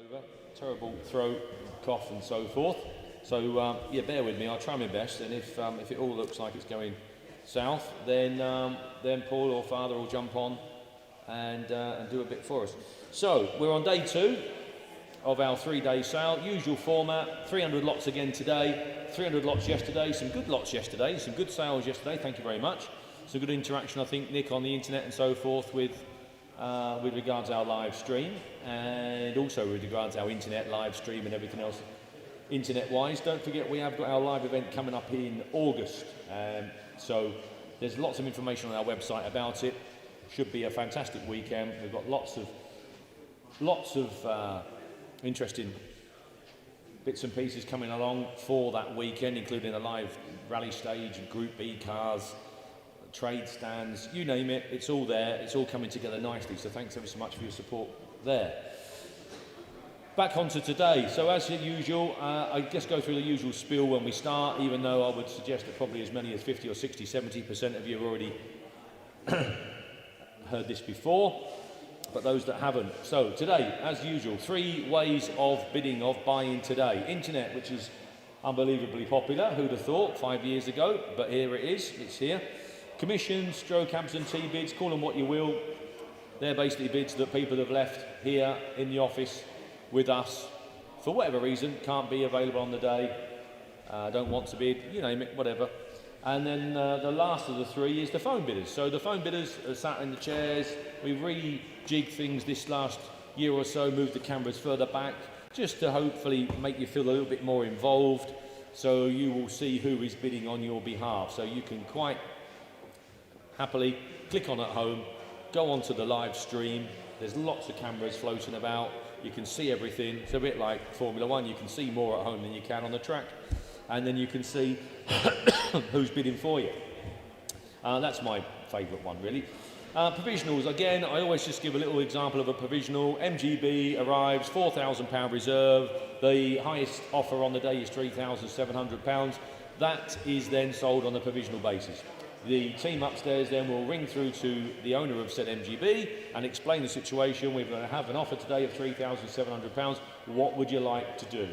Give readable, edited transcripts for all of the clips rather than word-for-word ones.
over, terrible throat, cough and so forth. So yeah, bear with me, I'll try my best, and if it all looks like it's going south, then Paul or Father will jump on and do a bit for us. So we're on day 2 of our 3-day sale, usual format, 300 lots again today, 300 lots yesterday, some good lots yesterday, some good sales yesterday, thank you very much. Some good interaction, I think, Nick, on the internet and so forth with regards to our live stream, and also with regards to our internet live stream and everything else internet-wise. Don't forget we have got our live event coming up in August, so there's lots of information on our website about it. Should be a fantastic weekend. We've got lots of interesting bits and pieces coming along for that weekend, including a live rally stage, Group B cars, trade stands, you name it, it's all there, it's all coming together nicely, so thanks ever so much for your support there. Back onto today, so as usual, I just go through the usual spiel when we start, even though I would suggest that probably as many as 50 or 60, 70% of you have already heard this before, but those that haven't. So today, as usual, 3 ways of bidding, of buying today. Internet, which is unbelievably popular, who'd have thought 5 years ago, but here it is, it's here. Commissions, stroke absentee bids, call them what you will. They're basically bids that people have left here in the office with us for whatever reason, can't be available on the day, don't want to bid, you name it, whatever. And then the last of the 3 is the phone bidders. So the phone bidders are sat in the chairs. We rejigged things this last year or so, moved the cameras further back, just to hopefully make you feel a little bit more involved. So you will see who is bidding on your behalf. So you can quite happily click on at home, go onto the live stream. There's lots of cameras floating about. You can see everything. It's a bit like Formula 1. You can see more at home than you can on the track. And then you can see who's bidding for you. That's my favourite one, really. Provisionals, again, I always just give a little example of a provisional. MGB arrives, £4,000 reserve. The highest offer on the day is £3,700. That is then sold on a provisional basis. The team upstairs then will ring through to the owner of said MGB and explain the situation. We're going to have an offer today of £3,700. What would you like to do?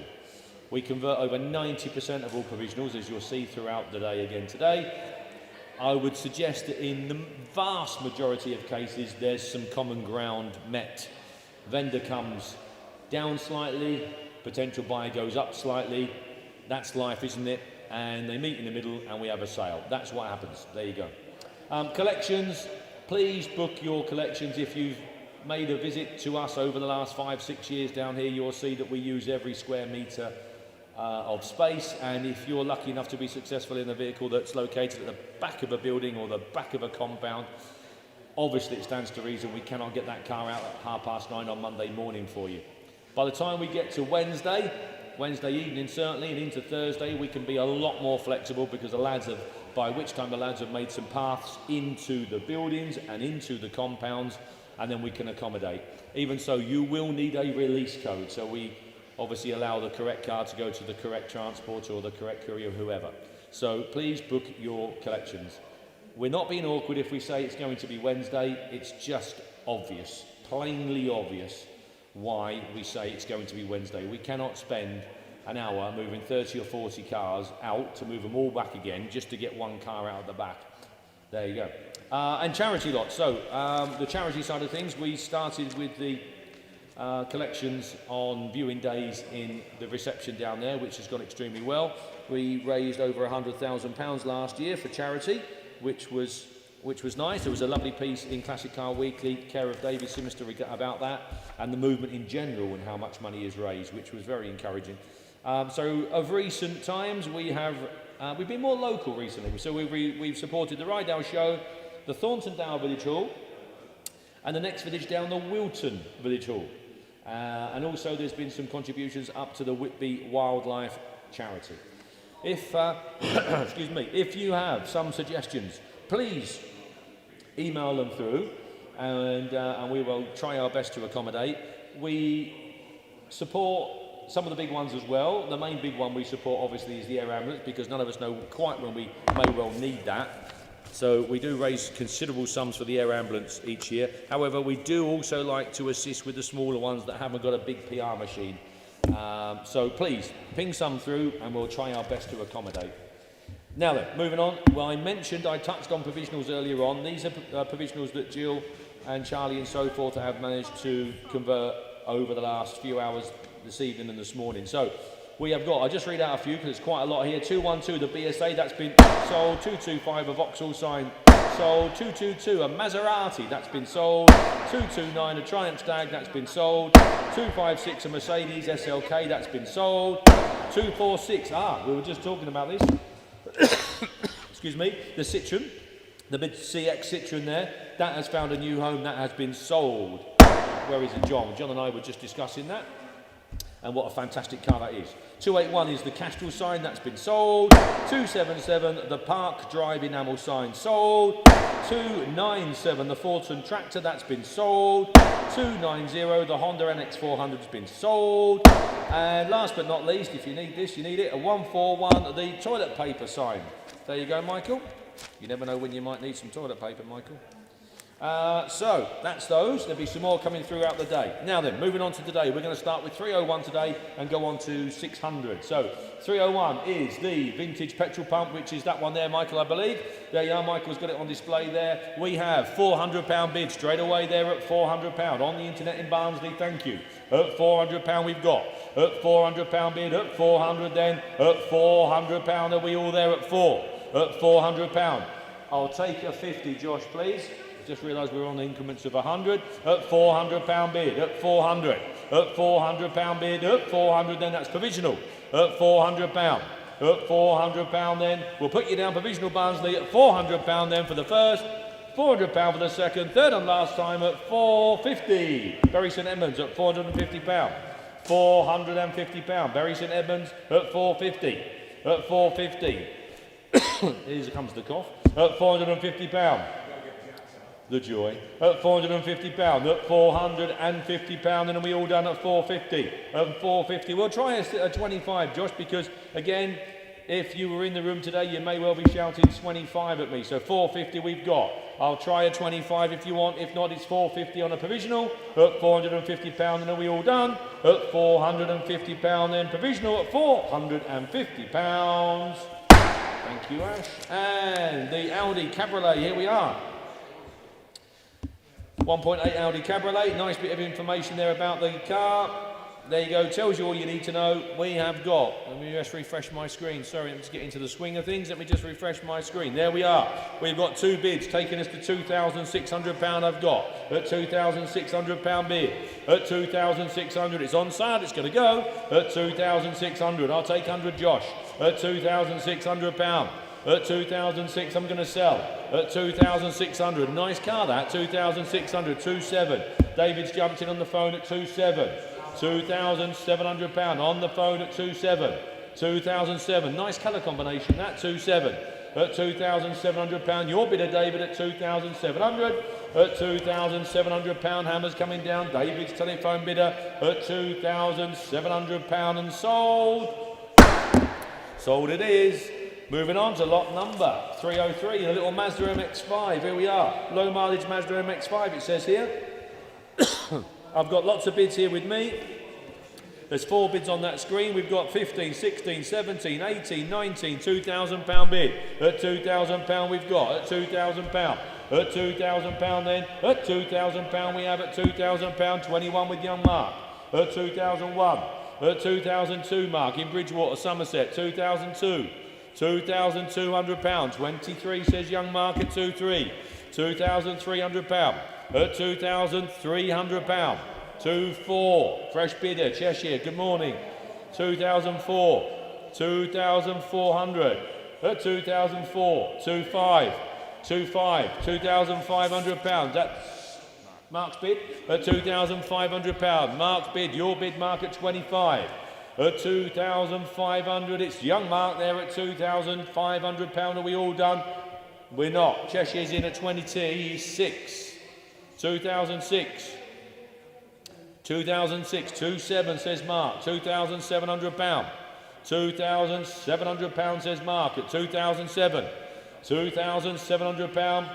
We convert over 90% of all provisionals, as you'll see throughout the day again today. I would suggest that in the vast majority of cases, there's some common ground met. Vendor comes down slightly, potential buyer goes up slightly. That's life, isn't it? And they meet in the middle and we have a sale. That's what happens. There you go. Collections, please book your collections. If you've made a visit to us over the last 5-6 years down here, you'll see that we use every square metre of space, and if you're lucky enough to be successful in a vehicle that's located at the back of a building or the back of a compound, obviously it stands to reason we cannot get that car out at 9:30 on Monday morning for you. By the time we get to Wednesday evening certainly, and into Thursday, we can be a lot more flexible because by which time the lads have made some paths into the buildings and into the compounds, and then we can accommodate. Even so, you will need a release code, so we obviously allow the correct car to go to the correct transporter or the correct courier, whoever. So please book your collections. We're not being awkward if we say it's going to be Wednesday. It's just obvious, plainly obvious, why we say it's going to be Wednesday. We cannot spend an hour moving 30 or 40 cars out to move them all back again just to get one car out of the back. There you go. And charity lots. So the charity side of things, we started with the collections on viewing days in the reception down there, which has gone extremely well. We raised over £100,000 last year for charity, which was nice. There was a lovely piece in Classic Car Weekly, care of David Simister, about that, and the movement in general and how much money is raised, which was very encouraging. So of recent times, we've been more local recently. So we've supported the Rydale Show, the Thornton Dower Village Hall, and the next village down, the Wilton Village Hall. And also there's been some contributions up to the Whitby Wildlife Charity. If, excuse me, if you have some suggestions, please email them through and we will try our best to accommodate. We support some of the big ones as well. The main big one we support obviously is the air ambulance, because none of us know quite when we may well need that. So we do raise considerable sums for the air ambulance each year. However, we do also like to assist with the smaller ones that haven't got a big PR machine. So please, ping some through and we'll try our best to accommodate. Now then, moving on. Well, I touched on provisionals earlier on. These are provisionals that Jill and Charlie and so forth have managed to convert over the last few hours this evening and this morning. So we have got, I'll just read out a few because there's quite a lot here. 212, the BSA, that's been sold. 225, a Vauxhall sign, sold. 222, a Maserati, that's been sold. 229, a Triumph Stag, that's been sold. 256, a Mercedes SLK, that's been sold. 246, we were just talking about this. Excuse me, the Citroen, the big CX Citroen there, that has found a new home, that has been sold. Where is it, John? John and I were just discussing that. And what a fantastic car that is. 281 is the Castrol sign, that's been sold. 277, the Park Drive enamel sign, sold. 297, the Fortune tractor, that's been sold. 290, the Honda NX400 has been sold. And last but not least, if you need this, you need it, a 141, the toilet paper sign. There you go, Michael. You never know when you might need some toilet paper, Michael. So that's those. There'll be some more coming throughout the day. Now then, moving on to today, we're going to start with 301 today and go on to 600. So 301 is the vintage petrol pump, which is that one there, Michael, I believe. There you are, Michael's got it on display there. We have £400 bid straight away there at £400 on the internet in Barnsley. Thank you. At £400 we've got. At £400 bid, at 400 then, at £400. Are we all there at 4? At £400. I'll take a 50, Josh, please. Just realised we're on increments of 100. At £400 bid, at 400. At £400 bid, at 400 then, that's provisional. At £400. At £400 then, we'll put you down provisional Barnsley at £400 then for the first, £400 for the second, third and last time at £450. Bury St Edmunds at £450. £450. Bury St Edmunds at £450. At £450. Here comes the cough. At £450. The joy. At £450, at £450, and are we all done at £450? At £450, we'll try a 25, Josh, because again, if you were in the room today, you may well be shouting 25 at me. So £450 we've got. I'll try a 25 if you want. If not, it's £450 on a provisional. At £450, and are we all done? At £450, then provisional at £450. Thank you, Ash. And the Audi Cabriolet, here we are. 1.8 Audi Cabriolet, nice bit of information there about the car. There you go, tells you all you need to know. We have got, let me just refresh my screen. Sorry, let's get into the swing of things. Let me just refresh my screen. There we are. We've got two bids taking us to £2,600 I've got. At £2,600 bid. At £2,600, it's on sale, it's going to go. At £2,600, I'll take 100 Josh. At £2,600. At 2,600, I'm going to sell. At 2,600, nice car that. 2,600, 27. David's jumped in on the phone at 27. £2,700 on the phone at 27. 2007, nice colour combination that. 27. At £2,700, your bidder David at 2,700. At £2,700, hammers coming down. David's telephone bidder at £2,700 and sold. Sold it is. Moving on to lot number 303, a little Mazda MX-5. Here we are, low mileage Mazda MX-5 it says here. I've got lots of bids here with me. There's 4 bids on that screen. We've got 15, 16, 17, 18, 19, £2,000 bid. At £2,000 we've got, at £2,000. At £2,000 then, at £2,000 we have at £2,000, 21 with young Mark. At 2001, at 2002 Mark in Bridgewater, Somerset, 2002. £2,200, 23 says young Mark at 2,300. £2,300, at £2,300. 2,400, fresh bidder, Cheshire, good morning. 2004, 2,400, at 2004, 2,500, £2,500. That's Mark's bid at £2,500. Mark's bid, your bid, Mark at 25. At 2,500, it's young Mark there at £2,500. Are we all done? We're not. Cheshire's in at 26. 2006. 2006, 27 says Mark. £2,700. £2,700 says Mark at 2007. £2,700.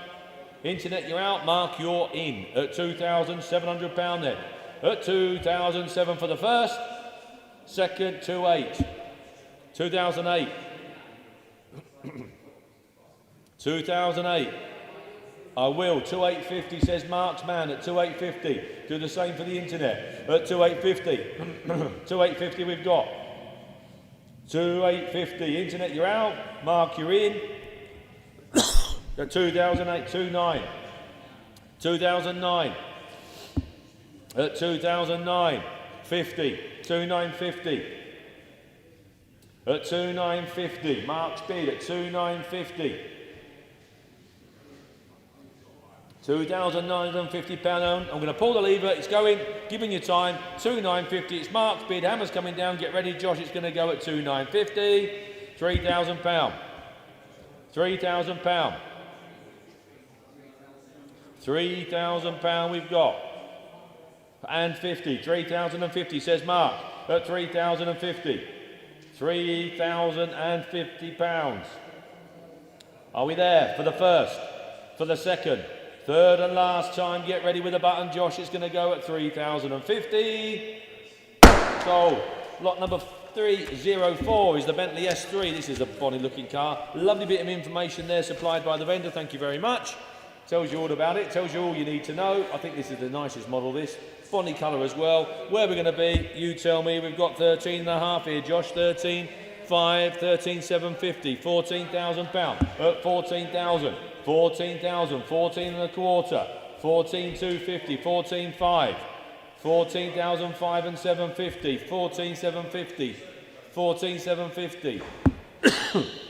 Internet, you're out. Mark, you're in at £2,700 then. At 2007 for the first. Second, 28. 2008. 2008. I will. 2850 says Mark's man at 2850. Do the same for the internet. At 2850. 2850 we've got. 2850. Internet, you're out. Mark, you're in. At 2008. 29. 2009. At 2009. 50. 2950. At 2950. Mark's bid at 2950. £2,950 I'm going to pull the lever, it's going, giving you time, 2,950, it's Mark's bid, hammer's coming down, get ready Josh, it's going to go at 2,950, £3,000, £3,000, £3,000 we've got, and 50, 3,050 says Mark, at 3,050, £3,050. Are we there for the first, for the second? Third and last time, get ready with the button, Josh. It's going to go at 3,050. So, lot number 304 is the Bentley S3. This is a bonny looking car. Lovely bit of information there supplied by the vendor. Thank you very much. Tells you all about it. Tells you all you need to know. I think this is the nicest model, this. Bonny colour as well. Where we're going to be, you tell me. We've got 13.5 here, Josh. 13.5, 13,750, £14,000 at 14,000. 14,000, 14 and a quarter, 14,250, 14,5, 14,005 and 750, 14,750, 14,750,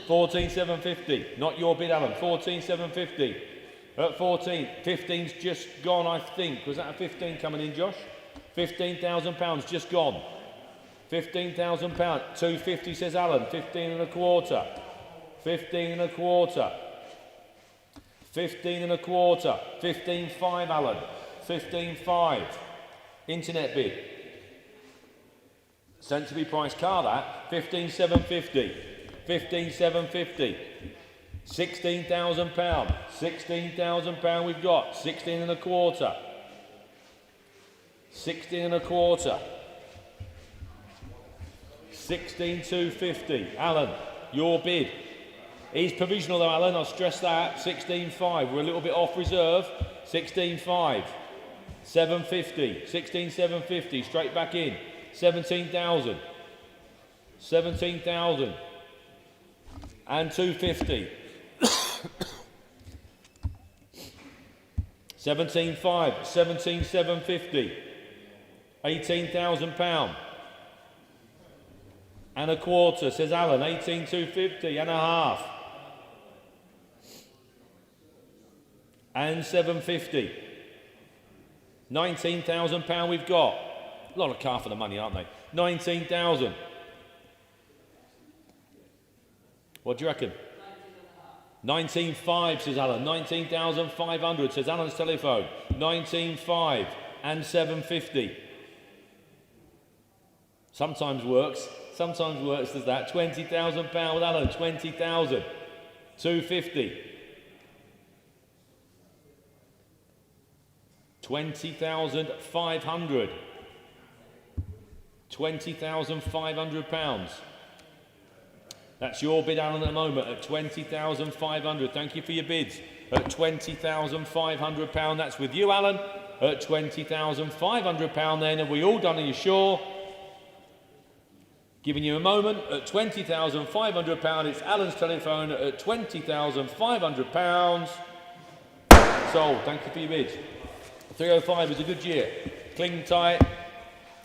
14,750, not your bid, Alan, 14,750, at 14, 15's just gone, I think. Was that a 15 coming in, Josh? £15,000 just gone. £15,000, 250 says Alan, 15 and a quarter, 15 and a quarter. 15 and a quarter, 15.5 Alan, 15.5, internet bid. Sensibly priced car that, 15,750, 15,750, £16,000, £16,000 we've got, 16 and a quarter, 16 and a quarter, 16,250, Alan, your bid. He's provisional though, Alan, I'll stress that. 16.5, we're a little bit off reserve. 16.5, 750, 16,750, straight back in. 17,000, 17,000, and 250. 17.5, 17,750, £18,000. And a quarter, says Alan, 18,250 and a half. And 750. £19,000 we've got. A lot of car for the money, aren't they? 19,000. What do you reckon? 19.5 says Alan. 19,500 says Alan's telephone. 19.5 and 750. Sometimes works does that. £20,000 with Alan. 20,000. 250. 20,500. £20,500. That's your bid, Alan, at the moment at 20,500. Thank you for your bids at £20,500. That's with you, Alan, at £20,500. Then have we all done? Are you sure? Giving you a moment at £20,500. It's Alan's telephone at £20,500. Sold. Thank you for your bids. 305 is a good year. Cling tight.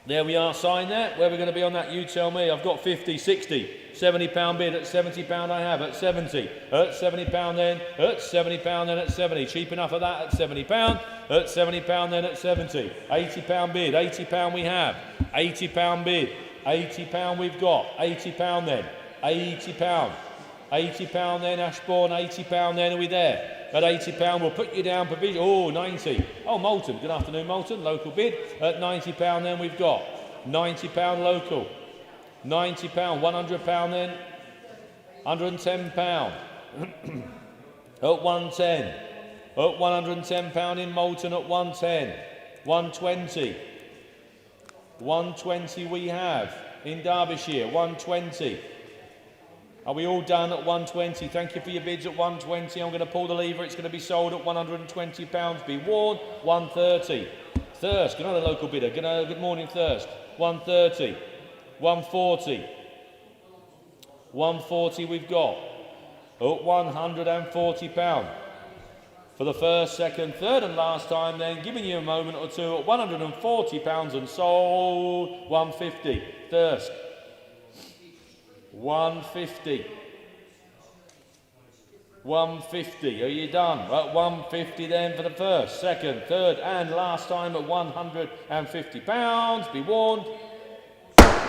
There we are, sign there. Where we're going to be on that, you tell me. I've got 50, 60, £70 bid. At £70 I have. At 70. At £70 then. At £70 then at 70. Cheap enough of that at £70. At £70 then at 70. £80 bid. £80 we have. £80 bid. £80 we've got. £80 then. £80. £80 then, Ashbourne. £80 then. Are we there? At £80, we'll put you down provision. Oh, 90. Oh, Moulton. Good afternoon, Moulton. Local bid. At £90 then we've got. £90 local. £90. £100 then. £110. At 110. At £110 in Moulton at 110. 120. 120 we have in Derbyshire. 120. Are we all done at 120? Thank you for your bids at 120. I'm going to pull the lever. It's going to be sold at £120. Be warned. 130. Thirsk, another local bidder. Good morning, Thirsk. 130. 140. 140 we've got. At £140. For the first, second, third and last time then, giving you a moment or two at £140 and sold. 150. Thirsk. 150. 150. Are you done? At 150 then for the first, second, third and last time at £150. Be warned.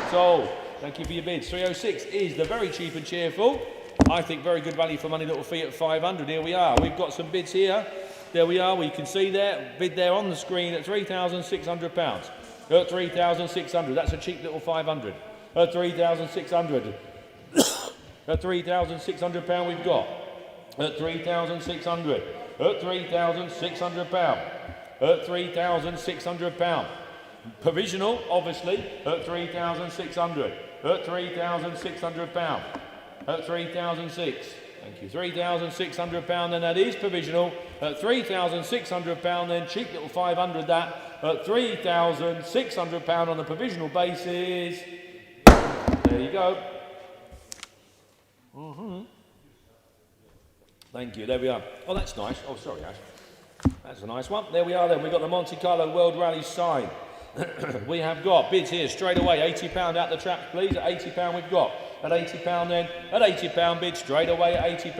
Sold. Thank you for your bids. 306 is the very cheap and cheerful. I think very good value for money little fee at 500. Here we are. We've got some bids here. There we are. We can see there. Bid there on the screen at £3,600. At 3,600. That's a cheap little 500. At 3,600. At £3,600 we've got. At 3,600. At £3,600. At £3,600. Provisional, obviously, at 3,600. At £3,600. At 3,600. Thank you. £3,600 then that is provisional. At £3,600 then cheap little 500 that. At £3,600 on the provisional basis. There you go. Thank you. There we are. Oh, that's nice. Oh, sorry, Ash. That's a nice one. There we are then. We've got the Monte Carlo World Rally sign. We have got bids here straight away. £80 out the traps, please. At £80 we've got. At £80 then. At £80 bid straight away at £80.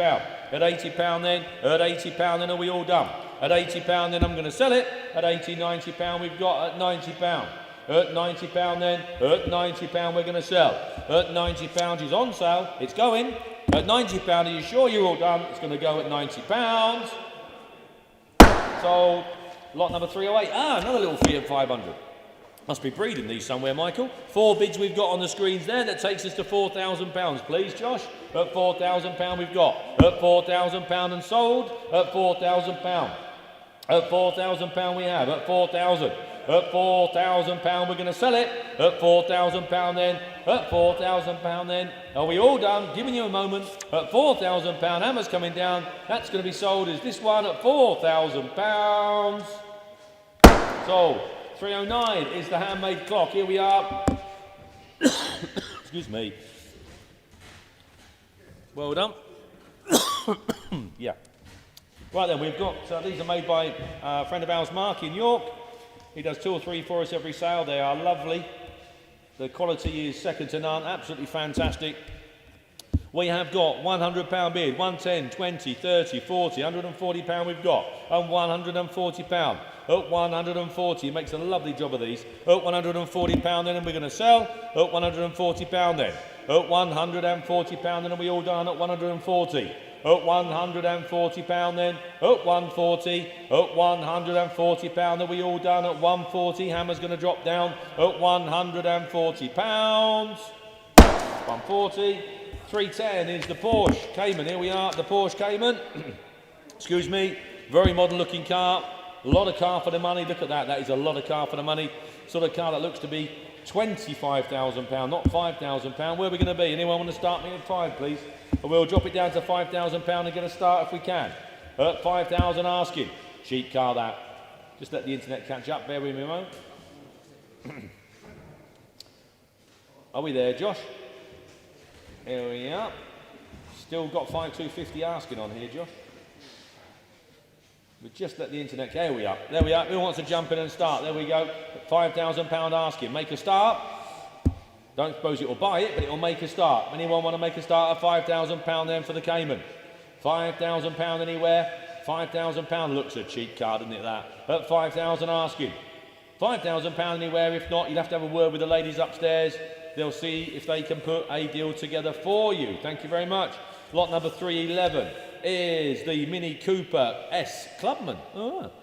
At £80 then. At £80 then are we all done? At £80 then I'm going to sell it. At £80, £90 we've got. At £90. At £90 then. At £90 we're going to sell. At £90 is on sale. It's going. At £90, are you sure you're all done? It's going to go at £90. Sold. Lot number 308. Another little fee of 500. Must be breeding these somewhere, Michael. 4 bids we've got on the screens there. That takes us to £4,000, please, Josh. At £4,000 we've got. At £4,000 and sold. At £4,000. At £4,000 we have. At £4,000. At £4,000 we're going to sell it. At £4,000 then. At £4,000 then. Are we all done? Giving you a moment. At £4,000. Hammer's coming down. That's going to be sold as this one at £4,000. Sold. 309 is the handmade clock. Here we are. Excuse me. Well done. Yeah. Right then, we've got, these are made by a friend of ours, Mark, in York. He does 2 or 3 for us every sale. They are lovely. The quality is second to none. Absolutely fantastic. We have got £100 bid, 110, 20, 30, 40, £140 we've got, and £140. At 140, he makes a lovely job of these. At £140 then, and we're going to sell. At £140 then. At £140 then, and we all done at 140. At £140 then. At 140. At £140 then, we all done at 140. Hammer's going to drop down at £140. 140. 310 is the Porsche Cayman. Here we are, the Porsche Cayman. Excuse me. Very modern looking car. A lot of car for the money. Look at that. That is a lot of car for the money. Sort of car that looks to be £25,000, not £5,000. Where are we going to be? Anyone want to start me at 5, please? And we'll drop it down to £5,000 and get a start if we can. At 5,000 asking. Cheap car that. Just let the internet catch up. Bear with me a moment. Are we there, Josh? Here we are. Still got 5,250 asking on here, Josh. We just let the internet. There we are. There we are. Who wants to jump in and start? There we go. £5,000 asking. Make a start. Don't suppose it will buy it, but it will make a start. Anyone want to make a start at £5,000 then for the Cayman? £5,000 anywhere? £5,000 looks a cheap car, doesn't it, that? At 5,000 asking. £5,000 anywhere. If not, you'll have to have a word with the ladies upstairs. They'll see if they can put a deal together for you. Thank you very much. Lot number 311 is the Mini Cooper S Clubman.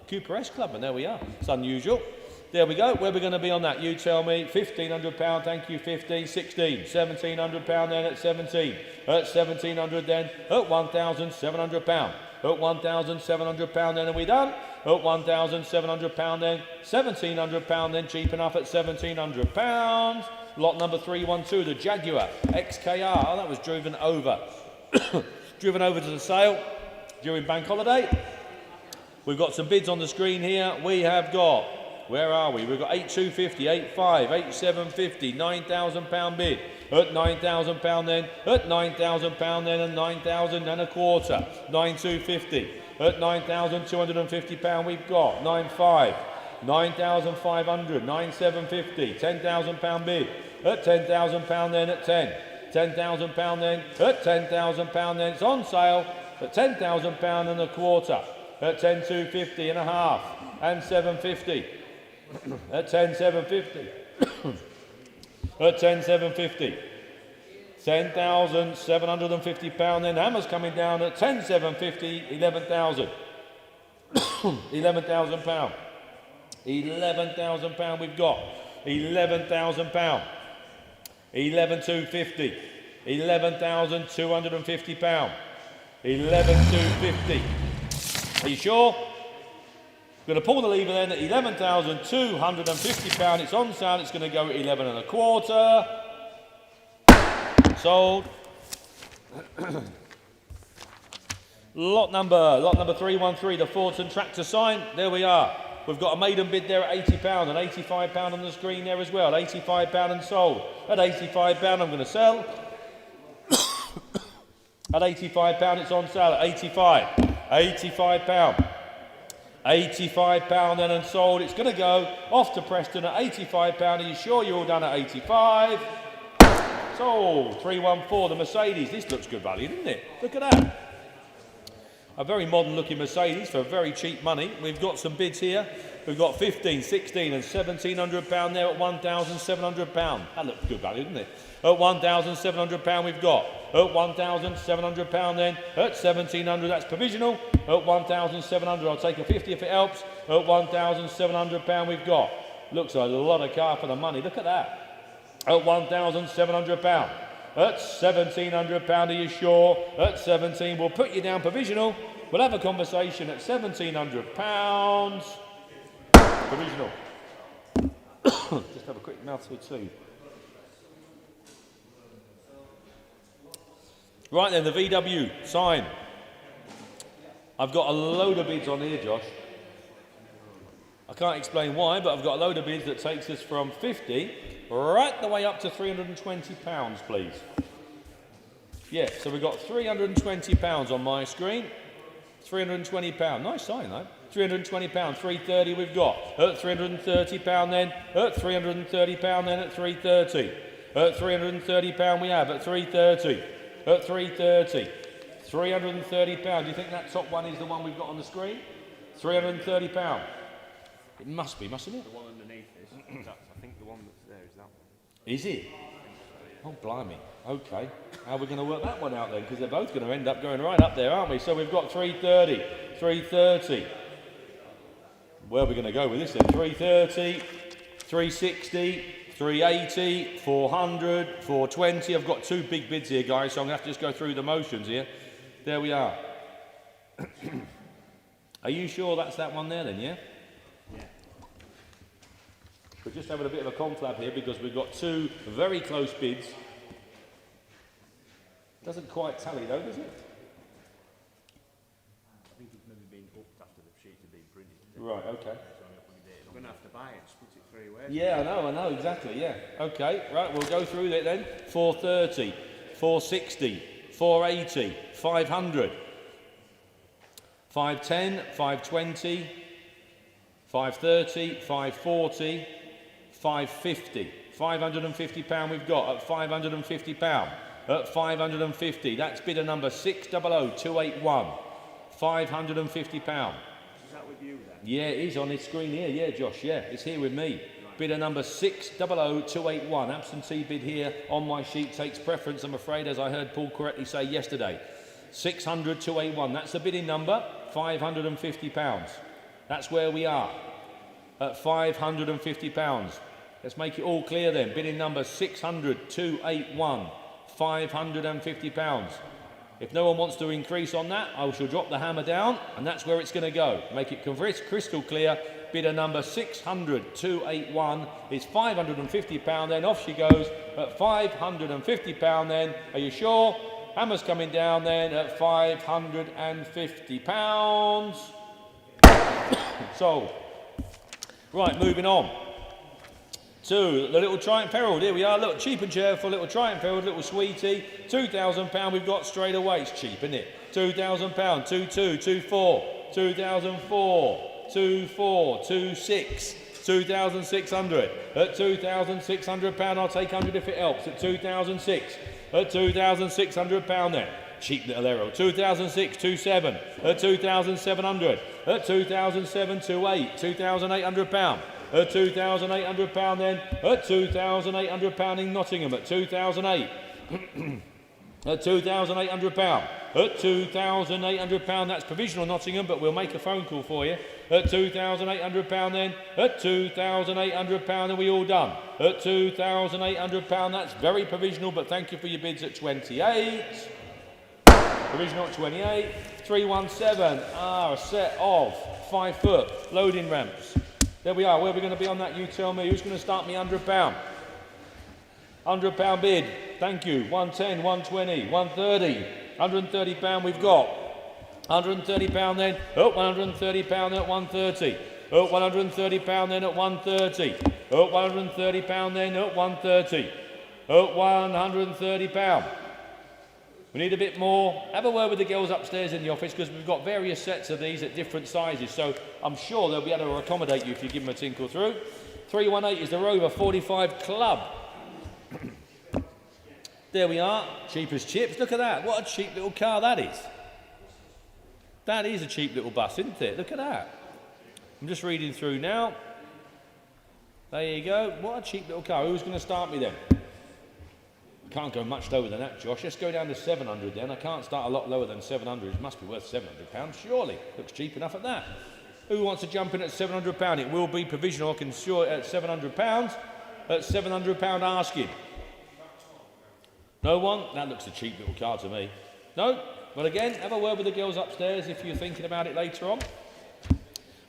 Cooper S Clubman, there we are. It's unusual. There we go. Where are we going to be on that? You tell me. £1,500, thank you, 15, 16, £1,700 then at 17. At 1,700 then, at £1,700. At £1,700 then, are we done? At £1,700 then, £1,700 then, cheap enough at £1,700. Lot number 312, the Jaguar XKR. Oh, that was driven over. Driven over to the sale during bank holiday. We've got some bids on the screen here. We have got, where are we? We've got 8,250, 8,500, 8,750, £9,000 bid. At £9,000 then, at £9,000 then, and 9,000 and a quarter. 9,250. At £9,250 we've got 9,500, 9,500, 9,750, £10,000 bid. At £10,000 then, at 10. £10,000 then, at £10,000 then, it's on sale at £10,000 and a quarter. At 10,250 and a half, and 750. At 10,750. At 10,750. £10,750 then. Hammer's coming down at 10,750, 11,000. £11,000. £11,000 we've got. £11,000. 11,250. £11,250. 11,250. Are you sure? Going to pull the lever then at £11,250. It's on sale. It's going to go at 11 and a quarter. Sold. lot number 313, the Fortin tractor sign. There we are. We've got a maiden bid there at £80 and £85 on the screen there as well. £85 and sold. At £85 I'm going to sell. At £85 it's on sale at £85. £85. £85 then and sold. It's going to go off to Preston at £85. Are you sure you're all done at 85? Sold. 314, the Mercedes. This looks good value, doesn't it? Look at that. A very modern looking Mercedes for very cheap money. We've got some bids here. We've got 15, 16 and £1,700 there at £1,700. That looks good value, doesn't it? At £1,700 we've got. At £1,700 then. At £1,700, that's provisional. At £1,700, I'll take a 50 if it helps. At £1,700 we've got. Looks a lot of car for the money. Look at that. At £1,700. At £1,700, are you sure? At 17, we'll put you down provisional. We'll have a conversation at £1,700. Provisional. Just have a quick mouthful too. Right then, the VW sign. I've got a load of bids on here, Josh. I can't explain why, but I've got a load of bids that takes us from 50 right the way up to £320, please. Yeah, so we've got £320 on my screen. £320. Nice sign, though. £320. 330 we've got. At £330 then. At £330 then at 330. At £330 we have at 330. At 330. £330. Do you think that top one is the one we've got on the screen? £330. It must be, mustn't it? The one underneath is. I think the one that's there is that one. Is it? Oh, blimey. Okay. How are we going to work that one out then? Because they're both going to end up going right up there, aren't we? So we've got 330. 330. Where are we going to go with this then? 330. 360. 380. 400. 420. I've got two big bids here, guys, so I'm going to have to just go through the motions here. There we are. Are you sure that's that one there then, yeah? Yeah. We're just having a bit of a conflab here because we've got two very close bids. Doesn't quite tally though, does it? I think it's maybe been upped after the sheets have been printed. Right, okay. I'm going to have to buy it, split it 3 ways. Yeah, I know, exactly, yeah. Okay, right, we'll go through it then. 430, 460, 480, 500, 510, 520, 530, 540, 550. £550 we've got at £550. At 550, that's bidder number 600281. £550. Is that with you then? Yeah, it is on his screen here, yeah, Josh, yeah, it's here with me. Right. Bidder number 600281. Absentee bid here on my sheet takes preference, I'm afraid, as I heard Paul correctly say yesterday. 600281, that's the bidding number, £550. That's where we are, at £550. Let's make it all clear then. Bidding number 600281, £550. If no one wants to increase on that, I shall drop the hammer down, and that's where it's going to go. Make it crystal clear. Bidder number 600,281 is £550. Then off she goes at £550. Then, are you sure? Hammer's coming down then at £550. Sold. Right, moving on to the little Triumph Herald. Here we are, look, cheap and cheerful, little Triumph Herald, little sweetie. £2,000 we've got straight away. It's cheap, isn't it? £2,000, 2,2, 2,4, 2004, 2,4, 2,6, 2,600. At £2,600, I'll take 100 if it helps. At 2,006, at £2,600 then. Cheap little Herald. 2006, 27, at 2,700, at 2007, 28, £2,800. At £2,800 then, at £2,800 in Nottingham, at 2008, at £2,800, at £2,800, that's provisional Nottingham, but we'll make a phone call for you. At £2,800 then, at £2,800, are we all done? At £2,800, that's very provisional, but thank you for your bids at 28. Provisional at 28. 317, a set of 5 foot loading ramps. There we are. Where are we going to be on that? You tell me. Who's going to start me £100? £100 bid. Thank you. 110, 120, 130. £130 we've got. £130 then. Oh, £130 at 130. Oh, £130 then at 130. Oh, £130 then at 130. Oh, £130. We need a bit more. Have a word with the girls upstairs in the office because we've got various sets of these at different sizes. So I'm sure they'll be able to accommodate you if you give them a tinkle through. 318 is the Rover 45 Club. There we are. Cheap as chips. Look at that. What a cheap little car that is. That is a cheap little bus, isn't it? Look at that. I'm just reading through now. There you go. What a cheap little car. Who's going to start me then? Can't go much lower than that, Josh. Let's go down to 700 then. I can't start a lot lower than 700. It must be worth £700, surely. Looks cheap enough at that. Who wants to jump in at £700? It will be provisional, I can assure it, at £700. At £700 asking. No one? That looks a cheap little car to me. No? But again, have a word with the girls upstairs if you're thinking about it later on.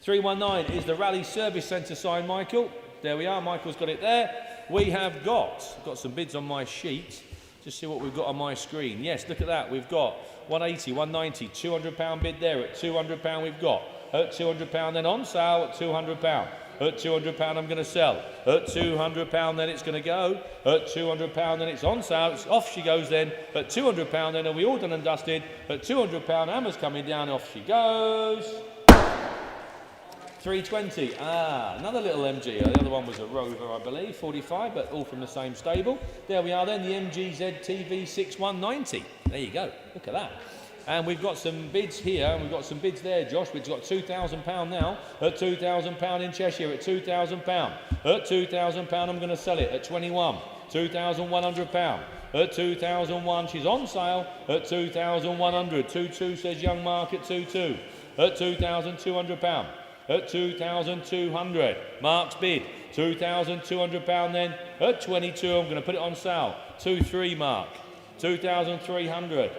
319 is the Rally Service Centre sign, Michael. There we are. Michael's got it there. We have got some bids on my sheet. Just see what we've got on my screen. Yes, look at that. We've got 180, 190, £200 bid there. At £200 we've got. At £200 then on sale at £200. At £200 I'm going to sell. At £200 then it's going to go. At £200 then it's on sale. It's off she goes then. At £200 then are we all done and dusted. At £200 hammer's coming down. Off she goes. 320, another little MG. The other one was a Rover, I believe, 45, but all from the same stable. There we are then, the MGZ TV 6190. There you go, look at that. And we've got some bids here, and we've got some bids there, Josh. We've got £2,000 now, at £2,000 in Cheshire, at £2,000. At £2,000 I'm going to sell it, at 21. £2,100. At 2,001 she's on sale, at 2,100. 22 says young Mark at 22. At £2,200. At 2,200. Mark's bid. £2,200 then. At 22, I'm going to put it on sale. 23, Mark. 2,300.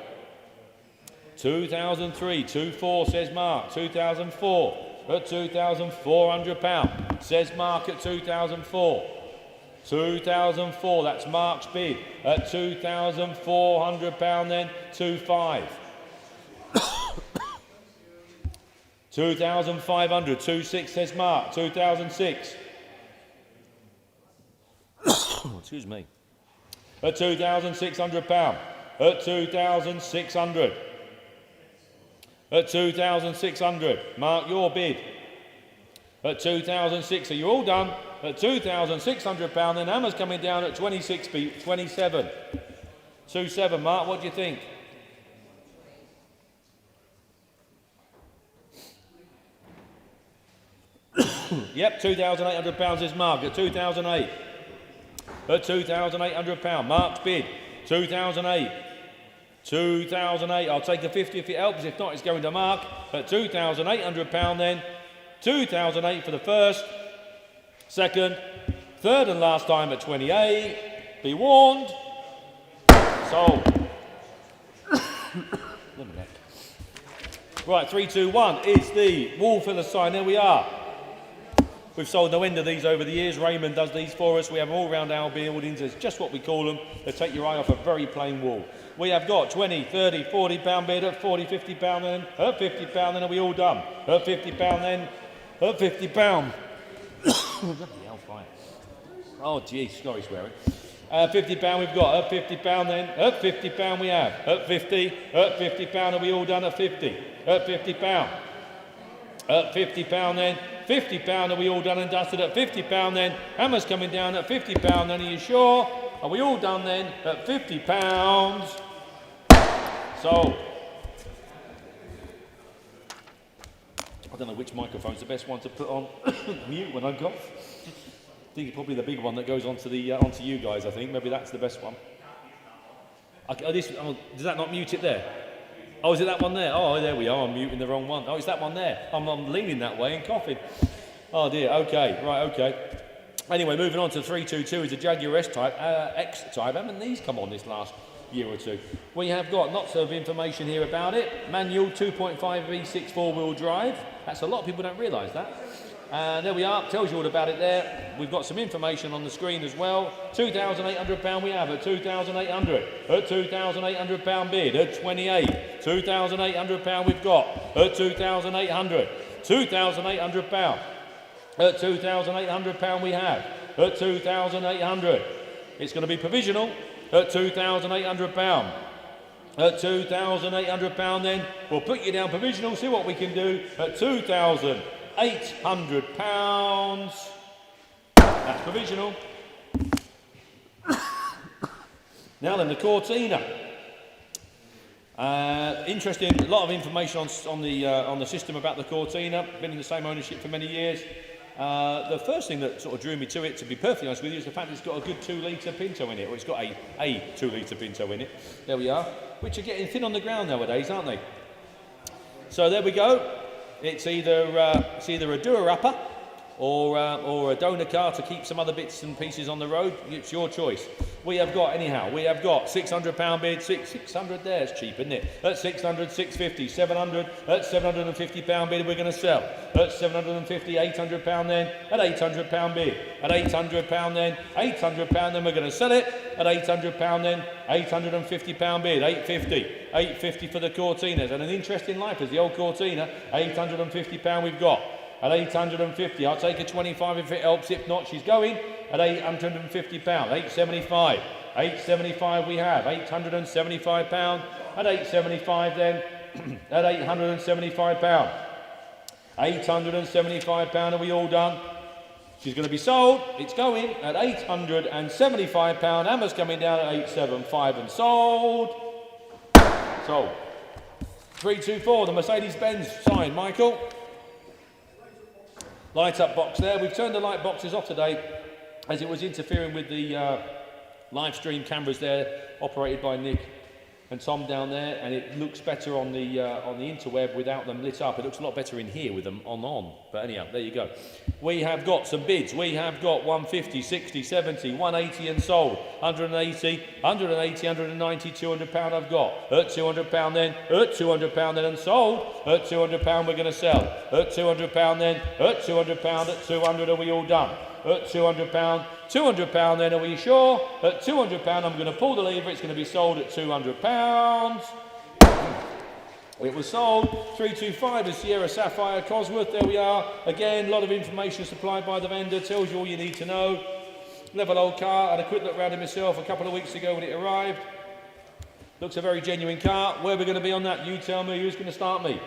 2003. 24 says Mark. 2004. At £2,400. Says Mark at 2004. 2004. That's Mark's bid. At £2,400 then. 25. 2,500, 26 says Mark, 2006. Excuse me. At £2,600. At 2,600. At 2,600. Mark your bid. At 2,006. Are you all done? At £2,600. Then hammer's coming down at 27. 27. Mark, what do you think? Yep, £2,800 is Mark at 2008. At £2,800. Mark's bid. 2008. 2008. I'll take a 50 if it helps. If not, it's going to Mark at £2,800 then. 2008 for the first, second, third and last time at 28. Be warned. Sold. Let me neck. Right, 3, 2, 1 is the wall filler sign. There we are. We've sold no end of these over the years. Raymond does these for us. We have them all round our buildings. It's just what we call them. They take your eye off a very plain wall. We have got 20, 30, 40 pound bid at 40, 50 pound then, at 50 pound then, are we all done? At 50 pound then, at 50 pound. Bloody hell, fire. Oh, geez, sorry swearing. 50 pound we've got, at 50 pound then, at 50 pound we have, at 50 pound, are we all done at 50? At 50 pound. At 50 pound then, 50 pound, are we all done and dusted at 50 pound then? Hammer's coming down at 50 pound then, are you sure? Are we all done then at 50 pounds? So, I don't know which microphone's the best one to put on mute when I cough. I think it's probably the big one that goes onto the onto you guys. I think maybe that's the best one. Does that not mute it there? Oh, is it that one there? Oh, there we are. I'm muting the wrong one. Oh, it's that one there. I'm leaning that way and coughing. Oh dear. Okay. Right. Okay. Anyway, moving on to 322 is a Jaguar S-Type, X-Type. Haven't these come on this last year or two? We have got lots of information here about it. Manual 2.5 V6 four-wheel drive. That's a lot of people don't realise that. And there we are, tells you all about it there. We've got some information on the screen as well. £2,800 we have at 2,800. At £2,800 bid at 28. £2,800 we've got at 2,800. £2,800. At £2,800 we have at 2,800. It's going to be provisional at £2,800. At £2,800 then we'll put you down provisional, see what we can do at £2,800. That's provisional. Now then, the Cortina. Interesting, a lot of information on the system about the Cortina. Been in the same ownership for many years. The first thing that sort of drew me to it, to be perfectly honest with you, is the fact that it's got a good 2-litre Pinto in it, or it's got a 2-litre Pinto in it. There we are, which are getting thin on the ground nowadays, aren't they? So there we go. It's either a doer-upper or a donor car to keep some other bits and pieces on the road. It's your choice. We have got £600 bid, 600 there, it's cheap, isn't it? At 600, 650, 700, at £750 bid we're going to sell. At 750, £800 then, at £800 bid. At £800 then, £800 then we're going to sell it. At £800 then, £850 bid, £850 for the Cortinas. And an interesting life is the old Cortina, £850 we've got. At £850, I'll take a 25 if it helps. If not, she's going at £850. £875. £875 we have. £875. At £875 then. At £875. £875. Are we all done? She's going to be sold. It's going at £875. Hammer's coming down at £875 and sold. Sold. 324, the Mercedes-Benz sign, Michael. Light up box there. We've turned the light boxes off today as it was interfering with the live stream cameras there, operated by Nick and Tom down there, and it looks better on the interweb without them lit up. It looks a lot better in here with them on. But anyhow, there you go. We have got some bids. We have got 150, 60, 70, 180 and sold. 180, 190, £200 I've got. At £200 then, at £200 then and sold. At £200 we're going to sell. At £200 then, at £200, at 200 are we all done? At £200, £200 then, are we sure? At £200 I'm going to pull the lever, it's going to be sold at £200. It was sold. 325 is Sierra Sapphire Cosworth, there we are. Again, a lot of information supplied by the vendor, tells you all you need to know. Level old car, had a quick look around it myself a couple of weeks ago when it arrived. Looks a very genuine car. Where are we going to be on that? You tell me, who's going to start me?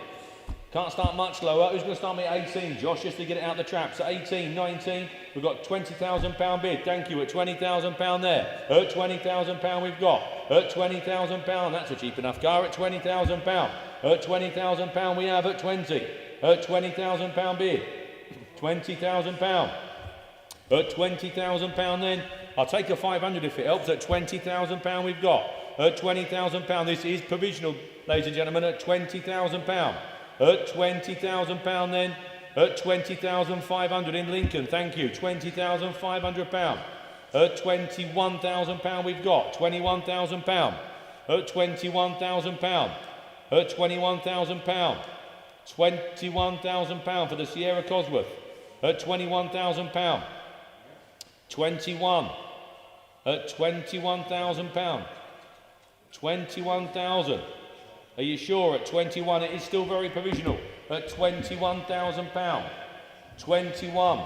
Can't start much lower. Who's going to start me at 18? Josh, just to get it out the traps. At 18, 19, we've got £20,000 bid. Thank you. At £20,000 there. At £20,000 we've got. At £20,000, that's a cheap enough car. At £20,000. At £20,000 we have at 20. At £20,000 bid. £20,000. At £20,000 then. I'll take a 500 if it helps. At £20,000 we've got. At £20,000. This is provisional, ladies and gentlemen. At £20,000. At £20,000 then, at £20,500 in Lincoln, thank you, £20,500. At £21,000 we've got, £21,000. At £21,000. at £21,000. £21,000 for the Sierra Cosworth at £21,000. 21 at £21,000. 21,000. Are you sure at 21? It is still very provisional. At £21,000. 21.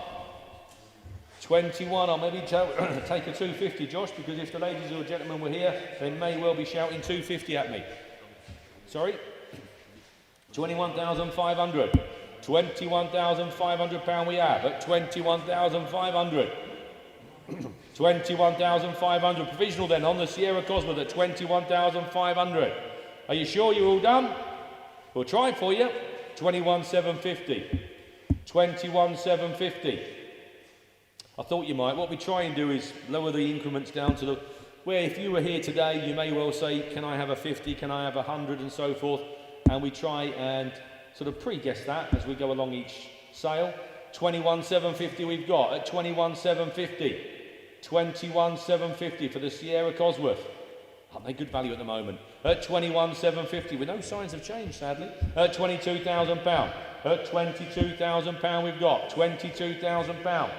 21. I'll maybe take a 250, Josh, because if the ladies or gentlemen were here, they may well be shouting 250 at me. Sorry? 21,500. £21,500 we have at 21,500. 21,500. Provisional then on the Sierra Cosworth at 21,500. Are you sure you're all done? We'll try it for you. 21,750. 21,750. I thought you might. What we try and do is lower the increments down to the where if you were here today, you may well say, can I have a 50, can I have 100 and so forth. And we try and sort of pre-guess that as we go along each sale. 21,750 we've got at 21,750. 21,750 for the Sierra Cosworth. Aren't they good value at the moment? At 21,750 with no signs of change, sadly. At £22,000. At £22,000 we've got £22,000.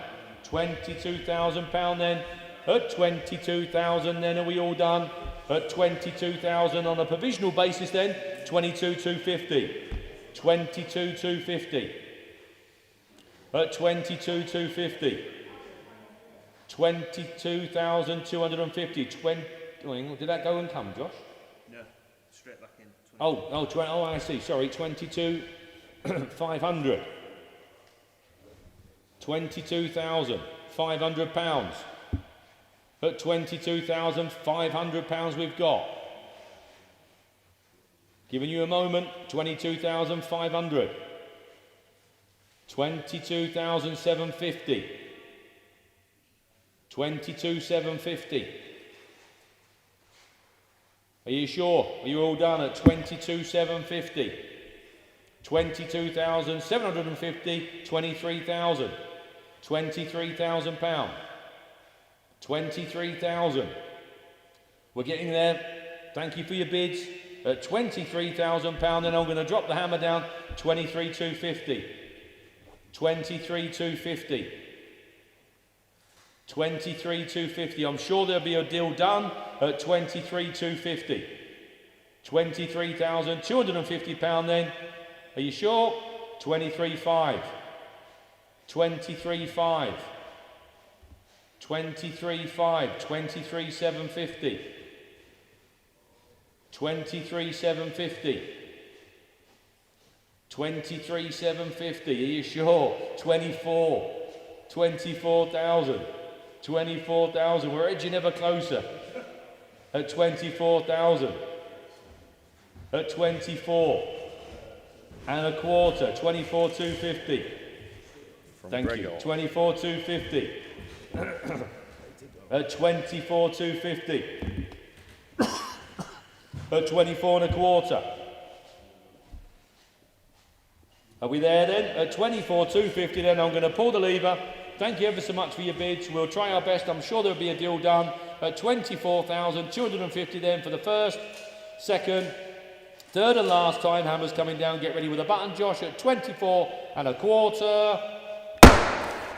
£22,000 then. At 22,000 then, are we all done? At 22,000 on a provisional basis then. 22,250. 22,250. At 22,250. 22,250. Did that go and come, Josh? No, straight back in. Oh, I see. Sorry, 22,500. £22,500. At £22,500 we've got. Giving you a moment. 22,500. 22,750. 22,750. Are you sure? Are you all done at 22,750? 22,750. 23,000. £23,000. 23,000. We're getting there. Thank you for your bids. At £23,000, then I'm going to drop the hammer down. 23,250. 23,250. 23,250. I'm sure there'll be a deal done at 23,250. £23,250 then. Are you sure? 23,500. 23,500. 23,500. 23,750. 23,750. 23,750. Are you sure? 24. 24,000. 24,000. We're edging ever closer. At 24,000. At 24 and a quarter. 24,250. Thank you. 24,250. At 24,250. At 24 and a quarter. Are we there then? At 24,250 then I'm going to pull the lever. Thank you ever so much for your bids. We'll try our best. I'm sure there'll be a deal done. At 24,250 then for the first, second, third and last time. Hammer's coming down. Get ready with a button, Josh. At 24 and a quarter.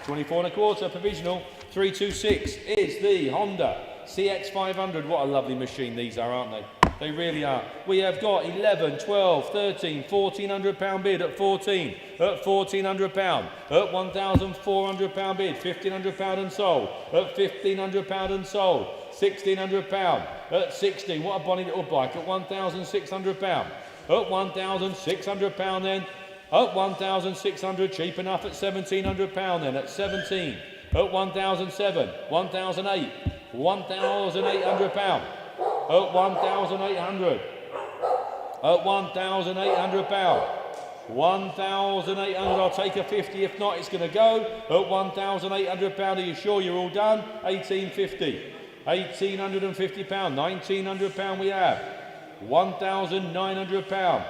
24 and a quarter, provisional. 326 is the Honda CX500. What a lovely machine these are, aren't they? They really are. We have got 11, 12, 13, £1,400 bid at 14, at £1,400, at £1,400 bid, £1,500 and sold, at £1,500 and sold, £1,600, at 16, what a bonny little bike, at £1,600, at £1,600 then, at 1,600, cheap enough at £1,700 then, at 17, at 1,007, 1,008, £1,800, at 1,800, at £1,800, 1,800, I'll take a 50, if not it's going to go, at £1,800, are you sure you're all done? 1,850, £1,850, £1,900 we have, £1,900,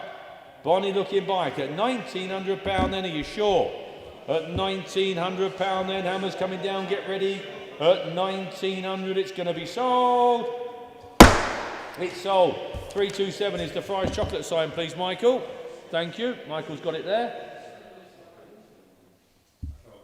bonny looking bike at £1,900 then, are you sure? At £1,900 then, Hammer's coming down, get ready, at £1,900 it's going to be sold. It's sold. 327 is the Fry's chocolate sign, please, Michael. Thank you. Michael's got it there.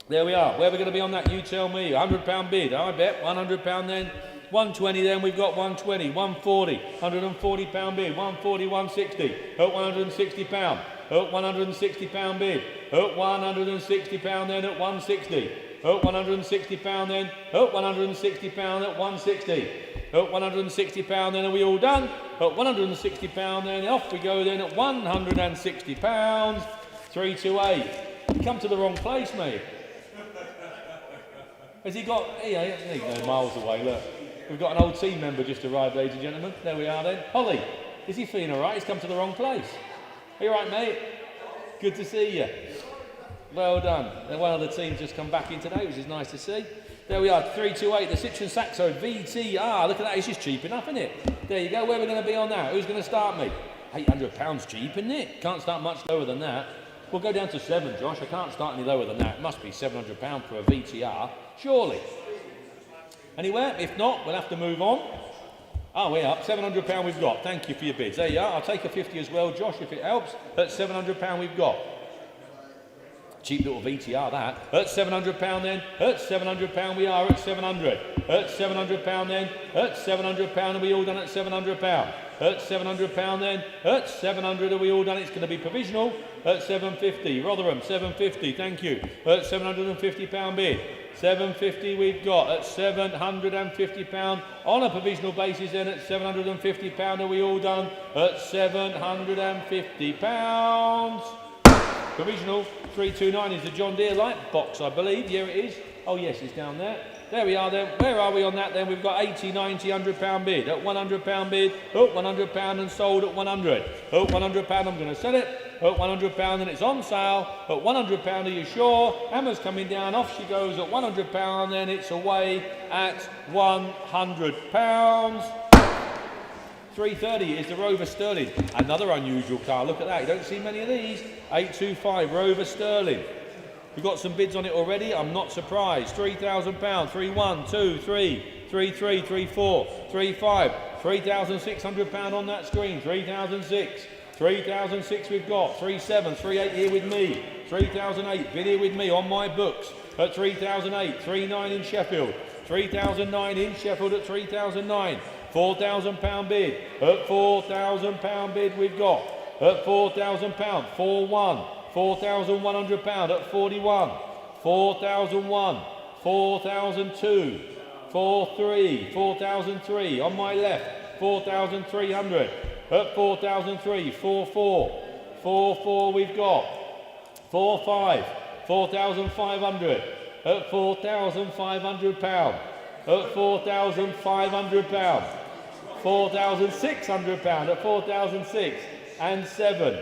There we are. Where are we going to be on that? You tell me. £100 bid. I bet. £100 then. 120 then. We've got 120. 140. £140 bid. 140, 160. At £160. At £160 bid. At £160 then at 160. At £160 then. At £160 at 160. At £160 then. Are we all done? At £160 then. Off we go then at £160. 328. You come to the wrong place, mate. Has he got... He's no miles away, look. We've got an old team member just arrived, ladies and gentlemen. There we are then. Holly, is he feeling all right? He's come to the wrong place. Are you all right, mate? Good to see you. Well done. And one of the teams just come back in today, which is nice to see. There we are, 328, the Citroen Saxo VTR. Look at that, it's just cheap enough, isn't it? There you go, where are we going to be on that? Who's going to start me? £800 cheap, isn't it? Can't start much lower than that. We'll go down to 7, Josh. I can't start any lower than that. It must be £700 for a VTR, surely. Anywhere? If not, we'll have to move on. Oh, we're up. £700 we've got. Thank you for your bids. There you are. I'll take a 50 as well, Josh, if it helps. That's £700 we've got. Cheap little VTR, that. At £700 then. At £700 we are at 700. At £700 then. At £700 are we all done at £700? At £700 then. At 700 are we all done? It's going to be provisional. At 750. Rotherham, 750. Thank you. At £750 bid. 750 we've got at £750 on a provisional basis. Then at £750 are we all done? At £750. Provisional 329 is the John Deere light box, I believe. Here it is. Oh yes, it's down there. There we are then. Where are we on that then? We've got 80, 90, £100 bid. At £100 bid. At £100 and sold at 100. At £100 I'm going to sell it. At £100 and it's on sale. At £100 are you sure? Hammer's coming down. Off she goes at £100 then it's away at £100. 330 is the Rover Sterling. Another unusual car. Look at that. You don't see many of these. 825 Rover Sterling. We've got some bids on it already. I'm not surprised. £3,000. 31, 2, 3, 33, 34, 35. £3,600 on that screen. 3,006. 3,006 we've got. 37, 38 here with me. 3,008 bid here with me on my books at 3,008. 39 in Sheffield. 3,009 in Sheffield at 3,009. £4,000 bid. At £4,000 bid we've got. At £4,000. 41. £4,100 at 41. 4,001. 4,002. 4,3. 4,003 on my left. 4,300 at 4,003. 4,4. 4,4 we've got. 4,5. 4,500 at £4,500. At £4,500. £4,600 at 4,006 and 7.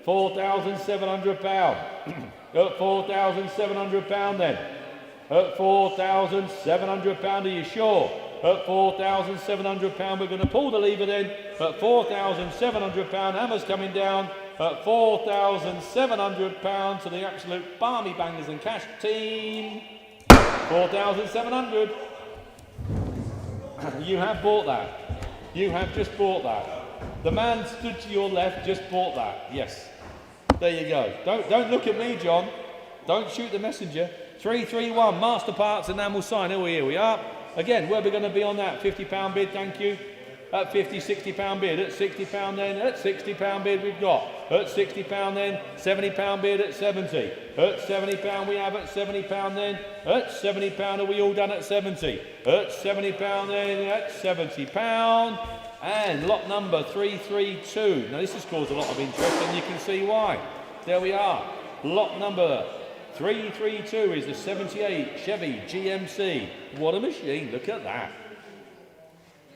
£4,700 at £4,700 then. At £4,700 are you sure? At £4,700 we're going to pull the lever then. At £4,700 Hammer's coming down. At £4,700 to the absolute Barmy Bangers and Cash team. 4,700. You have bought that. You have just bought that. The man stood to your left just bought that. Yes. There you go. Don't look at me, John. Don't shoot the messenger. 331 Master Parts enamel sign. Here we are. Again, where are we going to be on that? £50 bid, thank you. At 50, £60 bid. At £60 then. At £60 bid we've got. At £60 then. £70 bid at 70. At £70 we have at £70 then. At £70 are we all done at 70. At £70 then. At £70. And lot number 332. Now this has caused a lot of interest and you can see why. There we are. Lot number 332 is the 78 Chevy GMC. What a machine, look at that.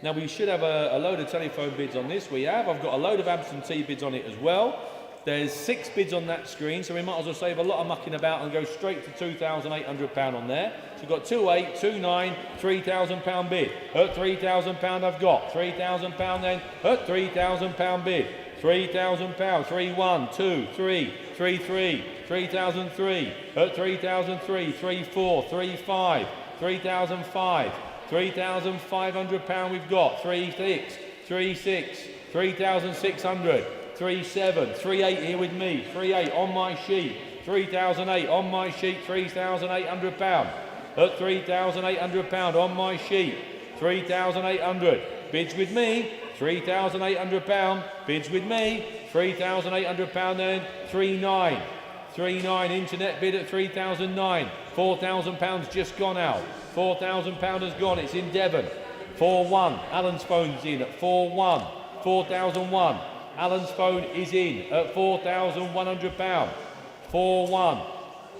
Now we should have a load of telephone bids on this. We have. I've got a load of absentee bids on it as well. There's 6 bids on that screen, so we might as well save a lot of mucking about and go straight to £2,800 on there. So we've got 28, 29, £3,000 bid. At £3,000 I've got. £3,000 then. At £3,000 bid. £3,000. 31, 2, 3, 33, 3,003. At 3,003, 34, 35, 3,005. £3,500 we've got. 36, 36, 3,600. 3,700. 3,800 here with me. 3,800 on my sheet. 3,800 on my sheet. £3,800. At £3,800 on my sheet. 3,800. Bids with me. £3,800. Bids with me. £3,800 then. 3,900. 3,900 internet bid at 3,009. £4,000 just gone out. £4,000 has gone. It's in Devon. 4,100. Alan's phone's in at 4,100. 4,001. Alan's phone is in at £4,100. 4,100.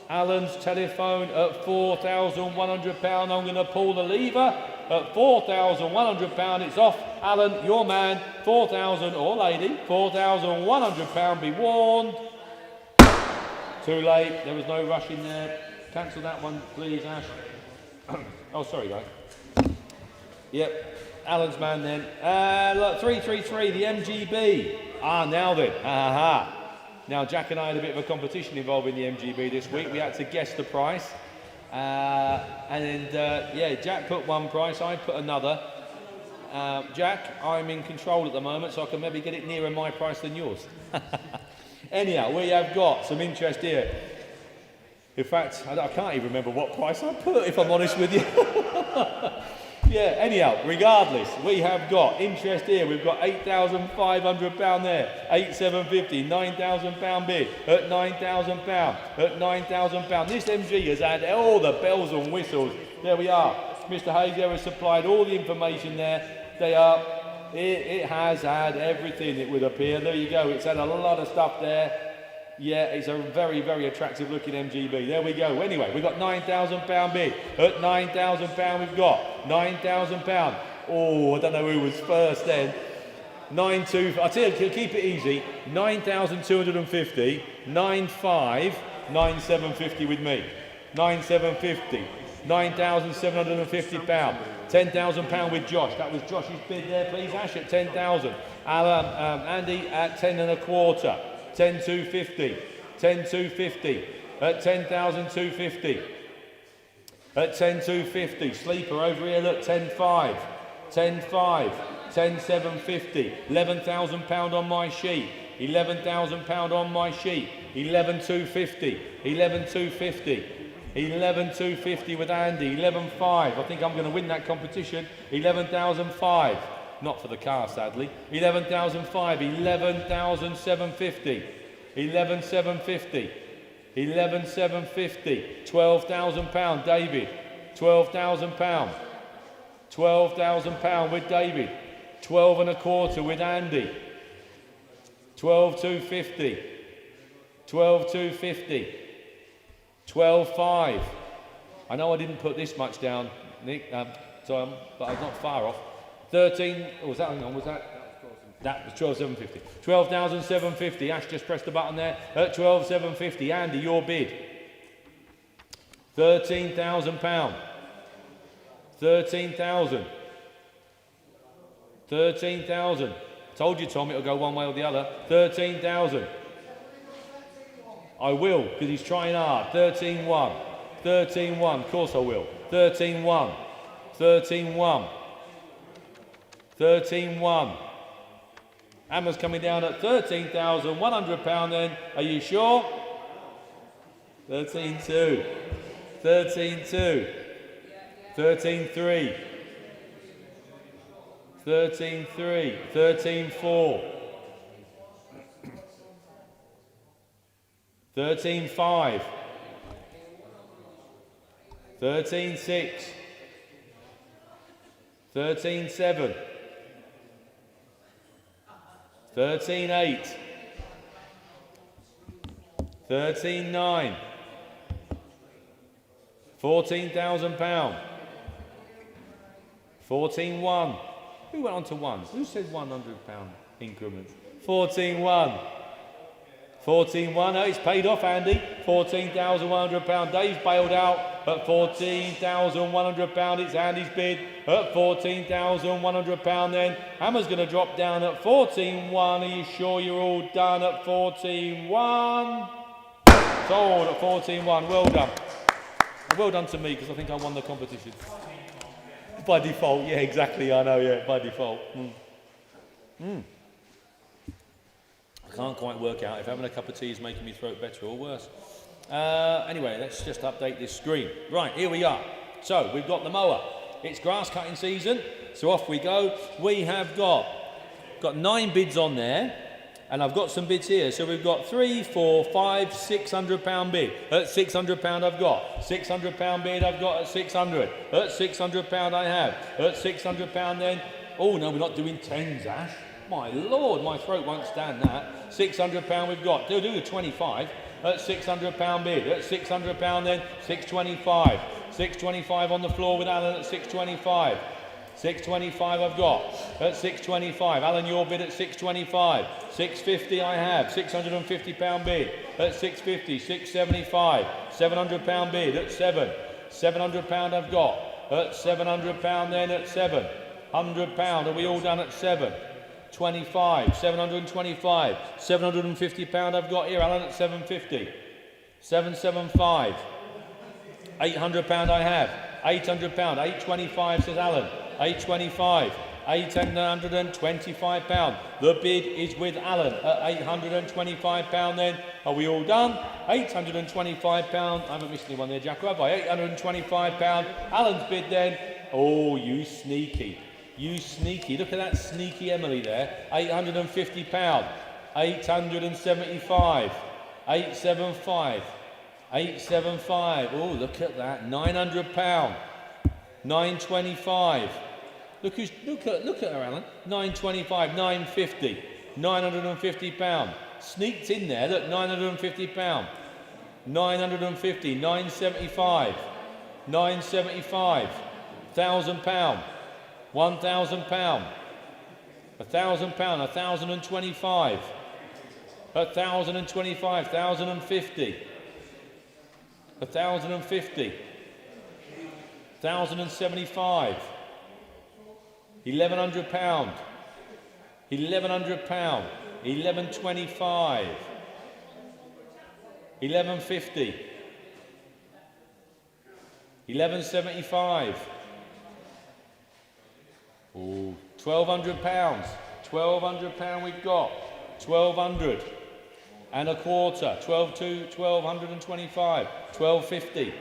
Alan's telephone at £4,100. I'm going to pull the lever at £4,100. It's off. Alan, your man, 4,000 or lady, £4,100. Be warned. Too late. There was no rush in there. Cancel that one, please, Ash. Oh, sorry, guys. Yep. Alan's man then. Look, 333, the MGB. Now then. Now, Jack and I had a bit of a competition involving the MGB this week. We had to guess the price. Yeah, Jack put one price, I put another. Jack, I'm in control at the moment, so I can maybe get it nearer my price than yours. Anyhow, we have got some interest here. In fact, I can't even remember what price I put, if I'm honest with you. Yeah, anyhow, regardless, we have got interest here. We've got £8,500 there, 8,750, £9,000 bid at £9,000, at £9,000. This MG has had all the bells and whistles. There we are. Mr. Hayes there has supplied all the information there. It has had everything, it would appear. There you go. It's had a lot of stuff there. Yeah, it's a very, very attractive looking MGB. There we go. Anyway, we've got £9,000 bid. At £9,000 we've got £9,000. Oh, I don't know who was first then. 9,200. I'll tell you, keep it easy. 9,250. 9,500. 9,750 with me. 9,750. £9,750. £10,000 with Josh. That was Josh's bid there, please. Ash at 10,000. Andy at 10 and a quarter. 10,250. 10,250. At 10,250. At 10,250. Sleeper over here, look, 10,500. 10,500. 10,750. £11,000 on my sheet. £11,000 on my sheet. 11,250. 11,250. 11,250 with Andy. 11,500. I think I'm going to win that competition. 11,500. Not for the car, sadly. 11,500. 11,750. 11,750. 11,750. £12,000. David. £12,000. £12,000 with David. 12 and a quarter with Andy. 12,250. 12,250. 12,500. I know I didn't put this much down, Nick, but I was not far off. 13. Oh, was that? Hang on, was that? That was 12,750. 12,750. Ash just pressed the button there at 12,750. Andy, your bid. £13,000. 13,000. 13,000. Told you, Tom, it'll go one way or the other. 13,000. I will, because he's trying hard. 13,1. 13,1. Of course I will. 13,1. 13,1. 13,1. Hammer's coming down at £13,100 then. Are you sure? 13,2. 13,2. 13,3. 13,3. 13,4. 13,500. 13,600. 13,700. 13,800. 13,900. £14,000. 14,100. Who went on to ones? Who said £100 increments? 14,100. 14,100. Oh, it's paid off, Andy. £14,100. Dave's bailed out at £14,100. It's Andy's bid at £14,100 then. Hammer's going to drop down at 14,100. Are you sure you're all done at 14,100? Sold at 14,100. Well done. Well done to me, because I think I won the competition. By default, yeah, exactly, I know, yeah, by default. Can't quite work out if having a cup of tea is making me throat better or worse. Anyway, let's just update this screen. Right, here we are. So we've got the mower. It's grass cutting season, so off we go. We have got 9 bids on there, and I've got some bids here. So we've got 3, 4, 5, £600 bid. At £600 I've got. £600 bid I've got at 600. At £600 I have. At £600 then. Oh no, we're not doing tens, Ash. My lord, my throat won't stand that. £600 we've got. Do the 25. At £600 bid. At £600 then. 625. 625 on the floor with Alan at 625. 625 I've got at 625. Alan, your bid at 625. 650 I have. £650 bid at 650. 675. £700 bid at 7. £700 I've got at £700 then at 7. £100. Are we all done at 7? 25. 725. £750 I've got here. Alan at 750. 775. £800 I have. £800. 825 says Alan. 825. £825. The bid is with Alan at £825 then. Are we all done? £825. I haven't missed anyone there, Jacko, have I? £825. Alan's bid then. Oh, you sneaky. You sneaky. Look at that sneaky Emily there. £850. 875. 875. 875. Oh, look at that. £900. 925. Look at her, Alan. 925. 950. £950. Sneaked in there. Look, £950. 950. 975. 975. £1,000. £1,000. £1,000. 1,025. 1,025. 1,050. 1,050. 1,075. £1,100. £1,100. 1,125. 1,150. 1,175. Oh, £1,200. £1,200 we've got. 1,200 and a quarter. 1,225. 1,250.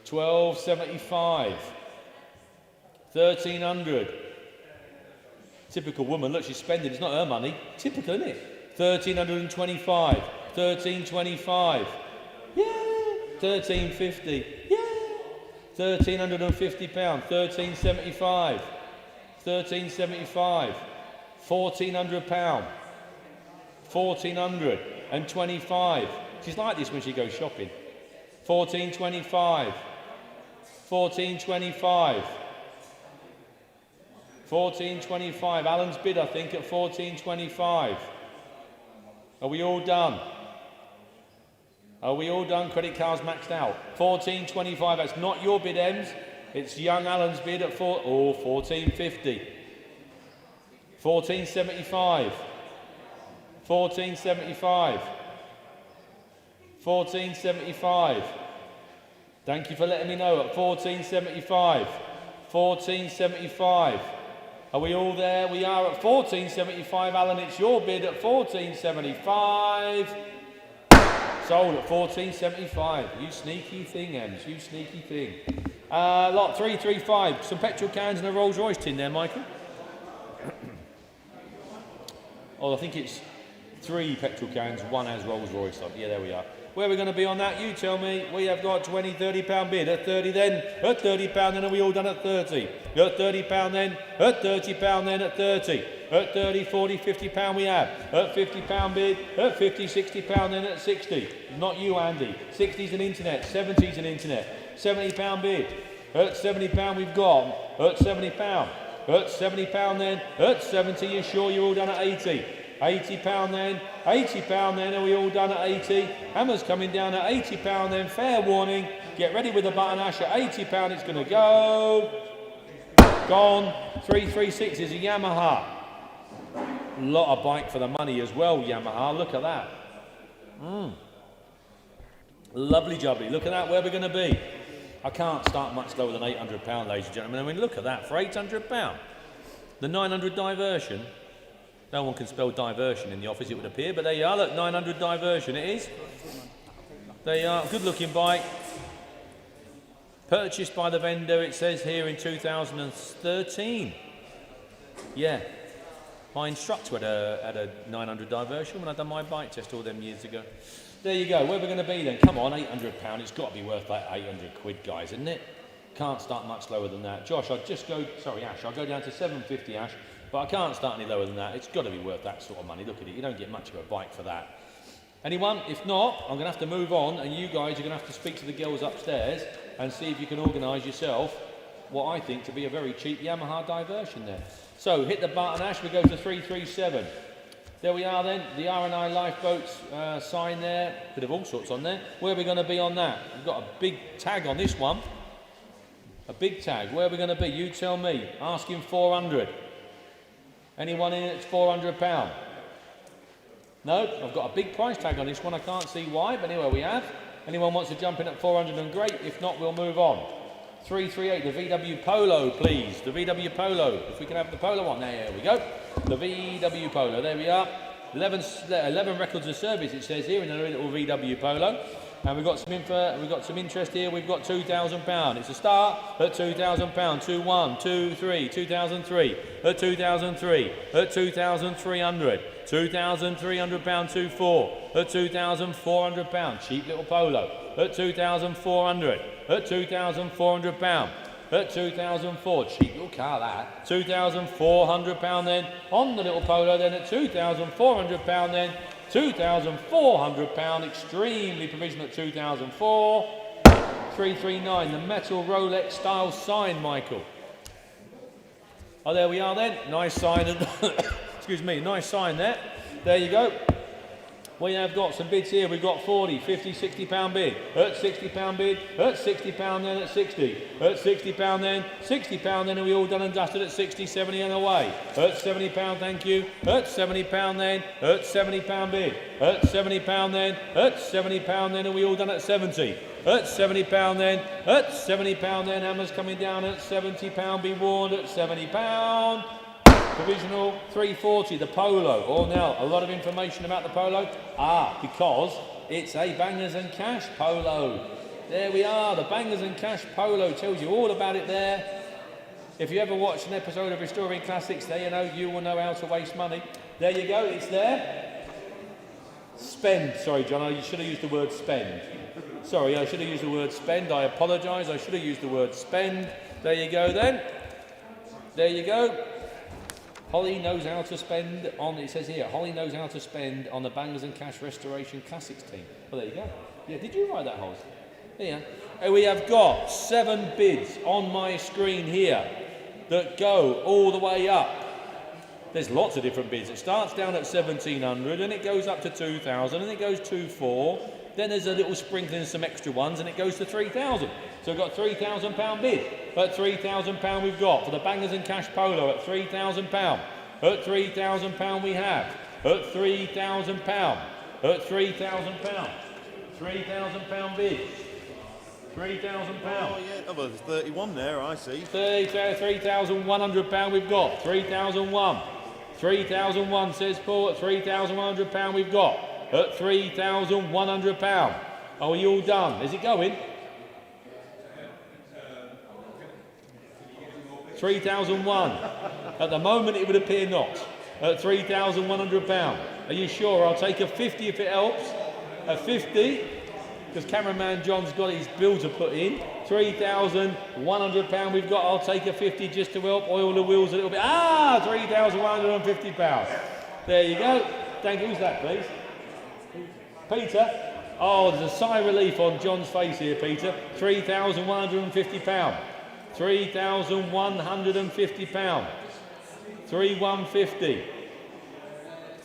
1,275. 1,300. Typical woman. Look, she's spending. It's not her money. Typical, isn't it? 1,325. 1,325. Yeah. 1,350. Yeah. £1,350. 1,375. 1,375. £1,400. 1,425. She's like this when she goes shopping. 1,425. 1,425. 1,425. Alan's bid, I think, at 1,425. Are we all done? Are we all done? Credit cards maxed out. 1,425. That's not your bid, Ems. It's young Alan's bid at 1,450. 1,475. 1,475. 1,475. Thank you for letting me know. At 1,475. 1,475. Are we all there? We are at 1,475. Alan, it's your bid at 1,475. Sold at 1,475. You sneaky thing, Ems. You sneaky thing. Lot 335. Some petrol cans and a Rolls Royce tin there, Michael. Oh, I think it's 3 petrol cans, 1 has Rolls Royce. Yeah, there we are. Where are we going to be on that? You tell me. We have got 20, £30 bid. At 30 then. At £30 then. Are we all done at 30? At £30 then. At £30 then. At 30. At 30, 40, £50 we have. At £50 bid. At 50, £60 then. At 60. Not you, Andy. 60's an internet. 70's an internet. £70 bid. At £70 we've got. At £70. At £70 then. At 70. You're sure you're all done at 80? £80 then. £80 then. Are we all done at 80? Hammer's coming down at £80 then. Fair warning. Get ready with the button, Ash. At £80 it's going to go. Gone. 336 is a Yamaha. Lot of bike for the money as well, Yamaha. Look at that. Lovely jubbly. Look at that. Where we're going to be. I can't start much lower than £800, ladies and gentlemen. I mean, look at that for £800. The 900 diversion. No one can spell diversion in the office, it would appear, but there you are, look, 900 diversion it is. There you are, good looking bike. Purchased by the vendor, it says here, in 2013. Yeah. My instructor had a 900 diversion when I done my bike test all them years ago. There you go, where we're going to be then? Come on, £800, it's got to be worth like 800 quid, guys, isn't it? Can't start much lower than that. Josh, I'll go down to 750, Ash, but I can't start any lower than that. It's got to be worth that sort of money. Look at it, you don't get much of a bike for that. Anyone? If not, I'm going to have to move on, and you guys are going to have to speak to the girls upstairs and see if you can organise yourself what I think to be a very cheap Yamaha diversion there. So, hit the button, Ash, we go to 337. There we are then, the R&I Lifeboats sign there, bit of all sorts on there. Where are we going to be on that? We've got a big tag on this one. A big tag, where are we going to be? You tell me. Asking 400. Anyone in it's £400? No, I've got a big price tag on this one, I can't see why, but anyway we have. Anyone wants to jump in at 400 and great, if not we'll move on. 338, the VW Polo, please. The VW Polo. If we can have the Polo on. There we go. The VW Polo. There we are. 11 records of service, it says here, in a little VW Polo. And we've got some interest here. We've got £2,000. It's a start at £2,000. 2 1 2 3 2003 at 2003 at 2,300. £2,300. 2 4 at £2,400. Cheap little Polo at 2,400. At £2,400. At 2004, cheap little car that. £2,400 then on the little Polo then at £2,400 then. £2,400, extremely provisional at 2004. 339, the metal Rolex style sign, Michael. Oh, there we are then. Nice sign. Excuse me, nice sign there. There you go. We have got some bids here. We've got 40, 50, £60 bid. At £60 bid. At £60 then at 60. At £60 then. £60 then. Are we all done and dusted at 60, 70 and away? At £70, thank you. At £70 then. At £70 bid. At £70 then. At £70 then. Are we all done at 70? At £70 then. At £70 then. Hammers coming down at £70. Be warned at £70. Provisional 340, the Polo. Oh, now, a lot of information about the Polo. Because it's a Bangers and Cash Polo. There we are, the Bangers and Cash Polo. Tells you all about it there. If you ever watched an episode of Restoring Classics, there you will know how to waste money. There you go, it's there. Spend. Sorry, John, I should have used the word spend. Sorry, I should have used the word spend. I apologise, I should have used the word spend. There you go then. There you go. Holly knows how to spend on, it says here, Holly knows how to spend on the Bangers and Cash Restoration Classics team. Well, there you go. Yeah, did you write that, Holly? Yeah. And we have got 7 bids on my screen here that go all the way up. There's lots of different bids. It starts down at 1,700 and it goes up to 2,000 and it goes to 4. Then there's a little sprinkling, some extra ones, and it goes to 3,000. So we've got £3,000 bid. At £3,000 we've got for the Bangers and Cash Polo at £3,000. At £3,000 we have. At £3,000. At £3,000. £3,000 bid. £3,000. Oh yeah, well, there's 31 there, I see. £3,100 we've got. 3,001. 3,001 says Paul. At £3,100 we've got. At £3,100. Are we all done? Is it going? 3,001. At the moment it would appear not. At £3,100. Are you sure? I'll take a 50 if it helps. A 50. Because cameraman John's got his bill to put in. £3,100 we've got. I'll take a 50 just to help oil the wheels a little bit. £3,150. There you go. Thank you. Who's that, please? Peter. Oh, there's a sigh of relief on John's face here, Peter. £3,150. £3,150. 3,150.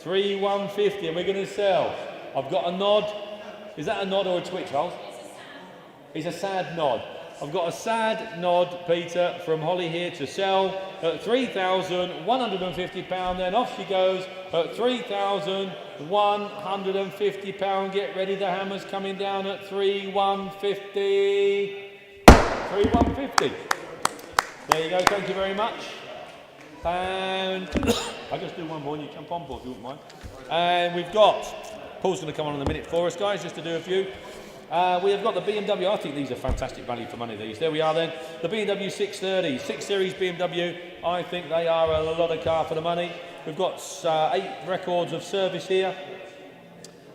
3,150. And we're going to sell. I've got a nod. Is that a nod or a twitch, Holt? It's a sad nod. I've got a sad nod, Peter, from Holly here to sell at £3,150. Then off she goes at £3,150. Get ready, the hammer's coming down at 3,150. 3,150. There you go, thank you very much. And I'll just do one more and you jump on board if you wouldn't mind. And we've got, Paul's going to come on in a minute for us, guys, just to do a few. We have got the BMW. I think these are fantastic value for money, these. There we are then. The BMW 630, 6 Series BMW. I think they are a lot of car for the money. We've got 8 records of service here.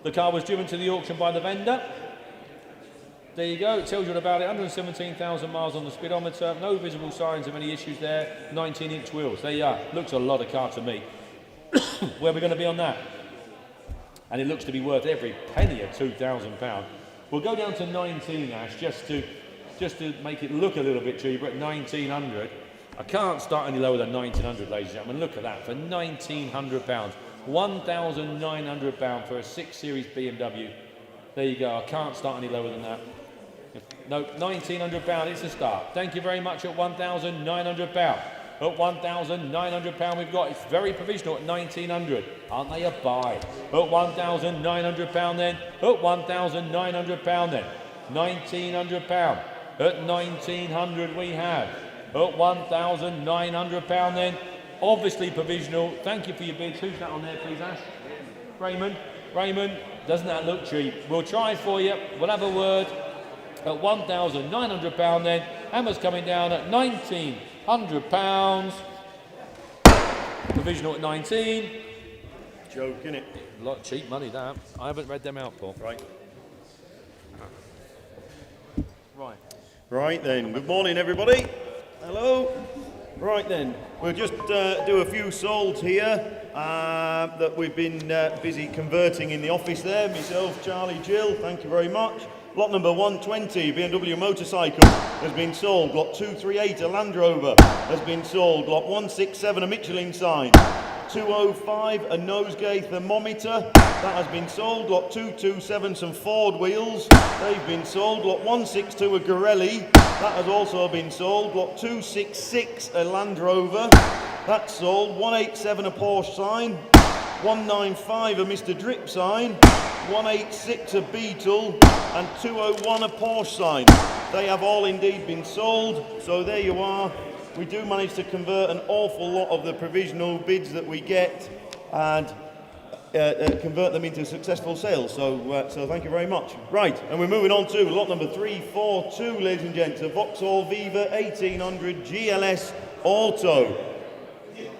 The car was driven to the auction by the vendor. There you go, it tells you about it. 117,000 miles on the speedometer. No visible signs of any issues there. 19-inch wheels. There you are. Looks a lot of car to me. Where are we going to be on that? And it looks to be worth every penny of £2,000. We'll go down to 19, Ash, just to make it look a little bit cheaper at 1,900. I can't start any lower than 1,900, ladies and gentlemen. Look at that, for £1,900. £1,900 for a 6 Series BMW. There you go, I can't start any lower than that. No, £1,900, it's a start. Thank you very much at £1,900. At £1,900 we've got, it's very provisional at 1,900. Aren't they a buy? At £1,900 then. At £1,900 then. £1,900. At 1,900 we have. At £1,900 then. Obviously provisional. Thank you for your bids. Who's that on there, please, Ash? Raymond. Raymond, doesn't that look cheap? We'll try for you. We'll have a word. At £1,900 then. Hammer's coming down at £1,900. Provisional at 19. Joke, innit? A lot of cheap money, that. I haven't read them out, Paul. Right. Right. Right then. Good morning, everybody. Hello. Right then. We'll just do a few solds here that we've been busy converting in the office there. Myself, Charlie, Jill. Thank you very much. Lot number 120, BMW motorcycle, has been sold. Lot 238, a Land Rover, has been sold. Lot 167, a Michelin sign. 205, a nosegay thermometer, that has been sold. Lot 227, some Ford wheels, they've been sold. Lot 162, a Gorelli, that has also been sold. Lot 266, a Land Rover, that's sold. 187, a Porsche sign. 195, a Mr. Drip sign. 186, a Beetle, and 201, a Porsche sign. They have all indeed been sold, so there you are. We do manage to convert an awful lot of the provisional bids that we get and convert them into successful sales, so thank you very much. Right, and we're moving on to lot number 342, ladies and gents, a Vauxhall Viva 1800 GLS Auto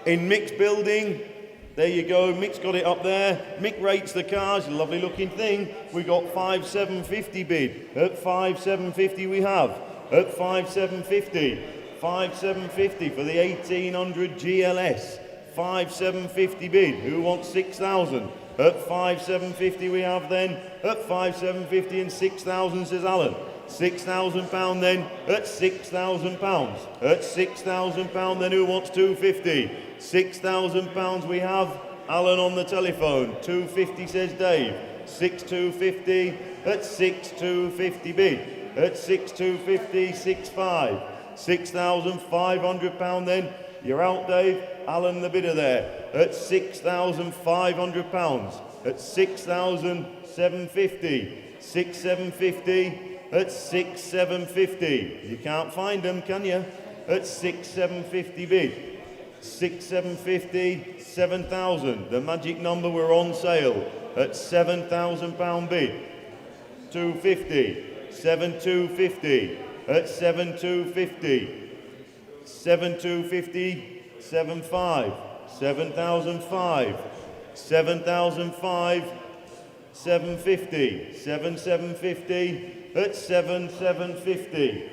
in Mick's building. There you go, Mick's got it up there. Mick rates the cars, lovely looking thing. We got 5,750 bid. At 5,750 we have. At 5,750. 5,750 for the 1800 GLS. 5,750 bid. Who wants 6,000? At 5,750 we have then. At 5,750 and 6,000 says Alan. £6,000 then. At £6,000. At £6,000 then. Who wants 250? £6,000 we have. Alan on the telephone. 250 says Dave. 6,250 at 6,250 bid. At 6,250, 6,500. £6,500 then. You're out, Dave. Alan the bidder there. At £6,500. At 6,750. 6,750 at 6,750. You can't find them, can you? At 6,750 bid. 6,750, 7,000. The magic number, we're on sale at £7,000 bid. 250, 7,250 at 7,250. 7,250, 7,500. 7,005. 7,005. 750, 7,750 at 7,750.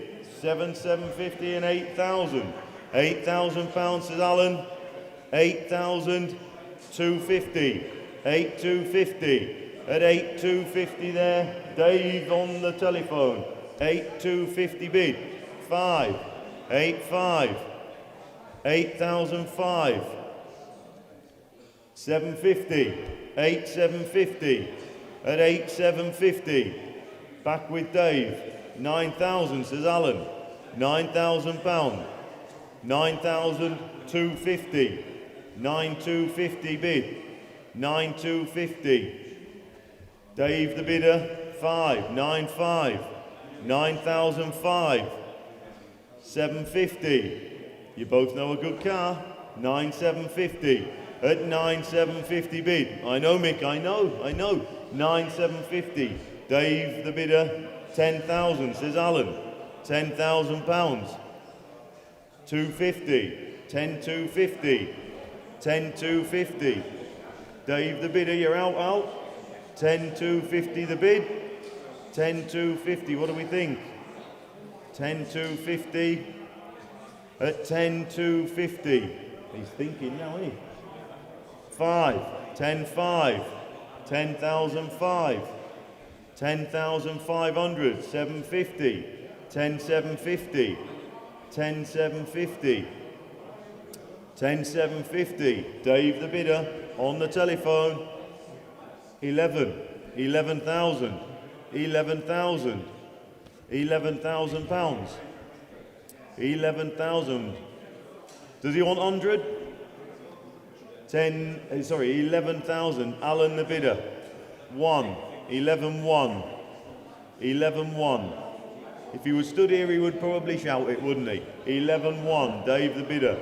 7,750 and 8,000. £8,000 says Alan. 8,250. 8,250 at 8,250 there. Dave on the telephone. 8,250 bid. 5. 8,5. 8,005. 750. 8,750 at 8,750. Back with Dave. 9,000 says Alan. £9,000. 9,250. 9,250 bid. 9,250. Dave the bidder. 5. 9,500. 9,005. 750. You both know a good car. 9,750. At 9,750 bid. I know, Mick, I know. 9,750. Dave, the bidder, 10,000, says Alan. £10,000. 250. 10,250. 10,250. Dave, the bidder, you're out. 10,250 the bid. 10,250, what do we think? 10,250. At 10,250. He's thinking now, isn't he? 5. 10,500. 10,005. 10,500. 750. 10,750. 10,750. 10,750. Dave the bidder on the telephone. 11. 11,000. 11,000. 11,000 pounds. 11,000. Does he want 100? 11,000. Alan the bidder. 1. 11,1. 11,1. If he was stood here, he would probably shout it, wouldn't he? 11,1. Dave the bidder.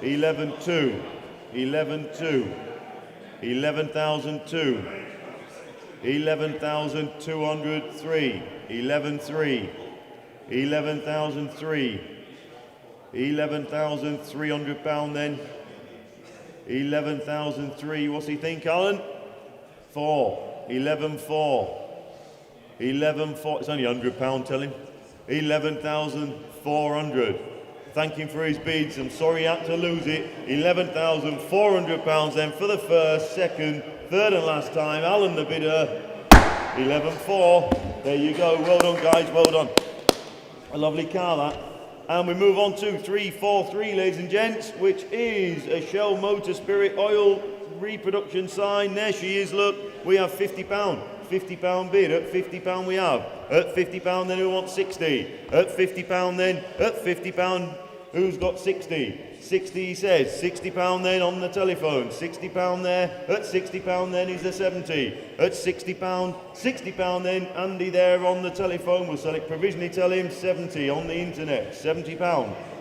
11,2. 11,2. 11,002. 11,203. 11,3. 11,003. 11,300 pound then. 11,003. What's he think, Alan? 4. 11,4. 11,4. It's only £100, tell him. 11,400. Thank him for his bids. I'm sorry he had to lose it. £11,400 then for the first, second, third and last time. Alan the bidder. 11,400. There you go. Well done, guys. Well done. A lovely car, that. And we move on to 343, ladies and gents, which is a Shell Motor Spirit Oil reproduction sign. There she is, look. We have £50. £50 bid. At £50 we have. At £50 then who wants 60? At £50 then. At £50 who's got 60? 60 he says. £60 then on the telephone. £60 there. At £60 then is the 70. At £60. £60 then Andy there on the telephone. We'll sell it provisionally, tell him 70 on the internet. £70.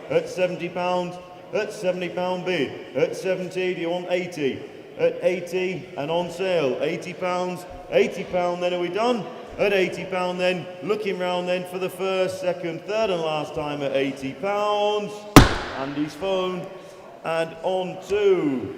At £70. At £70 bid. At 70 do you want 80? At 80 and on sale. £80. £80 then are we done? At £80 then, looking round then for the first, second, third and last time at £80. Andy's phone. And on to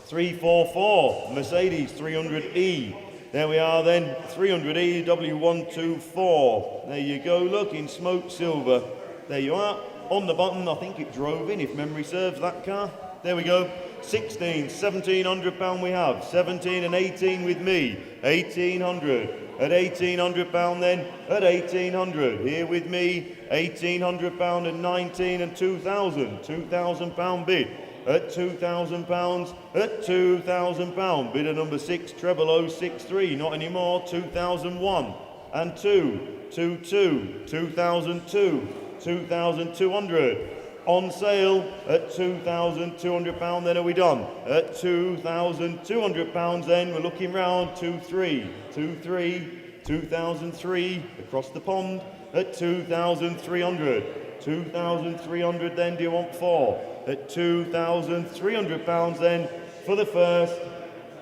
344, Mercedes 300E. There we are then, 300E W124. There you go, look, in smoked silver. There you are. On the button, I think it drove in, if memory serves, that car. There we go. 16, £1,700 we have. 17 and 18 with me. 1,800. At £1,800 then. At 1,800. Here with me. £1,800 and 19 and 2,000. £2,000 bid. At £2,000. At £2,000. Bidder number 6, 00063. Not anymore. 2001. And 2. 2002. 2,200. On sale at £2,200 then are we done? At £2,200 then we're looking round 2003 across the pond at 2,300. 2,300 then do you want 4? At £2,300 then for the first,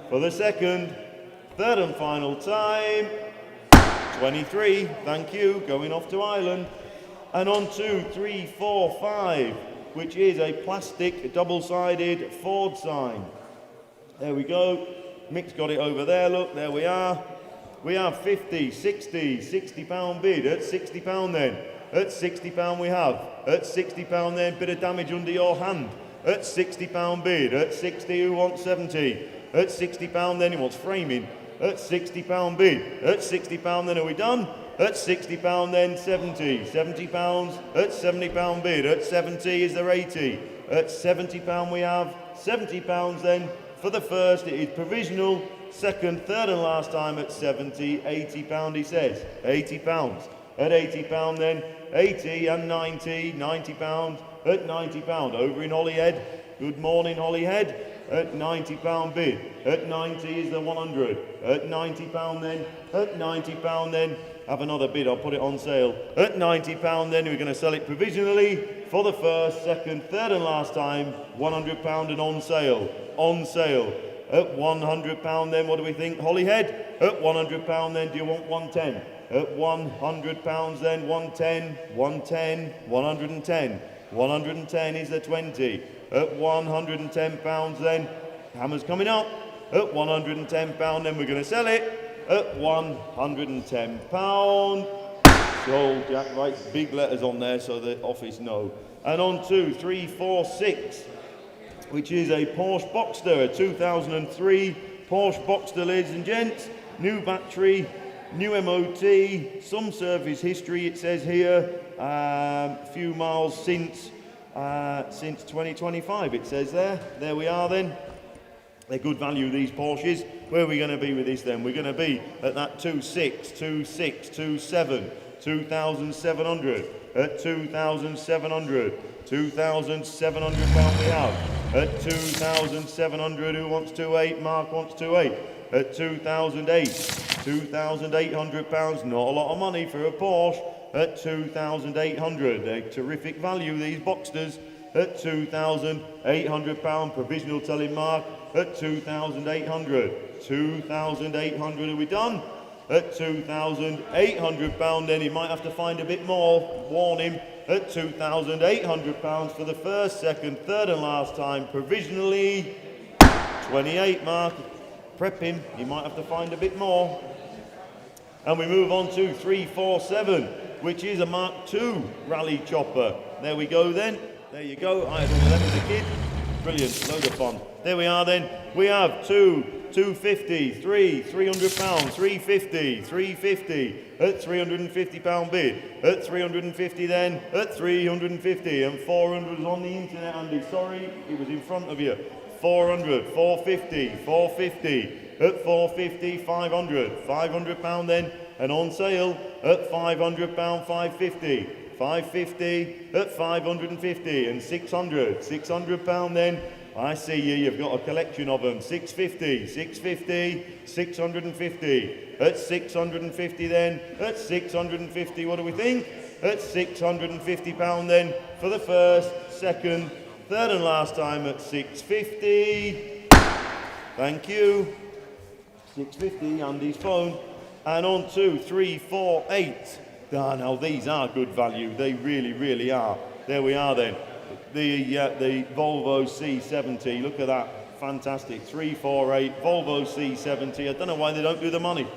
for the second, third and final time. 23, thank you, going off to Ireland. And on to 345, which is a plastic double-sided Ford sign. There we go. Mick's got it over there, look, there we are. We have 50, 60, £60 bid. At £60 then. At £60 we have. At £60 then, bit of damage under your hand. At £60 bid. At 60 who wants 70? At £60 then, he wants framing. At £60 bid. At £60 then, are we done? At £60 then, 70. £70. At £70 bid. At 70 is there 80. At £70 we have. £70 then. For the first, it is provisional. Second, third and last time at 70. £80 he says. £80. At £80 then. 80 and 90. £90. At £90. Over in Holyhead. Good morning, Holyhead. at £90 bid. At 90 is the 100. At £90 then. At £90 then. Have another bid, I'll put it on sale. At £90 then, we're going to sell it provisionally for the first, second, third and last time. £100 and on sale. On sale. At £100 then, what do we think, Holyhead? At £100 then, do you want 110? At £100 then, 110, 110, 110. 110 is the 20. At £110 then, hammer's coming up. At £110 then, we're going to sell it. At £110. Sold, Jack, right, big letters on there so the office know. And on to 346, which is a Porsche Boxster, a 2003 Porsche Boxster, ladies and gents. New battery, new MOT, some service history, it says here. Few miles since 2025, it says there. There we are then. They're good value, these Porsches. Where are we going to be with this then? We're going to be at that 26, 26, 27, 2,700. At 2,700. £2,700 we have. At 2,700, who wants 2.8? Mark wants 2.8. At 2,008. £2,800, not a lot of money for a Porsche. At 2,800. They're terrific value, these Boxsters. At £2,800, provisional telling Mark. At 2,800. 2,800, are we done? At £2,800 then, he might have to find a bit more, warn him. At £2,800 for the first, second, third and last time, provisionally 28, Mark. Prep him, he might have to find a bit more. And we move on to 347, which is a Mark II rally chopper. There we go then. There you go. I had one of them as a kid. Brilliant, load of fun. There we are then. We have 250, 300 pounds, 350, 350, at £350 bid, at 350 then, at 350, and 400 was on the internet, Andy, sorry, it was in front of you. 400, 450, 450, at 450, 500, £500 then, and on sale at £500, 550, 550, at 550, and 600, £600 then. I see you, you've got a collection of them. 650, 650, 650, at 650 then, at 650, what do we think? At £650 then, for the first, second, third and last time at 650. Thank you. 650, Andy's phone. And on to 348. Ah, now these are good value, they really, really are. There we are then. The Volvo C70, look at that, fantastic, 348, Volvo C70, I don't know why they don't do the money.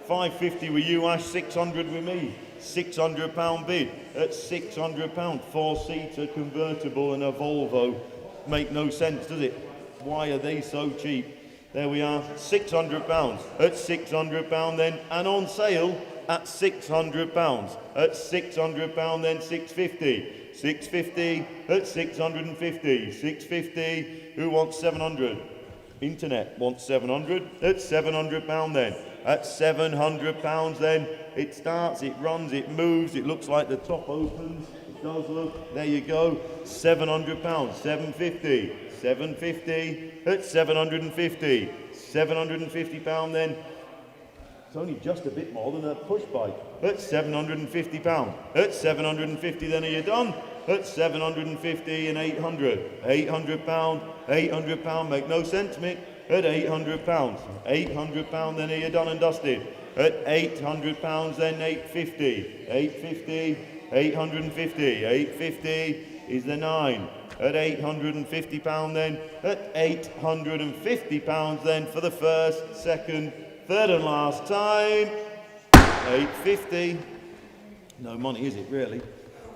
550 with you, Ash, 600 with me, £600 bid, at £600, four-seater convertible and a Volvo, make no sense, does it? Why are they so cheap? There we are, £600, at £600 then, and on sale at £600, at £600 then, 650. 650, at 650, 650, who wants 700? Internet wants 700, at £700 then. At £700 then, it starts, it runs, it moves, it looks like the top opens, it does look, there you go, £700, 750, 750, at 750, £750 then. It's only just a bit more than a push bike. At £750. At 750 then, are you done? At 750 and 800. £800. £800 make no sense, Mick. At £800. £800 then, are you done and dusted? At £800 then, 850. 850. 850. 850 is the 9. At £850 then. At £850 then for the first, second, third and last time, 850. No money, is it really?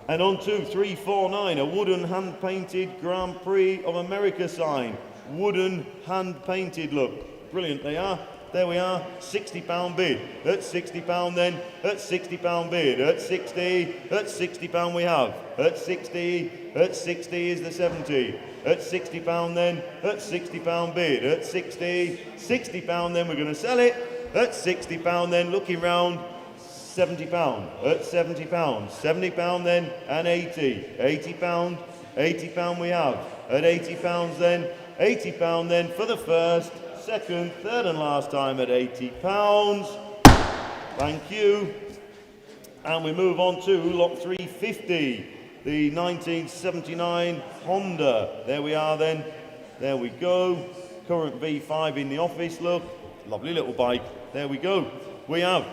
And on to 349, a wooden hand-painted Grand Prix of America sign. Wooden hand-painted, look. Brilliant they are. There we are, £60 bid. At £60 then, at £60 bid. At 60, at £60 we have. At 60 is the 70. At £60 then, at £60 bid. At 60, £60 then, we're going to sell it. At £60 then, looking round, £70. At £70, £70 then, and 80. £80 we have. At £80 then, £80 then for the first, second, third and last time at £80. Thank you. And we move on to lot 350, the 1979 Honda. There we are then. There we go. Current V5 in the office, look. Lovely little bike. There we go. We have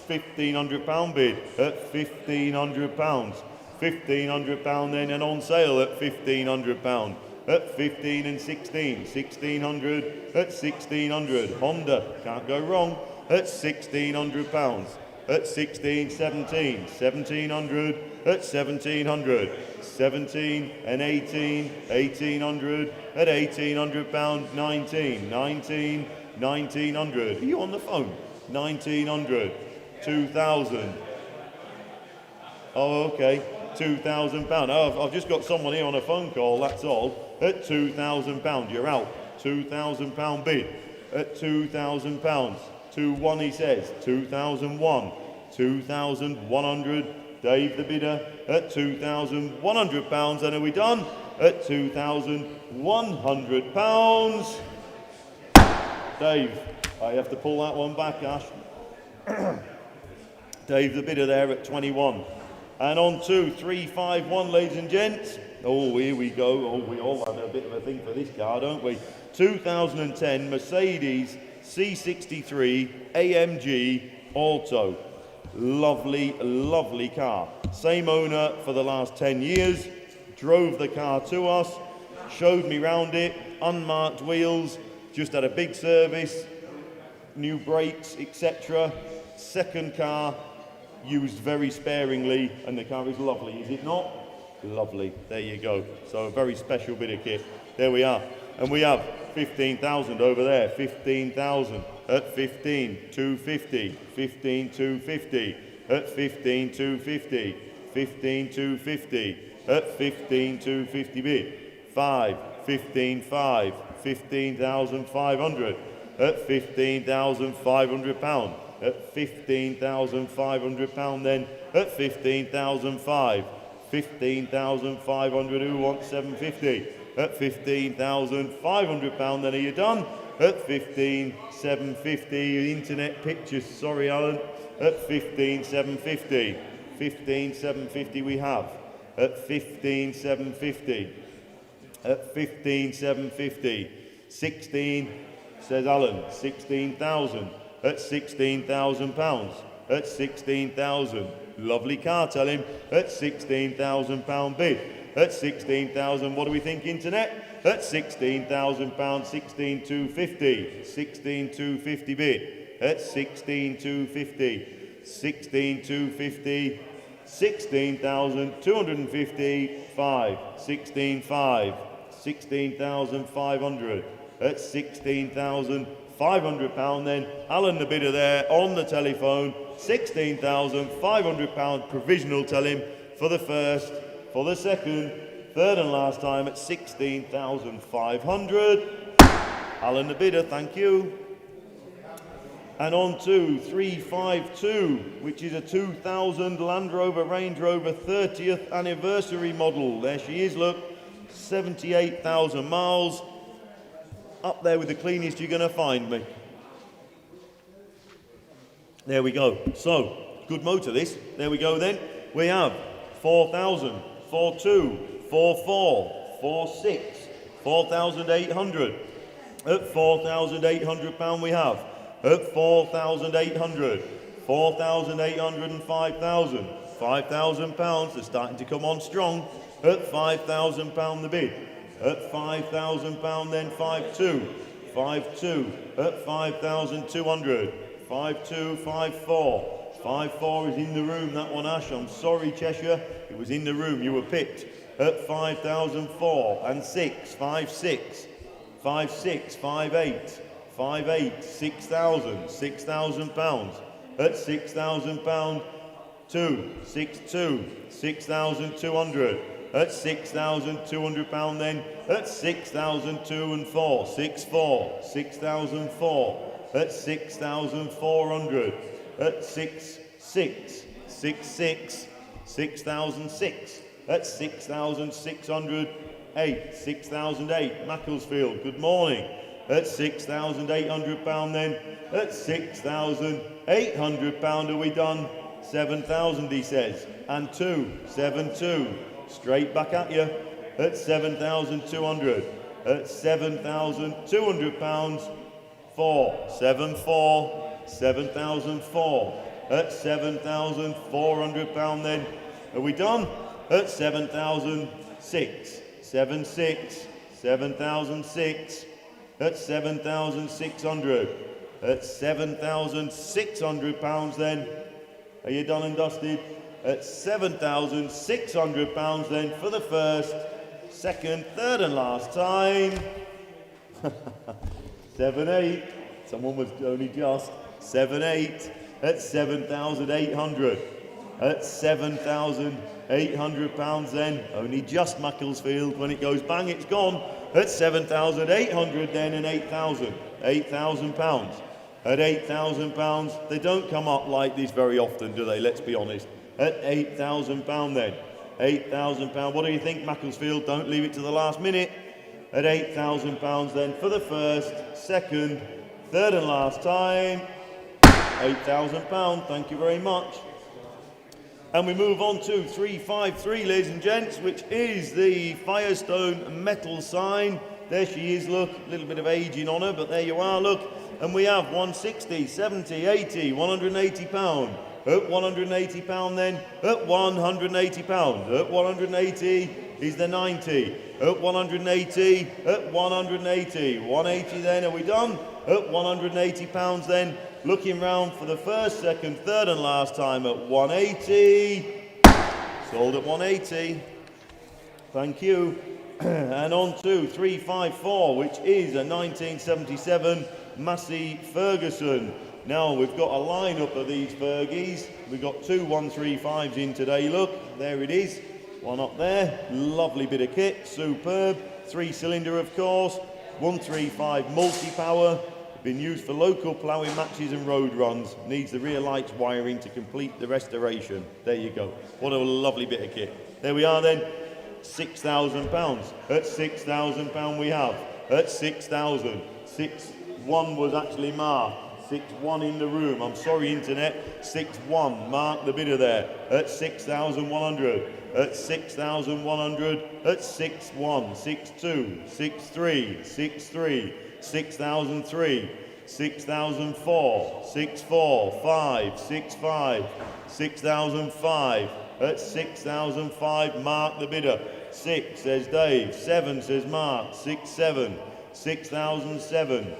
£1,500 bid at £1,500. £1,500 then and on sale at £1,500. At 15 and 16, 1,600 at 1,600. Honda, can't go wrong, at £1,600. At 16, 17, 1,700 at 1,700. 17 and 18, 1,800 at £1,800. 19, 19, 1,900. Are you on the phone? 1,900. 2,000. Oh, okay. £2,000. Oh, I've just got someone here on a phone call, that's all. At £2,000, you're out. £2,000 bid. At £2,000. 2-1 he says. 2,001. 2,100. Dave the bidder at £2,100. And are we done? At £2,100. Dave, I have to pull that one back, Ash. Dave the bidder there at 21. And on to 351, ladies and gents. Oh, here we go. Oh, we all have a bit of a thing for this car, don't we? 2010 Mercedes C63 AMG Auto. Lovely, lovely car. Same owner for the last 10 years. Drove the car to us, showed me round it, unmarked wheels, just had a big service, new brakes, etc. Second car, used very sparingly, and the car is lovely, is it not? Lovely, there you go. So a very special bit of kit. There we are. And we have 15,000 over there, 15,000 at 15,250, 15,250, at 15,250, 15,250, at 15,250 bid. 5, 15,5, 15,500, at £15,500. At £15,500 then, at 15,005, 15,500, who wants 750? At £15,500 then, are you done? At 15,750, internet pictures, sorry Alan, at 15,750, 15,750 we have, at 15,750, at 15,750, 16, says Alan, 16,000. At £16,000, at 16,000. Lovely car, tell him, at £16,000 bid. At 16,000, what do we think, internet? At £16,000, 16,250, 16,250 bid. At 16,250, 16,250, 16,250, 5, 16,5, 16,500. At 16,500 then, Alan the bidder there on the telephone, £16,500 provisional, tell him, for the first, for the second, third and last time at 16,500. Alan the bidder, thank you. And on to 352, which is a 2000 Land Rover Range Rover 30th anniversary model. There she is, look, 78,000 miles. Up there with the cleanest you're going to find me. There we go. So, good motor this. There we go then. We have 4,000, 4,2, 4,4, 4,6, 4,800. At £4,800 we have. At 4,800, 4,800 and 5,000. £5,000, they're starting to come on strong. At £5,000 the bid. At £5,000 then 5,2, 5,2, at 5,200, 5,2, 5,4, 5,4 is in the room, that one Ash, I'm sorry Cheshire, it was in the room, you were picked. At 5,004 and 6, 5,6, 5,6, 5,8, 5,8, 6,000, £6,000. At £6,000, 2, 6,2, 6,200. At £6,200 then, at 6,002 and 4, 6,4, 6,004, at 6,400, at 6,6, 6,6, 6,006, at 6,600, 6,008. Macclesfield, good morning. At £6,800 then. At £6,800 are we done? 7,000 he says. And 2, 7, 2. Straight back at you. At 7,200. At £7,200. 4, 7, 4. 7,004. At £7,400 then. Are we done? At 7,006. 7, 6. 7,006. At 7,600. At £7,600 then. Are you done and dusted? At £7,600 then for the first, second, third and last time. 7, 8. Someone was only just. 7, 8. At 7,800. At £7,800 then. Only just Macclesfield. When it goes bang, it's gone. At 7,800 then and 8,000. £8,000. At £8,000, they don't come up like this very often, do they? Let's be honest. At £8,000 then. £8,000. What do you think, Macclesfield? Don't leave it to the last minute. At £8,000 then for the first, second, third and last time. £8,000. Thank you very much. And we move on to 353, ladies and gents, which is the Firestone metal sign. There she is, look, a little bit of aging on her, but there you are, look. And we have 160, 70, 80, 180 pound. At £180 then, at £180. At 180 is the 90. At 180, at 180. 180 then, are we done? At £180 then. Looking round for the first, second, third and last time at 180. Sold at 180. Thank you. And on to 354, which is a 1977 Massey Ferguson. Now we've got a lineup of these Fergies. We've got 2 135s in today, look. There it is. One up there. Lovely bit of kit. Superb. 3-cylinder, of course. 135 multi-power. Been used for local ploughing matches and road runs. Needs the rear lights wiring to complete the restoration. There you go. What a lovely bit of kit. There we are then. £6,000. At £6,000 we have. At 6,000. 6-1 was actually marked. 6-1 in the room. I'm sorry, internet. 6-1. Mark the bidder there. At 6,100. At 6,100. At 6-1. 6-2. 6-3. 6-3. 6,003, 6,004, 6,4, 5, 6,5, 6,005. At 6,005, mark the bidder. 6 says Dave. 7 says Mark. 6, 7, 6,007.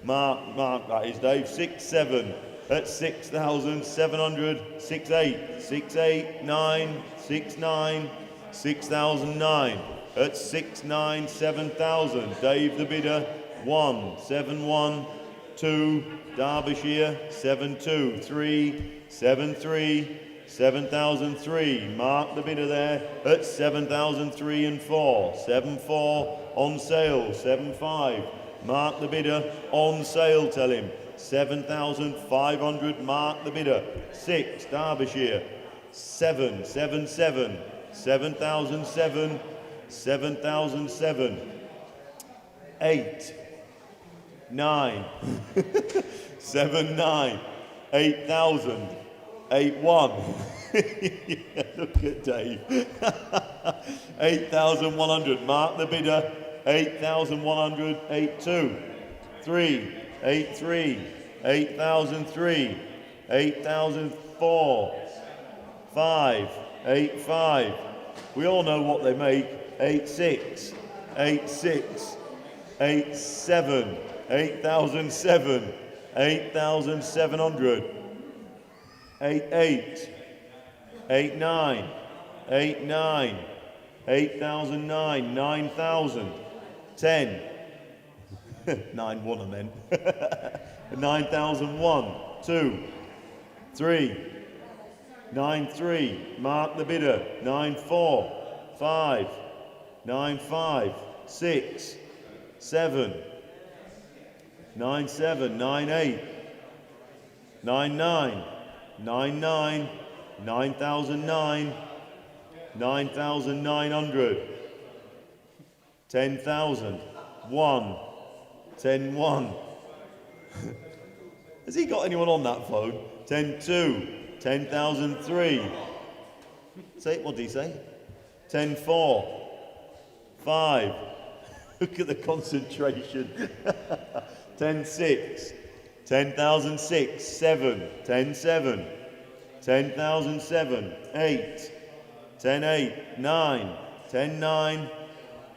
Mark, that is Dave. 6, 7. At 6,700, 6, 8, 6, 8, 9, 6, 9, 6,009. At 6, 9, 7,000. Dave the bidder. 1, 7, 1, 2, Derbyshire, 7, 2, 3, 7, 3, 7,003. Mark the bidder there at 7,003 and 4, 7, 4, on sale, 7, 5. Mark the bidder, on sale, tell him. 7,500, mark the bidder. 6, Derbyshire, 7, 7, 7, 7,007, 7,007. 8, 9, 7, 9, 8,000, 8, 1. Look at Dave. 8,100, mark the bidder. 8,100, 8, 2, 3, 8, 3, 8,003, 8,004, 5, 8, 5. We all know what they make. 8, 6, 8, 6, 8, 7. 8,007, 8,700, 8, 8, 8, 9, 8, 9, 8,009, 9,000, 10, 9, 1 and then, 9,001, 2, 3, 9, 3, mark the bidder, 9, 4, 5, 9, 5, 6, 7, 9, 7, 9, 8, 9, 9, 9, 9, 9,009, 9,900, 10,000. 1. 10, 1. Has he got anyone on that phone? 10, 2. 10,003. Say, what did he say? 10, 4. 5. Look at the concentration. 10, 6. 10,006. 7. 10, 7. 10,007. 8. 10, 8. 9. 10, 9.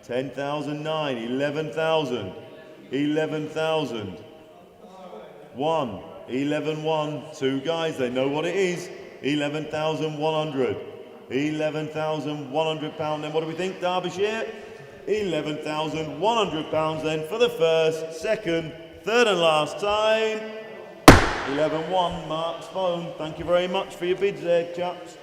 10,009. 11,000. 11,000. 1. 11, 1. 2 guys, they know what it is. 11,100. 11,100 pound. Then what do we think, Derbyshire? 11,100 pounds then for the first, second, third and last time. 11-1, Mark's phone. Thank you very much for your bids there, chaps.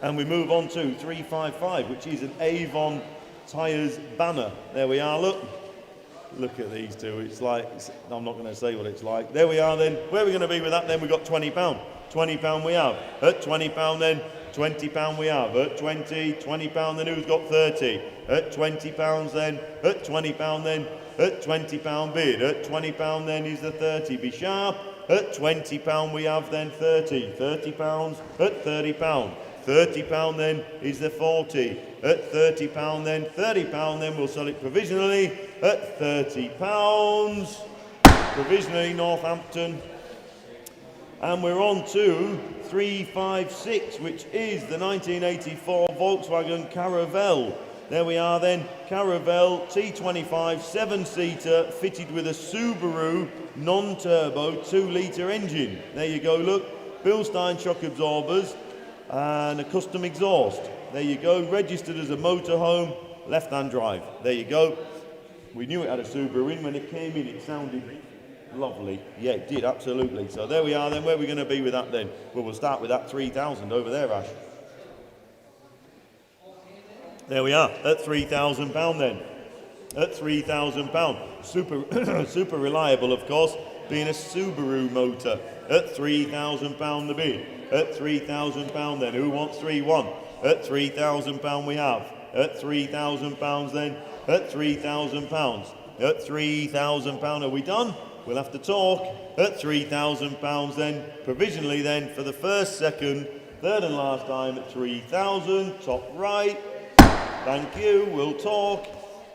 And we move on to 355, which is an Avon Tyres banner. There we are, look. Look at these two. It's like, I'm not going to say what it's like. There we are then. Where are we going to be with that then? We've got £20. £20 we have. At £20 then, £20 we have. At 20, £20 then who's got 30? At £20 then, at £20 then, at £20 bid. At £20 then is the 30. Be sharp. At £20 we have then 30. £30 at £30. £30 then is the 40. At £30 then, £30 then we'll sell it provisionally at £30. Provisionally Northampton. And we're on to 356, which is the 1984 Volkswagen Caravelle. There we are then, Caravelle T25 7-seater fitted with a Subaru non-turbo 2-litre engine. There you go, look. Bilstein shock absorbers and a custom exhaust. There you go, registered as a motorhome, left-hand drive. There you go. We knew it had a Subaru in. When it came in, it sounded lovely. Yeah, it did, absolutely. So there we are then. Where are we going to be with that then? Well, we'll start with that 3,000 over there, Ash. There we are, at £3,000 then. At £3,000. Super reliable, of course, being a Subaru motor. At £3,000 the bid. At £3,000 then. Who wants 3-1? At £3,000 we have. At £3,000 then. At £3,000. At £3,000. Are we done? We'll have to talk. At £3,000 then. Provisionally then for the first, second, third and last time at 3,000. Top right. Thank you. We'll talk.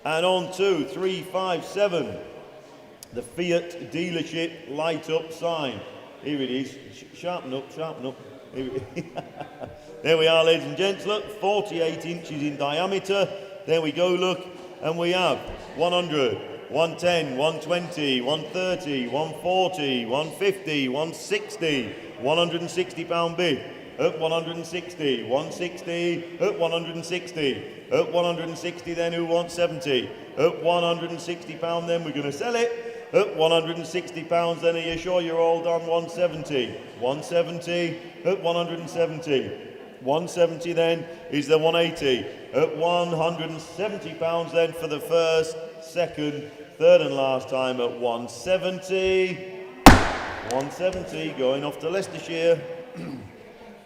And on to 357. The Fiat dealership light up sign. Here it is. Sharpen up, sharpen up. There we are, ladies and gents. Look, 48 inches in diameter. There we go, look. And we have 100, 110, 120, 130, 140, 150, 160, £160 bid. At 160, 160, at 160, at 160 then who wants 70? At £160 then we're going to sell it. At £160 then, are you sure you're all done? 170, 170, at 170. 170 then is the 180. At £170 then for the first, second, third and last time at 170. 170 going off to Leicestershire.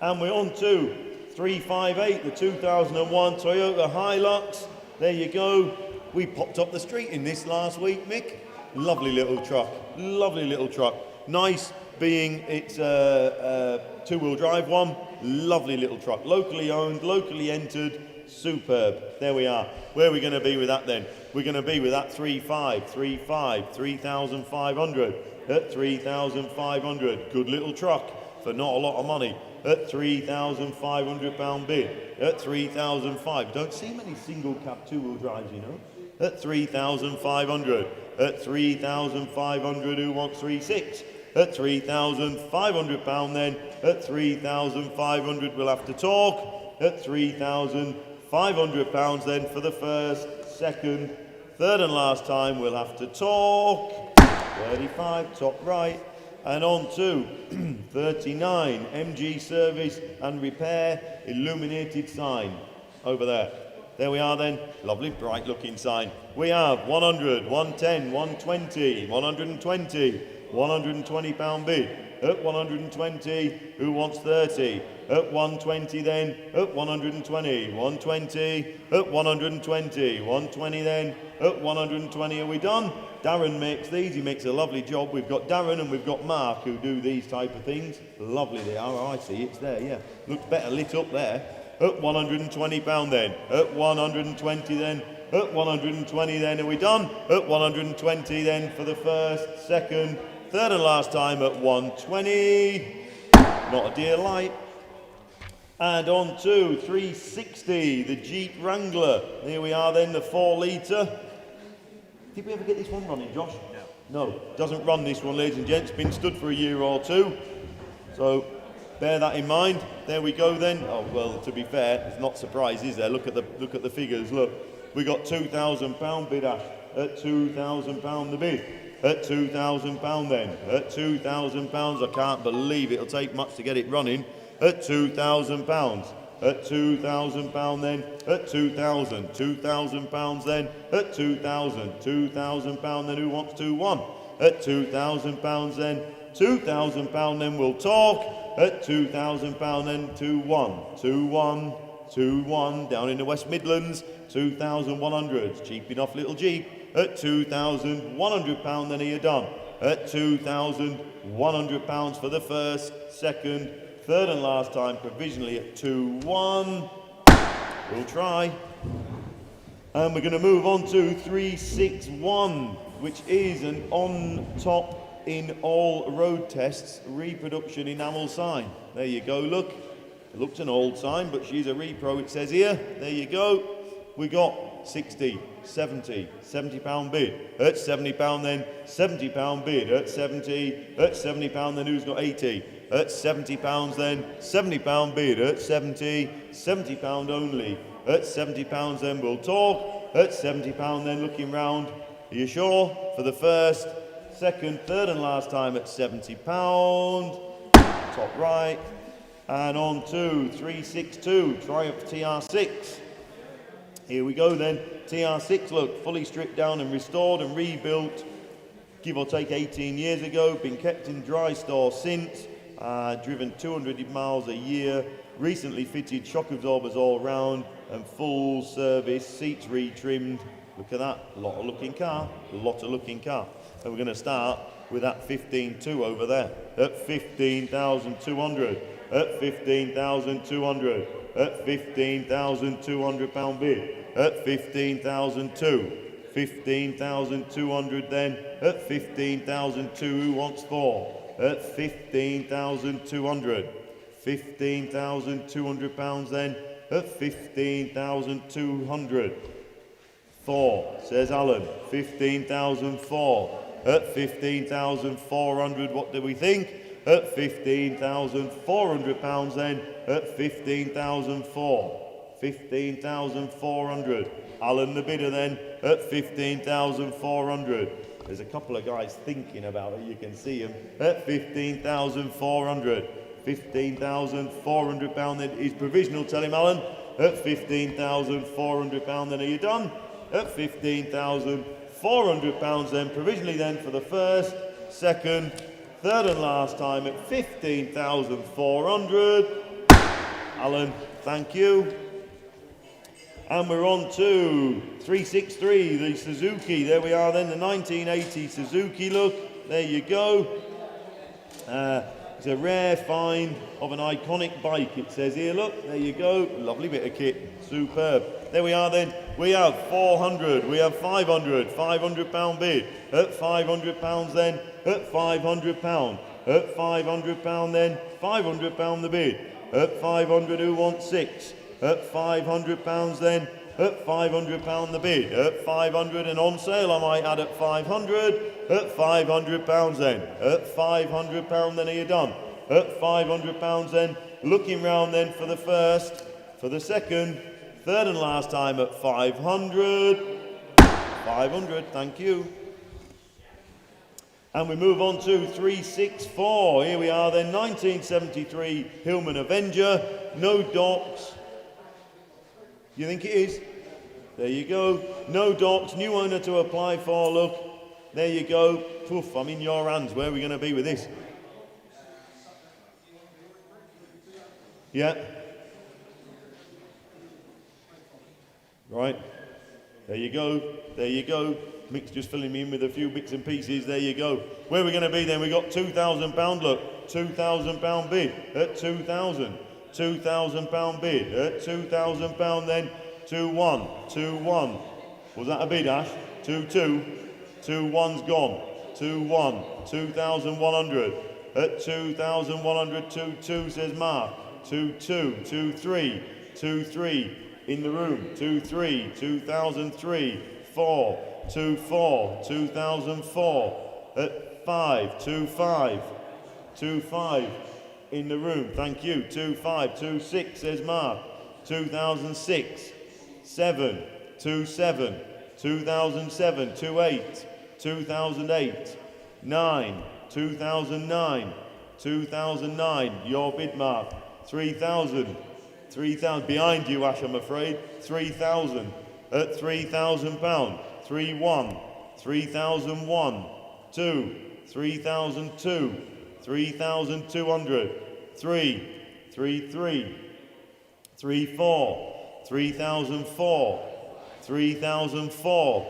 And we're on to 358, the 2001 Toyota Hilux. There you go. We popped up the street in this last week, Mick. Lovely little truck. Lovely little truck. Nice being it's a two-wheel drive one. Lovely little truck. Locally owned, locally entered. Superb. There we are. Where are we going to be with that then? We're going to be with that 3,500. At 3,500. Good little truck for not a lot of money. At £3,500 bid. At 3,500. Don't see many single cab two-wheel drives, you know. At 3,500. At 3,500. Who wants 3.6? At £3,500 then. At 3,500 we'll have to talk. At £3,500 then for the first, second, third and last time we'll have to talk. 35, top right. And on to 39, MG Service and Repair, illuminated sign over there. There we are then, lovely bright looking sign. We have 100, 110, 120, 120, £120 bid. At 120, who wants 30? At 120 then, at 120, 120, at 120, 120 then, at 120, are we done? Darren makes these, he makes a lovely job. We've got Darren and we've got Mark who do these type of things. Lovely they are, oh, I see, it's there, yeah. Looks better lit up there. At 120 pound then, at 120 then, at 120 then, are we done? At 120 then for the first, second, third and last time at 120. Not a dear light. And on to 360, the Jeep Wrangler. Here we are then, the 4 litre. Did we ever get this one running, Josh? No, doesn't run this one, ladies and gents. Been stood for a year or two. So bear that in mind. There we go then. Oh, well, to be fair, it's not surprise, is there? Look at the figures, look. We got £2,000 bid, Ash. At £2,000 the bid. At £2,000 then. At £2,000, I can't believe it'll take much to get it running. At £2,000. At £2,000 then. At £2,000 then. At £2,000 then. Who wants 2-1? At £2,000 then. £2,000 then. We'll talk. At £2,000 then. 2-1. 2-1. 2-1. Down in the West Midlands. 2,100. Cheap enough little Jeep. At £2,100 then. Are you done? At £2,100 for the first, second, third and last time, provisionally at 2-1. We'll try. And we're going to move on to 361, which is an on-top in all road tests reproduction enamel sign. There you go, look. It looks an old sign, but she's a repro, it says here. There you go. We got 60, 70, £70 bid. At £70 then, £70 bid. At £70 then, who's got 80? At £70 then, £70 bid. At £70 only. At £70 then, we'll talk. At £70 then, looking round. Are you sure? For the first, second, third and last time at £70. Top right. And on to 362, Triumph TR6. Here we go then. TR6, look, fully stripped down and restored and rebuilt, give or take 18 years ago. Been kept in dry store since. Driven 200 miles a year. Recently fitted shock absorbers all round and full service. Seats retrimmed. Look at that. A lot of looking car. A lot of looking car. And we're going to start with that 15.2 over there. At 15,200. At 15,200. At £15,200 bid. At 15,002. 15,200 then. At 15,002. Who wants 4? At 15,200. £15,200 then. At 15,200. 4, says Alan. 15,004. At 15,400, what do we think? At £15,400 then. At 15,004. 15,400. Alan the bidder then. At 15,400. There's a couple of guys thinking about it, you can see them. At 15,400. £15,400 then is provisional, tell him Alan. At £15,400 then, are you done? At £15,400 then, provisionally then for the first, second, third and last time at 15,400. Alan, thank you. And we're on to 363, the Suzuki. There we are then, the 1980 Suzuki look. There you go. It's a rare find of an iconic bike, it says here. Look, there you go. Lovely bit of kit. Superb. There we are then. We have 400. We have 500. £500 bid. At £500 then. At £500. At £500 then. £500 the bid. At 500, who wants 6? At £500 then. At £500 the bid. At 500 and on sale, I might add at 500. At £500 then. At £500 then, are you done? At £500 then. Looking round then for the first, for the second, third and last time at 500. 500, thank you. And we move on to 364. Here we are then, 1973 Hillman Avenger. No docks. You think it is? There you go. No docks, new owner to apply for, look. There you go. Poof, I'm in your hands. Where are we going to be with this? Yeah. Right. There you go. There you go. Mick's just filling me in with a few bits and pieces. There you go. Where are we going to be then? We got £2,000. Look, £2,000 bid at 2,000. £2,000 bid at £2,000 then. 2-1. 2-1. Was that a bid, Ash? 2-2. 2-1's gone. 2-1. 2,100. At 2,100. 2-2 says Mark. 2-2. 2-3. 2-3 in the room. 2-3. 2003. 4. 2-4. 2004. At 5. 2-5. 2-5 in the room. Thank you. 2-5. 2-6 says Mark. 2006. 7. 2-7. 2007. 2-8. 2008. 9. 2009. 2009. Your bid, Mark. 3,000. 3,000. Behind you, Ash, I'm afraid. 3,000. At £3,000. 3-1. 3,001. 2. 3,002. 3,200. 3. 3-3. 3-4. 3,004. 3,004.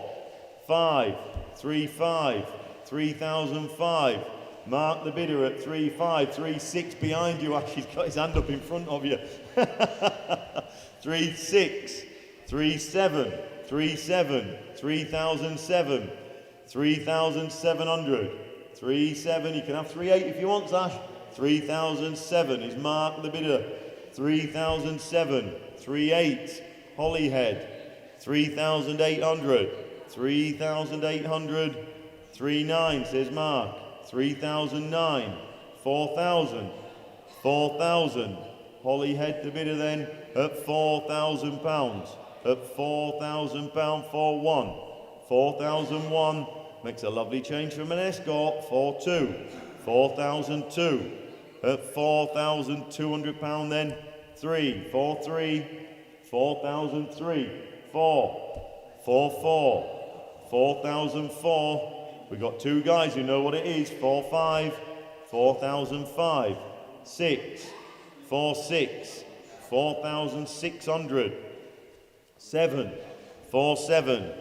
5. 3-5. 3,005. Mark the bidder at 3-5. 3-6 behind you. Ash, he's got his hand up in front of you. 3-6. 3-7. 3-7. 3,007. 3,700. 3-7. You can have 3-8 if you want, Ash. 3,007 is Mark the bidder. 3,007. 3-8. Hollyhead. 3,800. 3,800. 3-9 says Mark. 3,009. 4,000. 4,000. Hollyhead the bidder then at £4,000. At £4,000. 4-1. 4,001 makes a lovely change from an Escort. 4-2. 4,002. At £4,200 then. 3. 4-3. 4,003. 4. 4-4. 4,004. We've got two guys who know what it is. 4-5. 4,005. 6. 4-6. 4,600. 7. 4-7.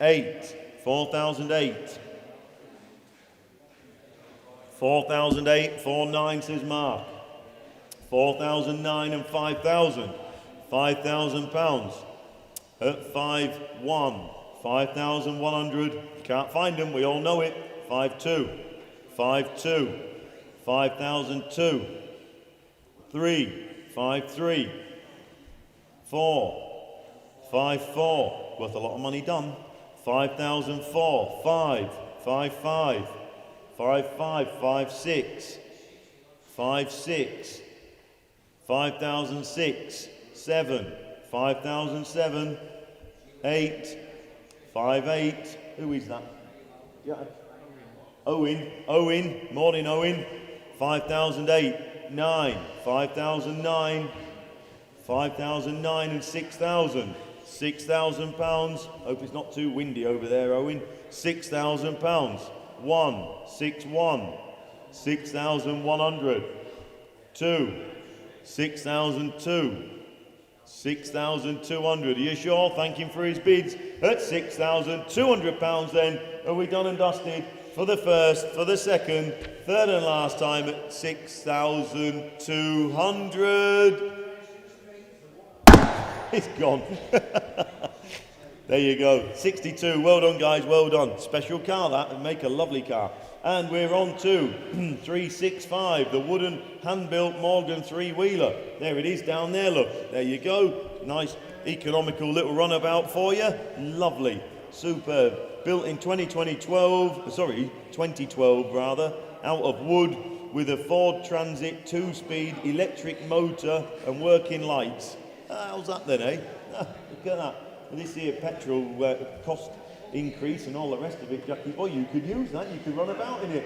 8. 4,008. 4,008. 4-9 says Mark. 4,009 and 5,000. £5,000. At 5-1. 5,100. Can't find them, we all know it. 5-2. 5-2. 5,002. 3. 5-3. 4. 5-4. Worth a lot of money done. 5,004. 5. 5-5. 5-5. 5-6. 5-6. 5,006. 7. 5,007. 8. 5-8. Who is that? Yeah. Owen. Owen. Morning, Owen. 5,008. 9. 5,009. 5,009 and 6,000. £6,000. Hope it's not too windy over there, Owen. £6,000. 1. 6-1. 6,100. 2. 6,002. 6,200. Are you sure? Thank him for his bids. At £6,200 then. Are we done and dusted? For the first, for the second, third and last time at 6,200. It's gone. There you go. 62. Well done, guys. Well done. Special car that, and make a lovely car. And we're on to 365, the wooden hand-built Morgan three-wheeler. There it is down there, look. There you go. Nice, economical little runabout for you. Lovely. Superb. Built in 2012 rather, out of wood with a Ford Transit 2-speed electric motor and working lights. How's that then, eh? Look at that. This here petrol cost increase and all the rest of it, Jackie boy, you could use that, you could run about in it.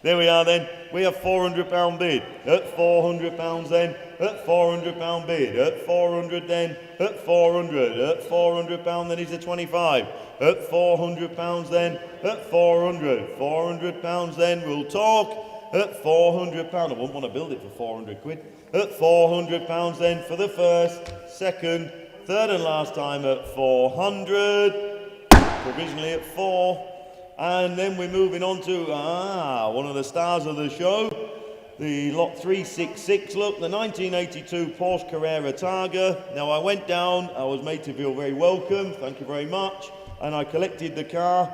There we are then, we have £400 bid, at £400 then, at £400 bid, at 400 then, at 400, at £400 then is a 25, at £400 then, at 400, £400 then, we'll talk, at £400. I wouldn't want to build it for 400 quid. At £400 then for the first, second, third and last time at 400. Provisionally at 4. And then we're moving on to, one of the stars of the show. The lot 366 look, the 1982 Porsche Carrera Targa. Now I went down, I was made to feel very welcome, thank you very much. And I collected the car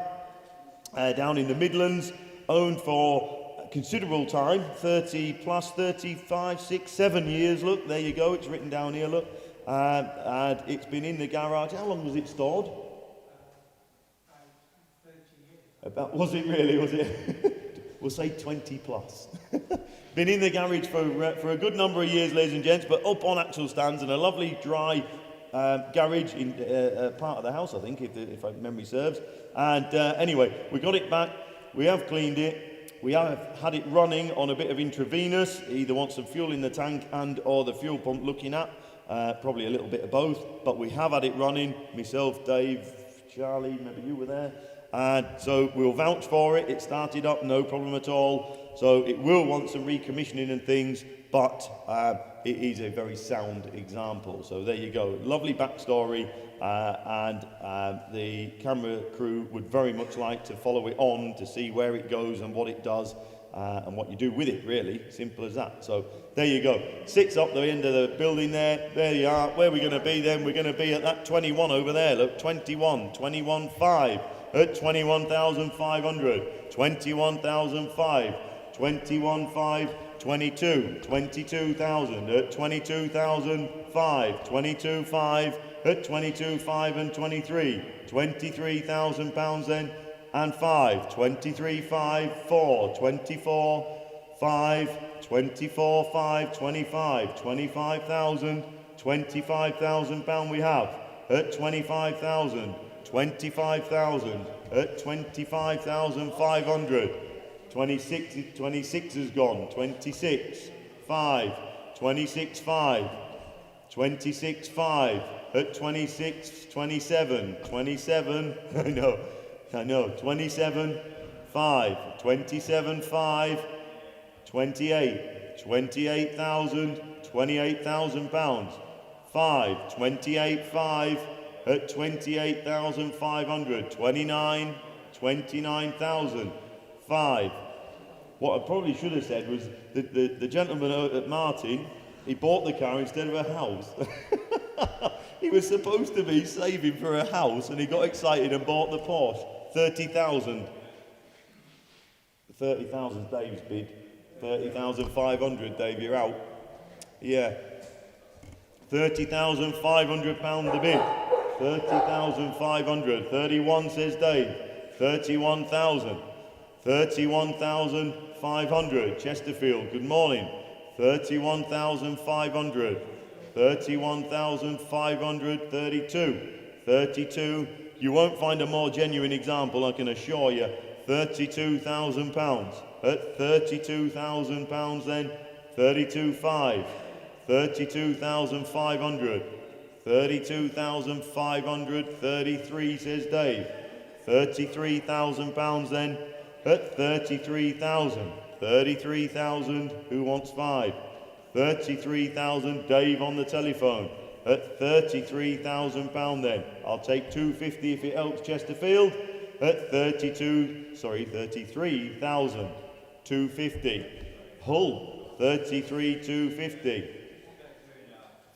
down in the Midlands, owned for a considerable time, 30 plus, 35, 6, 7 years, look, there you go, it's written down here, look. And it's been in the garage, how long was it stored? 30 years. About, was it really, was it? We'll say 20 plus. Been in the garage for a good number of years, ladies and gents, but up on axle stands and a lovely dry garage in part of the house, I think, if my memory serves. And anyway, we got it back, we have cleaned it, we have had it running on a bit of intravenous, either want some fuel in the tank and or the fuel pump looking at, probably a little bit of both, but we have had it running, myself, Dave, Charlie, maybe you were there. And so we'll vouch for it. It started up, no problem at all. So it will want some recommissioning and things, but it is a very sound example. So there you go. Lovely backstory, and the camera crew would very much like to follow it on to see where it goes and what it does and what you do with it, really. Simple as that. So there you go. Sits up the end of the building there. There you are. Where are we going to be then? We're going to be at that 21 over there. Look, 21.5. At 21,500, 21,005, 21,5, 22, 22,000, at 22,005, 22,5, at 22,5 and 23, 23,000 pounds then, and 5, 23,5, 4, 24, 5, 24, 5, 25, 25,000, 25,000 pound we have, at 25,000, 25,000 at 25,500. 26 has gone. 26, 5, 26, 5, 26, 5 at 26, 27, 27. I know. 27, 5, 27, 5, 28, 28,000, 28,000 pounds. 5, 28, 5. At 28,500, 29, 29,000, 5. What I probably should have said was the gentleman at Martin, he bought the car instead of a house. He was supposed to be saving for a house and he got excited and bought the Porsche. 30,000. 30,000 Dave's bid. 30,500, Dave, you're out. Yeah. £30,500 the bid. 30,500. 31 says Dave. 31,000. 31,500. Chesterfield, good morning. 31,500. 31,500. 32. 32. You won't find a more genuine example, I can assure you. £32,000. At £32,000 then. 32,500. 32,500. 32,500, 33 says Dave. £33,000 then. At 33,000. 33,000, who wants 5? 33,000, Dave on the telephone. At £33,000 then. I'll take 250 if it helps, Chesterfield. At 33,000. 250. Hull, 33,250.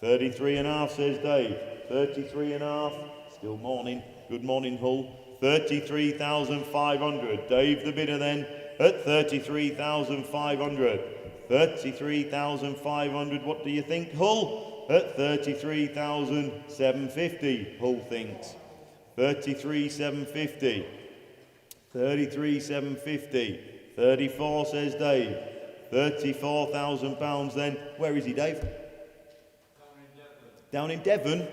33.5 says Dave. 33.5. Still morning. Good morning, Hull. 33,500. Dave the bidder then. At 33,500. 33,500. What do you think, Hull? At 33,750. Hull thinks. 33,750. 33,750. 34 says Dave. £34,000 then. Where is he, Dave? Down in Devon?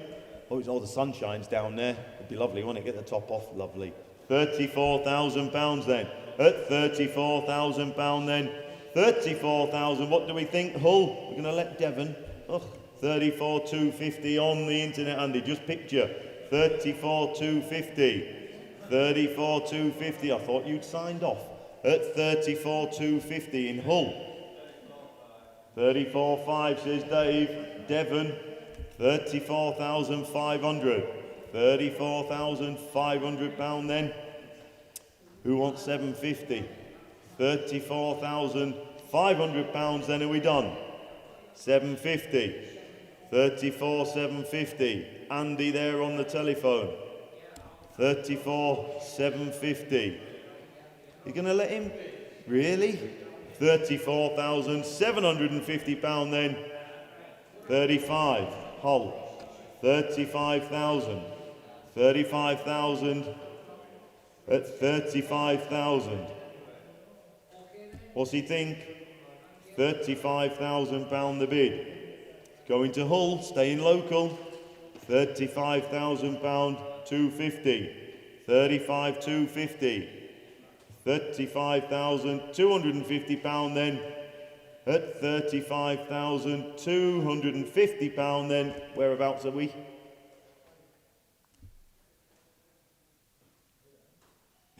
Oh, it's all the sunshine's down there. It'd be lovely, wouldn't it? Get the top off, lovely. £34,000 then. At £34,000 then. 34,000, what do we think, Hull? We're going to let Devon. Oh, 34,250 on the internet, Andy. Just picture. 34,250. 34,250. I thought you'd signed off. at 34,250 in Hull. 34,500 says Dave. Devon, 34,500. 34,500 pound then. Who wants 750? 34,500 pounds then. Are we done? 750. 34,750. Andy there on the telephone. 34,750. You're going to let him? Really? 34,750 pound then. 35. Hull. 35,000. 35,000 at 35,000. What's he think? 35,000 pound the bid. Going to Hull, staying local. 35,000 pound 250. 35,250. 35,250 pound then. At 35,250 pound then. Whereabouts are we?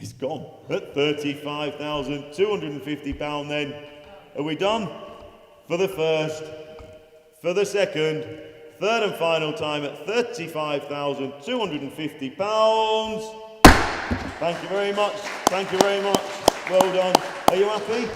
It's gone. At 35,250 pound then. Are we done? For the first, for the second, third and final time at 35,250 pounds. Thank you very much. Thank you very much. Well done. Are you happy?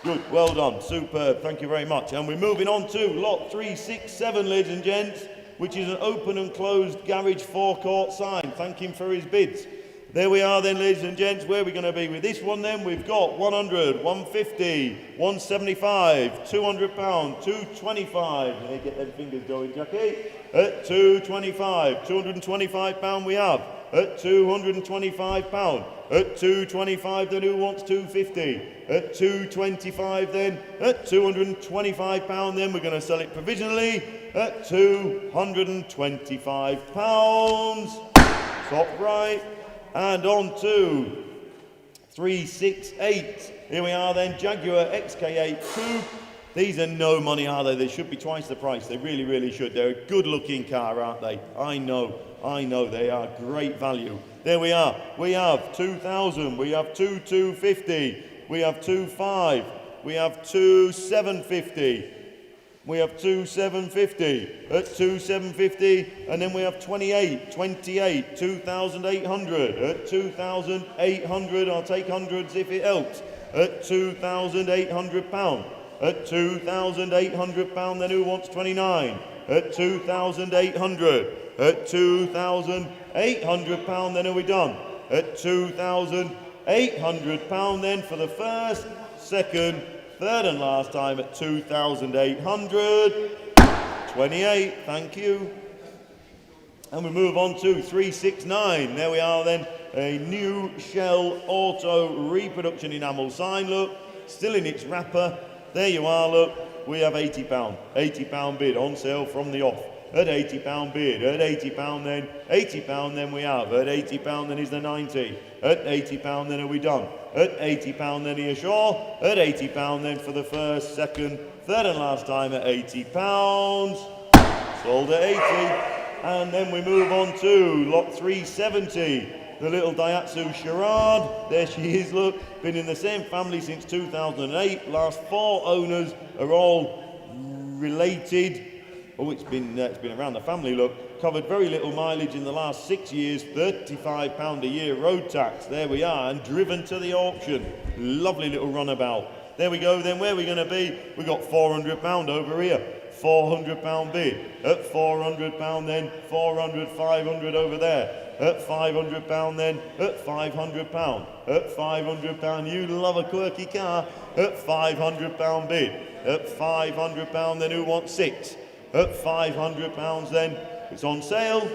Good. Well done. Superb. Thank you very much. And we're moving on to lot 367, ladies and gents, which is an open and closed garage forecourt sign. Thank him for his bids. There we are then, ladies and gents. Where are we going to be with this one then? We've got 100, 150, 175, 200 pound, 225. Hey, get them fingers going, Jackie. At 225, 225 pound we have. At 225 pound. At 225 then who wants 250? At 225 then. At 225 pound then we're going to sell it provisionally at 225 pounds. Top right. And on to 368. Here we are then, Jaguar XK8 Coupe. These are no money, are they? They should be twice the price. They really, really should. They're a good looking car, aren't they? I know they are great value. There we are. We have 2,000. We have 2,250. We have 2,500. We have 2,750. We have 2,750 at 2,750, and then we have 28, 2,800 at 2,800. I'll take hundreds if it helps. At 2,800 pound. At 2,800 pound. Then who wants 29? At 2,800. At 2,800 pound. Then are we done? At 2,800 pound. Then for the first, second, third and last time at 2,800. 28, thank you. And we move on to 369. There we are then, a new Shell Auto reproduction enamel sign, look, still in its wrapper. There you are, look, we have £80. £80 bid on sale from the off. At £80 bid, at £80 then, £80 then we have, at £80 then is the 90, at £80 then are we done, at £80 then are you sure, at £80 then for the first, second, third and last time at £80, sold at 80, and then we move on to lot 370, the little Daihatsu Charade, there she is, look, been in the same family since 2008, last 4 owners are all related. Oh, it's been around the family, look. Covered very little mileage in the last 6 years, £35 a year road tax. There we are, and driven to the auction. Lovely little runabout. There we go, then where are we going to be? We've got £400 over here. £400 bid. At £400 then, 400, 500 over there. At £500 then, at £500. At £500, you love a quirky car. At £500 bid. At £500 then who wants 6? At £500 then, it's on sale.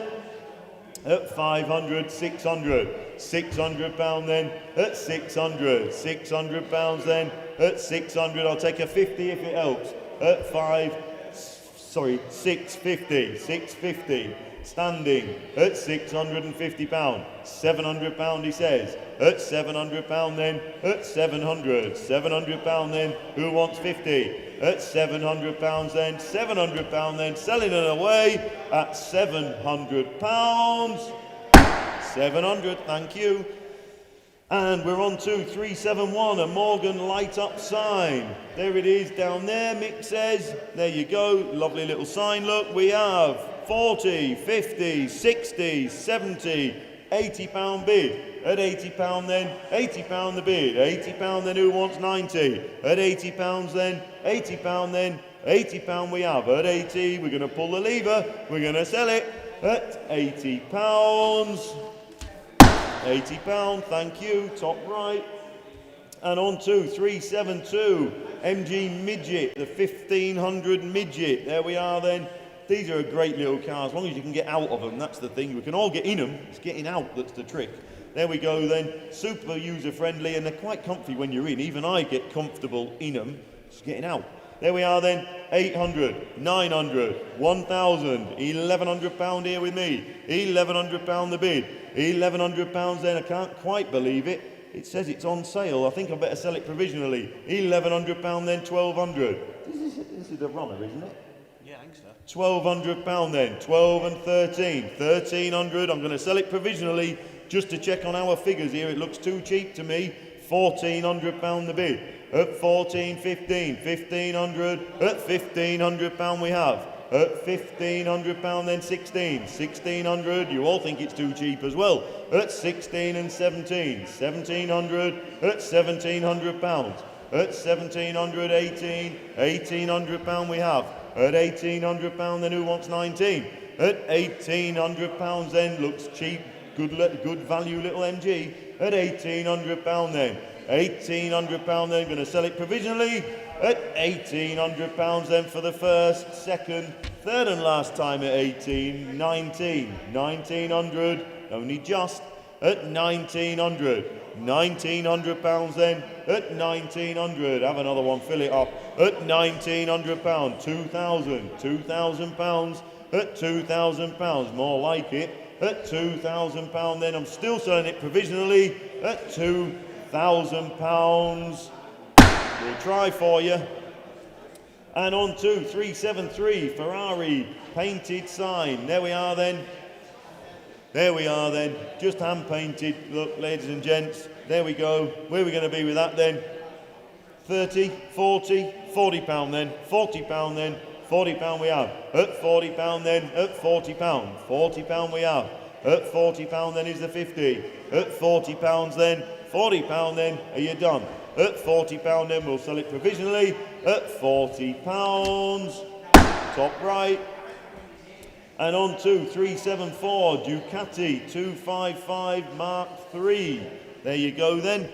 At 500, 600, £600 then, at 600, £600 then, at 600, I'll take a 50 if it helps. At 650, 650, standing, at £650, £700 he says, at £700 then, at 700, £700 then, who wants 50? At £700 then, £700 then, selling it away at £700. 700, thank you. And we're on to 371, a Morgan light up sign. There it is down there, Mick says. There you go, lovely little sign. Look, we have 40, 50, 60, 70, 80 pound bid. At 80 pound then, 80 pound the bid. 80 pound then, who wants 90? At 80 pounds then, 80 pound then, 80 pound we have. At 80, we're going to pull the lever, we're going to sell it at 80 pounds. 80 pound, thank you, top right. And on to 372, MG Midget, the 1500 Midget. There we are then. These are a great little car, as long as you can get out of them, that's the thing. We can all get in them, it's getting out that's the trick. There we go then, super user friendly, and they're quite comfy when you're in. Even I get comfortable in them, just getting out. There we are then, 800, 900, 1,000, 1,100 pound here with me, 1,100 pound the bid, 1,100 pounds then, I can't quite believe it. It says it's on sale, I think I better sell it provisionally. 1,100 pound then, 1,200. This is a runner, isn't it? Yeah, I think so. 1,200 pound then, 12 and 13, 1,300. I'm going to sell it provisionally just to check on our figures here. It looks too cheap to me. 1,400 pound the bid. At 14, 15, 1,500. At 1,500 pound we have. At 1,500 pound then 16, 1,600. You all think it's too cheap as well. At 16 and 17, 1,700. At 1,700 pounds. At 1,700, 18, 1,800 pound we have. At 1,800 pound then who wants 19? At 1,800 pounds then, looks cheap, good value little MG. At 1,800 pound then. 1,800 pound then, going to sell it provisionally. At 1,800 pounds then for the first, second, third and last time at 18, 19, 1,900, only just at 1,900. 1,900 pounds then, at 1,900, have another one, fill it up, at 1,900 pounds, 2,000 pounds, at 2,000 pounds, more like it, at 2,000 pounds then, I'm still selling it provisionally, at 2,000 pounds, we'll try for you. And on to 373, Ferrari, painted sign, there we are then. There we are then, just hand painted, look ladies and gents, there we go. Where are we going to be with that then? 30, 40, 40 pound then, 40 pound then, 40 pound we have. At 40 pound then, at 40 pound, 40 pound we have. At 40 pound then is the 50. At 40 pounds then, 40 pound then, are you done? At 40 pound then, we'll sell it provisionally. At 40 pounds, top right. And on to 374, Ducati 255 Mark III. There you go then.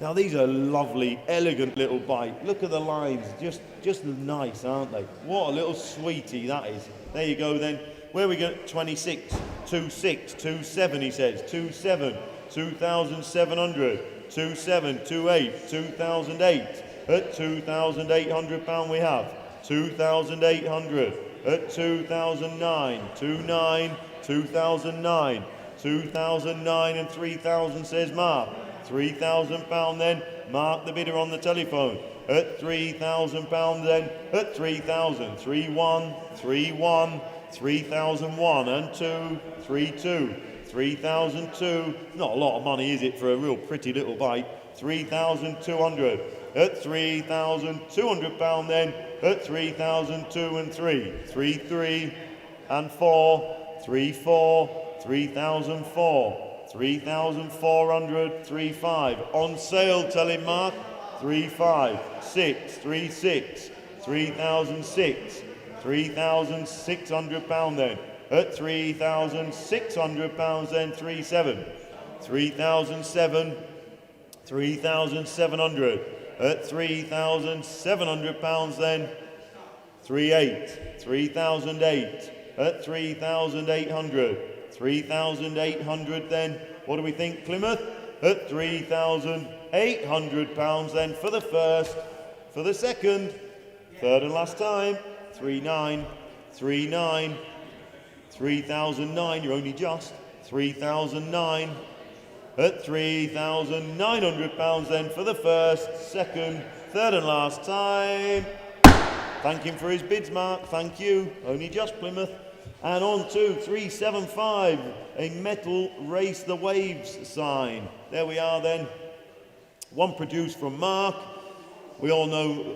Now these are lovely, elegant little bike. Look at the lines, just nice, aren't they? What a little sweetie that is. There you go then. Where are we going? 26, 26, 27 he says, 27, 2,700, 27, 28, 2008. At 2,800 pound we have. 2,800. At 2009, 29, 2009, 2009 and 3,000 says Mark. 3,000 pound then, Mark the bidder on the telephone. At 3,000 pound then, at 3,000, 3,1, 3,1, 3,001 and 2, 3,2, 3,002. Not a lot of money is it for a real pretty little bike. 3,200. At 3,200 pound then, at 3,002 and 3, 3,3 and 4, 3,4, 3,004, 3,400, 3,5. On sale, tell him Mark, 3,5, 6, 3,6, 3,006, 3,600 pound then. At 3,600 pounds then, 3,7, 3,007, 3,700. At 3,700 pounds then, 3,8, 3,008. At 3,800, 3,800 then, what do we think Plymouth? At 3,800 pounds then for the first, for the second, third and last time, 3,9, 3,9, 3,009, you're only just, 3,009. At 3,900 pounds then for the first, second, third and last time. Thank him for his bids, Mark, thank you. Only just Plymouth. And on to 375, a metal Race the Waves sign. There we are then. One produced from Mark. We all know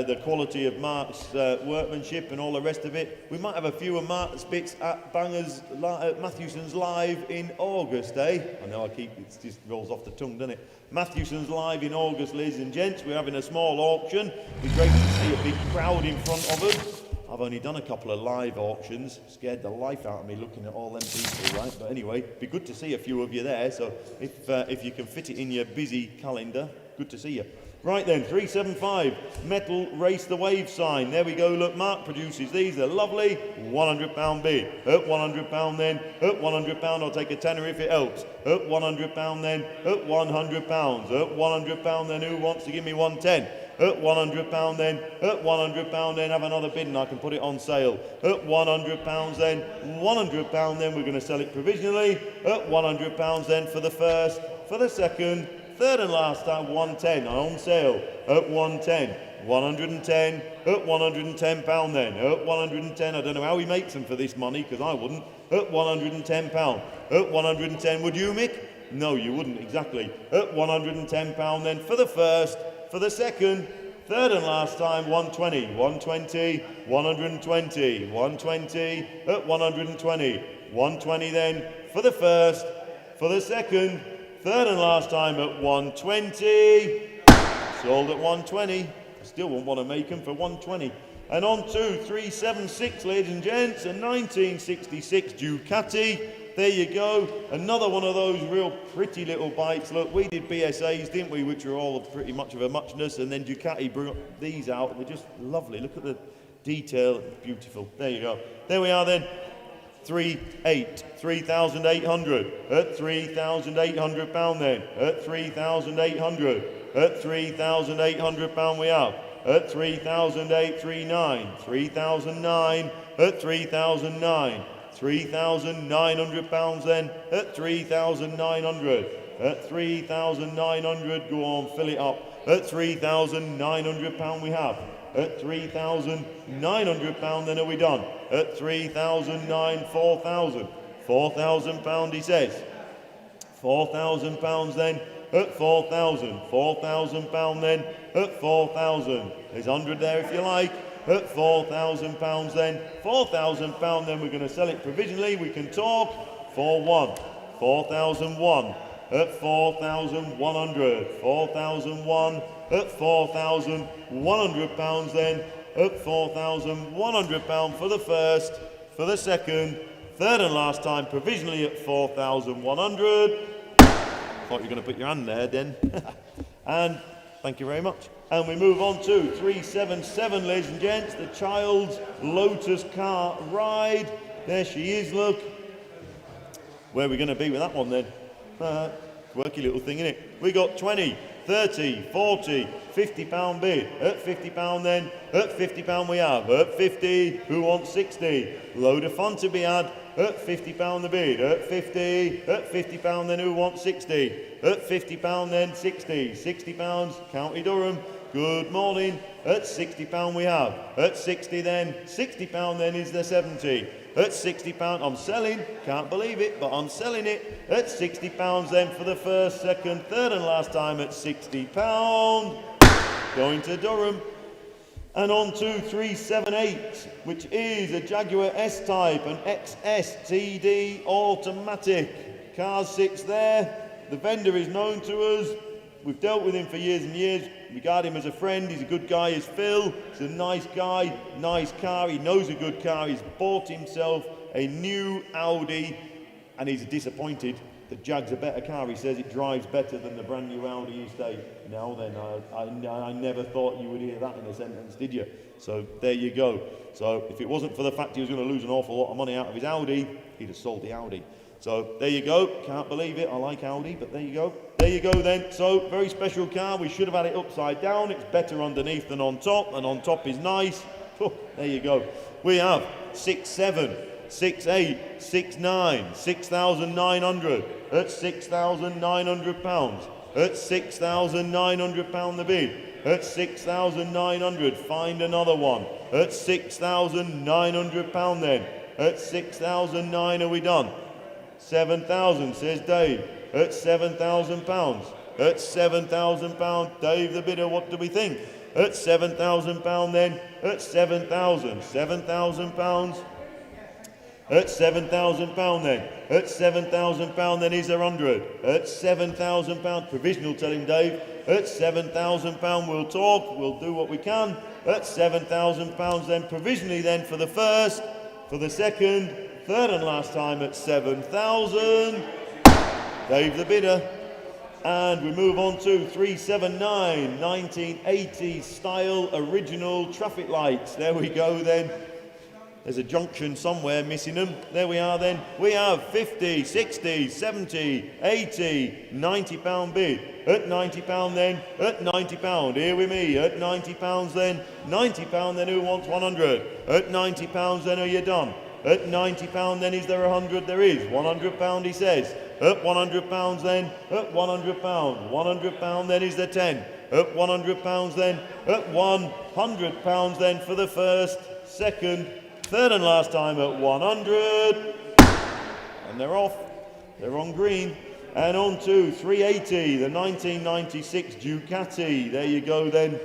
the quality of Mark's workmanship and all the rest of it. We might have a few of Mark's bits at Mathewsons Live in August, eh? I know it just rolls off the tongue, doesn't it? Mathewsons Live in August, ladies and gents. We're having a small auction. It'd be great to see a big crowd in front of us. I've only done a couple of live auctions. Scared the life out of me looking at all them people, right? But anyway, it'd be good to see a few of you there. So if you can fit it in your busy calendar, good to see you. Right then, 375, metal Race the Wave sign. There we go, look, Mark produces these, they're lovely. £100 bid. At £100 then, at £100 I'll take a tenner if it helps. At £100 then, at £100. At £100 then, who wants to give me 110? At £100 then, at £100 then, have another bid and I can put it on sale. At £100 then, £100 then, we're going to sell it provisionally. At £100 then for the first, for the second, third and last time, 110 on sale. At 110, 110, at £110 then. At 110, I don't know how he makes them for this money, because I wouldn't. At £110. At 110, would you, Mick? No, you wouldn't, exactly. At £110 then for the first, for the second, third and last time, 120, 120, 120, 120, at 120, 120 then for the first, for the second, third and last time at 120. Sold at 120. I still won't want to make them for 120. And on to 376, ladies and gents, a 1966 Ducati. There you go. Another one of those real pretty little bikes. Look, we did BSAs, didn't we, which are all pretty much of a muchness, and then Ducati brought these out. They're just lovely. Look at the detail. Beautiful. There you go. There we are then. 3,800 at £3,800 then. At 3,800. At £3,800 we have. At 3,839. 3,009. At 3,009. £3,900 then. At 3,900. At 3,900. Go on, fill it up. At £3,900 we have. At £3,900 then are we done. At 3,009, 4,000. £4,000 he says. £4,000 then. At 4,000. £4,000 then. At 4,000. There's 100 there if you like. At £4,000 then. £4,000 then we're going to sell it provisionally. We can talk. 4,1. 4,001. At 4,100. 4,001. At £4,100 then. At £4,100 for the first, for the second, third and last time provisionally at 4,100. Thought you were going to put your hand there then. And thank you very much. And we move on to 377, ladies and gents, the child's Lotus car ride. There she is, look. Where are we going to be with that one then? Quirky little thing, innit? We got 20, 30, 40, £50 bid. At £50 then. At £50 we have. At 50, who wants 60? Load of fun to be had. At £50 the bid. At 50, at £50 then who wants 60? At £50 then 60. £60, County Durham. Good morning. At £60 we have. At 60 then. £60 then is the 70. At £60, I'm selling. Can't believe it, but I'm selling it. At £60 then for the first, second, third and last time at £60. Going to Durham. And on to 378, which is a Jaguar S-Type, an XS TD automatic. Car sits there. The vendor is known to us. We've dealt with him for years and years. We regard him as a friend. He's a good guy, is Phil. He's a nice guy, nice car. He knows a good car. He's bought himself a new Audi, and he's disappointed that Jag's a better car. He says it drives better than the brand new Audi you say. Now then, I never thought you would hear that in a sentence, did you? So there you go. So if it wasn't for the fact he was going to lose an awful lot of money out of his Audi, he'd have sold the Audi. So there you go. Can't believe it. I like Audi, but there you go. There you go then. So very special car. We should have had it upside down. It's better underneath than on top, and on top is nice. Oh, there you go. We have 6,700, 6,800, 6,900, 6,900 at £6,900. At £6,900 the bid. At 6,900, find another one. At £6,900 then. At 6,009, are we done? 7,000, says Dave. At £7,000. At £7,000, Dave the bidder, what do we think? At £7,000 then, at 7,000, £7,000. At £7,000 then, at £7,000 then is there 100. At £7,000, provisional, tell him Dave. At £7,000 we'll talk, we'll do what we can. At £7,000 then, provisionally then for the first, for the second, third and last time at 7,000. Dave the bidder. And we move on to 379, 1980 style original traffic lights. There we go then. There's a junction somewhere missing them. There we are then. We have 50, 60, 70, 80, £90 bid. At £90 then, at £90. Here with me, at £90 then. £90 then, who wants 100? At £90 then, are you done? At £90 then, is there 100? There is. £100 he says. At £100 then, at £100. £100 then, is there 10? At £100 then, at £100 then for the first, second, third and last time at 100. And they're off. They're on green. And on to 380, the 1996 Ducati. There you go then.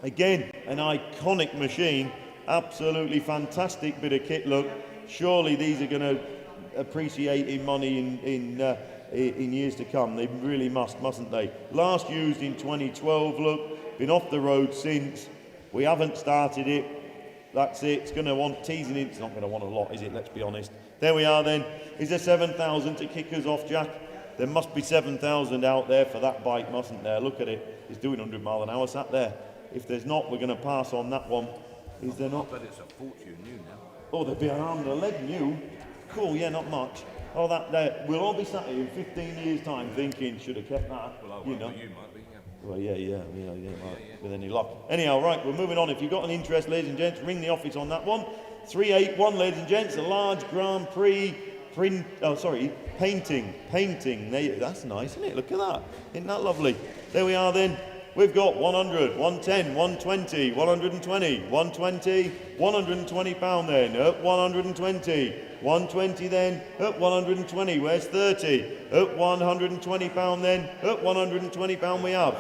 Again, an iconic machine. Absolutely fantastic bit of kit. Look, surely these are going to appreciate in money in years to come. They really mustn't they? Last used in 2012. Look, been off the road since. We haven't started it. That's it. It's going to want teasing in. It's not going to want a lot, is it? Let's be honest. There we are then. Is there 7,000 to kick us off, Jack? There must be 7,000 out there for that bike, mustn't there? Look at it. It's doing 100 mile an hour sat there. If there's not, we're going to pass on that one. Is there not? But it's a fortune new now. Oh, there'll be an arm and a leg new. Cool, yeah, not much. Oh, that we'll all be sat here in 15 years' time thinking, should have kept that. Well, you know. you might be, yeah. Well, yeah, right, with any luck. Anyhow, right, we're moving on. If you've got an interest, ladies and gents, ring the office on that one. 381, ladies and gents, a large Grand Prix painting. That's nice, isn't it? Look at that. Isn't that lovely? There we are then. We've got 100, 110, 120, 120, 120, £120 then, at 120, 120 then, at 120, where's 30? At £120 then, at £120 we have.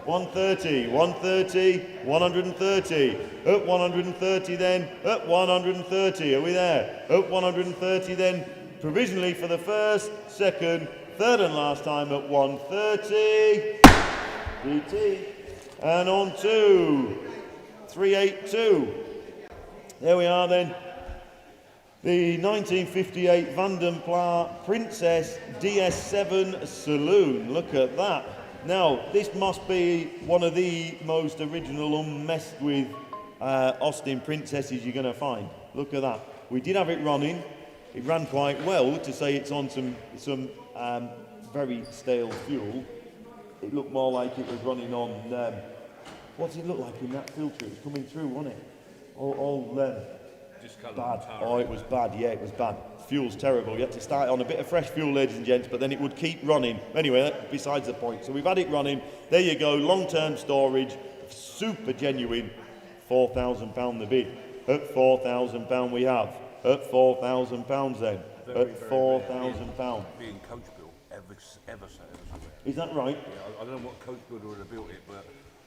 130, 130, 130, at 130 then, at 130, are we there? At 130 then, provisionally for the first, second, third and last time at 130. DT. And on to 382. There we are then. The 1958 Vanden Plas Princess DS7 Saloon. Look at that. Now, this must be one of the most original unmessed with Austin Princesses you're going to find. Look at that. We did have it running. It ran quite well to say it's on some very stale fuel. It looked more like it was running on, what did it look like in that filter? It was coming through, wasn't it? All bad. Oh, it was bad, yeah, it was bad. Fuel's terrible. You had to start it on a bit of fresh fuel, ladies and gents, but then it would keep running. Anyway, that's besides the point. So we've had it running. There you go, long-term storage, super genuine, £4,000 the bid. At £4,000 we have. At £4,000 then. At £4,000. Being coach built ever so. Is that right? Yeah, I don't know what coach builder would have built it, but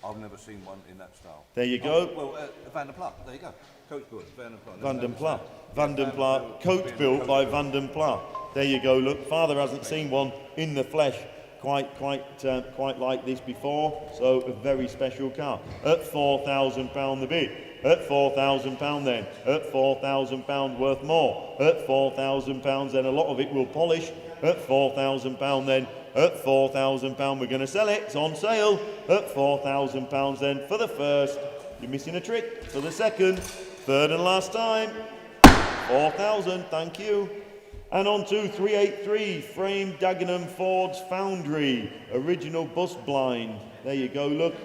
I've never seen one in that style. There you go. Vanden Plas, there you go. Coach builder, Vanden Plas. Coach built by Vanden Plas. There you go, look. Father hasn't seen one in the flesh quite like this before, so a very special car. At £4,000 the bid. At £4,000 then. At £4,000 worth more. At £4,000 then, a lot of it will polish. At £4,000 then. At £4,000 we're going to sell it. It's on sale. At £4,000 then for the first. You're missing a trick. For the second, third and last time. 4,000. Thank you. And on to 383 frame Dagenham Ford's Foundry original bus blind. There you go. Look,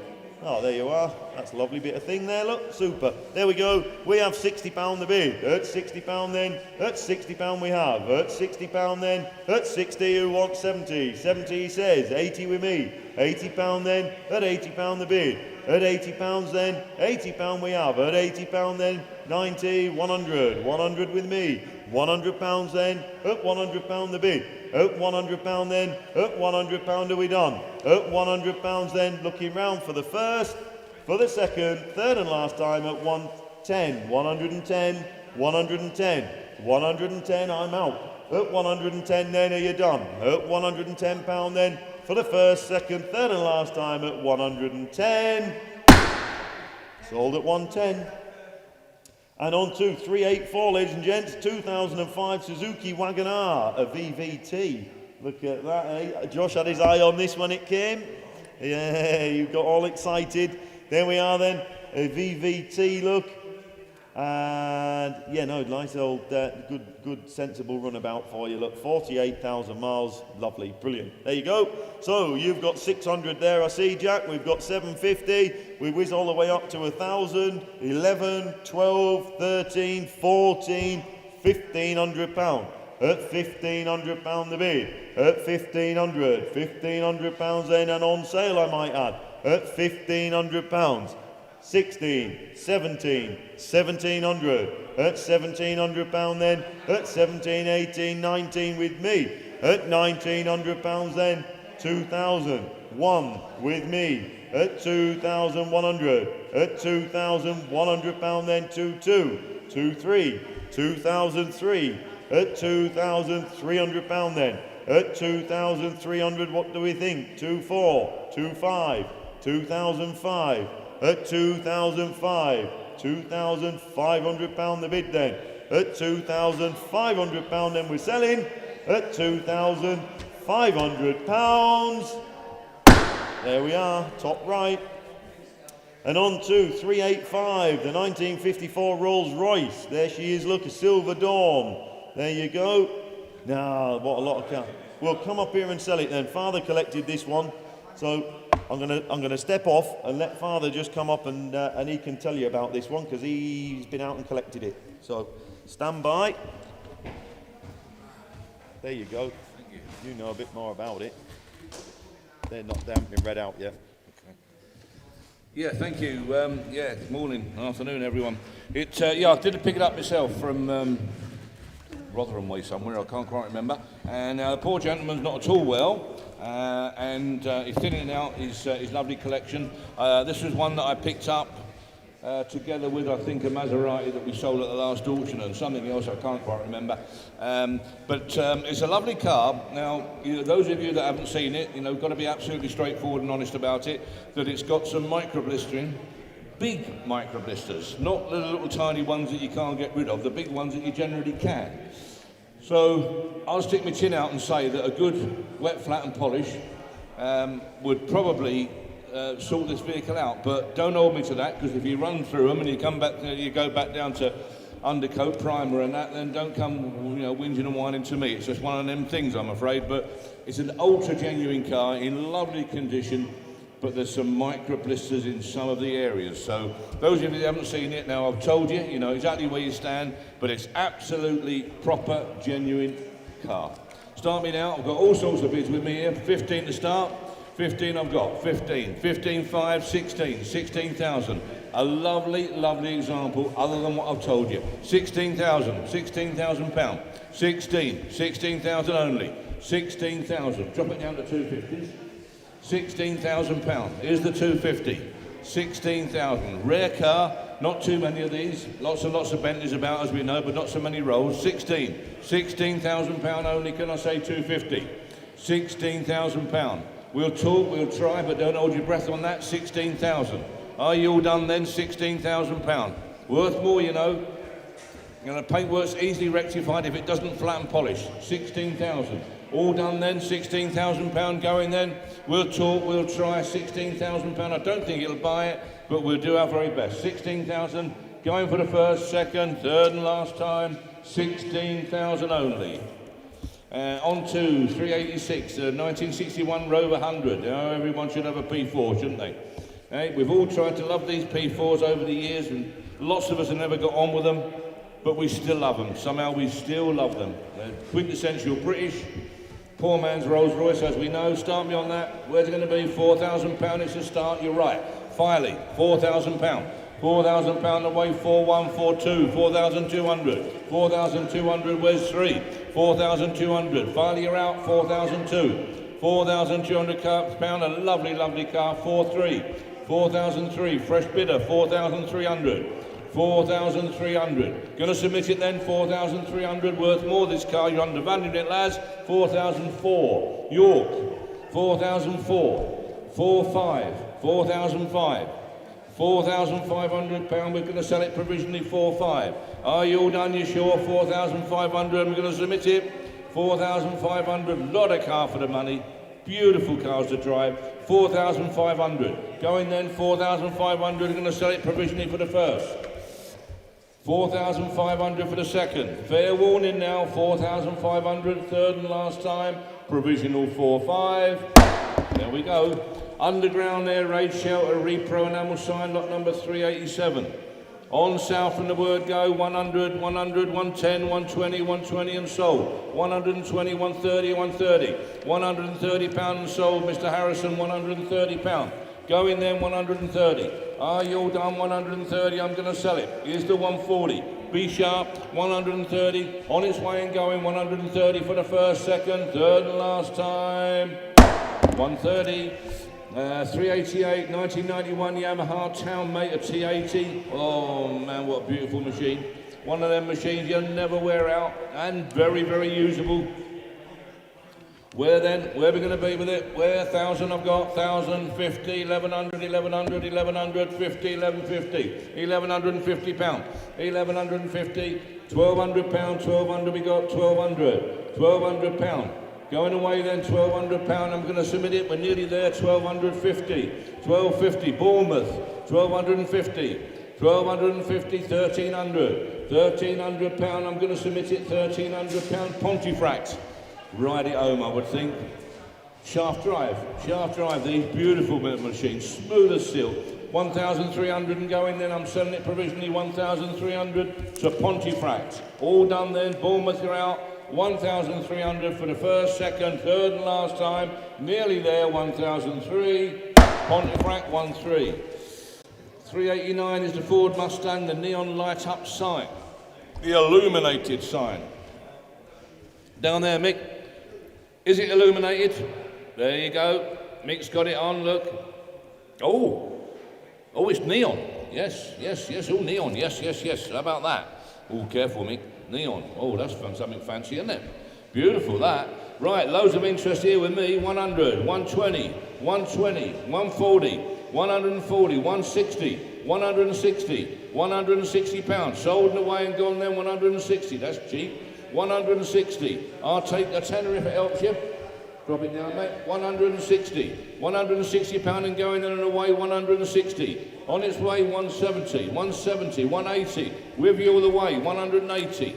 Oh, there you are. That's a lovely bit of thing there, look. Super. There we go. We have £60 the bid. At £60 then. At £60 we have. At £60 then. At 60, who wants 70? 70 he says. 80 with me. £80 then. At £80 the bid. At £80 then. £80 we have. At £80 then. 90, 100. 100 with me. £100 then. At £100 the bid. At £100 then. At £100 are we done? At £100 then. Looking round for the first, for the second, third and last time at 110. 110. 110. 110. I'm out. At 110 then. Are you done? At £110 then. For the first, second, third and last time at 110. Sold at 110. And on to 384, ladies and gents, 2005 Suzuki Wagon-R, a VVT. Look at that, eh? Josh had his eye on this when it came. Yeah, you got all excited. There we are then, a VVT, look. And yeah, no, nice old, good, sensible runabout for you. Look, 48,000 miles, lovely, brilliant. There you go. So you've got 600 there, I see, Jack. We've got 750. We whiz all the way up to 1,000, 11, 12, 13, 14, £1,500. At £1,500 the bid. At 1,500, £1,500 then, and on sale, I might add. At £1,500. 16, 17, 1,700, at £1,700 then, at 17, 18, 19 with me, at £1,900 then, 2,000, 1 with me, at 2,100, at £2,100 then, 2, 3, 2,003, at £2,300 then, at 2,300, what do we think, 2, 4, 2, 5, 2,005, at 2,005, £2,500 the bid then. At £2,500 then we're selling. At £2,500. There we are, top right. And on to 385, the 1954 Rolls Royce. There she is, look, a Silver Dawn. There you go. Now, what a lot of cars. We'll come up here and sell it then. Father collected this one, so I'm gonna step off and let Father just come up and he can tell you about this one because he's been out and collected it. So stand by. There you go. Thank you. You know a bit more about it. They haven't been read out yet. Okay. Yeah, thank you. Good morning, afternoon, everyone. I did pick it up myself from Rotherham way somewhere. I can't quite remember. And the poor gentleman's not at all well. And he's thinning out his lovely collection. This was one that I picked up together with, I think, a Maserati that we sold at the last auction and something else I can't quite remember. But it's a lovely car. Now, those of you that haven't seen it, got to be absolutely straightforward and honest about it, that it's got some micro blistering, big micro blisters, not the little tiny ones that you can't get rid of, the big ones that you generally can. So I'll stick my chin out and say that a good wet, flat and polish would probably sort this vehicle out. But don't hold me to that, because if you run through them and you come back, you go back down to undercoat, primer and that, then don't come whinging and whining to me. It's just one of them things, I'm afraid. But it's an ultra genuine car in lovely condition, but there's some micro blisters in some of the areas. So those of you that haven't seen it, now I've told you, you know exactly where you stand, but it's absolutely proper, genuine car. Start me now. I've got all sorts of bids with me here. 15 to start. 15 I've got. 15. 15, 5, 16. 16,000. A lovely, lovely example other than what I've told you. 16,000. £16,000. 16. 16,000 only. 16,000. Drop it down to 250s. £16,000. Here's the 250. 16,000. Rare car. Not too many of these. Lots and lots of Bentleys about, as we know, but not so many Rolls. 16. £16,000 only. Can I say 250? £16,000. We'll talk, we'll try, but don't hold your breath on that. 16,000. Are you all done then? £16,000. Worth more, you know. The paintwork's easily rectified if it doesn't flatten polish. 16,000. All done then, £16,000 going then. We'll talk, we'll try, £16,000. I don't think it'll buy it, but we'll do our very best. 16,000, going for the first, second, third and last time. 16,000 only. On to 386, 1961 Rover 100. Everyone should have a P4, shouldn't they? Hey, we've all tried to love these P4s over the years, and lots of us have never got on with them, but we still love them. Somehow we still love them. They're quintessential British. Poor man's Rolls Royce, as we know. Start me on that. Where's it going to be? £4,000. It's a start. You're right. Filey, £4,000. £4,000 away, 4142, 4,200, 4,200, where's 3? 4,200, Filey, you're out, 4,002, 4,200 pound, a lovely, lovely car, 4,3, 4,003, fresh bidder, 4,300, 4,300, gonna submit it then, 4,300, worth more this car, you're undervalued it, lads, 4,004, York, 4,004, 4,5, 4,005, £4,500, we're going to sell it provisionally 4,500. Are you all done? You sure? 4,500, we're going to submit it. 4,500, lot of car for the money. Beautiful cars to drive. 4,500. Going then, 4,500, we're going to sell it provisionally for the first. 4,500 for the second. Fair warning now, 4,500, third and last time. Provisional 4,500. There we go. Underground air raid shelter, repro enamel sign, lot number 387. On sale from the word go, 100, 100, 110, 120, 120 and sold. 120, 130, 130. 130 pound and sold, Mr. Harrison, 130 pound. Going then, 130. Are you all done? 130, I'm going to sell it. Here's the 140. Be sharp, 130. On its way and going, 130 for the first, second, third and last time. 130. 388, 1991 Yamaha Townmater T80. Oh man, what a beautiful machine. One of them machines you'll never wear out and very, very usable. Where then? Where are we going to be with it? Where? 1,000 I've got, 1,000, 50, 1,100, 1,100, 1,100, 50, 1,150, 1,150 pound, 1,150, 1,200 pound, 1,200 we got, 1,200, 1,200 pound. Going away then, £1,200, I'm going to submit it, we're nearly there, 1,250, 1,250, Bournemouth, 1,250, 1,250, 1,300, £1,300, I'm going to submit it, £1,300, Pontefract, ride it home I would think. Shaft drive, these beautiful machines, smooth as silk, 1,300 and going then, I'm selling it provisionally, 1,300 to Pontefract, all done then, Bournemouth you're out, 1,300 for the first, second, third and last time. Nearly there, 1,003. Pontefract, 1,3. 389 is the Ford Mustang, the neon light up sign. The illuminated sign. Down there, Mick. Is it illuminated? There you go. Mick's got it on, look. Oh, it's neon. Yes, all neon. Yes. How about that? Oh, careful, Mick. Neon. Oh, that's something fancy, isn't it? Beautiful, that. Right, loads of interest here with me. 100, 120, 120, 140, 140, 160, 160, 160 pounds. Sold and away and gone then, 160. That's cheap. 160. I'll take the tenner if it helps you. Drop it down, mate. 160. 160 pound and going in and away, 160. On its way, 170, 170, 180. With you all the way, 180.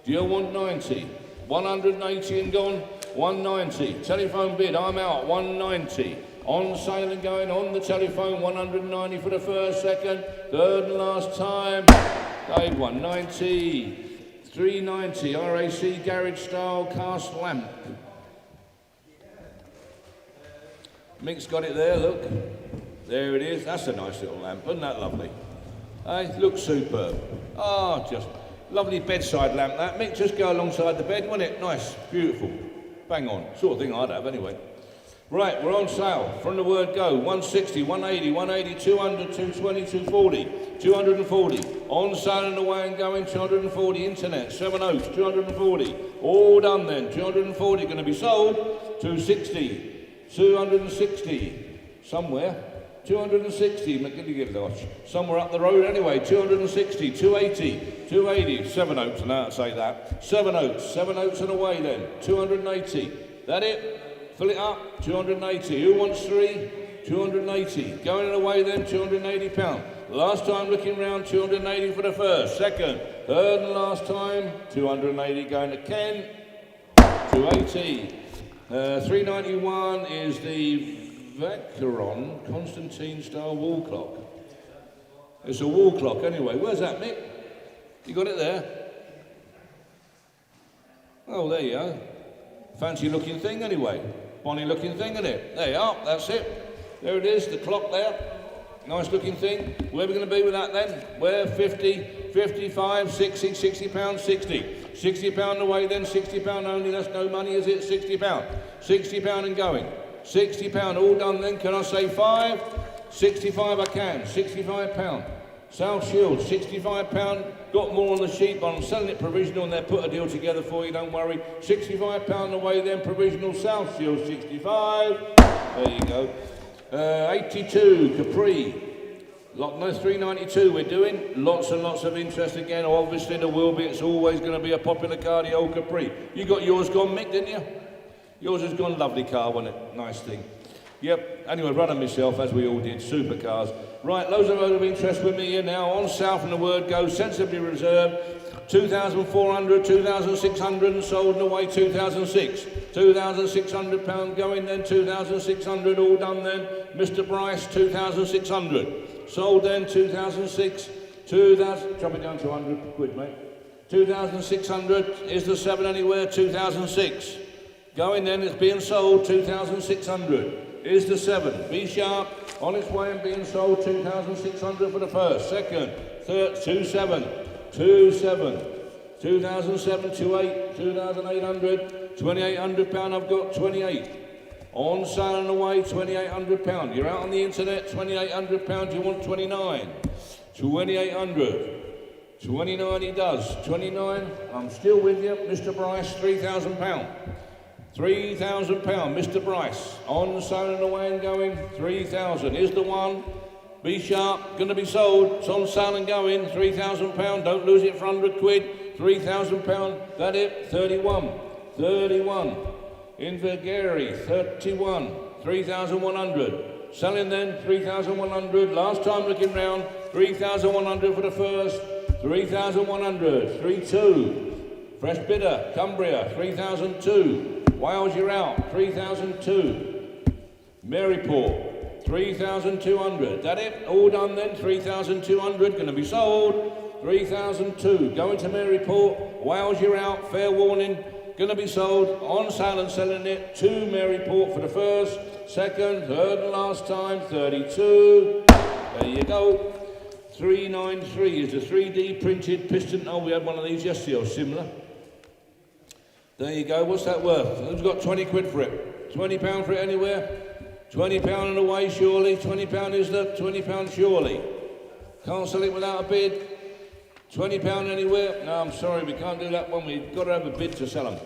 Do you want 90? 180 and gone, 190. Telephone bid, I'm out, 190. On sale and going on the telephone, 190 for the first, second, third and last time. Dave, 190. 390, RAC garage style cast lamp. Mick's got it there, look. There it is. That's a nice little lamp. Isn't that lovely? Hey, looks superb. Ah, just lovely bedside lamp that. Mick, just go alongside the bed, wouldn't it? Nice, beautiful. Bang on. Sort of thing I'd have anyway. Right, we're on sale. From the word go, 160, 180, 180, 200, 220, 240, 240. On sale and away and going, 240. Internet, 7 Oaks, 240. All done then, 240. Going to be sold, 260. 260, somewhere, 260, somewhere up the road anyway, 260, 280, 280, 7 Oaks, now I'd say that, 7 Oaks and away then, 280, that it? Fill it up, 280, who wants 3? 280, going and away then, 280 pound, last time looking round, 280 for the first, second, third and last time, 280 going to Ken, 280. 391 is the Vacheron Constantine style wall clock. It's a wall clock anyway. Where's that, Mick? You got it there? Oh, there you go. Fancy looking thing anyway. Bonny looking thing, isn't it? There you are, that's it. There it is, the clock there. Nice looking thing. Where are we going to be with that then? Where? 50, 55, 60, 60 pounds, 60. 60 pound away then, 60 pound only. That's no money, is it? 60 pound. 60 pound and going. 60 pound, all done then. Can I say 5? 65 I can. 65 pound. South Shield, 65 pound. Got more on the sheet, but I'm selling it provisional and they'll put a deal together for you, don't worry. 65 pound away then, provisional South Shield, 65. There you go. 82, Capri. Lot no 392 we're doing. Lots and lots of interest again. Obviously there will be. It's always going to be a popular car, the old Capri. You got yours gone, Mick, didn't you? Yours has gone. Lovely car, wasn't it? Nice thing. Yep. Anyway, running myself, as we all did. Supercars. Right, loads of interest with me here now. On south and the word goes. Sensibly reserved. 2,400, 2,600 and sold and away 2,006. 2,600 pound going then, 2,600 all done then. Mr. Bryce, 2,600. Sold then, 2,006. 2,000, drop it down to 100 quid, mate. 2,600, is the 7 anywhere? 2,006. Going then, it's being sold, 2,600. Is the 7. Be sharp, on its way and being sold, 2,600 for the first. Second, third, 2,7. 2,7. 2,007, 2,8, 2,800. 2,800 pound, I've got 28. On sale and away, 2,800 pound. You're out on the internet, 2,800 pound. You want 29. 2,800. 29 he does. 29. I'm still with you, Mr. Bryce. 3,000 pound. 3,000 pound, Mr. Bryce. On sale and away and going. 3,000. Here's the one. Be sharp. Going to be sold. It's on sale and going. 3,000 pound. Don't lose it for 100 quid. 3,000 pound. That it. 31. 31. Invergary, 31, 3,100. Selling then, 3,100. Last time looking round, 3,100 for the first, 3,100, 3,2. Fresh bidder, Cumbria, 3,002. Wales, you're out, 3,002. Maryport, 3,200. That it? All done then, 3,200. Going to be sold, 3,002. Going to Maryport, Wales, you're out, fair warning. Going to be sold, on sale and selling it, to Maryport for the first, second, third and last time, 32. There you go. 393 is the 3D printed piston. Oh, we had one of these yesterday, or similar. There you go. What's that worth? Who's got 20 quid for it? 20 pound for it anywhere? 20 pound and away, surely. 20 pound is the 20 pound surely. Can't sell it without a bid. 20 pound anywhere? No, I'm sorry, we can't do that one. We've got to have a bid to sell them.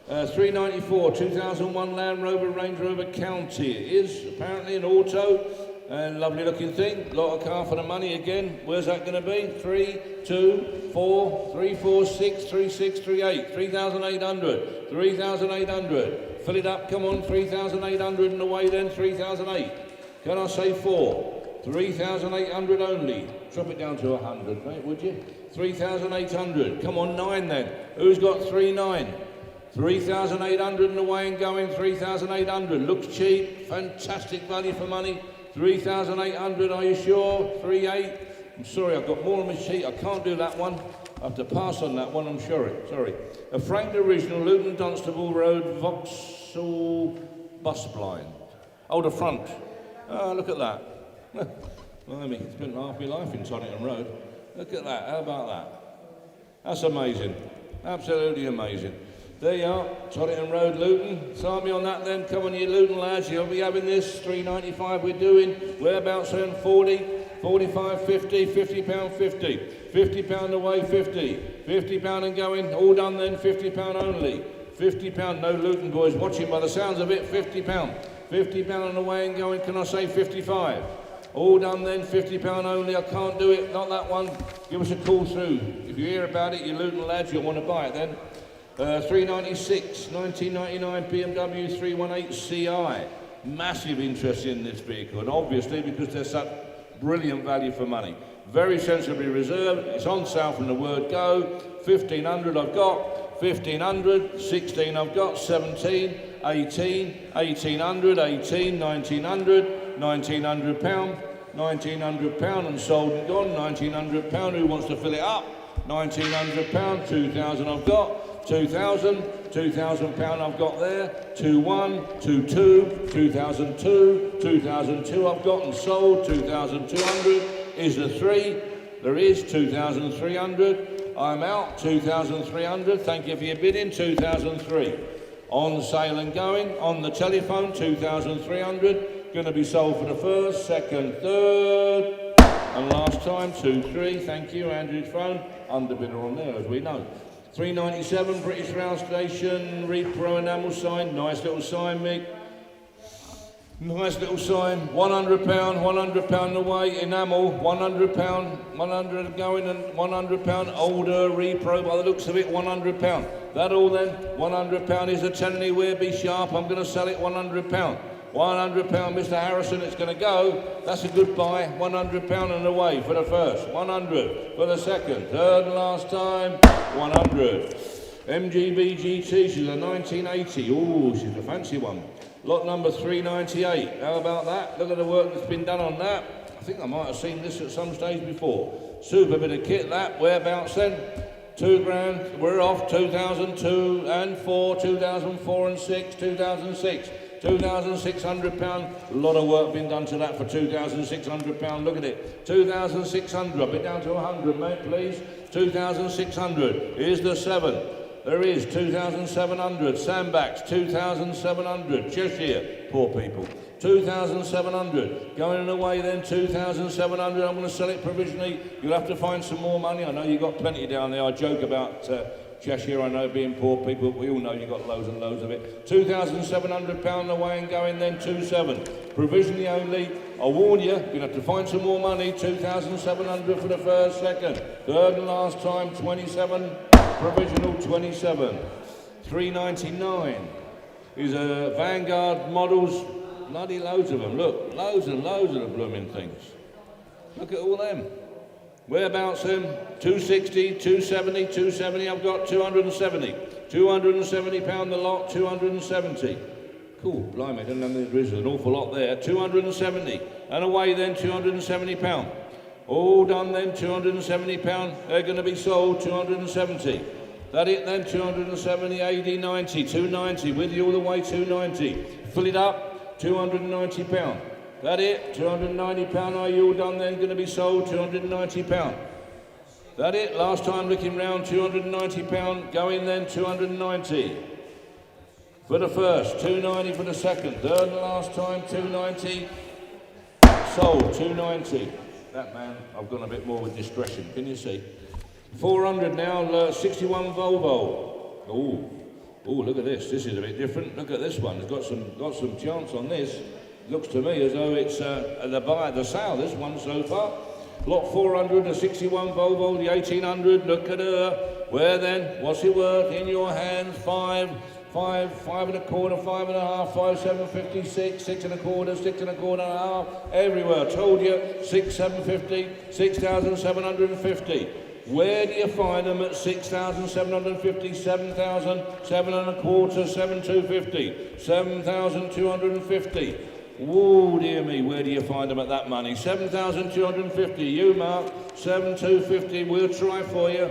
394, 2001 Land Rover, Range Rover County. It is apparently an auto. And lovely looking thing. Lot of car for the money again. Where's that going to be? 3, 2, 4, 3, 4, 6, 3, 6, 3, 8. 3,800. 3,800. Fill it up, come on. 3,800 and away then. 3,008. Can I say 4? 3,800 only. Drop it down to 100, mate, would you? 3,800. Come on, 9 then. Who's got 3,900? 3,800 and away and going. 3,800. Looks cheap. Fantastic value for money. 3,800, are you sure? 3,800. I'm sorry, I've got more on my sheet. I can't do that one. I have to pass on that one, I'm sure. Sorry. A Frank Original, Luton Dunstable Road, Vauxhall bus blind. Oh, the front. Oh, look at that. Blimey, it's been half my life in Tottenham Road. Look at that, how about that? That's amazing, absolutely amazing. There you are, Tottenham Road, Luton. Sign me on that then, come on you Luton lads, you'll be having this, 395 we're doing. Whereabouts then, 40, 45, 50, 50 pound 50. 50 pound away, 50. 50 pound and going, all done then, 50 pound only. 50 pound, no Luton boys watching by the sounds of it, 50 pound. 50 pound and away and going, can I say 55? All done then, £50 only. I can't do it, not that one. Give us a call through. If you hear about it, you Luton lads, you'll want to buy it then. 396, 1999 BMW 318 CI. Massive interest in this vehicle, and obviously because there's such brilliant value for money. Very sensibly reserved. It's on sale from the word go. 1,500 I've got. 1500, 16 I've got, 17, 18, 1800, 18, 1900, 1900 pound, 1900 pound and sold and gone, 1900 pound, who wants to fill it up? 1900 pound, 2000 I've got, 2000, 2000 pound I've got there, 21, 22, 2002, 2002 I've got and sold, 2200, is the 3, there is 2300, I'm out, 2300, thank you for your bidding, 2003. On sale and going, on the telephone, 2300, going to be sold for the first, second, third, and last time, 2, 3, thank you, Andrew's phone, underbidder on there as we know. 397, British Rail Station, Repro enamel sign, nice little sign, Mick. Nice little sign, £100 away, enamel, £100, 100 going and £100, older, repro, by the looks of it, £100. That all then, £100 is a tenny, wear, be sharp, I'm going to sell it £100. £100, Mr. Harrison, it's going to go, that's a good buy, £100 and away for the first, 100 for the second, third and last time, 100. MGB GT, she's a 1980, ooh, she's a fancy one. Lot number 398, how about that? Look at the work that's been done on that. I think I might have seen this at some stage before. Super bit of kit that, whereabouts then? 2 grand, we're off, 2002 and 4, 2004 and 6, 2006. £2,600, a lot of work been done to that for £2,600, look at it, 2,600, I'll be down to 100 mate please, 2,600, here's the 7, there is 2,700, Sandbacks, 2,700, Cheshire, poor people, 2,700, going away then, 2,700, I'm going to sell it provisionally, you'll have to find some more money, I know you've got plenty down there, I joke about Cheshire, I know, being poor people, we all know you've got loads and loads of it. £2,700 away and going then 2,700. Provisionally only, I'll warn you, you're going to have to find some more money, 2,700 for the first, second. Third and last time, 27, provisional 27. 399 is a Vanguard models, bloody loads of them, look, loads and loads of the blooming things. Look at all them. Whereabouts them? 260, 270, 270, I've got 270. £270 the lot, 270. Cool, blimey, don't know there's an awful lot there. 270. And away then, £270. All done then, £270. They're going to be sold, 270. That it then, 270, 80, 90, 290. With you all the way, 290. Fill it up, £290. That it, £290, are you all done then, going to be sold, £290. That it, last time looking round, £290, going then, 290. For the first, 290 for the second, third and last time, 290, sold, 290. That man, I've gone a bit more with discretion, can you see? 400 now, 61 Volvo. Ooh, look at this, this is a bit different, look at this one, it's got some chance on this. Looks to me as though it's the sale, this one so far. Lot 400, the 61 Volvo, the 1800, look at her. Where then? What's it worth? In your hands, 5, 5, 5 and a quarter, 5 and a half, 5, 750, 6, 6 and a quarter, 6 and a quarter and a half. Everywhere, told you, 6, 750, 6,750. Where do you find them at 6,750, 7,000, 7 and a quarter, 7,250, 7,250? Oh dear me, where do you find them at that money? 7,250, you Mark, 7,250, we'll try for you.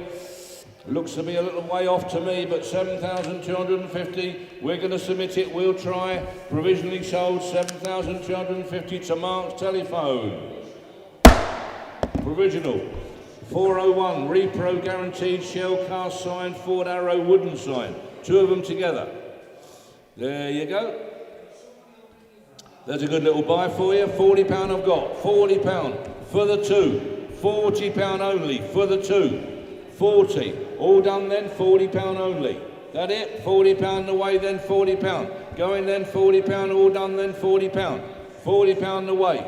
Looks to be a little way off to me, but 7,250, we're going to submit it, we'll try. Provisionally sold, 7,250 to Mark's telephone. Provisional, 401, repro guaranteed, shell cast sign, Ford Arrow wooden sign. 2 of them together. There you go. There's a good little buy for you. £40 I've got. £40 for the 2. £40 only for the 2. 40. All done then, £40 only. That it? £40 away then, £40. Going then, £40. All done then, £40. £40 away.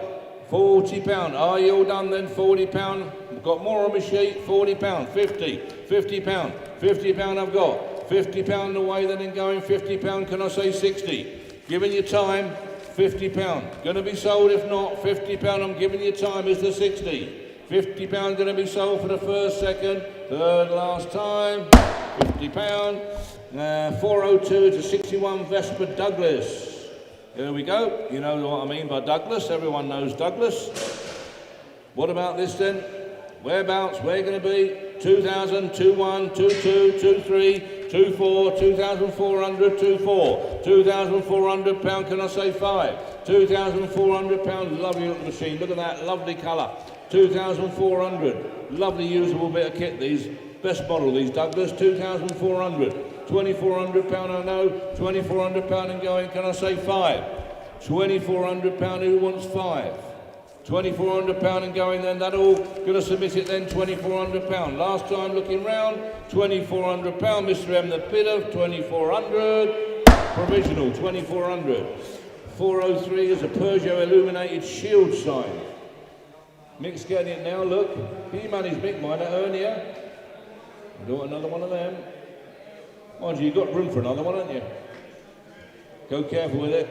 £40. Are you all done then, £40? Got more on my sheet, £40. 50. £50. £50 I've got. £50 away then and going, £50. Can I say 60? Giving you time. £50. Going to be sold if not. £50. I'm giving you time is the 60. £50 going to be sold for the first, second, third, last time. £50. 402 to 61 Vesper Douglas. Here we go. You know what I mean by Douglas. Everyone knows Douglas. What about this then? Whereabouts? Where going to be? 2,000, 2,1, 2,2, 2,3, 2,4, 2,400, 2,4. £2,400. Can I say 5? £2,400. Lovely little machine. Look at that. Lovely colour. 2,400. Lovely usable bit of kit. These best model. These Douglas. 2,400. £2,400. I know. £2,400 and going. Can I say 5? £2,400. Who wants 5? £2,400 and going then, that all going to submit it then, £2,400. Last time looking round, £2,400, Mr M the bidder, 2,400, provisional, 2,400. 403 is a Peugeot illuminated shield sign. Mick's getting it now, look. He managed Mick mine at hernia. Do another one of them. Mind you, you've got room for another one, haven't you? Go careful with it.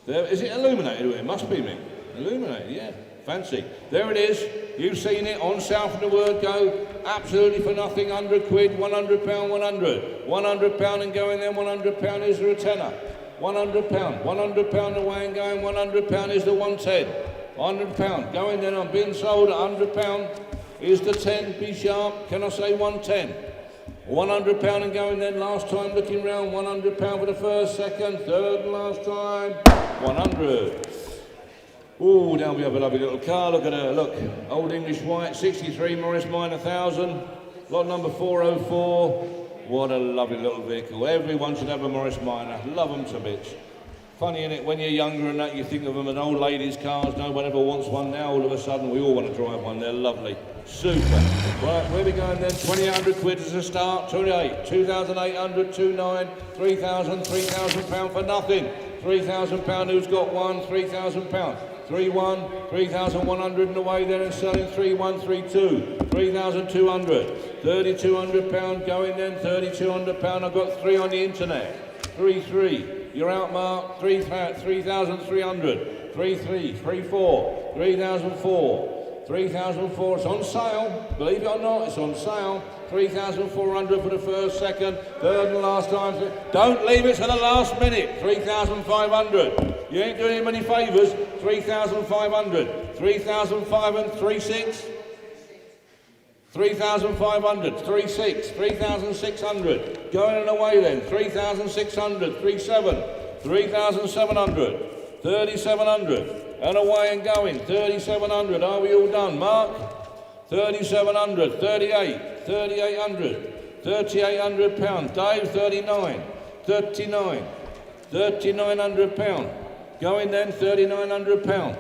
There, is it illuminated? It must be, Mick. Illuminated, yeah. Fancy. There it is. You've seen it on sale from the word go. Absolutely for nothing. 100 quid. £100. 100. £100 and going then. £100 is a tenner. £100. £100 away and going. £100 is the 110. £100 going then. I'm being sold at £100 is the 10. Be sharp. Can I say 110? £100 and going then. Last time looking round. £100 for the first, second, third, last time. 100. Oh, down we have a lovely little car. Look at her, look. Old English white, 63 Morris Mine 1000. Lot number 404. What a lovely little vehicle. Everyone should have a Morris Minor. Love them to bits. Funny, innit? When you're younger and that, you think of them as old ladies' cars. No one ever wants one now. All of a sudden, we all want to drive one. They're lovely. Super. Right, where we going then? 2,800 quid as a start. 28. 2,800, 2,9, 3,000, £3,000 for nothing. £3,000. Who's got one? £3,000. 3-1, 3,100 in the way then and selling 3-1, 3-2, 3,200, £3,200 going then, £3,200. I've got 3 on the internet, 3-3, you're out Mark, 3,300, 3-3, 3-4, 3,004, 3,004, it's on sale, believe it or not, it's on sale. 3,400 for the first, second, third and last time. Don't leave it to the last minute. 3,500. You ain't doing him any favours. 3,500. 3,500, 3,6. 3,500, 3,6. 3,600. Going and away then. 3,600, 3,7. 3,700. 3,700. And away and going. 3,700. Are we all done, Mark? 3,700, 38. 3,800, £3,800. Dave, 39, 39, £3,900. Going then, £3,900.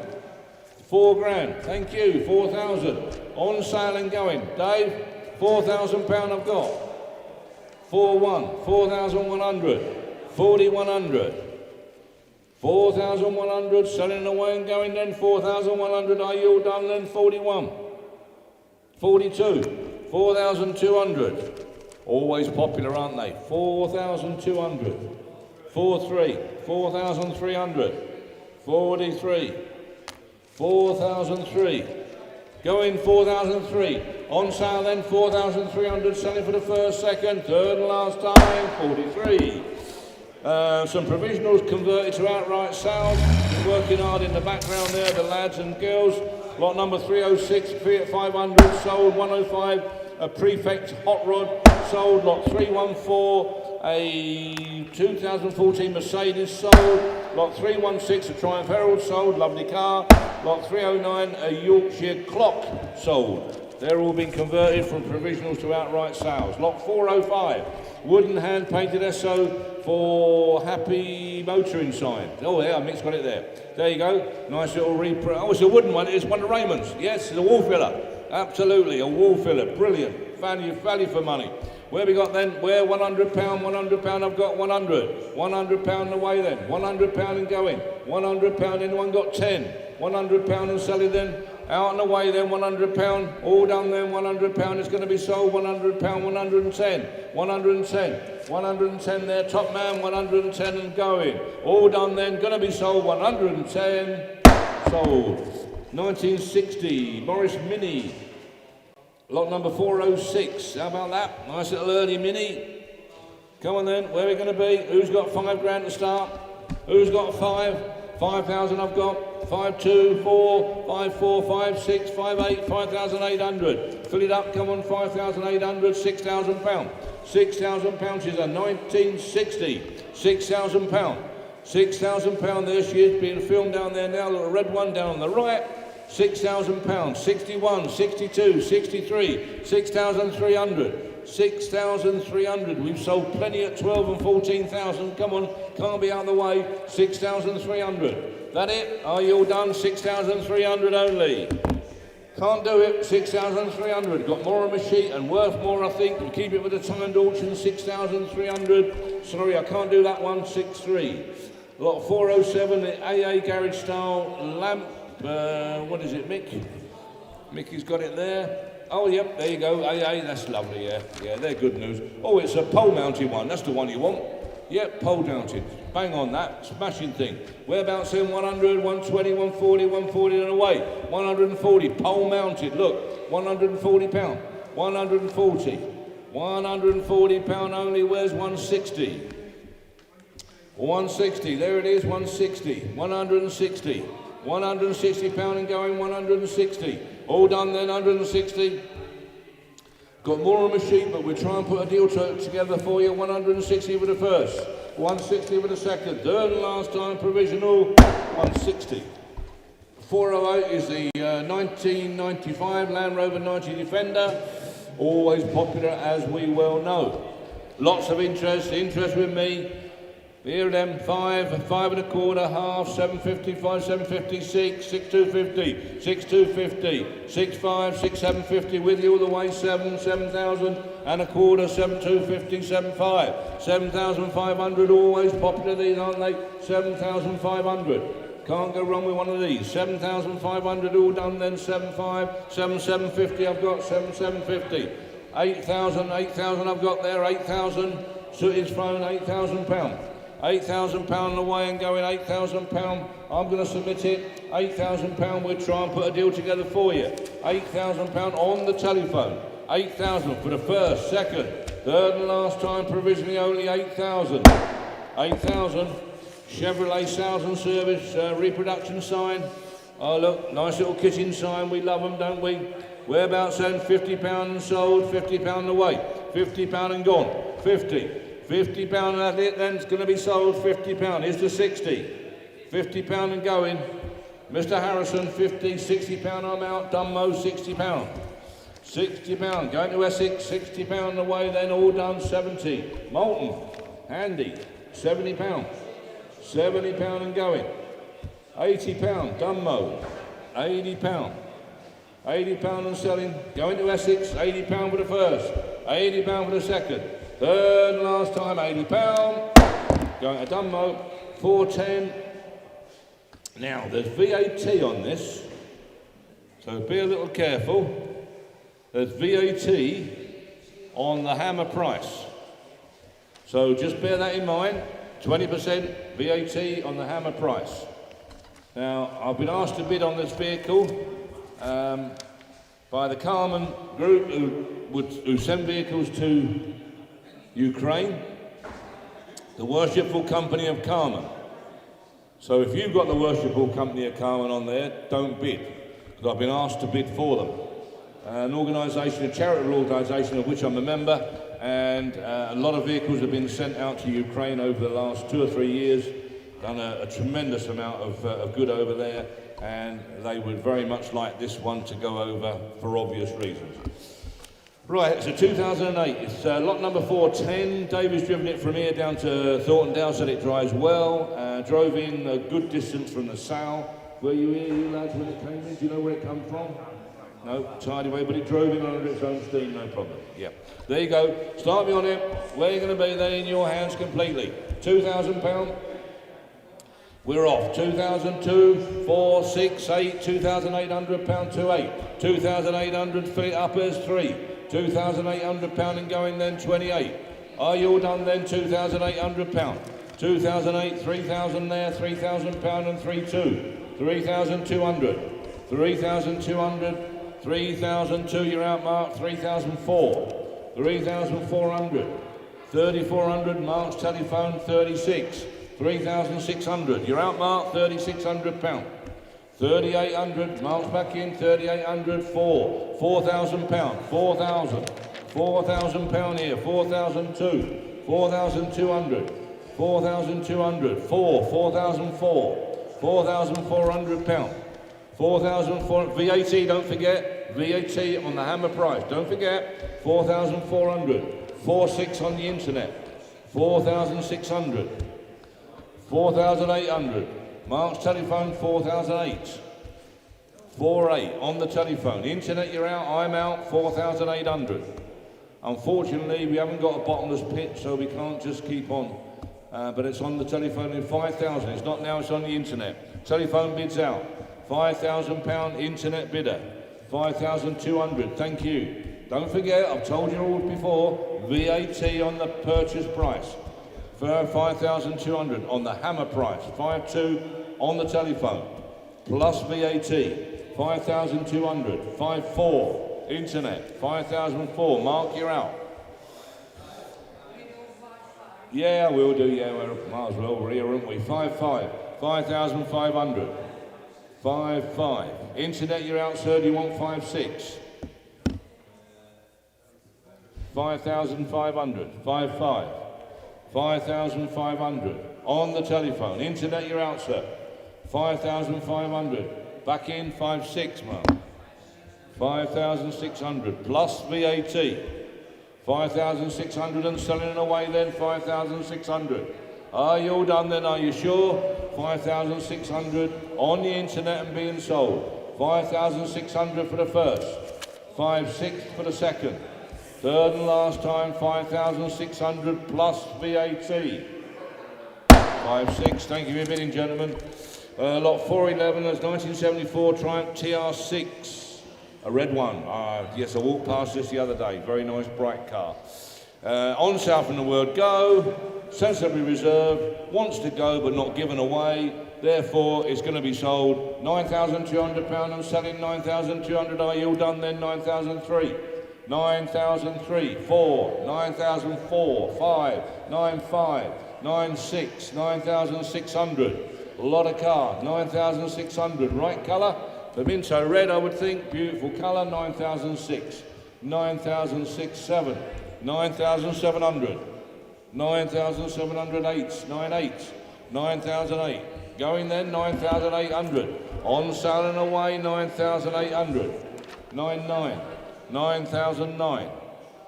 £4,000. Thank you. 4,000. On sale and going. Dave, £4,000 I've got. 4,1, 4,100, 4,100. 4,100. Selling away and going then. 4,100. Are you all done then? 41, 42. 4,200. Always popular, aren't they? 4,200. 43. 4,300. 43. 4,003. Going 4,003. On sale then 4,300. Selling for the first, second, third and last time. 43. Some provisionals converted to outright sales. Working hard in the background there, the lads and girls. Lot number 306, Fiat 500, sold 105. A Prefect Hot Rod, sold. Lot 314, a 2014 Mercedes, sold. Lot 316, a Triumph Herald, sold. Lovely car. Lot 309, a Yorkshire Clock, sold. They're all been converted from provisionals to outright sales. Lot 405, wooden hand-painted SO for Happy Motoring sign. Oh, yeah, Mick's got it there. There you go. Nice little reprint. Oh, it's a wooden one. It's one of Raymond's. Yes, it's a wall filler. Absolutely, a wall filler. Brilliant. Value for money. Where we got then? Where? £100, £100. I've got 100. £100 away then. £100 and going. £100. Anyone got 10? £100 and selling then. Out and away then. £100. All done then. £100. It's going to be sold. £100. 110. 110. 110 there. Top man. 110 and going. All done then. Going to be sold. 110. Sold. 1960, Morris Mini. Lot number 406. How about that? Nice little early Mini. Come on then, where are we going to be? Who's got £5 to start? Who's got 5,000 I've got. 5, 2, 4, 5, 4, 5, 6, 5, 8, 5,800. Fill it up, come on, 5,800, £6,000. £6,000 is a 1960. £6,000. £6,000, there she is, being filmed down there now, the red one down on the right. £6,000, 61, 62, 63, 6,300. 6,300. We've sold plenty at 12 and 14,000. Come on, can't be out of the way. 6,300. That it? Are you all done? 6,300 only. Can't do it. 6,300. Got more on my sheet and worth more, I think. We keep it with the timed auction. 6,300. Sorry, I can't do that one. 6,300. Lot 407. The AA garage style lamp. What is it, Mick? Mickey's got it there. Oh, yep, there you go. AA, that's lovely, yeah. Yeah, they're good news. Oh, it's a pole-mounted one. That's the one you want. Yep, pole-mounted. Bang on that. Smashing thing. Whereabouts in 100, 120, 140, 140 and away. 140. Pole-mounted. Look, £140. 140. £140 only. Where's 160? 160. There it is, 160. 160. £160 and going 160. All done then, 160. Got more on my sheet, but we'll try and put a deal together for you. 160 for the first, 160 for the second, third and last time provisional, 160. 408 is the 1995 Land Rover 90 Defender, always popular as we well know. Lots of interest with me. Here them, 5, 5 and a quarter, half, 750, 5, 750, 6, 250, 6, 250, 6, 5, 6, 750, with you all the way, 7,000 and a quarter, 7, 250, 7, 5, 7,500, always popular these, aren't they? 7,500. Can't go wrong with one of these. 7,500 all done then, 7,500, 7,750 I've got, 7,750. 8,000 I've got there, 8,000, Sooty's phone, £8,000. £8,000 away and going, £8,000. I'm going to submit it. £8,000. We'll try and put a deal together for you. £8,000 on the telephone. 8,000 for the first, second, third and last time, provisionally only 8,000. 8,000. Chevrolet sales and service reproduction sign. Oh look, nice little kitchen sign. We love them, don't we? Whereabouts then? £50 sold, £50 away. £50 and gone. 50. £50 and that's it then, it's going to be sold, £50. Here's the 60. £50 and going. Mr. Harrison, 50, £60 I'm out. Dunmo, £60. £60, going to Essex, £60 away then, all done, 70. Moulton, handy, £70. £70 and going. £80, Dunmo, £80. £80 and selling, going to Essex, £80 for the first, £80 for the second. Third and last time, £80. Going to Dunmo, 410. Now, there's VAT on this, so be a little careful. There's VAT on the hammer price. So just bear that in mind, 20% VAT on the hammer price. Now, I've been asked to bid on this vehicle by the Carmen Group, who send vehicles to Ukraine, the Worshipful Company of Carmen. So if you've got the Worshipful Company of Carmen on there, don't bid, because I've been asked to bid for them. An organisation, a charitable organisation of which I'm a member, and a lot of vehicles have been sent out to Ukraine over the last 2 or 3 years, done a tremendous amount of good over there, and they would very much like this one to go over for obvious reasons. Right, it's a 2008, it's lot number 410. David's driven it from here down to Thornton Down, said it drives well. Drove in a good distance from the Sal. Were you here, you lads, when it came in? Do you know where it come from? No, tidy way, but it drove in under its own steam, no problem. Yeah, there you go. Start me on it. Where are you going to be? They're in your hands completely. £2,000. We're off. 2,002, 4, 6, 8, £2,800, 28. 2,800, fill it up as 3. £2,800 and going then, 28. Are you all done then? £2,800. 2,008, 3,000 there, £3,000 and 3,2. 3,200. 3,200, 3,002, you're out, Mark. 3,004, 3,400, 3,400, Mark's telephone. 36, 3,600, you're out, Mark. 3,600 pound. 3,800, Mark's back in. 3,800, 4,000 pound. 4,000 pound here. 4,002, 4,200, 4,200, 4,004, 4,400 pound. 4,400, VAT, don't forget, VAT on the hammer price, don't forget, 4,400, 4,600 on the internet, 4,600, 4,800, Mark's telephone, 4,008, 4,800 on the telephone, internet you're out, I'm out, 4,800. Unfortunately, we haven't got a bottomless pit, so we can't just keep on, but it's on the telephone in 5,000, it's not now, it's on the internet. Telephone bids out. £5,000 internet bidder, 5,200, thank you. Don't forget, I've told you all before, VAT on the purchase price, 5,200 on the hammer price, 5,200 on the telephone, plus VAT, 5,200, 5,400, internet, 5,004, Mark, you're out. Yeah, we'll do, yeah, we might as well, we're here, aren't we? 5,500, 5,500. 5,500. Internet, you're out, sir. Do you want 5,600? 5,500. 5,500. 5,500. On the telephone. Internet, you're out, sir. 5,500. Back in, 5,600, Mark. 5,600 plus VAT. 5,600 and selling away then, 5,600. Are you all done then, are you sure? 5,600 on the internet and being sold. 5,600 for the first. 5,600 for the second. Third and last time, 5,600 plus VAT. 5,600, thank you for your bidding, gentlemen. Lot 411, that's 1974 Triumph TR6. A red one. Yes, I walked past this the other day. Very nice, bright car. On sale from the word go. Sensibly reserved, wants to go but not given away, therefore it's going to be sold. £9,200 and selling 9,200. Are you all done then? 9,003, 9,003, 4, 9,004, 5, 9,500, 9,600, 9,600. A lot of car, 9,600. Right colour? Pimento red, I would think. Beautiful colour, 9,006, 9,006, 9,700. 9,708, 98, 9,008. Going then, 9,800. On sale and away, 9,800. 99, 9,009,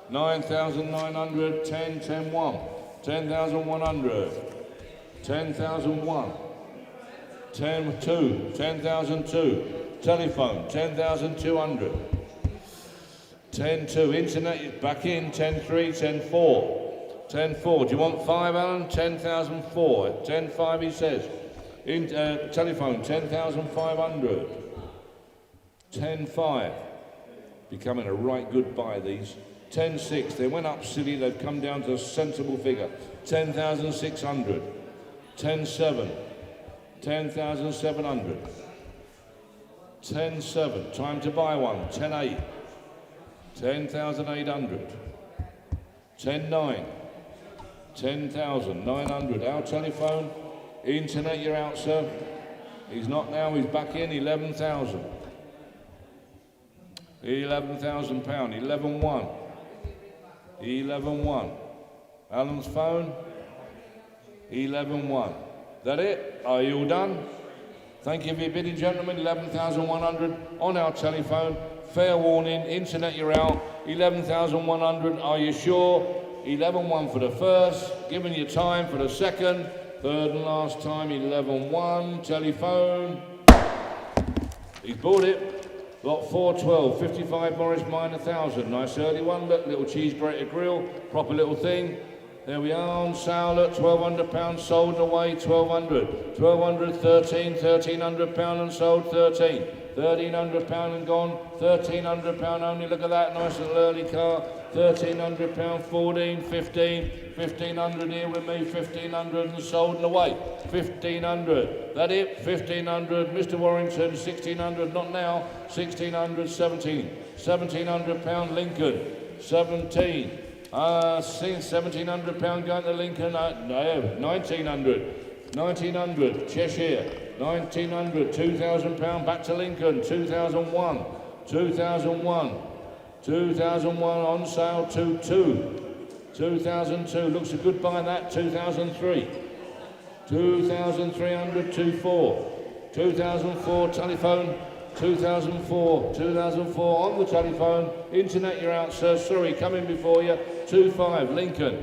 9,900, 10, 10, 1, 10,100, 10,001, 10, 2, 10,002. Telephone, 10,200. 10, 2. Internet, back in, 10, 3, 10, 4. 10,400. Do you want 5, Alan? 10,400. 10,500, he says. Telephone, 10,500. 10,500. Becoming a right good buy, these. 10,600. They went up silly, they've come down to a sensible figure. 10,600. 10,700. 10,700. 10,700. Time to buy one. 10,800. 10,800. 10,900. 10,900. Our telephone, internet, you're out, sir. He's not now, he's back in. 11,000. 11,000 pound. 11,100. 11,100. Alan's phone. 11,100. That it? Are you all done? Thank you for your bidding, gentlemen. 11,100 on our telephone. Fair warning, internet, you're out. 11,100. Are you sure? 11,100 for the first, giving you time for the second, third and last time, 11,100, telephone. He's bought it. Lot 412, 55 Morris mine, 1,000. Nice early one, look, little cheese grater grill, proper little thing. There we are, on sale at £1,200, sold away 1,200. 1,200, 13, £1,300 and sold 13. £1,300 and gone, £1,300 only, look at that, nice little early car. £1,300, 14, 15, 1,500 here with me, 1,500 and sold and away. 1,500, that it? 1,500, Mr. Warrington, 1,600, not now, 1,600, 17. £1,700 Lincoln, 17. £1,700 going to Lincoln, no, 1,900. 1,900, Cheshire, 1,900, £2,000 back to Lincoln, 2001, 2001, 2001 on sale, 2002, looks a good buy that, 2003, 2,300, 24, 2004 telephone, 2004 on the telephone, internet you're out sir, sorry, coming before you, 25, Lincoln,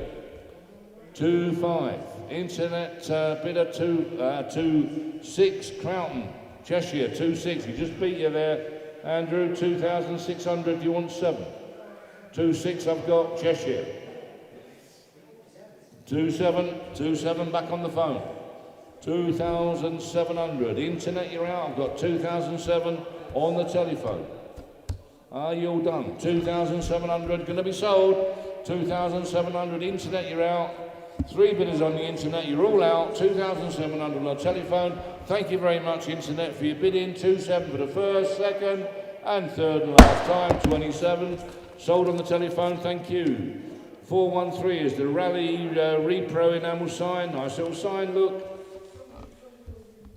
25. Internet bidder 2.6 Croughton, Cheshire 2.6. He just beat you there, Andrew. 2,600. Do you want 7? 2.6. I've got Cheshire. 2.7 back on the phone. 2,700. Internet you're out. I've got 2,007 on the telephone. Are you all done? 2,700 going to be sold. 2,700. Internet you're out. 3 bidders on the internet, you're all out, 2,700 on the telephone. Thank you very much, internet, for your bidding. 2.7 for the first, second, and third and last time, 27. Sold on the telephone, thank you. 413 is the Rally Repro enamel sign. Nice little sign, look.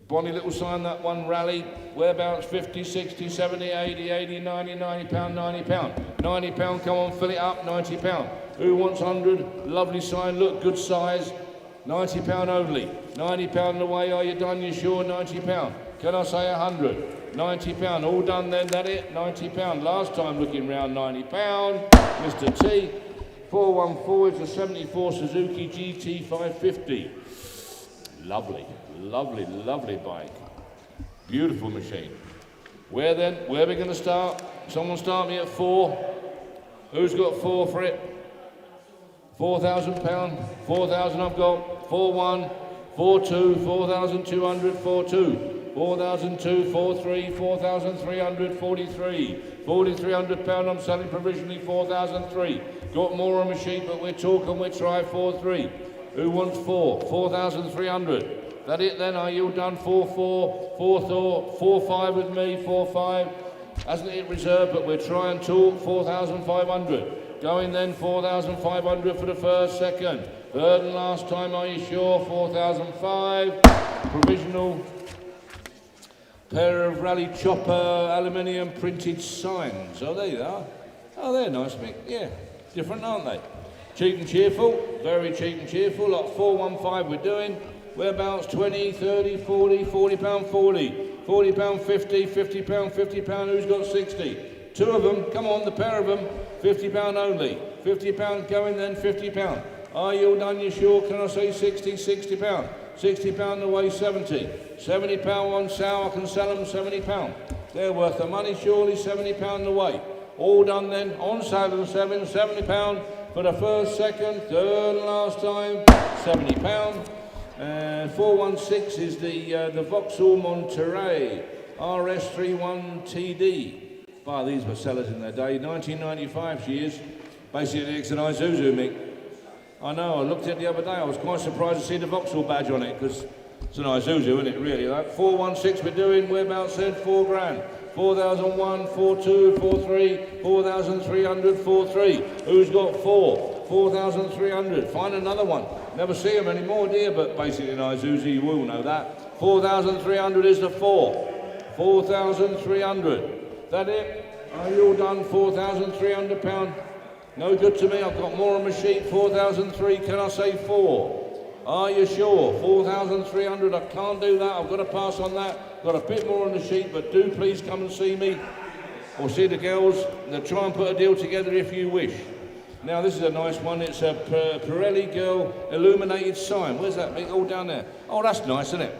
Bonny little sign, that one, Rally. Whereabouts, 50, 60, 70, 80, 80, 90, £90, £90. £90, come on, fill it up, £90. Who wants 100? Lovely sign, look, good size. £90 only. £90 away, are you done? You sure? £90. Can I say 100? £90, all done then, that it? £90. Last time looking round, £90. Mr. T. 414 is a 74 Suzuki GT 550. Lovely, lovely, lovely bike. Beautiful machine. Where then? Where are we going to start? Someone start me at 4. Who's got 4 for it? £4,000. 4,000 I've got. 4-1, 4-2, 4,200, 4-2. 4,002, 4-3, 4,300, 43. £4,300 I'm selling provisionally, 4,003. Got more on my sheet, but we're talking, we'll try 4-3. Who wants 4? 4,300. That it then, are you done? 4-4, 4-4, 4-5 with me, 4-5. Hasn't it reserved, but we're trying talk, 4,500. Going then, 4,500 for the first, second. Third and last time, are you sure? 4,005. Provisional. Pair of Rally Chopper aluminium printed signs. Oh, there you are. Oh, they're nice, Mick. Yeah, different, aren't they? Cheap and cheerful, very cheap and cheerful. Like 415 we're doing. Whereabouts? 20, 30, 40, £40, 40. £40, 50, £50, £50. Who's got 60? 2 of them. Come on, the pair of them. £50 only. £50 going then, £50. Are you all done? You sure? Can I say 60? £60. £60 away, 70. £70 on sale, I can sell them £70. They're worth the money, surely, £70 away. All done then, on sale and £70 for the first, second, third and last time, £70. 416 is the Vauxhall Monterey RS31TD. Wow, these were sellers in their day. 1995 she is. Basically, it's an Isuzu, Mick. I know, I looked at it the other day. I was quite surprised to see the Vauxhall badge on it, because it's an Isuzu, isn't it, really? Like 416 we're doing, whereabouts said 4 grand. 4,001, 4,2, 4,3, 4,300, 4,3. Who's got 4? 4,300. Find another one. Never see them anymore, dear, but basically an Isuzu, you will know that. 4,300 is the 4. 4,300. That it? Are you all done? £4,300? No good to me. I've got more on my sheet. 4,003. Can I say 4? Are you sure? 4,300. I can't do that. I've got to pass on that. Got a bit more on the sheet, but do please come and see me or see the girls. They'll try and put a deal together if you wish. Now this is a nice one. It's a Pirelli Girl illuminated sign. Where's that? All down there. Oh, that's nice, isn't it?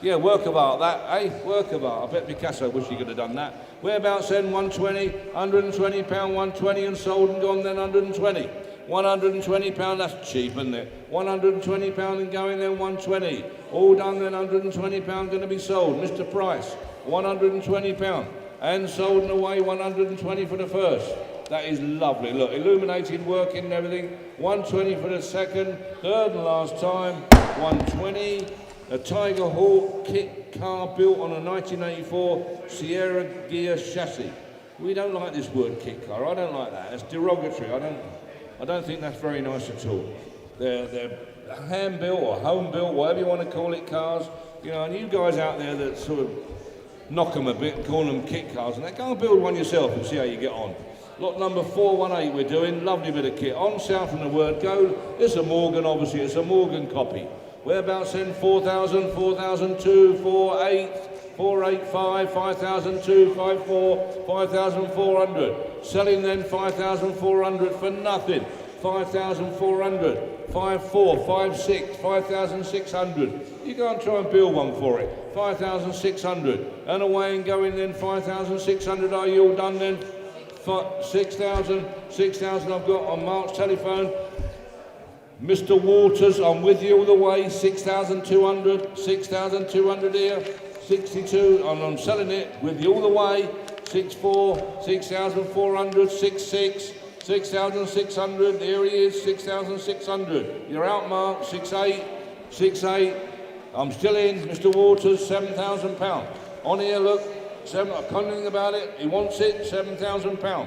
Yeah, work of art that, eh? Work of art. I bet Picasso wish he could have done that. Whereabouts then? 120, £120, 120 and sold and gone then 120. £120, that's cheap, isn't it? £120 and going then 120. All done then £120 going to be sold. Mr. Price, £120 and sold and away 120 for the first. That is lovely. Look, illuminated working and everything. 120 for the second, third and last time. 120. A Tiger Hawk kit car built on a 1984 Sierra Gear chassis. We don't like this word kit car. I don't like that. It's derogatory. I don't think that's very nice at all. They're hand built or home built, whatever you want to call it, cars. You know, and you guys out there that sort of knock them a bit and call them kit cars, and go and build one yourself and see how you get on. Lot number 418 we're doing, lovely bit of kit. On sale from the word go. It's a Morgan, obviously, it's a Morgan copy. Whereabouts then? 4,000, 4,002, 48, 485, 5,002, 54, 5,400. Selling then 5,400 for nothing. 5,400, 54, 56, 5,600. You go and try and build one for it. 5,600. And away and going then 5,600. Are you all done then? 6,000, 6,000 I've got on Mark's telephone. Mr. Waters, I'm with you all the way. 6,200, 6,200 here. 62, and I'm selling it with you all the way. 6,4, 6,400, 6,6, 6,600. Here he is, 6,600. You're out, Mark. 6,8, 6,8. I'm still in, Mr. Waters. £7,000. On here, look. I can't do anything about it. He wants it. £7,000.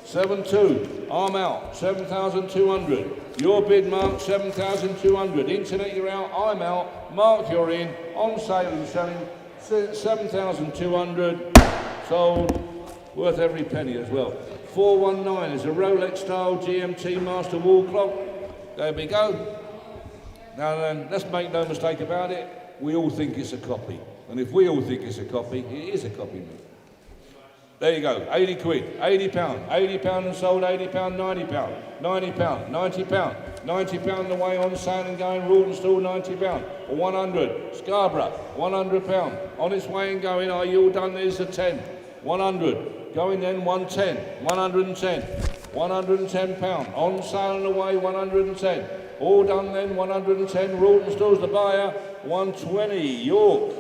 7,2. I'm out. 7,200. Your bid, Mark. 7,200. Internet, you're out. I'm out. Mark, you're in. On sale and selling. 7,200. Sold. Worth every penny as well. 419 is a Rolex style GMT master wall clock. There we go. Now then, let's make no mistake about it. We all think it's a copy. And if we all think it's a copy, it is a copy. There you go, 80 quid, £80, £80 and sold, £80, £90, £90, £90, £90 the way on sale and going, Rawtenstall, £90, 100, Scarborough, £100, on its way and going, are you all done? There's a 10, 100, going then 110, 110, £110, on sale and away, 110, all done then, 110, Rawtenstall's the buyer, 120, York,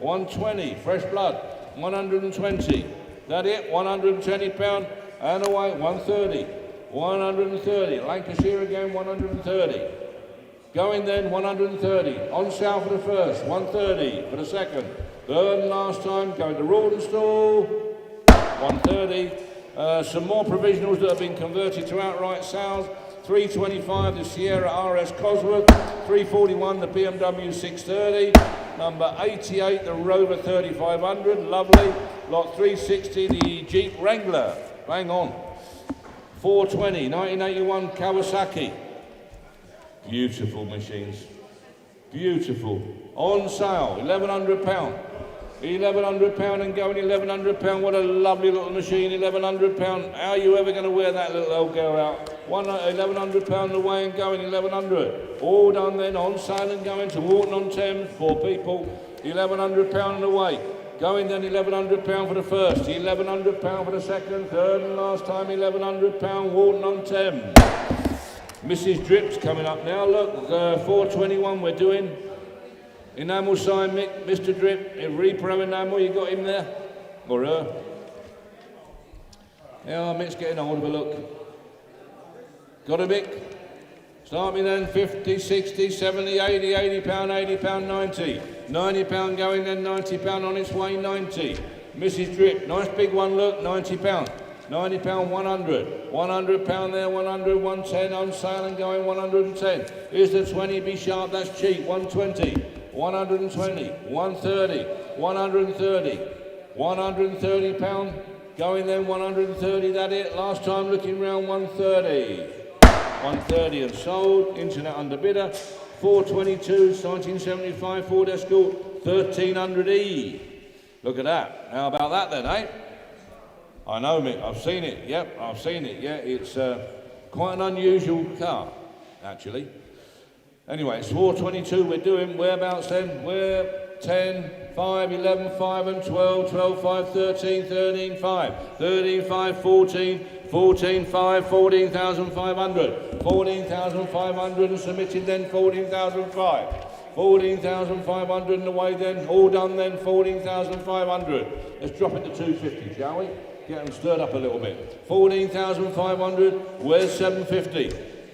120, Fresh Blood, 120, that it, £120, and away, 130, 130, Lancashire again, 130, going then, 130, on sale for the first, 130 for the second, third and last time, going to Rawtenstall, 130, some more provisionals that have been converted to outright sales, 325 the Sierra RS Cosworth, 341 the BMW 630, number 88 the Rover 3500, lovely, lot 360 the Jeep Wrangler, bang on, 420 1981 Kawasaki, beautiful machines, beautiful, on sale, £1,100, £1,100 and going £1,100, what a lovely little machine, £1,100, how are you ever going to wear that little old girl out? £1,100 away and going, 1,100. All done then, on sale and going to Walton-on-Thames, poor people, £1,100 and away. Going then £1,100 for the first, £1,100 for the second, third and last time, £1,100, Walton-on-Thames. Mrs. Drip's coming up now, look, 421 we're doing. Enamel sign, Mick, Mr. Drip, Repro enamel, you got him there? Or her? Yeah, Mick's getting hold of a look. Got a Mick? Start me then, 50, 60, 70, 80, £80, £80, 90. £90 going then, £90 on its way, 90. Mrs. Drip, nice big one, look, £90. £90, 100. £100 there, 100, 110 on sale and going, 110. Here's the 20, be sharp, that's cheap, 120. 120, 130, 130, £130, going then 130, that it, last time looking round 130, 130 and sold, internet under bidder, 422, 1975 Ford Escort, 1300E, look at that, how about that then, eh? I know, Mick, I've seen it, yep, I've seen it, yeah, it's quite an unusual car, actually. Anyway, it's 422 we're doing, whereabouts then? We're 10, 5, 11, 5 and 12, 12, 5, 13, 13, 5, 13, 5, 14, 14, 5, 14,500, 14,500 and submitted then 14,005, 14,500 and away then, all done then 14,500. Let's drop it to 250, shall we? Get them stirred up a little bit. 14,500. Where's 750?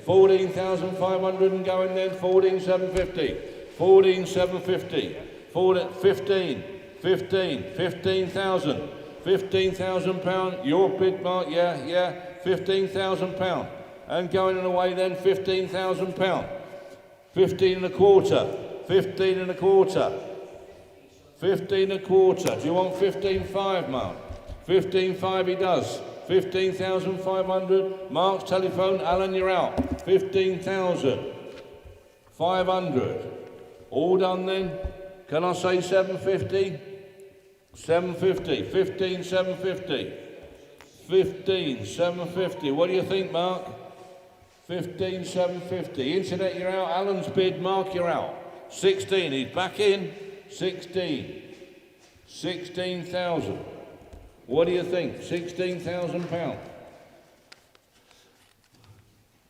14,500 and going then. 14,750. 14,750. 15,000. 15,000 pound. Your bid, Mark. Yeah. 15,000 pound. And going and away then. 15,000 pound. 15 and a quarter. 15 and a quarter. 15 and a quarter. Do you want 15.5, Mark? 15.5 he does. 15,500. Mark's telephone. Alan, you're out. 15,500. All done then? Can I say 750? 750. 15,750. 15,750. What do you think, Mark? 15,750. Internet, you're out. Alan's bid. Mark, you're out. 16. He's back in. 16. 16,000. What do you think? 16,000 pounds.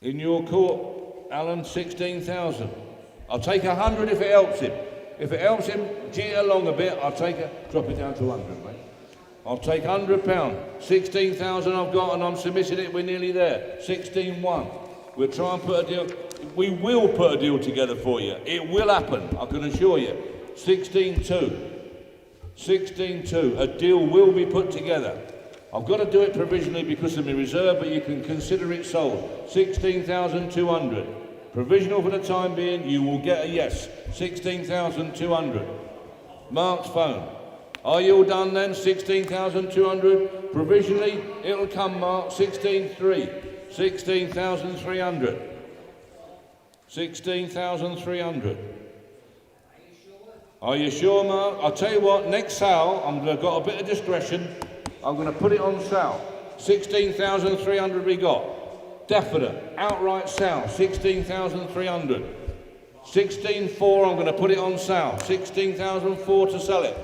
In your court, Alan, 16,000. I'll take 100 if it helps him. If it helps him jig along a bit, I'll take it, drop it down to 100, mate. I'll take £100. 16,000 I've got and I'm submitting it, we're nearly there. 16.1. We'll try and put a deal, we will put a deal together for you. It will happen, I can assure you. 16.2. 16.2, a deal will be put together. I've got to do it provisionally because of my reserve, but you can consider it sold. 16,200. Provisional for the time being, you will get a yes. 16,200. Mark's phone. Are you all done then? 16,200. Provisionally, it'll come, Mark. 16.3. 16,300. 16,300. Are you sure, Mark? I'll tell you what, next sale, I've got a bit of discretion. I'm going to put it on sale. 16,300 we got. Definite, outright sale, 16,300. 16.4, I'm going to put it on sale. 16,004 to sell it.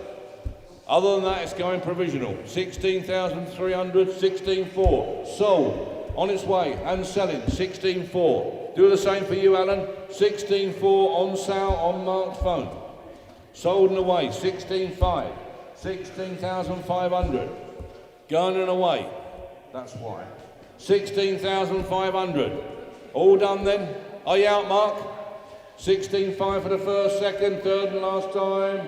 Other than that, it's going provisional. 16,300, 16.4. Sold. On its way and selling. 16.4. Do the same for you, Alan. 16.4 on sale on Mark's phone. Sold and away, 16.5, 16,500. Gone and away, that's why. 16,500. All done then? Are you out, Mark? 16.5 for the first, second, third and last time.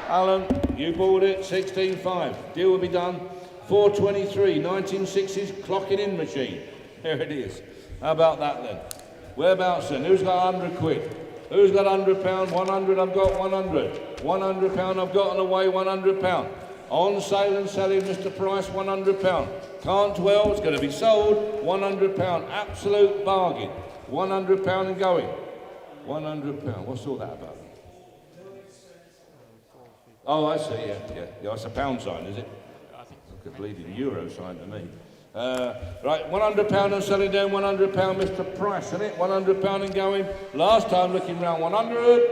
Alan, you bought it, 16.5. Deal will be done. 423, 1960s clocking in machine. There it is. How about that then? Whereabouts then? Who's got 100 quid? Who's got £100? 100, I've got 100. £100 I've got on the way, £100. On sale and selling, Mr. Price, £100. Can't dwell, it's going to be sold, £100. Absolute bargain. £100 and going. £100. What's all that about? Oh, I see, yeah. It's a pound sign, is it? Like a bleeding euro sign to me. Right, £100 and selling down, £100, Mr. Price, isn't it? £100 and going. Last time looking round, 100.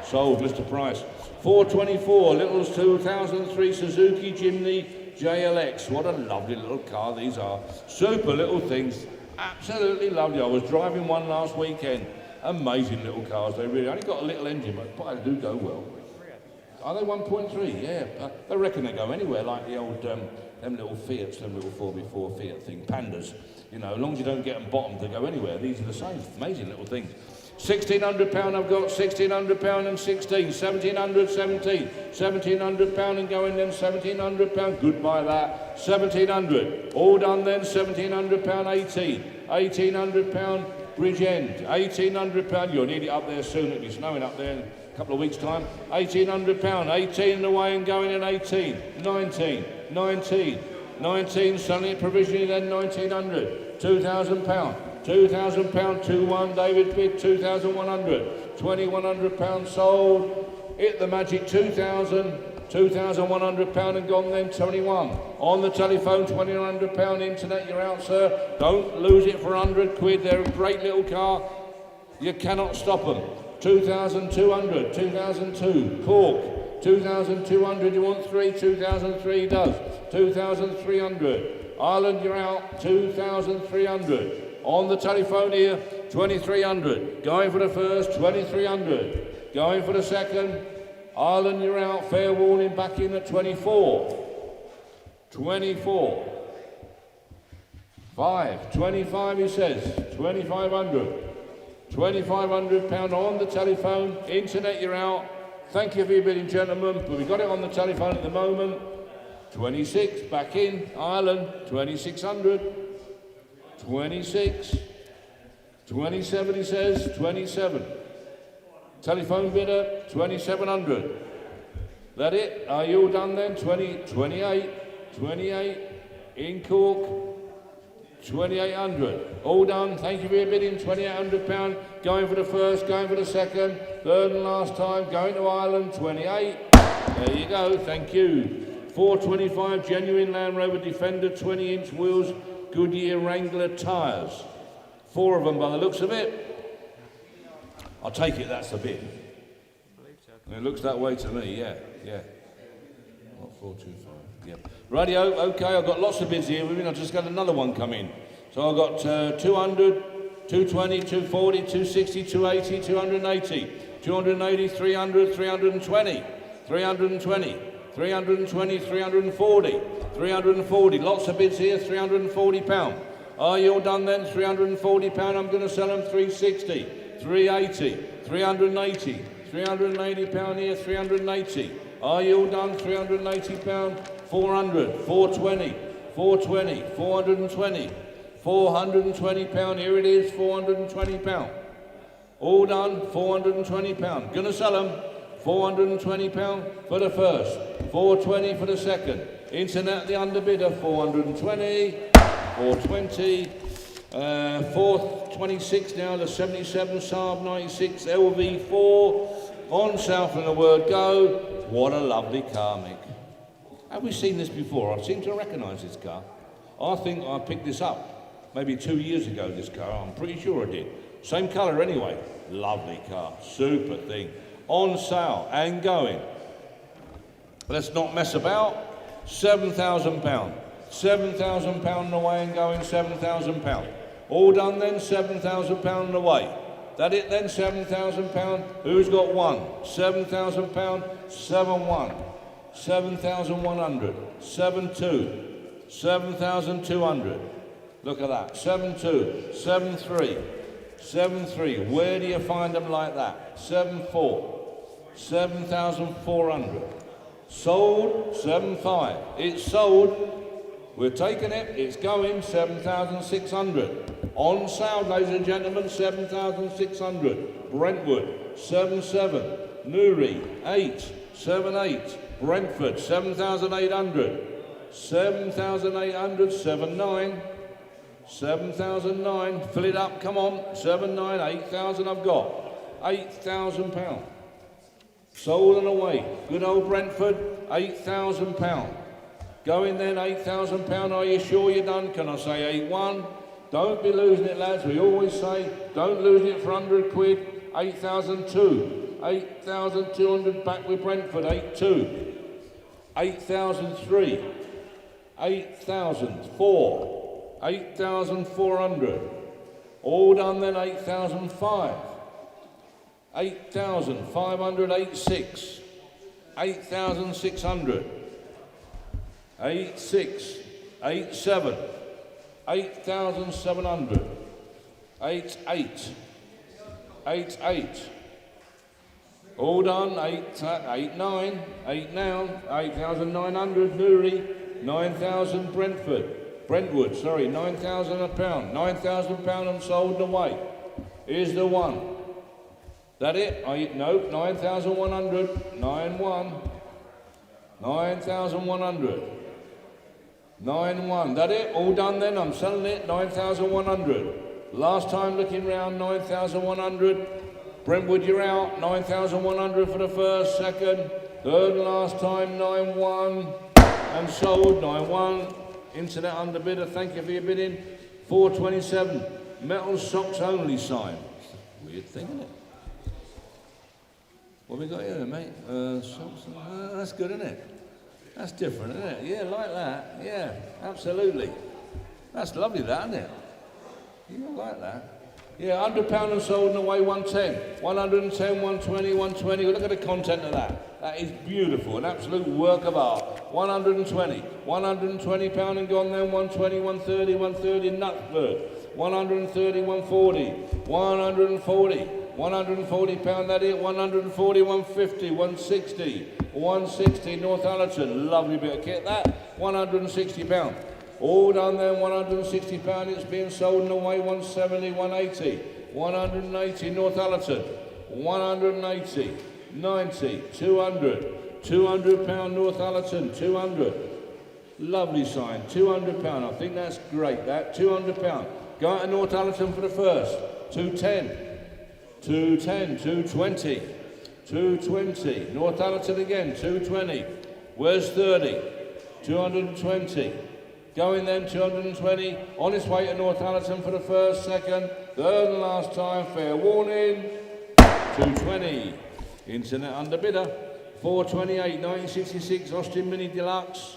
Sold, Mr. Price. 424, Little's 2003 Suzuki Jimny JLX. What a lovely little car these are. Super little things. Absolutely lovely. I was driving one last weekend. Amazing little cars. They really only got a little engine, but they do go well. Are they 1.3? Yeah. They reckon they go anywhere, like the old them little Fiats, them little 4x4 Fiat thing, Pandas. You know, as long as you don't get them bottomed, they go anywhere. These are the same. Amazing little things. £1,600 I've got, £1,600 and 16, 1,700, 17, £1,700 and going then, £1,700, goodbye that, 1,700, all done then, £1,700, 18, £1,800 Bridge End, £1,800, you'll need it up there soon, it'll be snowing up there in a couple of weeks' time, £1,800, 18 away and going in 18, 19, 19, 19, suddenly provisionally then 1,900, £2,000. £2,000, 2-1, David bid, 2,100, £2,100 sold, hit the magic 2,000, £2,100 and gone then, 21. On the telephone, £2,100, internet, you're out, sir. Don't lose it for 100 quid, they're a great little car, you cannot stop them. 2,200, 2002, Cork, 2,200, you want 3, 2003 does, 2,300, Ireland, you're out, 2,300. On the telephone here, 2,300. Going for the first, 2,300. Going for the second. Ireland, you're out. Fair warning, back in at 24. 24. 5. 25, he says. 2,500. £2,500 on the telephone. Internet, you're out. Thank you for your bidding, gentlemen. But we've got it on the telephone at the moment. 26, back in. Ireland, 2,600. 26. 27, he says. 27. Telephone bidder, 2,700. That it? Are you all done then? 28. 28. In Cork, 2,800. All done. Thank you for your bidding. £2,800. Going for the first, going for the second. Third and last time. Going to Ireland, 28. There you go. Thank you. 425 genuine Land Rover Defender, 20-inch wheels, Goodyear Wrangler tyres. 4 of them by the looks of it. I'll take it, that's the bid. It looks that way to me, yeah. Not 425, yeah. Radio, okay, I've got lots of bids here with me. I've just got another one come in. So I've got 200, 220, 240, 260, 280, 280, 280, 300, 320, 320, 320, 340, 340. Lots of bids here, £340. Are you all done then? £340. I'm going to sell them 360, 380, 380, £380 here, 380. Are you all done? £380. 400, 420, 420, 420, £420. Here it is, £420. All done, £420. Gonna sell them. £420 for the first, £420 for the second. Internet, the underbidder, 420, 420, 426 now, the 77 Saab 96 LV4, on south and the word go. What a lovely car, Mick. Have we seen this before? I seem to recognise this car. I think I picked this up maybe 2 years ago, this car. I'm pretty sure I did. Same colour anyway. Lovely car, super thing. On sale and going. Let's not mess about. £7,000. £7,000 on the way and going, £7,000. All done then, £7,000 on the way. That it then, £7,000. Who's got one? £7,000, 7-1. 7,100. 7-2. 7,200. Look at that. 7-2. 7-3. 7-3. Where do you find them like that? 7-4. 7,400. Sold, 7.5. It's sold. We're taking it. It's going, 7,600. On sale, ladies and gentlemen, 7,600. Brentwood, 7.7. Newry, 8. 7.8. Brentford, 7,800. 7,800. 7.9. 7,009. Fill it up, come on. 7.9. 8,000 I've got. £8,000. Sold and away. Good old Brentford, £8,000. Going then, £8,000. Are you sure you're done? Can I say 8-1? Don't be losing it, lads. We always say, don't lose it for 100 quid. 8,002. 8,200 back with Brentford, 8-2. 8,003. 8,004. 8,400. All done then, 8,005. 8,500, 8,6. 8,600. 8,6. 8,7. 8,700. 8,8. 8,8. All done, 8,9. 8 now. 8,900, Newry. 9,000, Brentwood, sorry, £9,000 a pound. £9,000 and sold and away. Here's the one. That it? Nope, 9,100. 9-1. 9,100. 9-1. That it? All done then? I'm selling it. 9,100. Last time looking round, 9,100. Brentwood, you're out. 9,100 for the first, second, third and last time. 9-1. And sold. 9-1. Internet underbidder. Thank you for your bidding. 427. Metal socks only sign. Weird thing, isn't it? What have we got here, mate? Socks. That's good, isn't it? That's different, isn't it? Yeah, like that. Yeah, absolutely. That's lovely, that, isn't it? You like that? Yeah, £100 and sold and away, 110. 110, 120, 120. Look at the content of that. That is beautiful, an absolute work of art. 120. 120 pound and gone then. 120, 130, 130 Knutsford. 130, 140. 140. 140 pound that it. 140, 150, 160. 160 Northallerton. Lovely bit of kit that. 160 pound. All done then. 160 pound. It's being sold and away. 170, 180. 180 Northallerton. 180. 90. 200. 200 pound Northallerton. 200. Lovely sign. 200 pound. I think that's great. That 200 pound. Go out to Northallerton for the first. 210. 210. 220. 220. Northallerton again. 220. Where's 30? 220. Going then 220. On its way to Northallerton for the first, second, third and last time. Fair warning. 220. Internet underbidder. 428. 1966 Austin Mini Deluxe.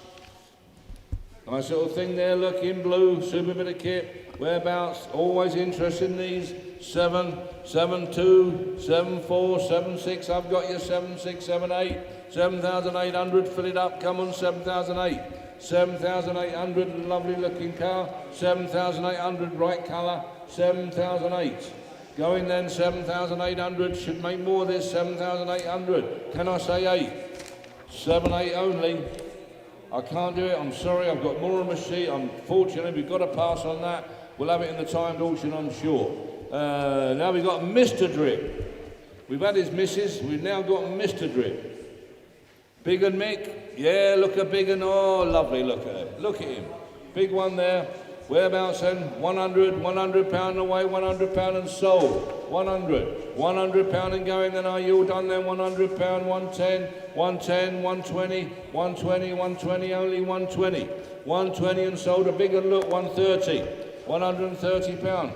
Nice little thing there, look, in blue, super bit of kit. Whereabouts? Always interested in these. 7, 7, 2, 7, 4, 7, 6. I've got you 7, 6, 7, 8. 7,800. Fill it up. Come on, 7,008. 7,800. Lovely looking car. 7,800. Right colour. 7,008. Going then 7,800. Should make more of this. 7,800. Can I say 8? 7, 8 only. I can't do it, I'm sorry, I've got more on my sheet. Unfortunately, we've got to pass on that. We'll have it in the timed auction, I'm sure. Now we've got Mr. Drip. We've had his missus, we've now got Mr. Drip. Big and Mick, yeah, look at Big and, oh, lovely, look at him. Look at him. Big one there. Whereabouts then? 100, 100 pound away, 100 pound and sold. 100, 100 pound and going, then are you all done then? 100 pound, 110, 110, 120, 120, 120, only 120. 120 and sold. A big and look, 130, 130 pound.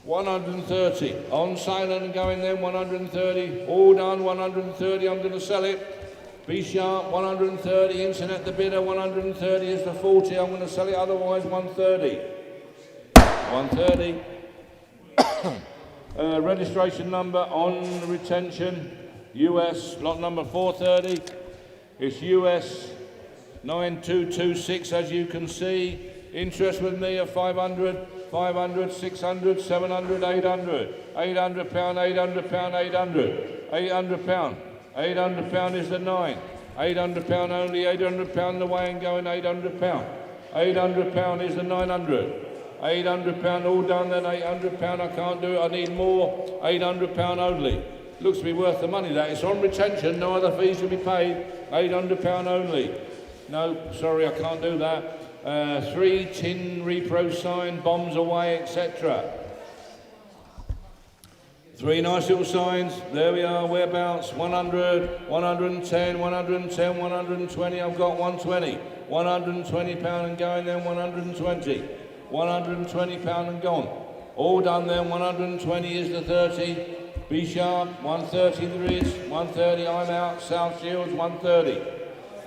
130, on sale and going then, 130, all done, 130, I'm going to sell it. Be sharp, 130, internet the bidder, 130 is the 40, I'm going to sell it, otherwise 130. 130. Registration number on retention, US, lot number 430. It's US 9226, as you can see. Interest with me of 500, 500, 600, 700, 800. 800 pound, 800 pound, 800. 800 pound. 800 pound is the 9. 800 pound only, 800 pound the way and going, 800 pound. 800 pound is the 900. 800 pound all done then, 800 pound I can't do it, I need more. 800 pound only. Looks to be worth the money that. It's on retention, no other fees to be paid. 800 pound only. No, sorry, I can't do that. 3 tin repro sign, bombs away, etc. 3 nice little signs, there we are, whereabouts, 100, 110, 110, 120, I've got 120, 120 pound and going then, 120, 120 pound and gone, all done then, 120 is the 30, be sharp, 130 there is, 130 I'm out, South Shields, 130,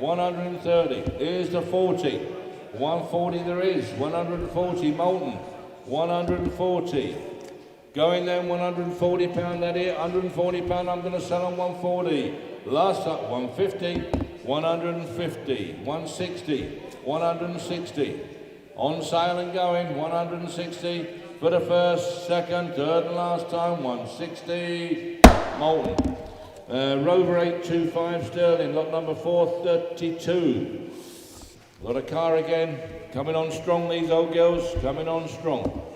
130, here's the 40, 140 there is, 140 Molten, 140, going then, 140 pound that here, 140 pound I'm going to sell on 140. Last up, 150, 150, 160, 160. On sale and going, 160 for the first, second, third and last time, 160. Molten. Rover 825 Sterling, lot number 432. Got a car again, coming on strong these old girls, coming on strong.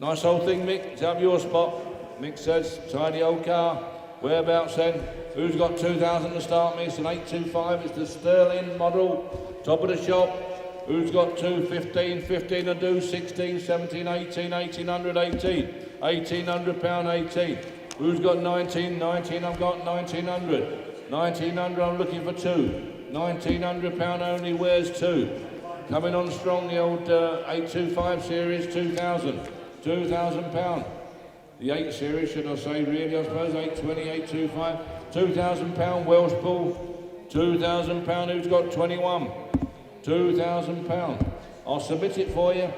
Nice old thing, Mick. Is that your spot? Mick says, tidy old car. Whereabouts then? Who's got 2,000 to start me? It's an 825. It's the Sterling model. Top of the shop. Who's got 215? 15 to do. 16, 17, 18, 1800, 18. 1,800 pound, 18. Who's got 19? 19. I've got 1,900. 1,900. I'm looking for 2. 1,900 pound only. Where's 2? Coming on strong. The old 825 series. 2,000. 2,000 pound. The 8 series, should I say, really, I suppose, 820, 825. 2,000 pound Welsh Bull. 2,000 pound, who's got 21? 2,000 pound. I'll submit it for you.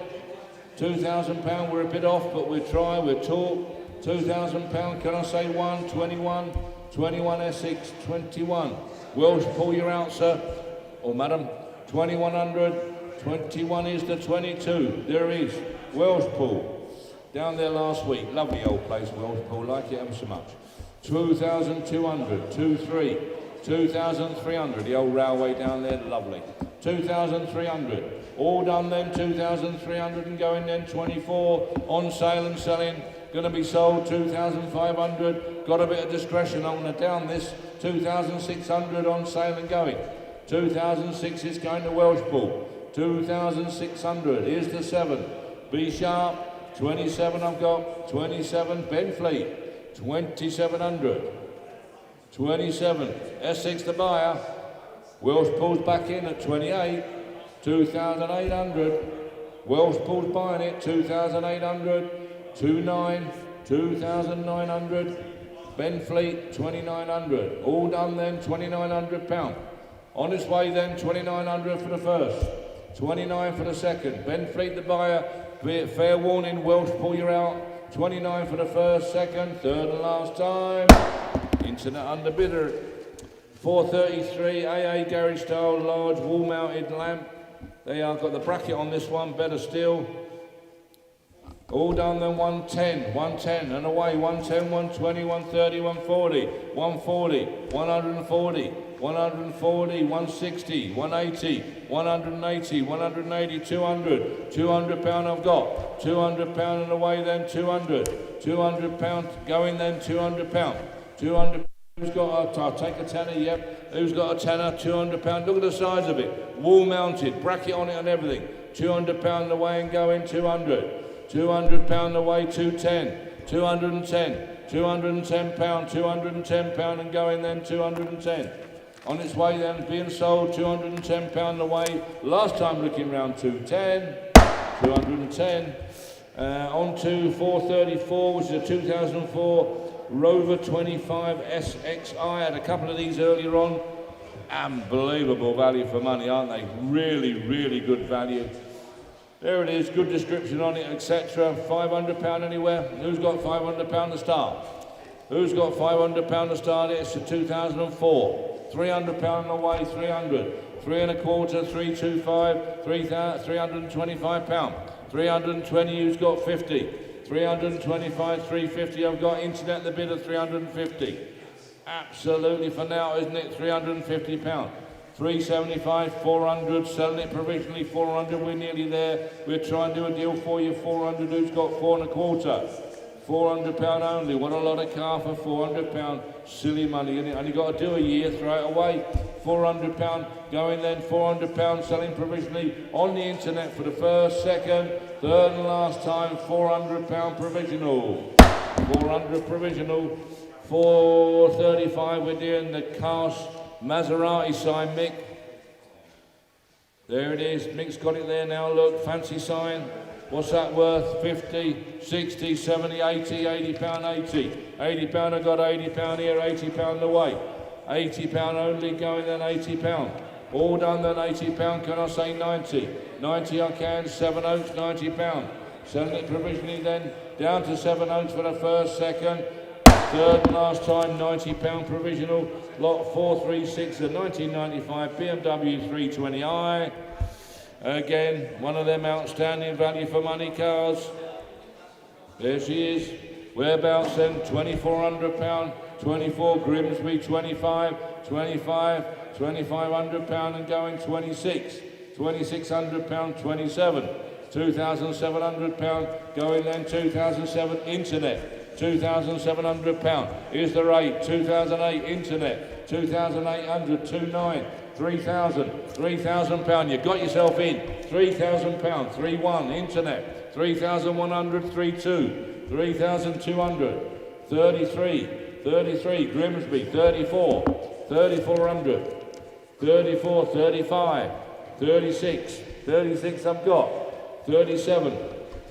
2,000 pound, we're a bit off, but we'll try, we'll talk. 2,000 pound, can I say 1, 21, 21 Essex, 21. Welsh Bull, you're out, sir. or madam. 2100, 21 is the 22. There is Welshpool. Down there last week. Lovely old place, Welshpool. Like it ever so much. 2,200, 23, 2,300. The old railway down there, lovely. 2,300. All done then, 2,300 and going then, 24 on sale and selling. Going to be sold 2,500. Got a bit of discretion. I'm going to down this 2,600 on sale and going. 2,006 is going to Welshpool. 2,600. Here's the 7. B sharp. 27 I've got. 27 Benfleet. 2,700. 27 Essex the buyer. Welshpool's back in at 28. 2,800. Welshpool's buying it. 2,800. 29, 2,900, Benfleet 2,900, all done then £2,900. On its way then 2,900 for the first, 29 for the second, Benfleet the buyer, fair warning, Welshpool you're out, 29 for the first, second, third and last time, internet underbidder, 433 AA garage style large wall mounted lamp, they are got the bracket on this one, better still. All done then 110, and away, 110, 120, 130, 140, 140, 140, 140, 160, 180, 180, 180, 200, £200 I've got, £200 and away then 200, £200 going then £200, 200. Who's got I'll take a tenner, yep. Who's got a tenner, £200, look at the size of it, wall mounted, bracket on it and everything, £200 away and going 200. £200 away, 210, 210, £210, £210 and going then 210. On its way then, being sold, £210 away. Last time looking round 210, 210. On to 434, which is a 2004 Rover 25 SXI. I had a couple of these earlier on. Unbelievable value for money, aren't they? Really, really good value. There it is, good description on it, etc. £500 anywhere. Who's got £500 to start? Who's got £500 to start it? It's a 2004. £300 away, 300. 3 1/4, 325, £325. 320, who's got 50? 325, 350. I've got internet the bid of 350. Absolutely for now, isn't it? £350. 375, 400, selling it provisionally 400, we're nearly there. We'll try and do a deal for you, 400, who's got 4 1/4? £400 only, what a lot of car for £400, silly money, isn't it? Only got to do a year, throw it away. £400 going then, £400 selling provisionally on the internet for the first, second, third and last time, £400 provisional. 400 provisional, 435 we're doing the cast Maserati sign, Mick. There it is. Mick's got it there now. Look, fancy sign. What's that worth? 50, 60, 70, 80, £80, 80. £80, I got £80 here, £80 away. £80 only going then £80. All done then £80. Can I say 90? 90 I can. 7 Oaks, £90. Selling it provisionally then down to 7 Oaks for the first, second. Third and last time, £90 provisional. Lot 436, a 1995 BMW 320i. Again, one of them outstanding value for money cars. There she is. Whereabouts then? £2,400. 24 Grimsby, 25, 25, £2,500 and going 26. £2,600, 27. £2,700 going then 2007 internet. £2,700. Here's the rate. 2008 internet. 2,800. 29. 3,000. £3,000. You got yourself in. £3,000. 3-1 internet. 3,100. 3-2. 3,200. 33. 33 Grimsby. 34. 3,400. 34. 35. 36. 36 I've got. 37.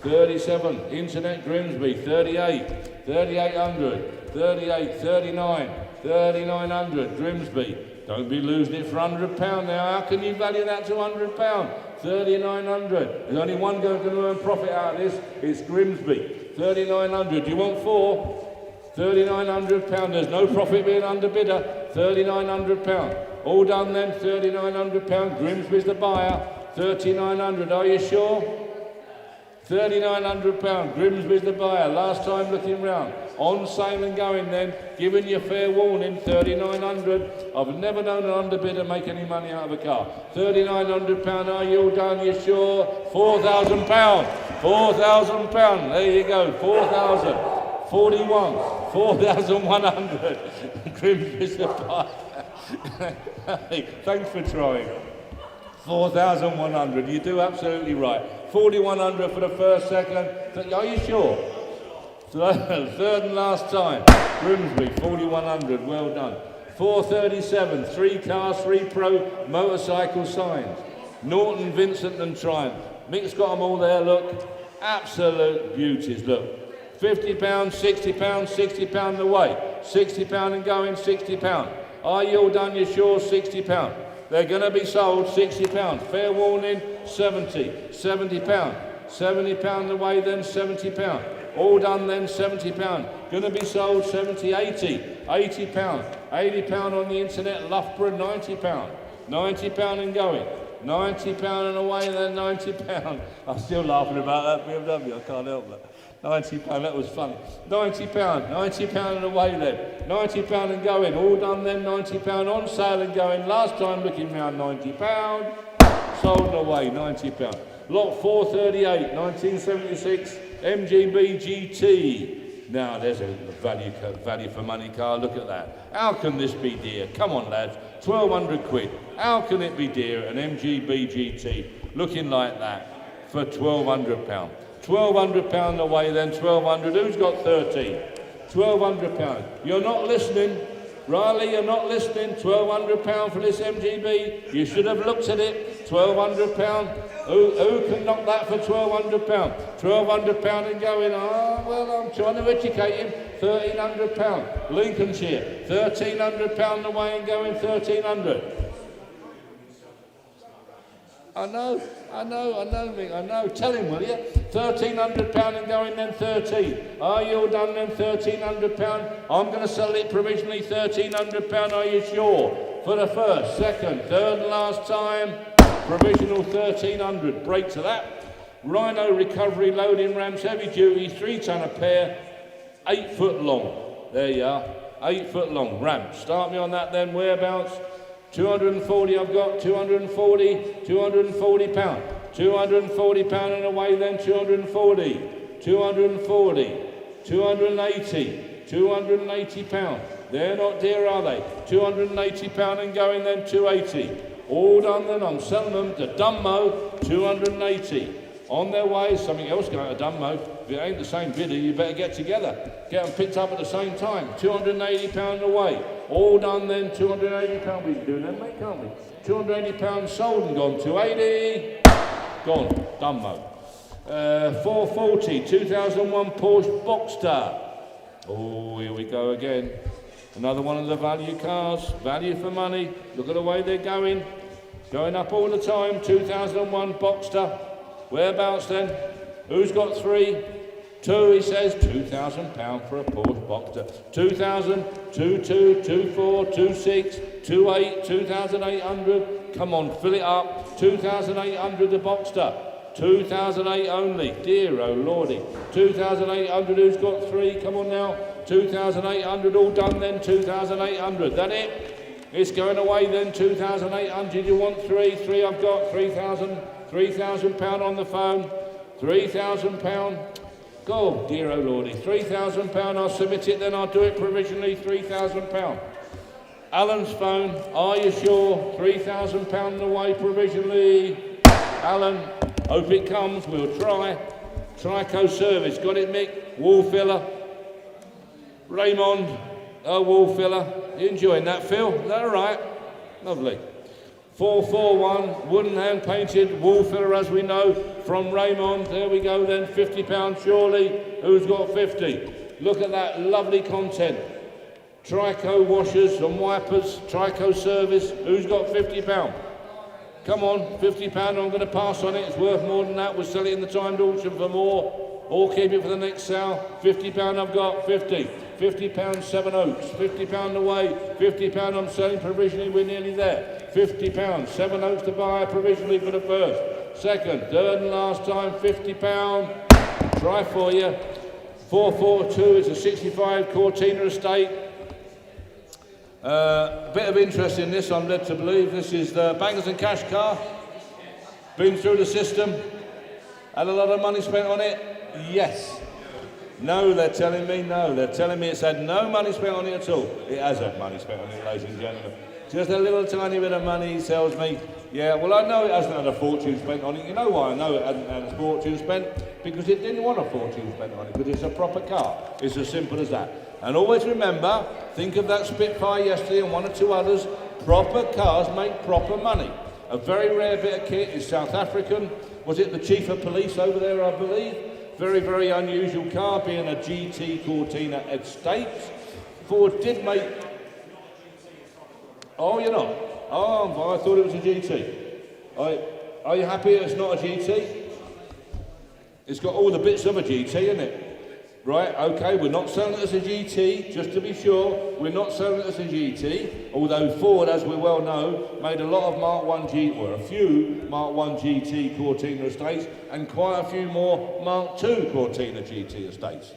37, Internet Grimsby, 38, 3,800, 38, 39, 3,900, Grimsby. Don't be losing it for £100 now. How can you value that to £100? 3,900. There's only one going to earn profit out of this. It's Grimsby. 3,900. Do you want 4? £3,900. There's no profit being underbidder. £3,900. All done then, £3,900. Grimsby's the buyer. £3,900. Are you sure? £3,900. Grimsby's the buyer. Last time looking round. On sale and going then. Giving you fair warning. £3,900. I've never known an underbidder make any money out of a car. £3,900. Are you all done? You sure? £4,000. £4,000. There you go. 4,000. 41. 4,100. Grimsby's the buyer. Hey, thanks for trying. 4,100. You do absolutely right. 4,100 for the first, second. Are you sure? Third and last time. Grimsby, 4,100. Well done. 437. 3 cars, 3 pro motorcycle signs. Norton, Vincent, and Triumph. Mick's got them all there. Look, absolute beauties. Look, £50, £60, £60 away. £60 and going. £60. Are you all done? You sure? £60. They're going to be sold £60. Fair warning, 70. £70. £70 away then, £70. All done then, £70. Going to be sold 70, 80. £80. £80 on the internet, Loughborough, £90. £90 and going. £90 and away then, £90. I'm still laughing about that BMW, I can't help that. £90, that was funny. £90 and away then. £90 and going, all done then, £90 on sale and going. Last time looking round, £90. Sold and away, £90. Lot 438, 1976, MGB GT. Now there's a value for money car, look at that. How can this be dear? Come on lads, 1,200 quid. How can it be dear, an MGB GT, looking like that, for £1,200? £1,200 away then, 1,200. Who's got 13? £1,200. You're not listening. Riley, you're not listening. £1,200 for this MGB. You should have looked at it. £1,200. Who can knock that for £1,200? £1,200 and going, well, I'm trying to educate him. £1,300. Lincolnshire, £1,300 away and going, 1,300. I know. Tell him, will you? £1,300 and going then 13. Are you all done then? £1,300. I'm going to sell it provisionally £1,300. Are you sure? For the first, second, third and last time, provisional 1,300. Break to that. Rhino recovery loading ramps, heavy duty, 3 tonne a pair, 8 foot long. There you are, 8 foot long ramp. Start me on that then. Whereabouts? 240 I've got, 240, £240. £240 and away then, 240, 240, 280, £280. They're not dear, are they? £280 and going then, 280. All done then, I'm selling them to Dunmo, 280. On their way, something else going to Dunmo. If it ain't the same bidder, you better get together. Get them picked up at the same time. £280 away. All done then, £280. We can do them, mate, can't we? £280 sold and gone. 280. Gone. Dunmo. 440. 2001 Porsche Boxster. Oh, here we go again. Another one of the value cars. Value for money. Look at the way they're going. Going up all the time. 2001 Boxster. Whereabouts then? Who's got 3? 2, he says. £2,000 for a Porsche Boxster. 2,000, 2,2, 2,4, 2,6, 2,8, 2,800. Come on, fill it up. 2,800 the Boxster. 2,008 only. Dear oh lordy. 2,800. Who's got 3? Come on now. 2,800. All done then. 2,800. That it? It's going away then. 2,800. You want 3? 3 I've got. 3,000. £3,000 on the phone. £3,000. Go, dear oh lordy. £3,000. I'll submit it, then I'll do it provisionally. £3,000. Alan's phone. Are you sure? £3,000 away provisionally. Alan, hope it comes. We'll try. Trico service. Got it, Mick? Wall filler. Raymond. Wall filler. You enjoying that, Phil? Is that all right? Lovely. 441, wooden hand painted, wall filler as we know, from Raymond. There we go then, £50 surely. Who's got 50? Look at that lovely content. Trico washers and wipers, Trico service. Who's got £50? Come on, £50, I'm going to pass on it. It's worth more than that. We'll sell it in the timed auction for more. or keep it for the next sale. £50 I've got, 50. £50 Seven Oaks, £50 away, £50 I'm selling provisionally, we're nearly there. £50, Seven Oaks to buy provisionally for the first. Second, third and last time, £50. Try for you. 442 is a 65 Cortina estate. Bit of interest in this, I'm led to believe. This is the Bangers and Cash car. Been through the system. Had a lot of money spent on it? Yes. No, they're telling me no. They're telling me it's had no money spent on it at all. It has had money spent on it, ladies and gentlemen. Just a little tiny bit of money, he tells me. Yeah, well, I know it hasn't had a fortune spent on it. You know why I know it hasn't had a fortune spent? Because it didn't want a fortune spent on it, because it's a proper car. It's as simple as that. And always remember, think of that Spitfire yesterday and one or two others. Proper cars make proper money. A very rare bit of kit is South African. Was it the Chief of Police over there, I believe? Very, very unusual car, being a GT Cortina Estate. Ford did make... Oh, you're not? Oh, I thought it was a GT. Are you happy it's not a GT? It's got all the bits of a GT, isn't it? Right, okay, we're not selling it as a GT, just to be sure, we're not selling it as a GT, although Ford, as we well know, made a lot of Mark 1 GT, or a few Mark 1 GT Cortina estates, and quite a few more Mark 2 Cortina GT estates.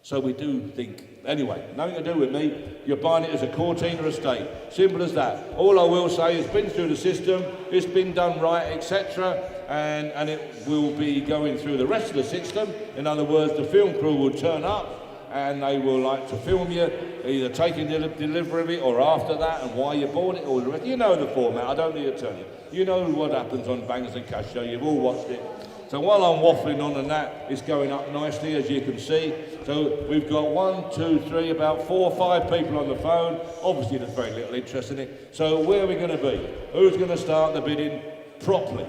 So we do think, anyway, nothing to do with me, you're buying it as a Cortina estate, simple as that. All I will say is, it's been through the system, it's been done right, etc., and it will be going through the rest of the system. In other words, the film crew will turn up and they will like to film you, either taking delivery of it or after that, and why you bought it, or the rest. You know the format, I don't need to tell you. You know what happens on Bangers and Cash Show, you've all watched it. So while I'm waffling on and that, it's going up nicely, as you can see. So we've got 1, 2, 3, about 4 or 5 people on the phone. Obviously there's very little interest in it. So where are we going to be? Who's going to start the bidding properly?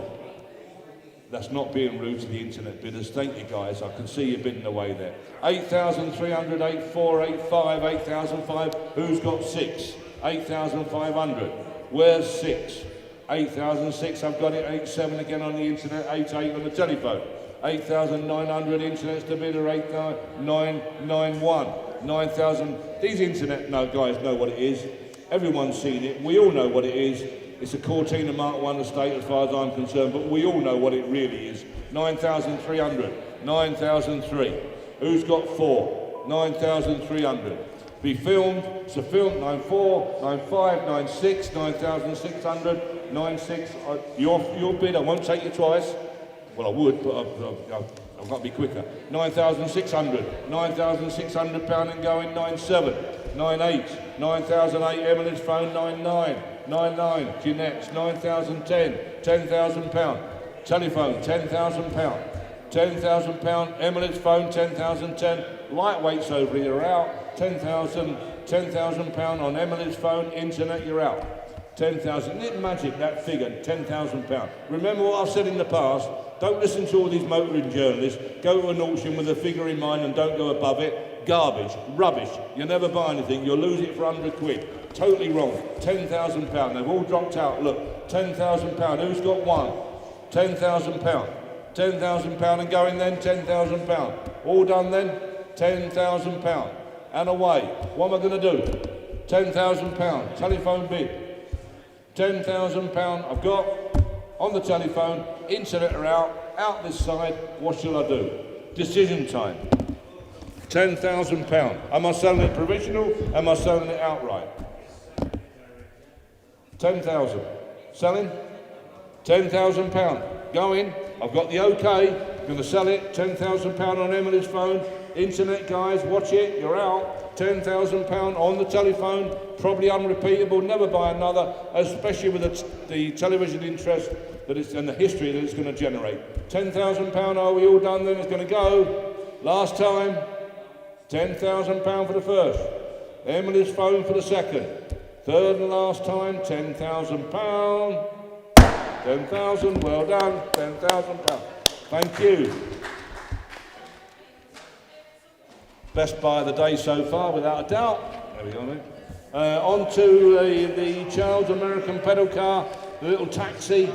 That's not being rude to the internet bidders. Thank you, guys. I can see you bidding away there. 8,300, 8,485, 8,005. Who's got 6? 8,500. Where's 6? 8,006. I've got it. 8,7 again on the internet. 8,8 on the telephone. 8,900 internet's the bidder. 8,991. 9,000. These internet guys know what it is. Everyone's seen it. We all know what it is. It's a Cortina Mark 1 estate as far as I'm concerned, but we all know what it really is. 9,300, 9,003. Who's got 4? 9,300. Be filmed, so film 94, 95, 96, 9,600, 96. Your bid, I won't take you twice. Well, I would, but I've got to be quicker. 9,600, 9,600 pound and going, 9,7, 9,8, 9,008, Emily's phone, 9,9. 99, Jeanette's 9,010, £10,000. Telephone, £10,000. £10,000. Emily's phone, 10,010. Lightweights over here, out. £10,000 on Emily's phone. Internet, you're out. 10,000. Isn't it magic, that figure, £10,000? Remember what I've said in the past? Don't listen to all these motoring journalists. Go to an auction with a figure in mind and don't go above it. Garbage, rubbish. You'll never buy anything. You'll lose it for 100 quid. Totally wrong. £10,000. They've all dropped out. Look, £10,000. Who's got 1? £10,000. £10,000 and going then, £10,000. All done then, £10,000. And away. What am I going to do? £10,000. Telephone bid. £10,000 I've got on the telephone. Internet are out this side. What shall I do? Decision time. £10,000. Am I selling it provisional? Am I selling it outright? 10,000. Selling? £10,000. Going. I've got the okay. I'm going to sell it. £10,000 on Emily's phone. Internet guys, watch it. You're out. £10,000 on the telephone. Probably unrepeatable. Never buy another, especially with the television interest that it's and the history that it's going to generate. £10,000. Are we all done then? It's going to go. Last time. £10,000 for the first. Emily's phone for the second. Third and last time, £10,000. 10,000, well done, £10,000. Thank you. Best buy of the day so far, without a doubt. There we go, mate. On to the Charles American pedal car, the little taxi.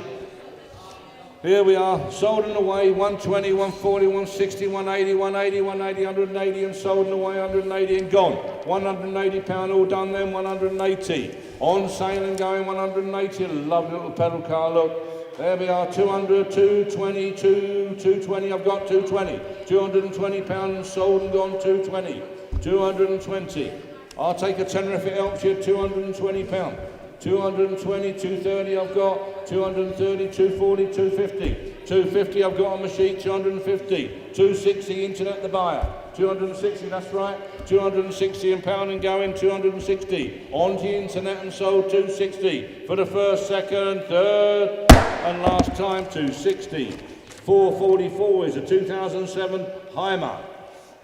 Here we are, sold and away, 120, 140, 160, 180, 180, 180, 180, and sold and away, 180 and gone. £180 all done then, 180. On sale and going, 180. Lovely little pedal car, look. There we are, 200, 220, 220, I've got 220. £220 and sold and gone, 220. 220. I'll take a tenner if it helps you, £220. 220, 230 I've got, 230, 240, 250. 250 I've got on my sheet, 250. 260 internet the buyer. 260, that's right. 260 and pound and going, 260. On to the internet and sold, 260. For the first, second, third, and last time, 260. 444 is a 2007 Heimer.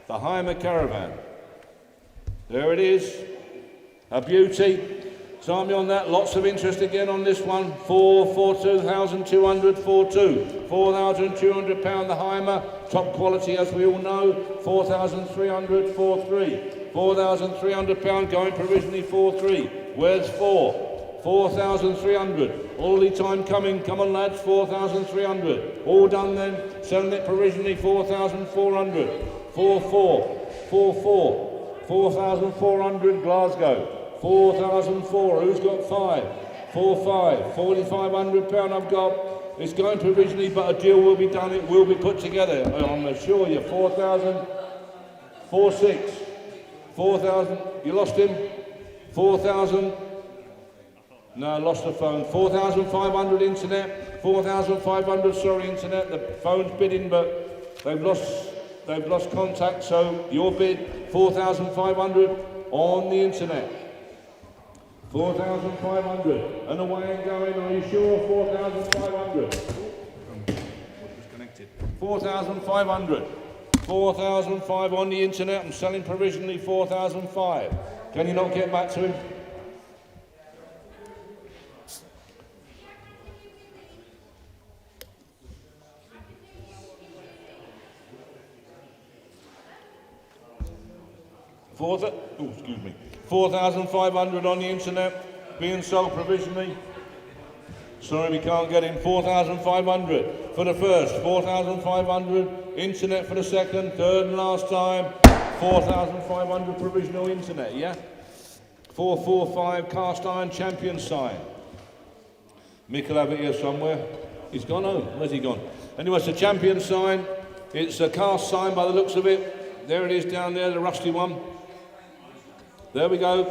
The Heimer Caravan. There it is. A beauty. Time me on that, lots of interest again on this one. 2,200, 4,200 pound the Heimer, top quality as we all know. 4,300, 4,300. 4,300 pound going provisionally 4,300. Where's 4? 4,300. All the time coming, come on lads, 4,300. All done then, selling it provisionally 4,400. 4,400. 4,400. 4,400 Glasgow. 4,004, who's got 5? 4,500, 4,500 pound I've got. It's going provisionally, but a deal will be done, it will be put together, I'm assure you. 4,000, 4,600, 4,000, you lost him? 4,000, no, I lost the phone. 4,500 internet, 4,500, sorry internet, the phone's bidding, but they've lost contact, so your bid, 4,500 on the internet. 4,500 and away and going, are you sure? 4,500. 4,500. 4,500 on the internet. I'm selling provisionally 4,500. Can you not get back to him? Excuse me. 4,500 on the internet, being sold provisionally. Sorry, we can't get in. 4,500 for the first, 4,500 internet for the second, third and last time. 4,500 provisional internet, yeah? 445 cast iron champion sign. Mick will have it here somewhere. He's gone home. Where's he gone? Anyway, it's a champion sign. It's a cast sign by the looks of it. There it is down there, the rusty one. There we go.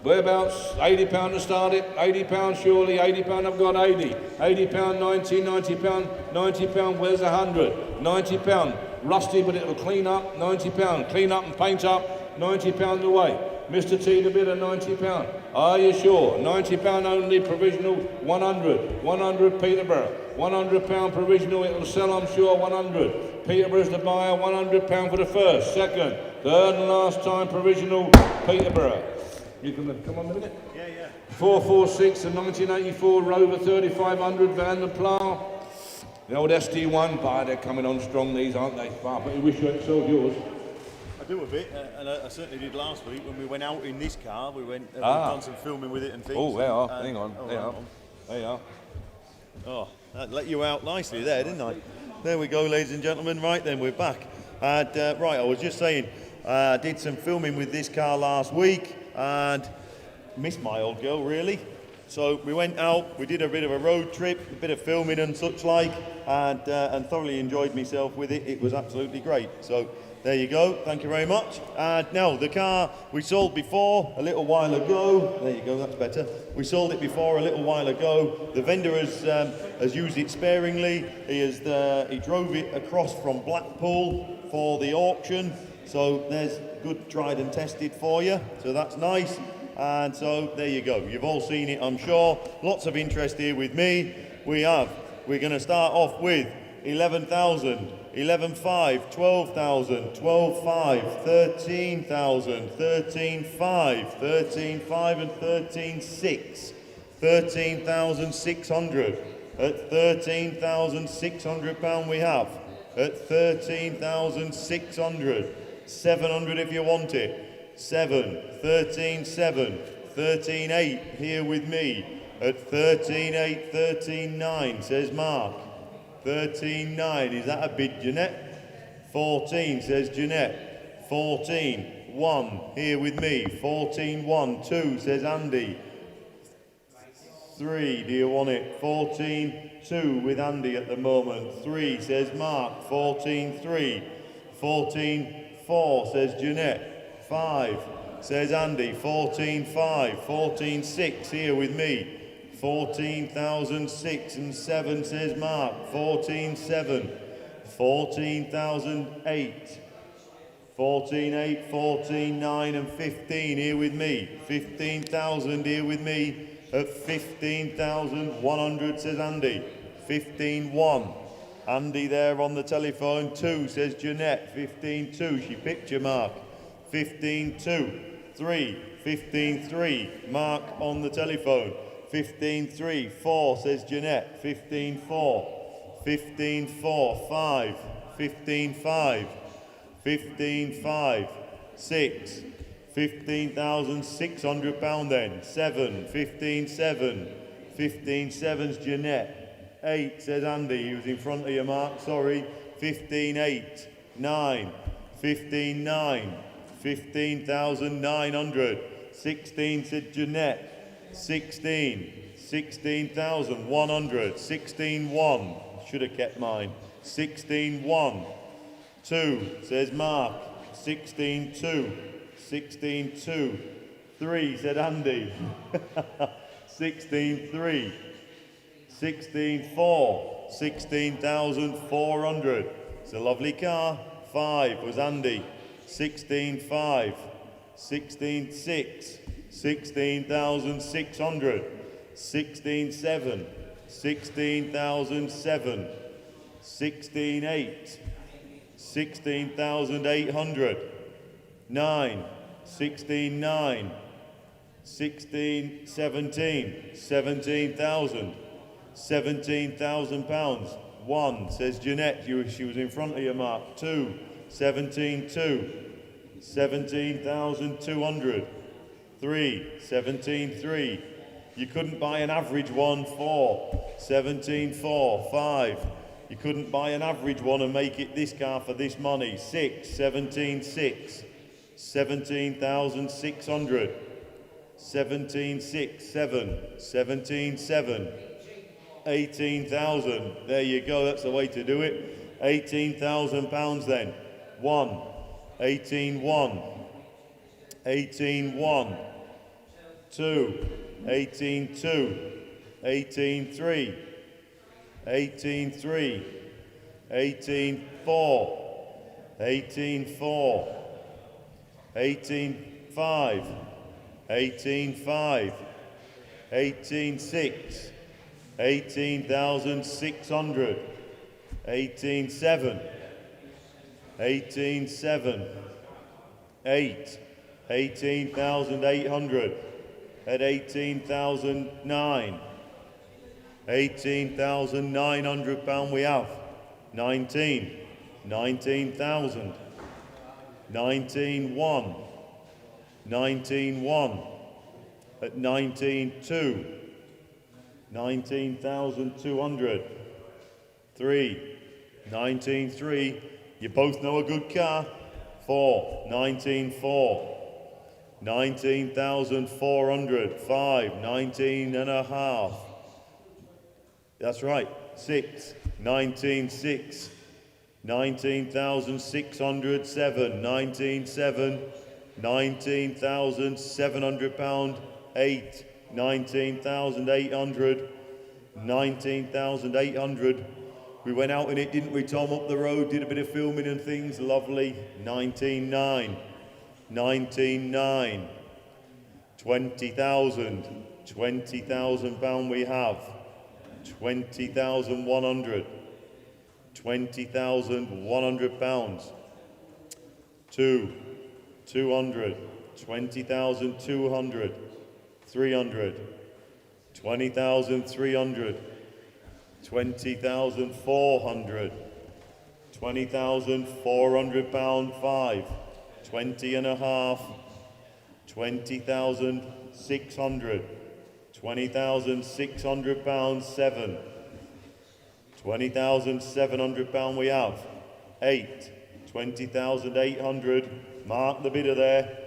Whereabouts? £80 to start it. £80 surely. £80 I've got 80. £80, 90, £90, £90. Where's 100? £90. Rusty, but it'll clean up. £90. Clean up and paint up. £90 away. Mr. T the bidder, £90. Are you sure? £90 only. Provisional. 100. 100 Peterborough. £100 provisional. It'll sell, I'm sure. 100. Peterborough's the buyer. £100 for the first, second, third and last time provisional. Peterborough. You can come on a minute. Yeah, yeah. 446, a 1984 Rover 3500 Van der Plough. The old SD1, but they're coming on strong, these, aren't they? But I wish you had sold yours. I do a bit, and I certainly did last week when we went out in this car. We went, we've done some filming with it and things. Oh, there are. Hang on. Oh, There you are. There you are. Oh, that let you out nicely there, didn't I? There we go, ladies and gentlemen. Right then, we're back. And right, I was just saying, I did some filming with this car last week and missed my old girl, really. So we went out, we did a bit of a road trip, a bit of filming and such like, and thoroughly enjoyed myself with it. It was absolutely great. So there you go. Thank you very much. And now the car we sold before a little while ago. There you go. That's better. We sold it before a little while ago. The vendor has used it sparingly. He drove it across from Blackpool for the auction. So there's good tried and tested for you. So that's nice. And so there you go. You've all seen it, I'm sure. Lots of interest here with me. We're going to start off with 11,000, 11,500, 12,000, 12,500, 13,000, 13,500, 13,500 and 13,600, 13,600. At £13,600 we have. At 13,600. 700 if you want it. 13,700, 13,800 here with me. At 13,800, 13,900 says Mark. 13.9. Is that a bid, Jeanette? 14, says Jeanette. 14.1. Here with me. 14.1. 2, says Andy. 3, do you want it? 14.2 with Andy at the moment. 3, says Mark. 14.3. 14.4, says Jeanette. 5, says Andy. 14.5. 14.6 here with me. 14,006 and 7, says Mark. 14.7. 14,008. 14.8, 14.9 and 15 here with me. 15,000 here with me at 15,100, says Andy. 15.1. Andy there on the telephone. 2, says Jeanette. 15.2. She picked you, Mark. 15.2. 3. 15.3. Mark on the telephone. 15.3. 4, says Jeanette. 15.4. 15.4. 5. 15.5. 15.5. 6. 15,600 pound then. 7. 15.7. 15.7's Jeanette. 8, says Andy. He was in front of you, Mark. Sorry. 15.8. 9. 15.9. 15,900. 16, said Jeanette. 16. 16,100. 16.1. Should have kept mine. 16.1. 2, says Mark. 16.2. 16.2. 3, said Andy. 16.3. 16.4. 16,400. It's a lovely car. 5 was Andy. 16.5. 16.6. 16,600. 16.7. 16,007. 16.8. 16,800. 9. 16.9. 16.17. 17,000. 17,000 pounds. 1, says Jeanette. She was in front of you, Mark. 2. 17.2. 17,200. 3. 17.3. You couldn't buy an average one. 4. 17.4. 5. You couldn't buy an average one and make it this car for this money. 6. 17.6. 17,600. 17.6. 7. 17.7. 18,000. There you go. That's the way to do it. 18,000 pounds then. 1. 18.1. 18.1. 2. 18.2. 18.3. 18.3. 18.4. 18.4. 18.5. 18.5. 18.6. 18,600. 18.7. 18.7. 8. 18,800. At 18,009. 18,900 pound we have. 19. 19,000. 19.1. 19.1. At 19.2. 19,200. 3. 19.3. You both know a good car. 4. 19.4. 19,400. 5. 19 and a half. That's right. 6. 19.6. 19,600. 7. 19.7. 19,700 pound. 8. 19,800. 19,800. We went out in it, didn't we, Tom, up the road, did a bit of filming and things. Lovely. 19.9. 19.9. 20,000. 20,000 pound we have. 20,100. 20,100 pounds. 2. 200. 20,200. 300. 20,300. 20,400. 20,400 pound. 5. 20 and a half. 20,600. 20,600 pounds. 7. £20,700 we have. 8, 20,800. Mark the bidder there.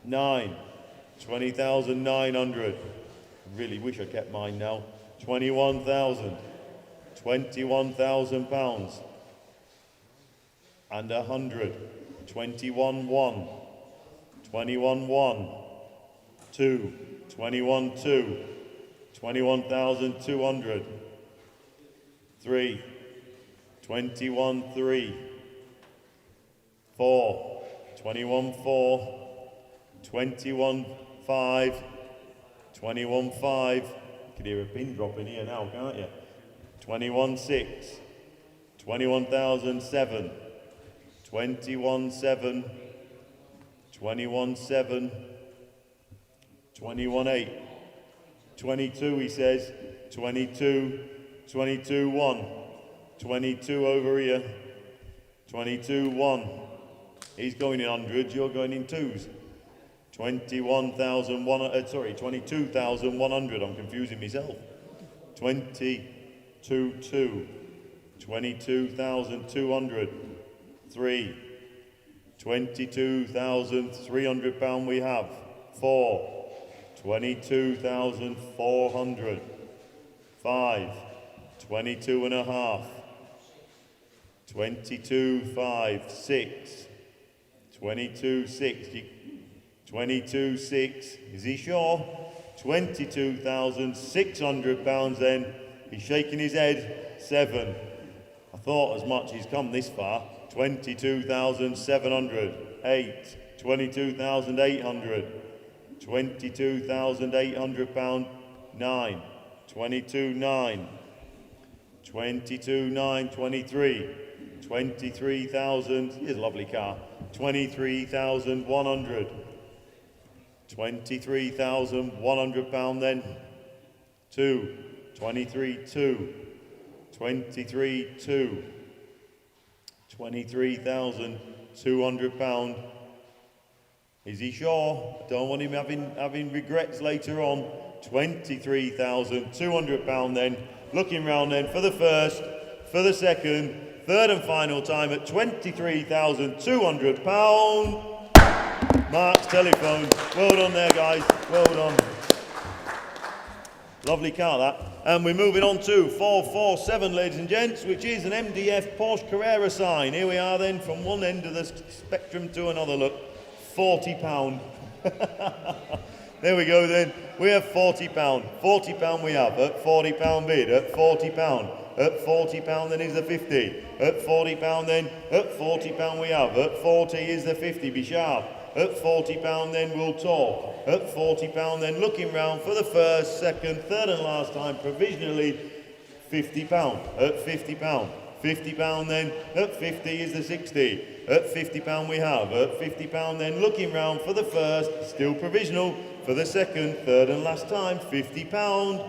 9, 20,900. Really wish I kept mine now. 21,000. £21,000. And 100. 21,1. 21,1. 2. 21,2. 21,200. 3. 21,3. 4. 21,4. 21,5. 21,5. You can hear a pin drop in here now, can't you? 21,6. 21,007. 21,7. 21,7. 21,8. 22, he says. 22. 22,1. 22 over here. 22,1. He's going in hundreds, you're going in twos. 22,100, I'm confusing myself. 22,2. 22,200. 3. £22,300 we have. 4. 22,400. 5. 22.5. 22,5. 6. 22,6. 22,6. Is he sure? £22,600 then. He's shaking his head. 7. I thought as much, he's come this far. 22,700. 8. 22,800. £22,800. 9. 22,9. 22,9. 23. 23,000. Here's a lovely car. 23,100. £23,100 then. 2. 23,2. 23,2. £23,200. Is he sure? I don't want him having regrets later on. £23,200 then. Looking round then for the first, for the second, third and final time at £23,200. Mark's telephone. Well done there, guys. Well done. Lovely car, that. And we're moving on to 447, ladies and gents, which is an MDF Porsche Carrera sign. Here we are then, from one end of the spectrum to another. Look, £40. There we go then. We have £40. £40 we have at £40 bid. At £40. At £40 then is the 50. At £40 then. At £40 we have. At 40 is the 50. Be sharp. At £40 then we'll talk. At £40 then, looking round for the first, second, third and last time, provisionally £50. At £50. £50 then. At 50 is the 60. At £50 we have. At £50 then, looking round for the first, still provisional, for the second, third and last time, £50.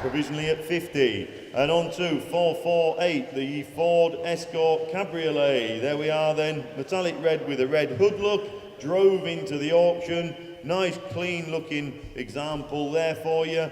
Provisionally at 50. And on to 448, the Ford Escort Cabriolet. There we are then, metallic red with a red hood look. Drove into the auction. Nice clean looking example there for you.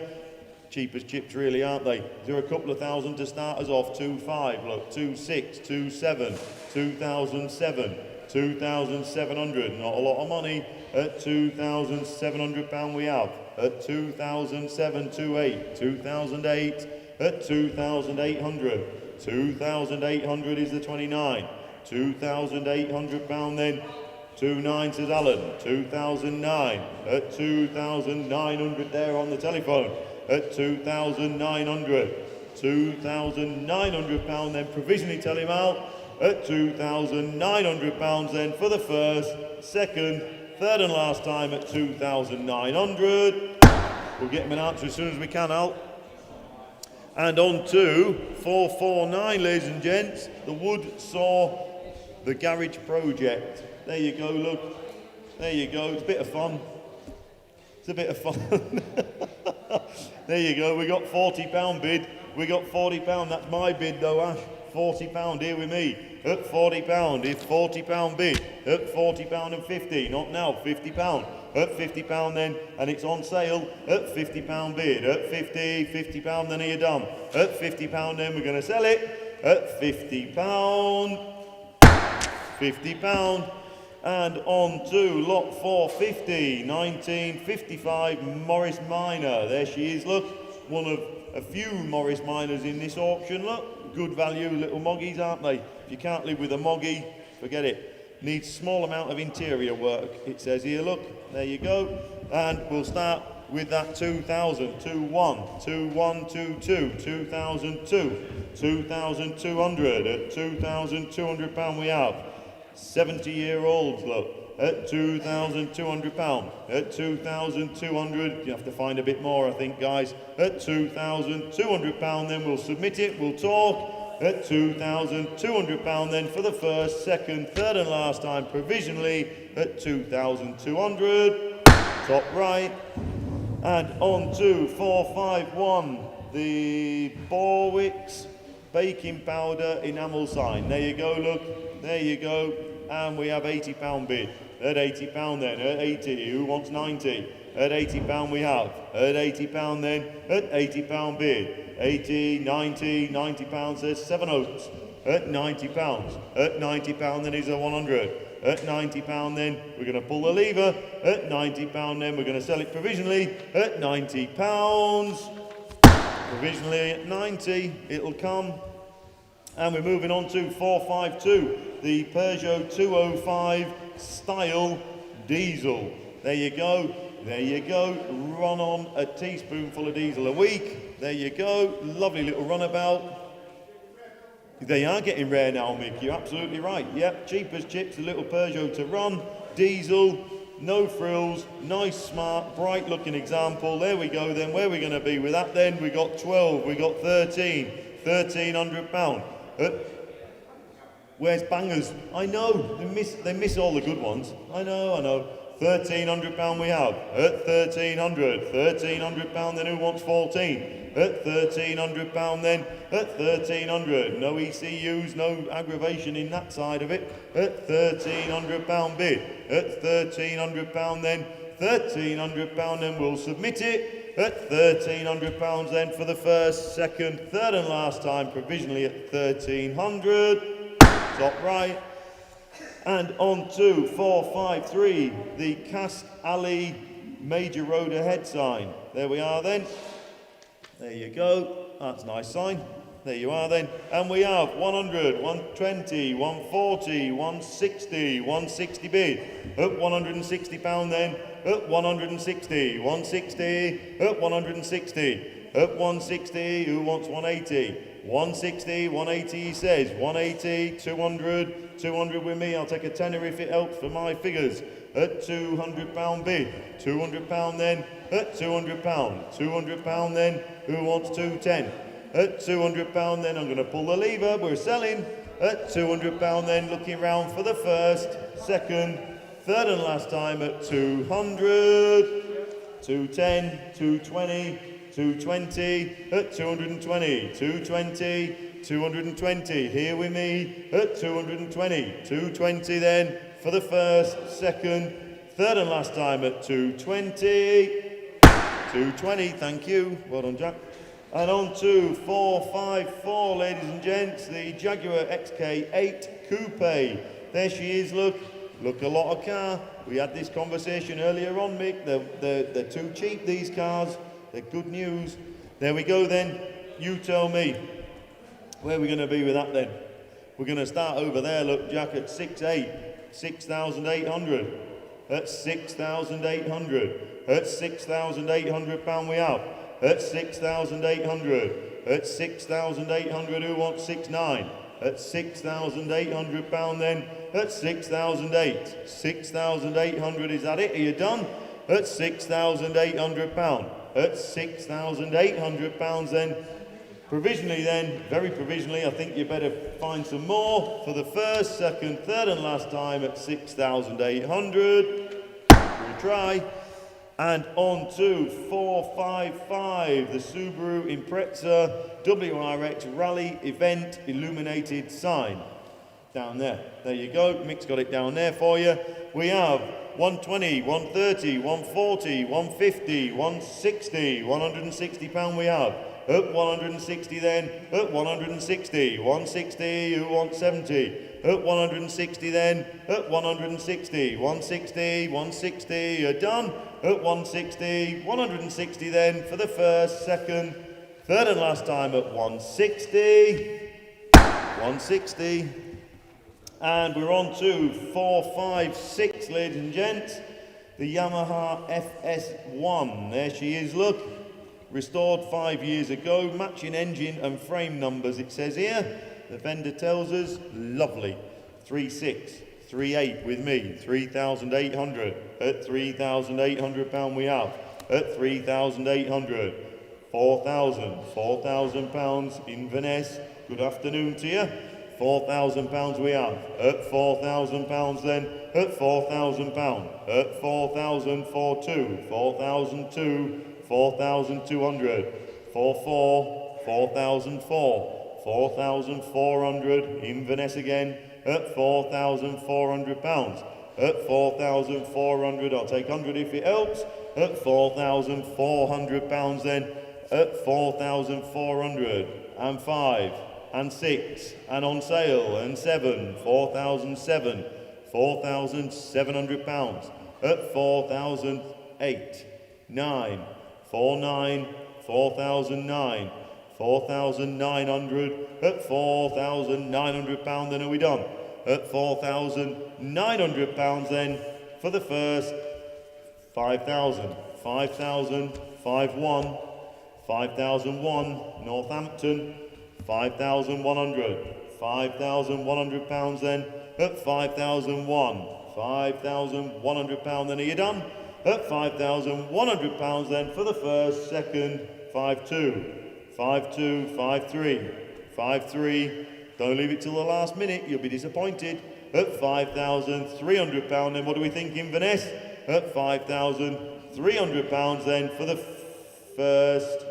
Cheap as chips really, aren't they? Is there a couple of thousand to start us off? 2.5, look, 2.6, 2.7, 2007, 2,700. Not a lot of money. At £2,700 we have. At 2007, 2.8, 2008. At 2,800. 2,800 is the 29. £2,800 then. 2.9 says Alan. 2009. At 2,900 there on the telephone. At 2,900. £2,900 then, provisionally tell him out. At £2,900 then for the first, second, third and last time at 2,900. We'll get him an answer as soon as we can, Al. And on to 449, ladies and gents. The wood saw the garage project. There you go, look. There you go, it's a bit of fun. It's a bit of fun. There you go, we got £40 bid. We got £40, that's my bid though, Ash. £40 here with me. at £40, if £40 bid, at £40 and 50, not now, £50, at £50 then, and it's on sale, at £50 bid, at £50 then are you done, at £50 then we're going to sell it, at £50, £50, and on to lot 450, 1955 Morris Minor. There she is, look, one of a few Morris Minors in this auction, look, good value little moggies, aren't they? If you can't live with a moggie, forget it. Needs small amount of interior work, it says here, look, there you go, and we'll start with that 2000, 21, 2122, 2002, 2200, at £2,200 we have. 70-year-olds, look, at £2,200, at 2,200, you have to find a bit more I think guys, at £2,200 then we'll submit it, we'll talk, at £2,200 then for the first, second, third and last time provisionally at 2,200, top right, and on to 451, the Borwick's baking powder enamel sign. There you go, look, there you go, and we have £80 bid. At £80 then, at 80, who wants 90? At £80 we have, at £80 then, at £80 bid. 80, 90, £90 says 7 oats. At £90, at £90 then is a 100. At £90 then, we're going to pull the lever. At £90 then, we're going to sell it provisionally. At £90. Provisionally at 90, it'll come. And we're moving on to 452, the Peugeot 205 style diesel. There you go, there you go. Run on a teaspoonful of diesel a week. There you go, lovely little runabout. They are getting rare now, Mick, you're absolutely right. Yep, cheap as chips, a little Peugeot to run, diesel, no frills, nice, smart, bright looking example. There we go then, where are we going to be with that then? We got 12, we got 13, £1,300. Where's bangers? I know, they miss all the good ones. I know. £1,300 we have. At £1,300 then who wants 14? At £1,300 then, at 1,300. No ECUs, no aggravation in that side of it. At £1,300 bid. At £1,300 then, £1,300 then we'll submit it. At £1,300 then for the first, second, third and last time provisionally at 1,300. Top right. And on to 453, the Cast Alley Major Road Ahead sign. There we are then. There you go. That's a nice sign. There you are then. And we have 100, 120, 140, 160, 160 bid. At £160 then. At 160, 160, at 160. At 160, who wants 180? 160, 180 he says, 180, 200, 200 with me, I'll take a tenner if it helps for my figures. At £200 bid, £200 then, at £200, £200 then, who wants 210? At £200 then, I'm going to pull the lever, we're selling. At £200 then, looking round for the first, second, third and last time at 200, 210, 220, 220, at 220, 220, 220, here with me, at 220, 220 then, for the first, second, third and last time at 220, 220, thank you, well done Jack. And on to 454, ladies and gents, the Jaguar XK8 Coupe. There she is, look a lot of car. We had this conversation earlier on, Mick, they're too cheap, these cars. They're good news. There we go then. You tell me. Where are we going to be with that then? We're going to start over there, look, Jack, at 6,800. At 6,800. At £6,800 we have. At 6,800. At 6,800, who wants 6,900? At £6,800 then. At 6,800. 6,800, is that it? Are you done? At £6,800. At £6,800 then, provisionally then, very provisionally, I think you better find some more for the first, second, third and last time at 6,800. We'll try. And on to 455, the Subaru Impreza WRX Rally Event Illuminated sign. down there. There you go. Mick's got it down there for you. We have 120, 130, 140, 150, 160, 160 pound we have. Up 160 then, up 160, 160, who wants 70? Up 160 then, up 160, 160, 160, you're done. Up 160, 160 then for the first, second, third and last time at 160, 160. And we're on to 4, 5, 6, ladies and gents. The Yamaha FS1, there she is, look. Restored 5 years ago, matching engine and frame numbers it says here. The vendor tells us, lovely. 3.6, 3.8 with me, 3,800. At 3,800 pound we have. At 3,800. 4,000 pounds Inverness. Good afternoon to you. 4,000 pounds we have. At 4,000 pounds then. At 4,000 pound. At 4,042. 4,002. 4,200. 4,400. 4,004. 4,400 Inverness again. At 4,400 pounds. At 4,400. I'll take 100 if it helps. At 4,400 pounds then. At 4,400 and 5 and 6 and on sale and 7, 4,007, 4,700 pounds. At 4,008, 9, 4,9, 4,009, 4,900. At 4,900 pounds then are we done? At 4,900 pounds then for the first 5,000, 5,000, 5,1, 5,001 Northampton, 5,100, 5,100 pounds then at 5,001, 5,100 pounds then are you done? At 5,100 pounds then for the first, second, 5,2, 5,2, 5,3, 5,3, don't leave it till the last minute, you'll be disappointed. At 5,300 pounds then what do we think Inverness? At 5,300 pounds then for the first,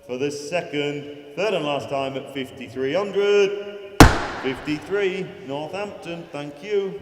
for the second, third and last time at 5,300. 53, Northampton, thank you.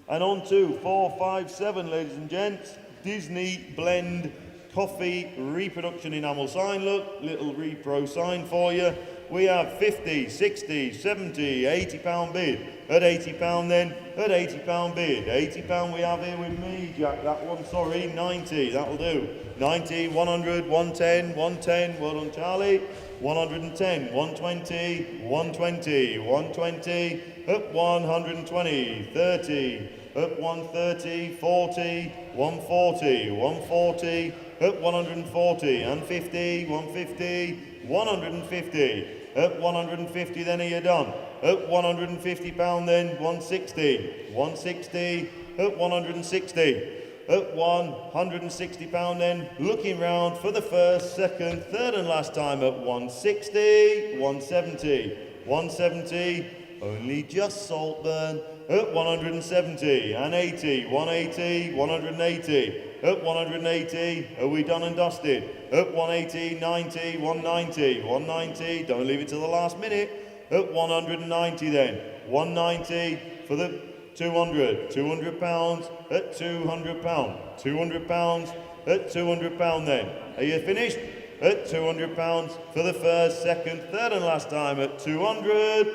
And on to 457, ladies and gents. Disney Blend Coffee Reproduction Enamel Sign. Look, little repro sign for you. We have 50, 60, 70, 80 pound bid. At 80 pound then, at 80 pound bid. 80 pound we have here with me, Jack, that one, sorry, 90, that'll do. 90, 100, 110, 110, well done Charlie. 110, 120, 120, 120, up 120, 30, up 130, 40, 140, 140, up 140, and 50, 150, 150, up 150, then are you done? Up 150 pound then, 160, 160, up 160. At 160 pound then, looking round for the first, second, third and last time at 160, 170, 170, only just Saltburn, at 170 and 80, 180, 180, at 180, are we done and dusted? At 180, 90, 190, 190, don't leave it till the last minute, at 190 then, 190 for the 200, 200 pounds at 200 pound, 200 pounds at 200 pound then. Are you finished? At 200 pounds for the first, second, third and last time at 200.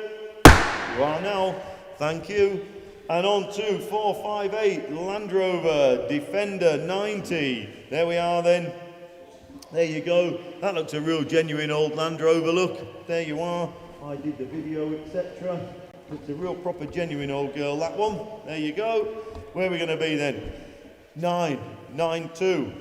You are now, thank you. And on to 458 Land Rover Defender 90. There we are then. There you go. That looks a real genuine old Land Rover look. There you are. I did the video, etc. It's a real proper genuine old girl, that one. There you go. Where are we going to be then? 9, 9, 2,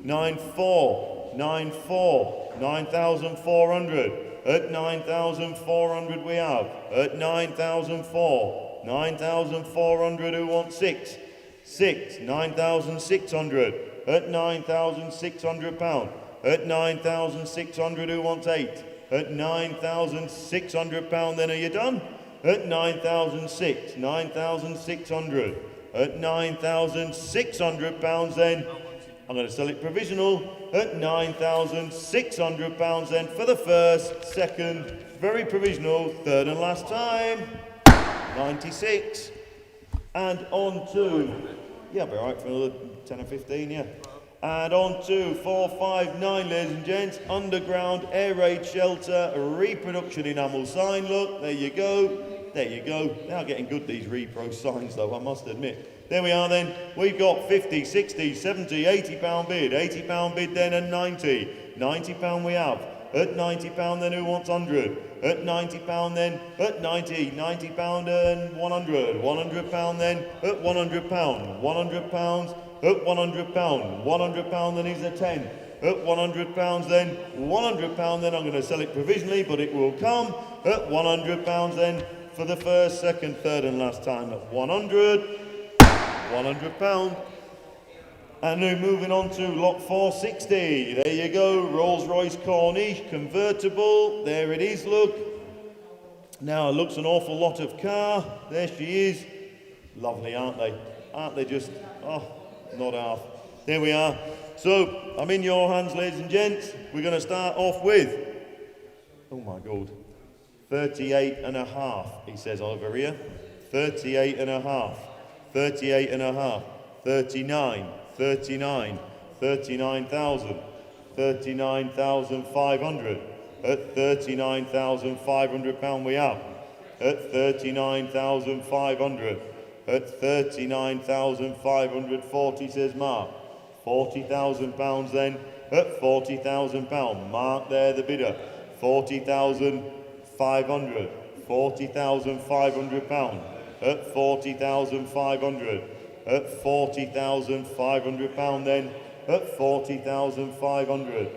9, 4, 9, 4, 9,400. At 9,400 we have. At 9,004, 9,400 who wants 6? 6, 9,600. At 9,600 pound. At 9,600 who wants 8? At 9,600 pound then are you done? At 9,600, 9,600. At 9,600 pounds then, I'm going to sell it provisional. At 9,600 pounds then for the first, second, very provisional, third and last time. 96. And on to, yeah, I'll be all right for another 10 or 15, yeah. And on to 459, ladies and gents, underground air raid shelter, reproduction enamel sign. Look, there you go. There you go. They are getting good, these repro signs, though, I must admit. There we are then. We've got 50, 60, 70, £80 bid. £80 bid then and 90. £90 we have. At £90 then who wants 100? At £90 then, at 90, £90 and 100. £100 then, at £100. £100 at £100. £100 then is a 10. At £100 then, £100 then, I'm going to sell it provisionally, but it will come. At £100 then, for the first, second, third and last time at 100. £100. And now moving on to lot 460. There you go, Rolls-Royce Corniche convertible. There it is, look. Now it looks an awful lot of car. There she is. Lovely, aren't they? Aren't they just, oh, not half. There we are. So, I'm in your hands, ladies and gents. We're going to start off with, oh my God, 38 and a half, he says over here. 38 and a half. 38 and a half. 39. 39, 39,000, 39,500. At £39,500 we have. At 39,500. At 39,540 says Mark. £40,000 then. At £40,000. Mark there the bidder. 40,500. £40,500. At 40,500. At £40,500 then, at £40,500,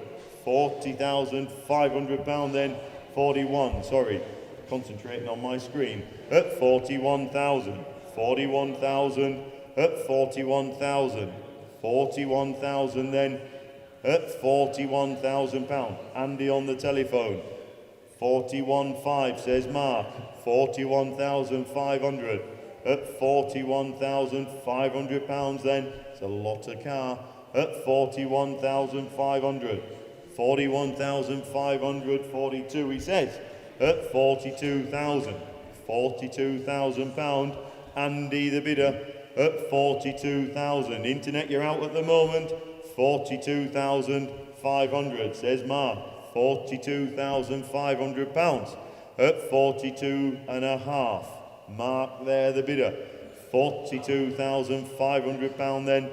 £40,500 then, 41, sorry, concentrating on my screen, at 41,000, 41,000, at 41,000, 41,000 then, at £41,000, Andy on the telephone, 41,5 says Mark, 41,500, at £41,500 then, it's a lot of car, at 41,500, 41,500, 42 he says, at 42,000, £42,000, Andy the bidder, at 42,000, internet you're out at the moment, 42,500 says Mark, £42,500, at 42 and a half. Mark there the bidder, £42,500 then,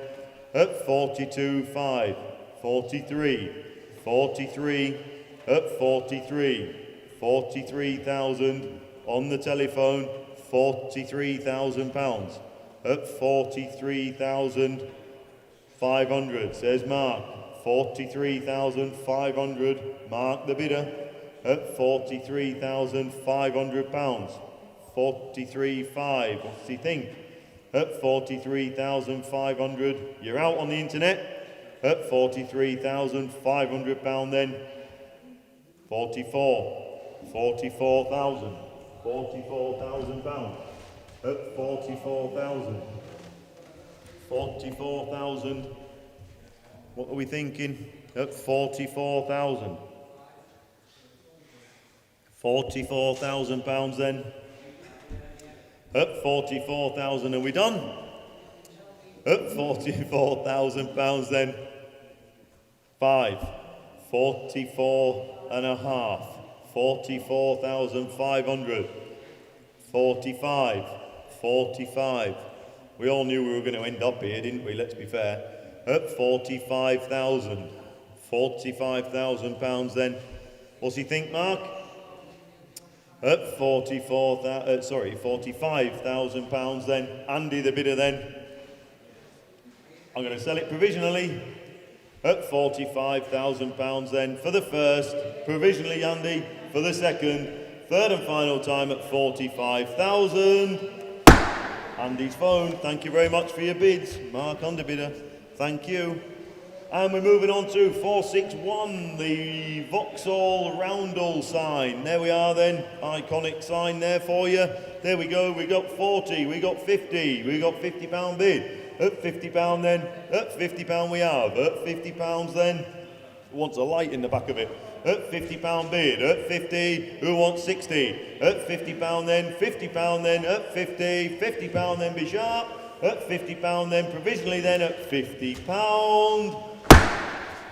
at 42,500, 43, 43, at 43, 43,000 on the telephone, £43,000, at 43,500 says Mark, 43,500, Mark the bidder, at £43,500. 43,500, what's he think? At 43,500, you're out on the internet. At £43,500 then, 44,000, £44,000, at 44,000, 44,000, what are we thinking? At 44,000, £44,000 then, at 44,000, are we done? At £44,000 then, 44 and a half, 44,500, 45, 45. We all knew we were going to end up here, didn't we? Let's be fair. At 45,000, £45,000 then. What's he think, Mark? At £45,000 then. Andy the bidder then. I'm going to sell it provisionally at £45,000 then for the first, provisionally Andy for the second, third and final time at 45,000. Andy's phone, thank you very much for your bids. Mark underbidder, thank you. And we're moving on to 461, the Vauxhall Roundel sign. There we are then, iconic sign there for you. There we go, we got 40, we got 50, we got £50 bid. At £50 then, at £50 we have, at £50 then. Wants a light in the back of it. At £50 bid. At 50. Who wants 60? At £50 then. £50 then. At 50. £50 then. Be sharp. At £50 then. Provisionally then. At £50.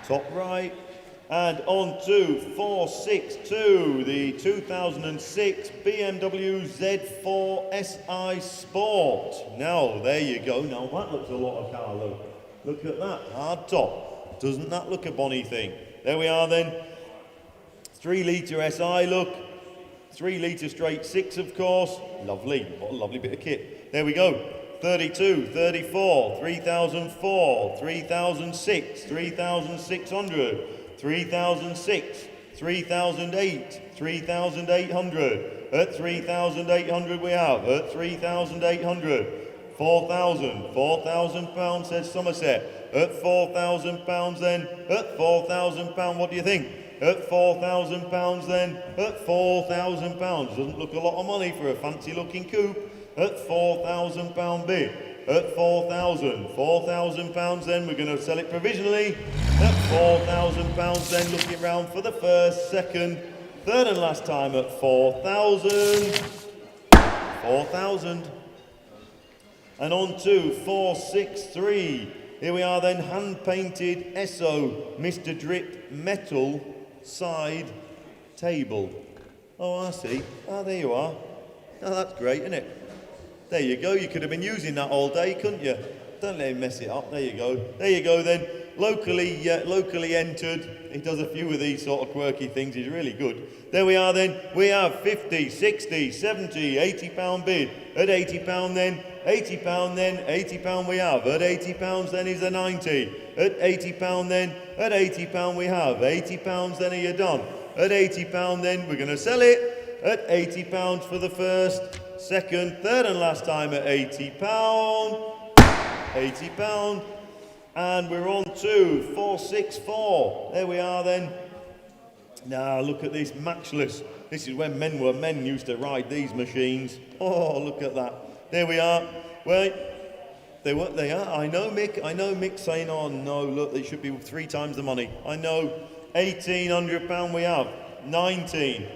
Top right. And on to 462, the 2006 BMW Z4 SI Sport. Now, there you go. Now, that looks a lot of car, look. Look at that, hard top. Doesn't that look a bonny thing? There we are then. 3 litre SI, look. 3 litre straight 6, of course. Lovely, what a lovely bit of kit. There we go. 32, 34, 3004, 3006, 3600. 3006, 3008, 3800. At 3800 we have. At 3800, 4,000 pounds, says Somerset. At 4,000 pounds then. At 4,000 pounds, what do you think? At 4,000 pounds then. At 4,000 pounds. Doesn't look a lot of money for a fancy looking coupe. At 4,000 pound bid. At 4,000 pounds then, we're going to sell it provisionally. At 4,000 pounds then, looking round for the first, second, third and last time at 4,000. 4,000. And on to 463. Here we are then, hand-painted Esso Mr. Drip metal side table. Oh, I see. Oh, there you are. Oh, that's great, isn't it? There you go. You could have been using that all day, couldn't you? Don't let him mess it up. There you go. There you go then. Locally entered. He does a few of these sort of quirky things. He's really good. There we are then. We have 50, 60, 70, 80 pound bid. At 80 pound then. 80 pound then. 80 pound we have. At 80 pounds then is a 90. At 80 pound then. At 80 pound we have. 80 pounds then are you done. At 80 pound then we're going to sell it. At 80 pounds for the first, second, third and last time at 80 pound. 80 pound. And we're on to 464. There we are then. Now look at this, matchless. This is when men were men, used to ride these machines. Oh, look at that. There we are. Well, they are. I know Mick saying, oh no, look, they should be 3 times the money. I know. £1,800 we have. 19,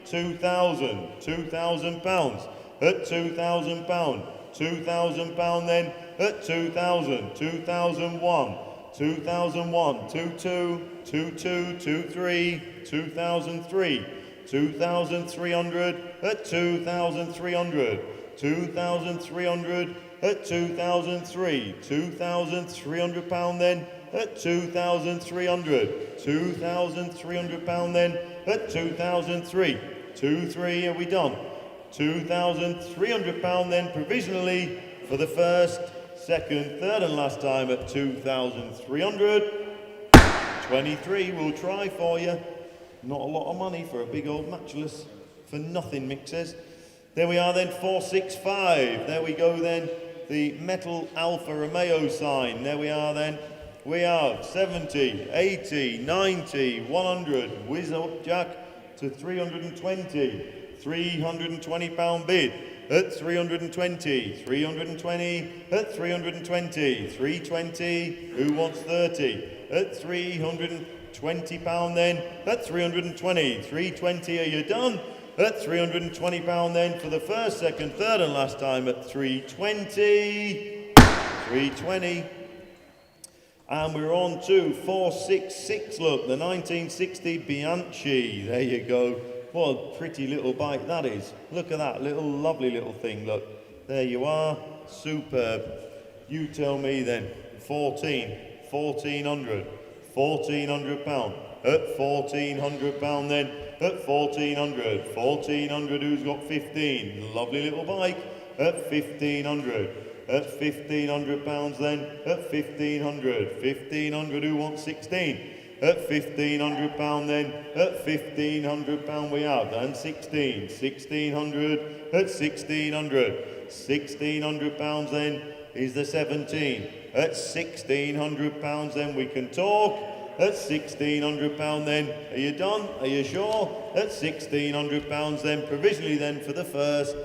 2,000 pounds. At 2,000 pound. 2,000 pound then. At 2,000, 2001, 2001, 22, 22, 23, 2003, 2,300, at 2,300, 2,300, at 2,003, 2,300 pound then, at 2,300, 2,300 pound then, at 2,003, 2,300, are we done? 2,300 pound then, provisionally for the first, second, third and last time at 2,300. 23 we'll try for you. Not a lot of money for a big old matchless. For nothing, Mick says. There we are then, 465. There we go then. The metal Alfa Romeo sign. There we are then. We have 70, 80, 90, 100. Whiz up, Jack, to 320. £320 bid. At 320, 320, at 320, 320, who wants 30? At £320 then, at 320, 320, are you done? At £320 then for the first, second, third and last time at 320, 320. And we're on to 466, look, the 1960 Bianchi, there you go. What a pretty little bike that is. Look at that, lovely little thing, look. There you are, superb. You tell me then, 1,400 pound. At 1,400 pound then, at 1,400, who's got 15? Lovely little bike. At 1,500, at 1,500 pounds then, at 1,500, who wants 16? At 1,500 pound then, at 1,500 pound we have, and 16, 1,600, at 1,600 pounds then is the 17. At 1,600 pounds then we can talk. At 1,600 pound then, are you done? Are you sure? At 1,600 pounds then, provisionally then for the first,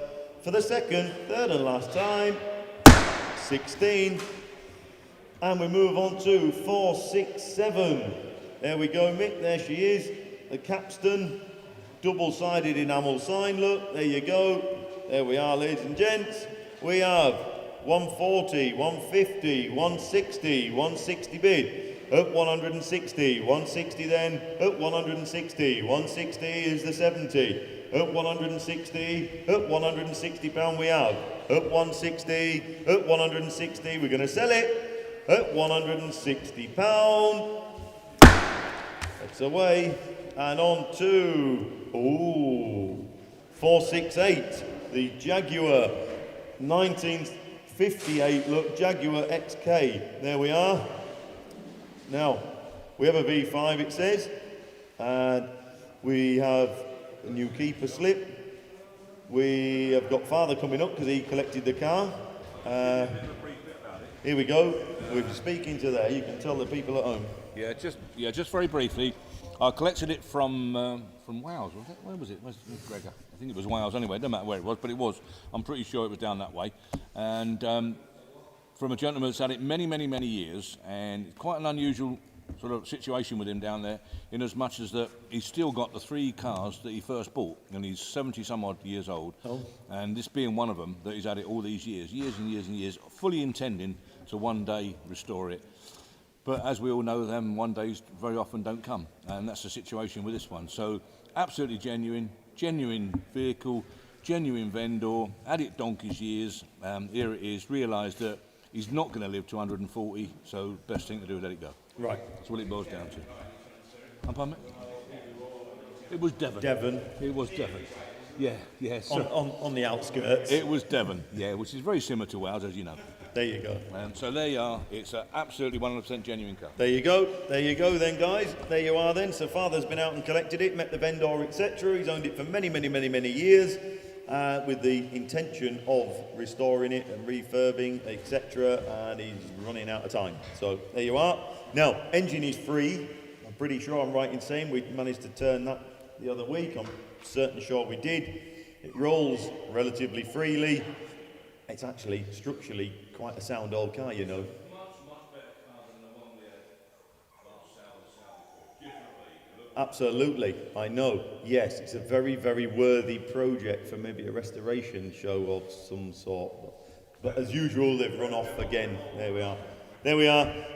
for the second, third and last time, 16. And we move on to 467. There we go, Mick. There she is. The capstan. Double-sided enamel sign. Look, there you go. There we are, ladies and gents. We have 140, 150, 160, 160 bid. Up 160, 160 then, up 160, 160 is the 70. Up 160, up 160 pound we have. Up 160, up 160, we're going to sell it. Up 160 pound. That's away. And on to, 468, the Jaguar 1958 look, Jaguar XK. There we are. Now, we have a V5 it says, and we have a new keeper slip. We have got father coming up because he collected the car. Here we go. We're speaking to there. You can tell the people at home. Yeah, just very briefly. I collected it from Wales, was it? Where was it? Where's Gregor? I think it was Wales anyway. It doesn't matter where it was, but it was. I'm pretty sure it was down that way. And from a gentleman that's had it many, many, many years, and quite an unusual sort of situation with him down there, in as much as that he's still got the 3 cars that he first bought, and he's 70 some odd years old, and this being one of them, that he's had it all these years and years, fully intending to one day restore it. But as we all know, them one days very often don't come, and that's the situation with this one. So absolutely genuine vehicle, genuine vendor, had it donkey's years, here it is, realised that he's not going to live to 140, so best thing to do is let it go. Right. That's what it boils down to. Pardon me? It was Devon. Devon. It was Devon. Yeah. So On the outskirts. it was Devon, yeah, which is very similar to Wales, as you know. There you go. So there you are. It's an absolutely 100% genuine car. There you go then, guys. There you are then. So father's been out and collected it, met the vendor, etc. He's owned it for many, many, many, many years with the intention of restoring it and refurbing, etc. And he's running out of time. So there you are. Now, engine is free. I'm pretty sure I'm right in saying we managed to turn that the other week. I'm certain sure we did. It rolls relatively freely. It's actually structurally quite a sound old car, you know. Absolutely, I know. Yes, it's a very, very worthy project for maybe a restoration show of some sort. But as usual, they've run off again. There we are.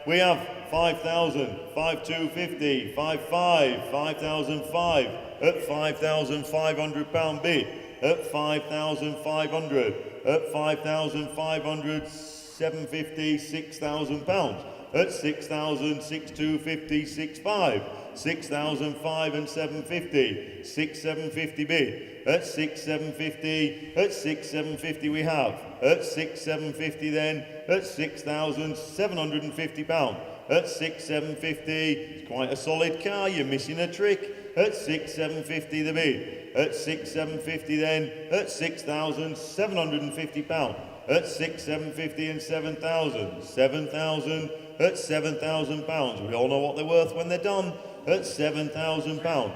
We have 5,000, 5,250, 5,500, 5,005, at 5,500 pound bid, at 5,500, at 5,500, 750, 6,000 pounds, at 6,000, 6,250, 6,500. 6,005 and 750, 6,750 bid, at 6,750, at 6,750 we have, at 6,750 then, at 6,750 pound, at 6,750, it's quite a solid car, you're missing a trick, at 6,750 the bid, at 6,750 then, at 6,750 pound, at 6,750 and 7,000, 7,000, at 7,000 pounds, we all know what they're worth when they're done, at 7,000 pound.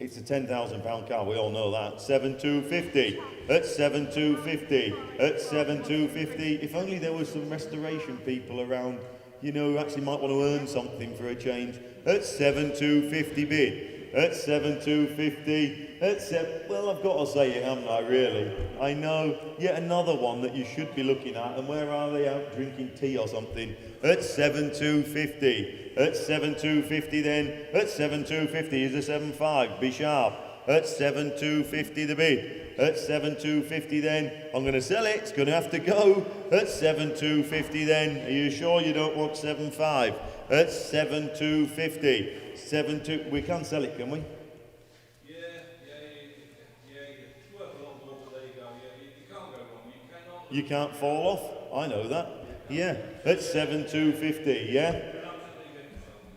It's a 10,000 pound car, we all know that. 7,250, at 7,250, at 7,250. If only there was some restoration people around, you know, who actually might want to earn something for a change. At 7,250 bid, at 7,250, at well, I've got to say it, haven't I, really? I know, yet another one that you should be looking at, and where are they, out drinking tea or something? At 7,250. At 7,250 then, at 7,250 is a 7,500, be sharp. At 7,250 the bid, at 7,250 then, I'm going to sell it, it's going to have to go. At 7,250 then, are you sure you don't want 7,500? At 7,250, 7,2, we can sell it, can we? Yeah, it's worth a lot more, but there you go, you can't go wrong, you cannot. You can't fall off, I know that. Yeah, at 7,250, yeah?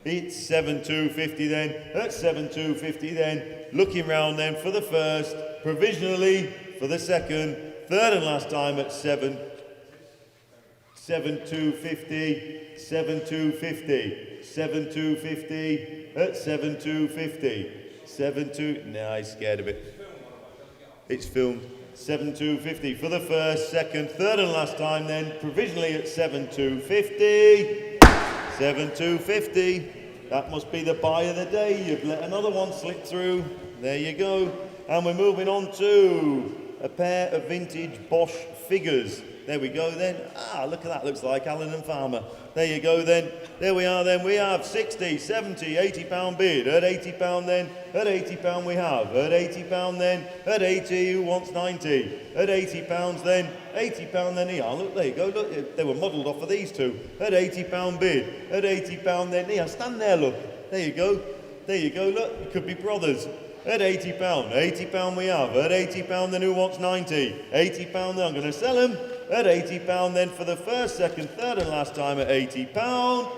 It's 7,250 then, at 7,250 then, looking round then for the first, provisionally for the second, third and last time at 7,250, 7,250, 7,250, at 7,250, 7,2, nah, he's scared of it. It's filmed. 7,250 for the first, second, third and last time then, provisionally at 7,250, 7,250. That must be the buy of the day. You've let another one slip through. There you go. And we're moving on to a pair of vintage Bosch figures. There we go then. Ah, look at that. Looks like Allen and Farmer. There you go then. There we are then. We have 60, 70, 80 pound bid. At 80 pound then. At 80 pound we have. At 80 pound then. At 80, who wants 90? At 80 pounds then. 80 pound then here. Look, there you go. Look, they were modelled off of these two. At 80 pound bid. At 80 pound then here. Stand there, look. There you go. There you go. Look, it could be brothers. At 80 pound. 80 pound we have. At 80 pound then who wants 90? 80 pound then I'm going to sell them. At 80 pound then for the first, second, third and last time at 80 pound.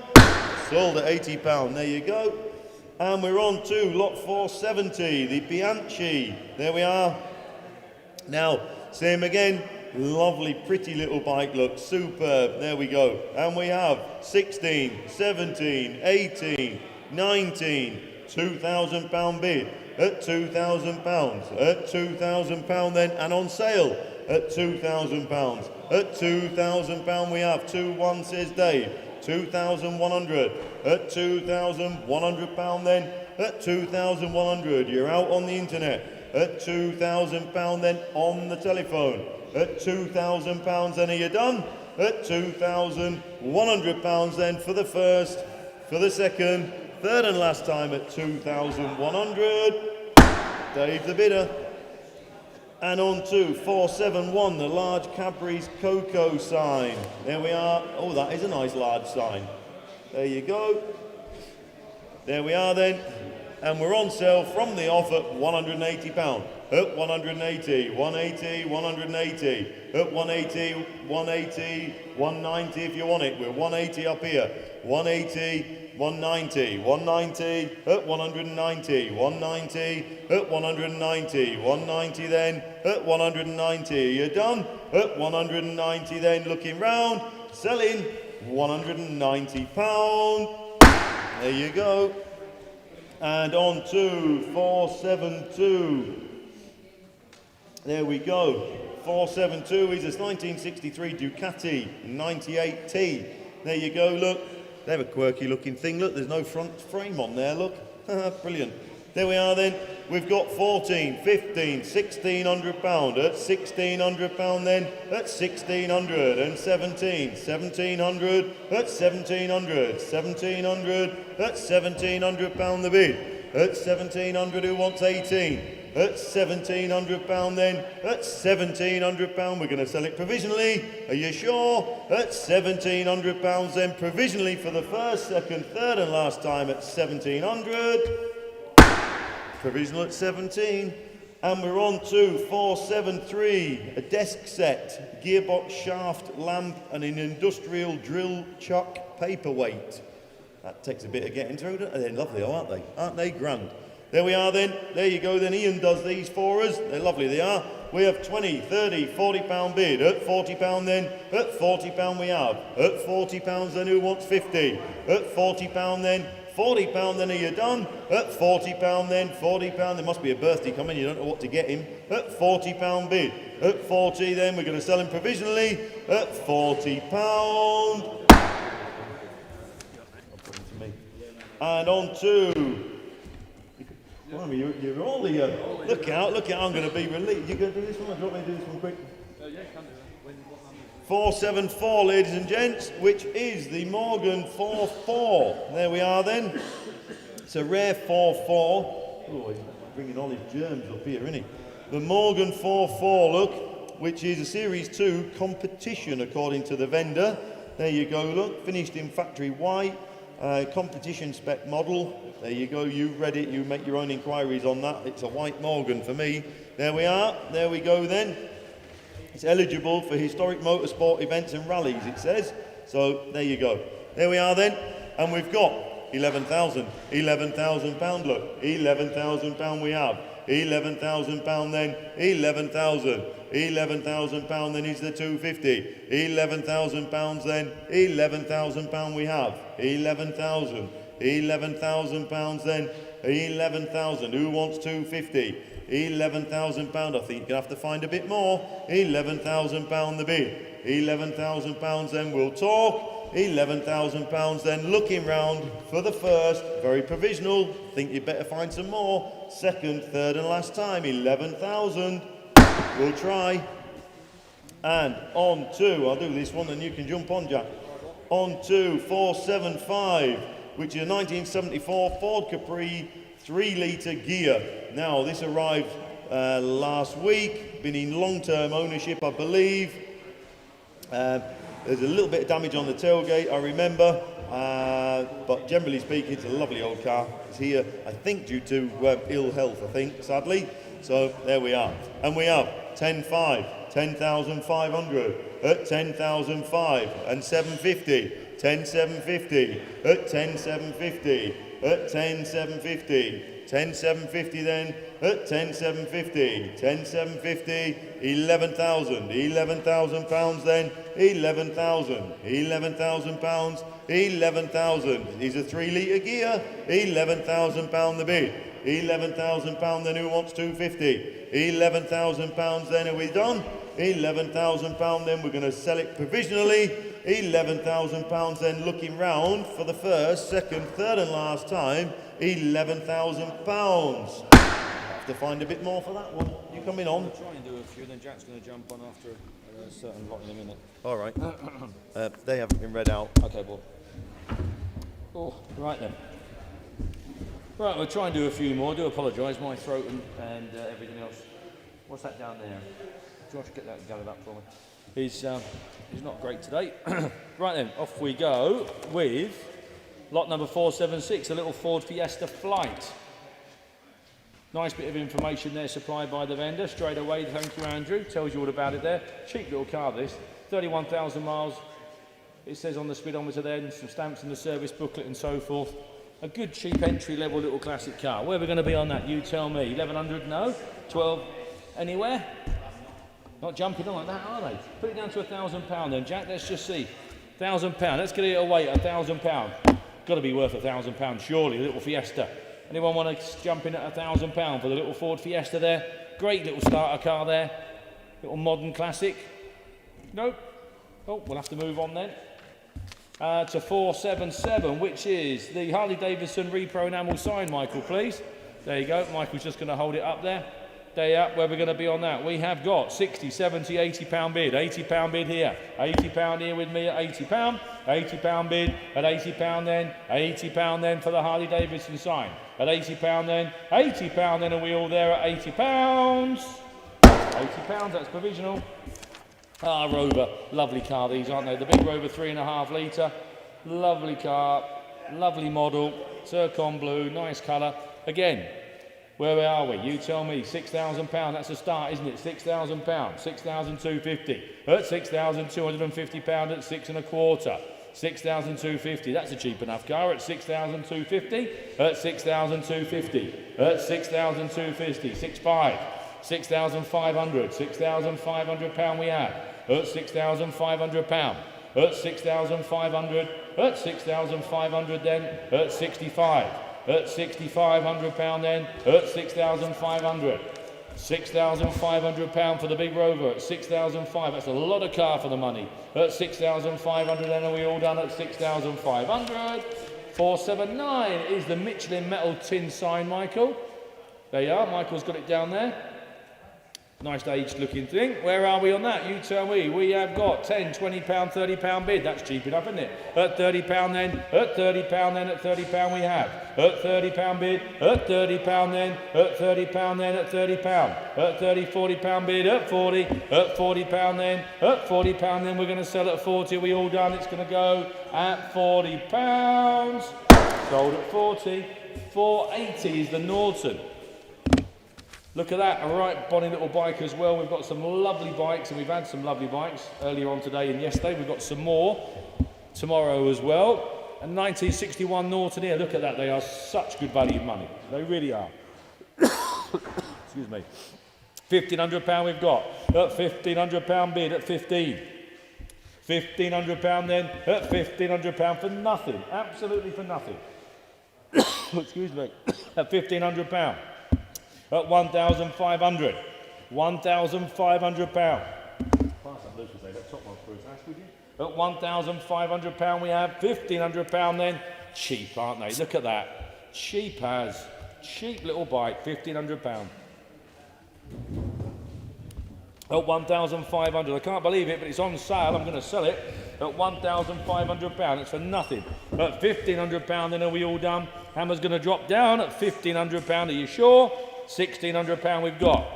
Sold at 80 pound. There you go. And we're on to lot 470, the Bianchi. There we are. Now, same again. Lovely, pretty little bike, look, superb. There we go. And we have 16, 17, 18, 19, 2,000 pound bid at 2,000 pounds. At 2,000 pound then, and on sale at 2,000 pounds. At 2,000 pound we have 2-1 says Dave. 2,100. At 2,100 pound then. At 2,100. You're out on the internet. At 2,000 pound then on the telephone. At 2,000 pounds then are you done? At 2,100 pounds then for the first, for the second, third and last time at 2,100. Dave the bidder. And on to 471, the large Cadbury's Cocoa sign. There we are. Oh, that is a nice large sign. There you go. There we are then. And we're on sale from the off at £180. At 180, 180, 180. At 180, 180, 190 if you want it. We're 180 up here. 180. 190, 190, at 190, 190, at 190, 190 then, at 190, you're done, at 190 then, looking round, selling, £190, there you go, and on to 472, there we go, 472 is a 1963 Ducati 98T, there you go, look. They have a quirky looking thing. Look, there's no front frame on there, look. Brilliant. There we are then. We've got 14, 15, 1,600 pound. At 1,600 pound then. At 1,600 and 17, 1,700. At 1,700, 1,700. At 1,700 pound the bid. At 1,700 who wants 18? At 1,700 pound then. At 1,700 pound we're going to sell it provisionally. Are you sure? At 1,700 pounds then provisionally for the first, second, third and last time at 1,700. Provisional at 17. And we're on to 473, a desk set, gearbox shaft lamp and an industrial drill chuck paperweight. That takes a bit of getting through. They're lovely, aren't they? Aren't they grand? There we are then. There you go then. Ian does these for us. They're lovely, they are. We have 20, 30, 40 pound bid. At 40 pound then. At 40 pound we have. At 40 pounds then who wants 50? At 40 pound then. 40 pound then are you done? At 40 pound then. 40 pound. There must be a birthday coming. You don't know what to get him. At 40 pound bid. At 40 then we're going to sell him provisionally. At 40 pound. And on to... You're all the... look out, I'm going to be relieved. You going to do this one or do you want me to do this one quick? Yeah, can do that. 474, ladies and gents, which is the Morgan 4.4. There we are then. It's a rare 4.4. Oh, he's bringing all his germs up here, isn't he? The Morgan 4.4, look, which is a Series 2 competition, according to the vendor. There you go, look, finished in factory white. Competition spec model. There you go, you've read it, you make your own inquiries on that. It's a white Morgan for me. There we are, there we go then. It's eligible for historic motorsport events and rallies, it says. So there you go. There we are then, and we've got 11,000 £11,000, look, £11,000 we have. £11,000 then, 11,000. £11,000 then is the 250. £11,000 then, £11,000 we have. 11,000. £11,000 then, 11,000. Who wants 250? £11,000. I think you're going to have to find a bit more. £11,000 the bid. £11,000 then we'll talk. £11,000 then. Looking round for the first, very provisional. Think you'd better find some more. Second, third and last time, 11,000. We'll try. And on to, I'll do this one and you can jump on, Jack. On to 475, which is a 1974 Ford Capri 3-litre gear. Now, this arrived last week, been in long-term ownership, I believe. There's a little bit of damage on the tailgate, I remember, but generally speaking, it's a lovely old car. It's here, I think, due to ill health, I think, sadly. So there we are. And we have 10.5, 10,500 at 10,005 and 750, 10,750 at 10,750 at 10,750. 10,750 then at 10,750, 10,750, 11,000, 11,000 pounds then, 11,000, 11,000 pounds, 11,000. Is a 3-litre gear, 11,000 pound the bid, 11,000 pound then. Who wants 250? 11,000 pounds then. Are we done? 11,000 pound then. We're going to sell it provisionally. 11,000 pounds then. Looking round for the first, second, third and last time. 11,000 pounds. Have to find a bit more for that one. You coming on? I'll try and do a few, then Jack's going to jump on after a certain lot in a minute. All right. They haven't been read out. Okay, Bob. Oh, right then. Right, we'll try and do a few more. I do apologise, my throat and everything else. What's that down there? Josh, get that gathered up for me. He's not great today. Right then, off we go with lot number 476, a little Ford Fiesta Flight. Nice bit of information there supplied by the vendor straight away. Thank you, Andrew. Tells you all about it there. Cheap little car this. 31,000 miles. It says on the speedometer there, and some stamps in the service booklet and so forth. A good cheap entry level little classic car. Where are we going to be on that? You tell me. 1,100? No? 12? Anywhere? Not jumping on like that, are they? Put it down to £1,000 then, Jack. Let's just see. £1,000. Let's get it away at £1,000. Got to be worth £1,000, surely. A little Fiesta. Anyone want to jump in at £1,000 for the little Ford Fiesta there? Great little starter car there. Little modern classic. Nope. Oh, we'll have to move on then. To 477, which is the Harley Davidson Repro enamel sign, Michael, please. There you go. Michael's just going to hold it up there. Day up, where we're going to be on that. We have got 60, 70, £80 bid. £80 bid here. £80 here with me at £80. £80 bid at £80 then. £80 then for the Harley Davidson sign. At £80 then. £80 then. Are we all there at £80? £80, that's provisional. Ah, Rover. Lovely car these, aren't they? The big Rover 3.5 litre. Lovely car. Lovely model. Zircon blue. Nice colour. Again, where are we? You tell me. £6,000. That's a start, isn't it? £6,000. 6,250. At £6,250 at 6.25. 6,250. That's a cheap enough car. At 6,250. At 6,250. At 6,250. 6.5. 6,500. £6,500 we have. At £6,500. At 6,500. At 6,500 then. At 65. At £6,500 then, at 6,500. £6,500 for the big Rover at 6,500. That's a lot of car for the money. At 6,500 then, are we all done at 6,500? 479 is the Michelin metal tin sign, Michael. There you are, Michael's got it down there. Nice aged looking thing. Where are we on that? You tell me. We have got £10, £20, £30 bid. That's cheap enough, isn't it? At £30 then. At £30 then. At £30 we have. At £30 bid. At £30 then. At £30 then. At £30. At £30, £40 bid. At 40. At £40 then. At £40 then. We're going to sell at 40. Are we all done? It's going to go at £40. Sold at 40. 480 is the Norton. Look at that, a right bonny little bike as well. We've got some lovely bikes, and we've had some lovely bikes earlier on today and yesterday. We've got some more tomorrow as well. A 1961 Norton here, look at that. They are such good value money. They really are. Excuse me. £1,500 we've got. At £1,500 bid at 15. £1,500 then. At £1,500 for nothing. Absolutely for nothing. Excuse me. At £1,500. At 1,500. £1,500. Pass that Lucas there, that top one for us, Ash, would you? At £1,500 we have £1,500 then. Cheap, aren't they? Look at that. Cheap as. Cheap little bike, £1,500. At £1,500. I can't believe it, but it's on sale. I'm going to sell it at £1,500. It's for nothing. At £1,500 then, are we all done? Hammer's going to drop down at £1,500. Are you sure? £1,600 we've got.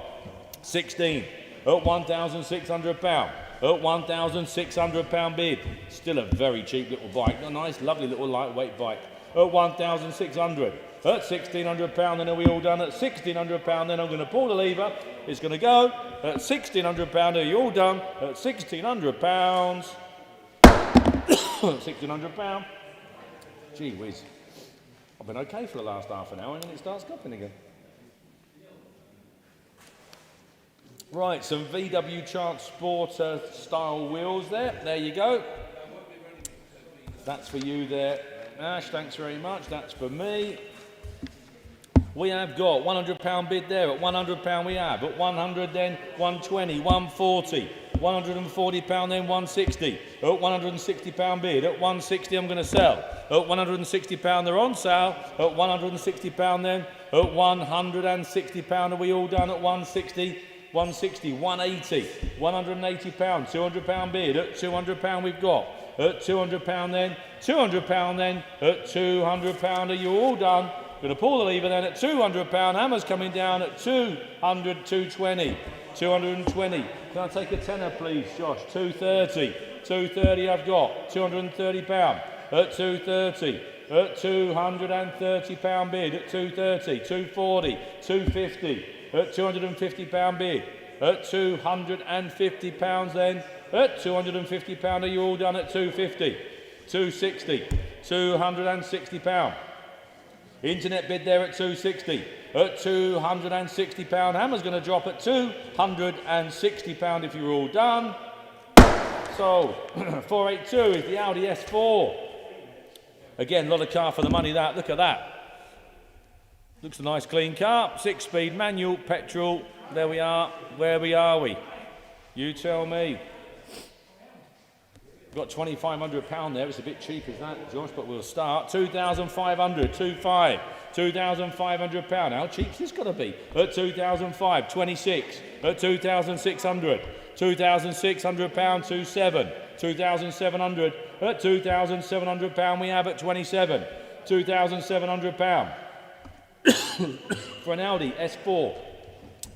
16 at £1,600. At £1,600 bid. Still a very cheap little bike. A nice, lovely little lightweight bike. At £1,600. At £1,600 then, are we all done? At £1,600 then, I'm going to pull the lever. It's going to go. At £1,600, are you all done? At £1,600. £1,600. Gee whiz. I've been okay for the last half an hour and then it starts dropping again. Right, some VW Transporter style wheels there. There you go. That's for you there, Ash. Thanks very much. That's for me. We have got £100 bid there. At £100 we have. At 100 then 120, 140, £140 then 160. At £160 bid. At 160 I'm going to sell. At £160 they're on sale. At £160 then. At £160 are we all done? At 160, 160, 180, £180, £200 bid. At £200 we've got. At £200 then. £200 then. At £200 are you all done? Going to pull the lever then at £200. Hammer's coming down at 200, 220, 220. Can I take a tenner, please, Josh? 230, 230 I've got. £230 at 230. At £230 bid. At 230, 240, 250. At £250 bid. At £250 then. At £250 are you all done? At 250, 260, £260. Internet bid there at 260. At £260. Hammer's going to drop at £260 if you're all done. So 482 is the Audi S4. Again, a lot of car for the money that. Look at that. Looks a nice clean car. 6-speed manual, petrol. There we are. Where are we? You tell me. Got £2,500 there. It's a bit cheap, is that, Josh? But we'll start. 2,500, 2.5, £2,500. How cheap's this got to be? At 2,005, 26. At 2,600, £2,600, 2.7, 2,700. At £2,700 we have at 27. £2,700 for an Audi S4.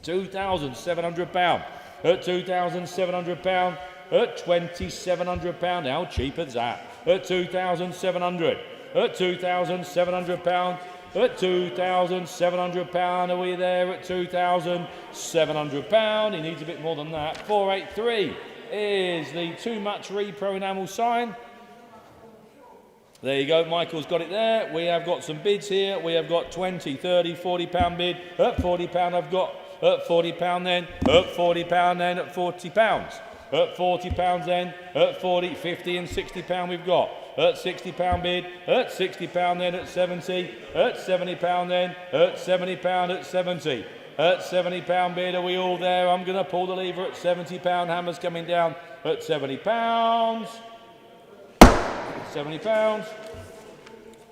£2,700 at £2,700. At £2,700, how cheap is that? At 2,700, at £2,700, at £2,700, are we there at £2,700? He needs a bit more than that. 483 is the too much repro enamel sign. There you go, Michael's got it there. We have got some bids here. We have got 20, 30, £40 bid. At £40 I've got, at £40 then, at £40 then, at £40. At £40 then, at 40, 50 and £60 we've got. At £60 bid, at £60 then, at 70, at £70 then, at £70, at 70. At £70 bid, are we all there? I'm going to pull the lever at £70. Hammer's coming down at £70. £70.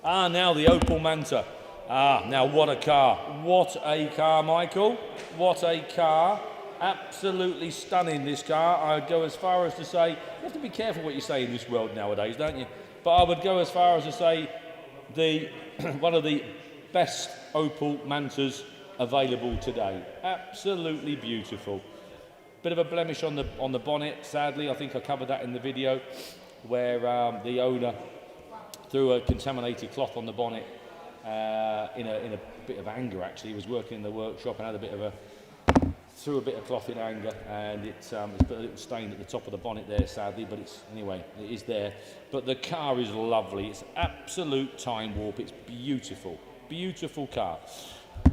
Ah, now the Opel Manta. Ah, now what a car. What a car, Michael. What a car. Absolutely stunning, this car. I'd go as far as to say, you have to be careful what you say in this world nowadays, don't you? But I would go as far as to say one of the best Opel Mantas available today. Absolutely beautiful. Bit of a blemish on the bonnet, sadly. I think I covered that in the video where the owner threw a contaminated cloth on the bonnet in a bit of anger, actually. He was working in the workshop and had threw a bit of cloth in anger, and it's a little stain at the top of the bonnet there, sadly, but anyway, it is there. But the car is lovely. It's absolute time warp. It's beautiful. Beautiful car.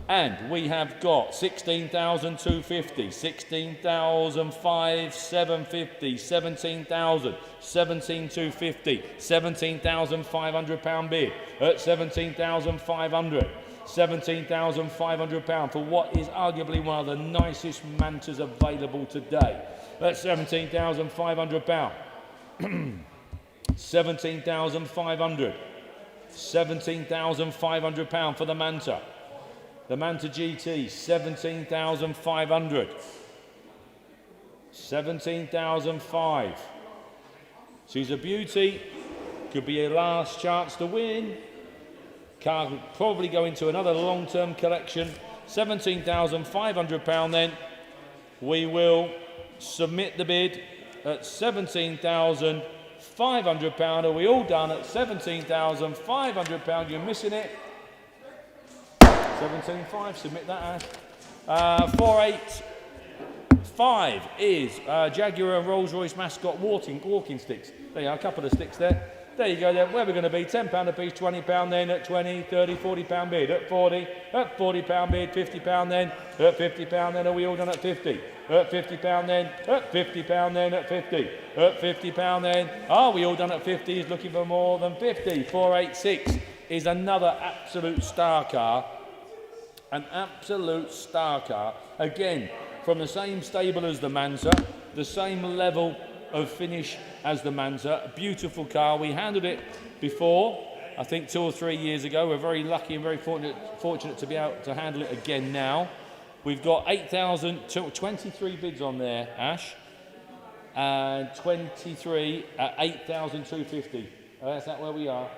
And we have got 16,250, 16,550, 17,000, 17,250, £17,500 bid at 17,500. £17,500 for what is arguably one of the nicest Mantas available today. That's £17,500. 17,500. £17,500 for the Manta. The Manta GT, 17,500. 17,500. She's a beauty. Could be her last chance to win. Car could probably go into another long-term collection. £17,500 then. We will submit the bid at £17,500. Are we all done at £17,500? You're missing it. 17.5, submit that, Ash. 485 is Jaguar and Rolls-Royce mascot walking sticks. There you are, a couple of sticks there. There you go then, where are we going to be? £10 a piece, £20 then, at 20, 30, £40 bid, at 40, at £40 bid, £50 then, at £50 then, are we all done at 50? At £50 then, at £50 then, at 50, at £50 then, are we all done at 50? He's looking for more than 50. 486 is another absolute star car. An absolute star car. Again, from the same stable as the Manta, the same level of finish as the Manta. A beautiful car. We handled it before, I think 2 or 3 years ago. We're very lucky and very fortunate to be able to handle it again now. We've got 23 bids on there, Ash, and 23 at 8,250. Is that where we are?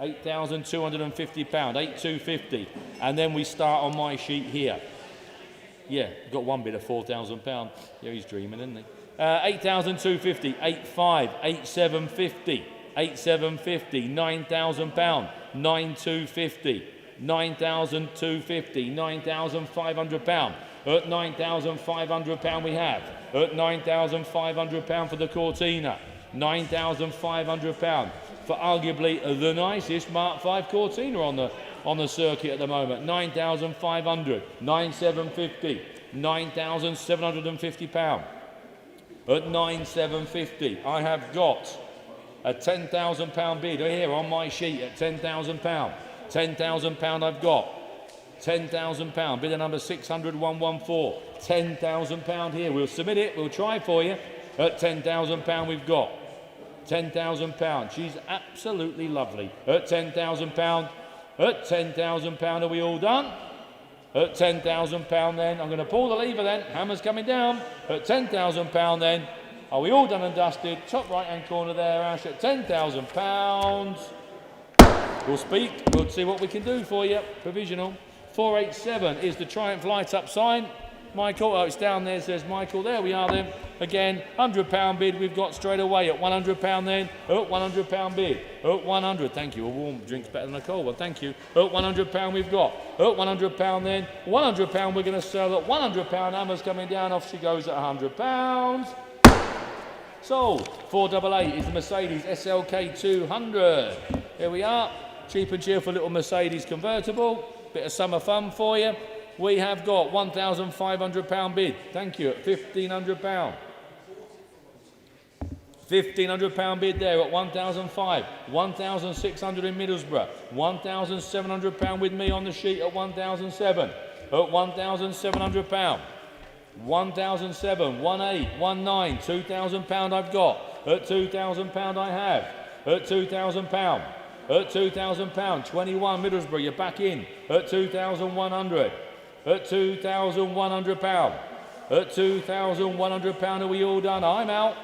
£8,250, 8,250, and then we start on my sheet here. Yeah, we've got one bid of £4,000. Yeah, he's dreaming, isn't he? 8,250, 8,500, 8,750, 8,750, £9,000, 9,250, 9,250, £9,500. At £9,500 we have. At £9,500 for the Cortina. £9,500 for arguably the nicest Mark 5 Cortina on the circuit at the moment. 9,500, 9,750, £9,750. At 9,750, I have got a £10,000 bid here on my sheet at £10,000. £10,000 I've got. £10,000, bidder number 600-114. £10,000 here. We'll submit it, we'll try for you. At £10,000 we've got. £10,000. She's absolutely lovely. At £10,000. At £10,000, are we all done? At £10,000 then, I'm going to pull the lever then. Hammer's coming down. At £10,000 then, are we all done and dusted? Top right-hand corner there, Ash. At £10,000. We'll speak. We'll see what we can do for you. Provisional. 487 is the Triumph light-up sign. Michael, oh, it's down there, says Michael. There we are then. Again, £100 bid we've got straight away at £100 then. At £100 bid. At 100, thank you. A warm drink's better than a cold one, thank you. At £100 we've got. At £100 then. £100 we're going to sell at £100. Hammer's coming down, off she goes at £100. Sold. 488 is the Mercedes SLK 200. Here we are. Cheap and cheerful little Mercedes convertible. Bit of summer fun for you. We have got £1,500 bid. Thank you. At £1,500. £1,500 bid there at 1,500. 1,600 in Middlesbrough. £1,700 with me on the sheet at 1,700. At £1,700. 1,700. 1,800. 1,900. £2,000 I've got. At £2,000 I have. At £2,000. At £2,000. 21 Middlesbrough. You're back in. At 2,100. At £2,100. At £2,100, are we all done? I'm out.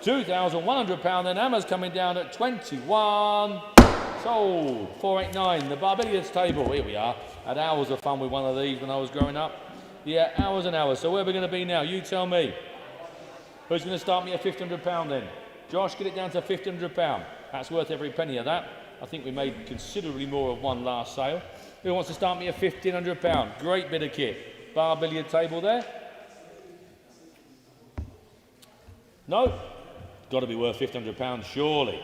£2,100, then Hammer's coming down at 21. Sold. 489, the Barbadians table. Here we are. Had hours of fun with one of these when I was growing up. Yeah, hours and hours. So where are we going to be now? You tell me. Who's going to start me at £1,500 then? Josh, get it down to £1,500. That's worth every penny of that. I think we made considerably more of one last sale. Who wants to start me at £1,500? Great bit of kit. Barbadian table there. No? Got to be worth £1,500, surely.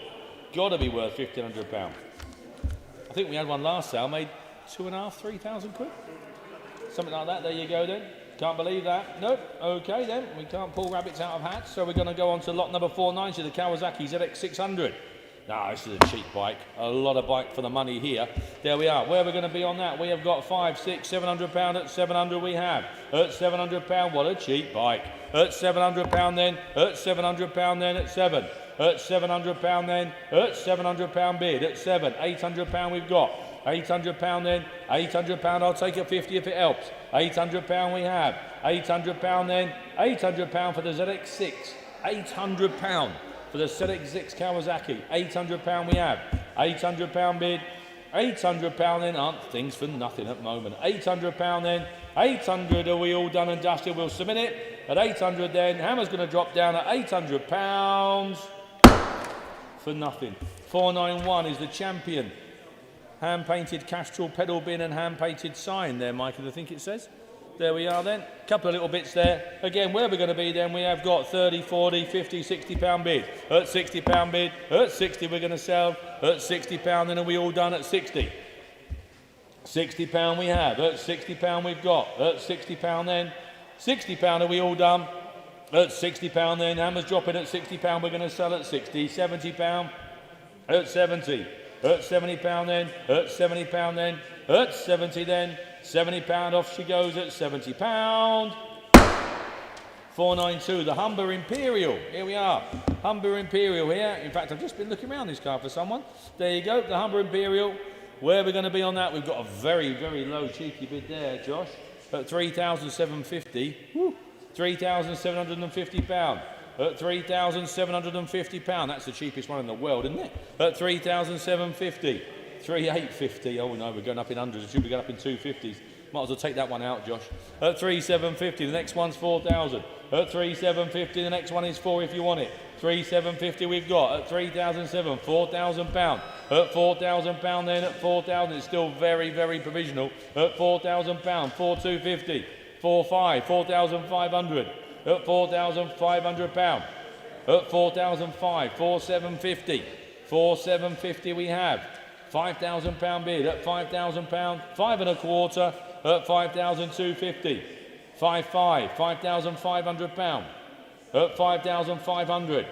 Got to be worth £1,500. I think we had one last sale, made 2,500, 3,000 quid. Something like that. There you go then. Can't believe that. Nope. Okay then. We can't pull rabbits out of hats, so we're going to go on to lot number 490, the Kawasaki ZX600. No, this is a cheap bike. A lot of bike for the money here. There we are. Where are we going to be on that? We have got £500, £600, £700. At £700 we have. At £700, what a cheap bike. At £700 then. At £700 then. At 7. at £700 then, at £700 bid, at £800 we've got, £800 then, £800, I'll take a 50 if it helps, £800 we have, £800 then, £800 for the ZX6, £800 for the ZX6 Kawasaki, £800 we have, £800 bid, £800 then, aren't things for nothing at the moment, £800 then, 800, are we all done and dusted? We'll submit it at 800 then. Hammer's going to drop down at £800 for nothing. 491 is the champion. Hand-painted Castrol pedal bin and hand-painted sign there, Michael, I think it says. There we are then. Couple of little bits there. Again, where are we going to be then? We have got 30, 40, 50, £60 bid. At £60 bid. At 60 we're going to sell. At £60 then, are we all done at 60? £60 we have, at £60 we've got, at £60 then, £60 are we all done, at £60 then, Hammer's dropping at £60, we're going to sell at 60, £70, at 70, at £70 then, at £70 then, at 70 then, £70 off she goes at £70. 492, the Humber Imperial, here we are, Humber Imperial here, in fact I've just been looking around this car for someone, there you go, the Humber Imperial. Where are we going to be on that? We've got a very, very low cheeky bid there, Josh. At £3,750. £3,750. At £3,750. That's the cheapest one in the world, isn't it? At £3,750. 3,850. Oh no, we're going up in hundreds. It should be going up in 250s. Might as well take that one out, Josh. At 3,750. The next one's 4,000. At 3,750. The next one is 4 if you want it. 3,750 we've got. At 3,007. £4,000. At £4,000 then. At 4,000. It's still very, very provisional. At £4,000. 4,250. 4,500. 4,500. At £4,500. At 4,500. 4,750. 4,750 we have. £5,000 bid at £5,000, 5 1/4 at 5,250, 5,500, £5,500 at 5,500,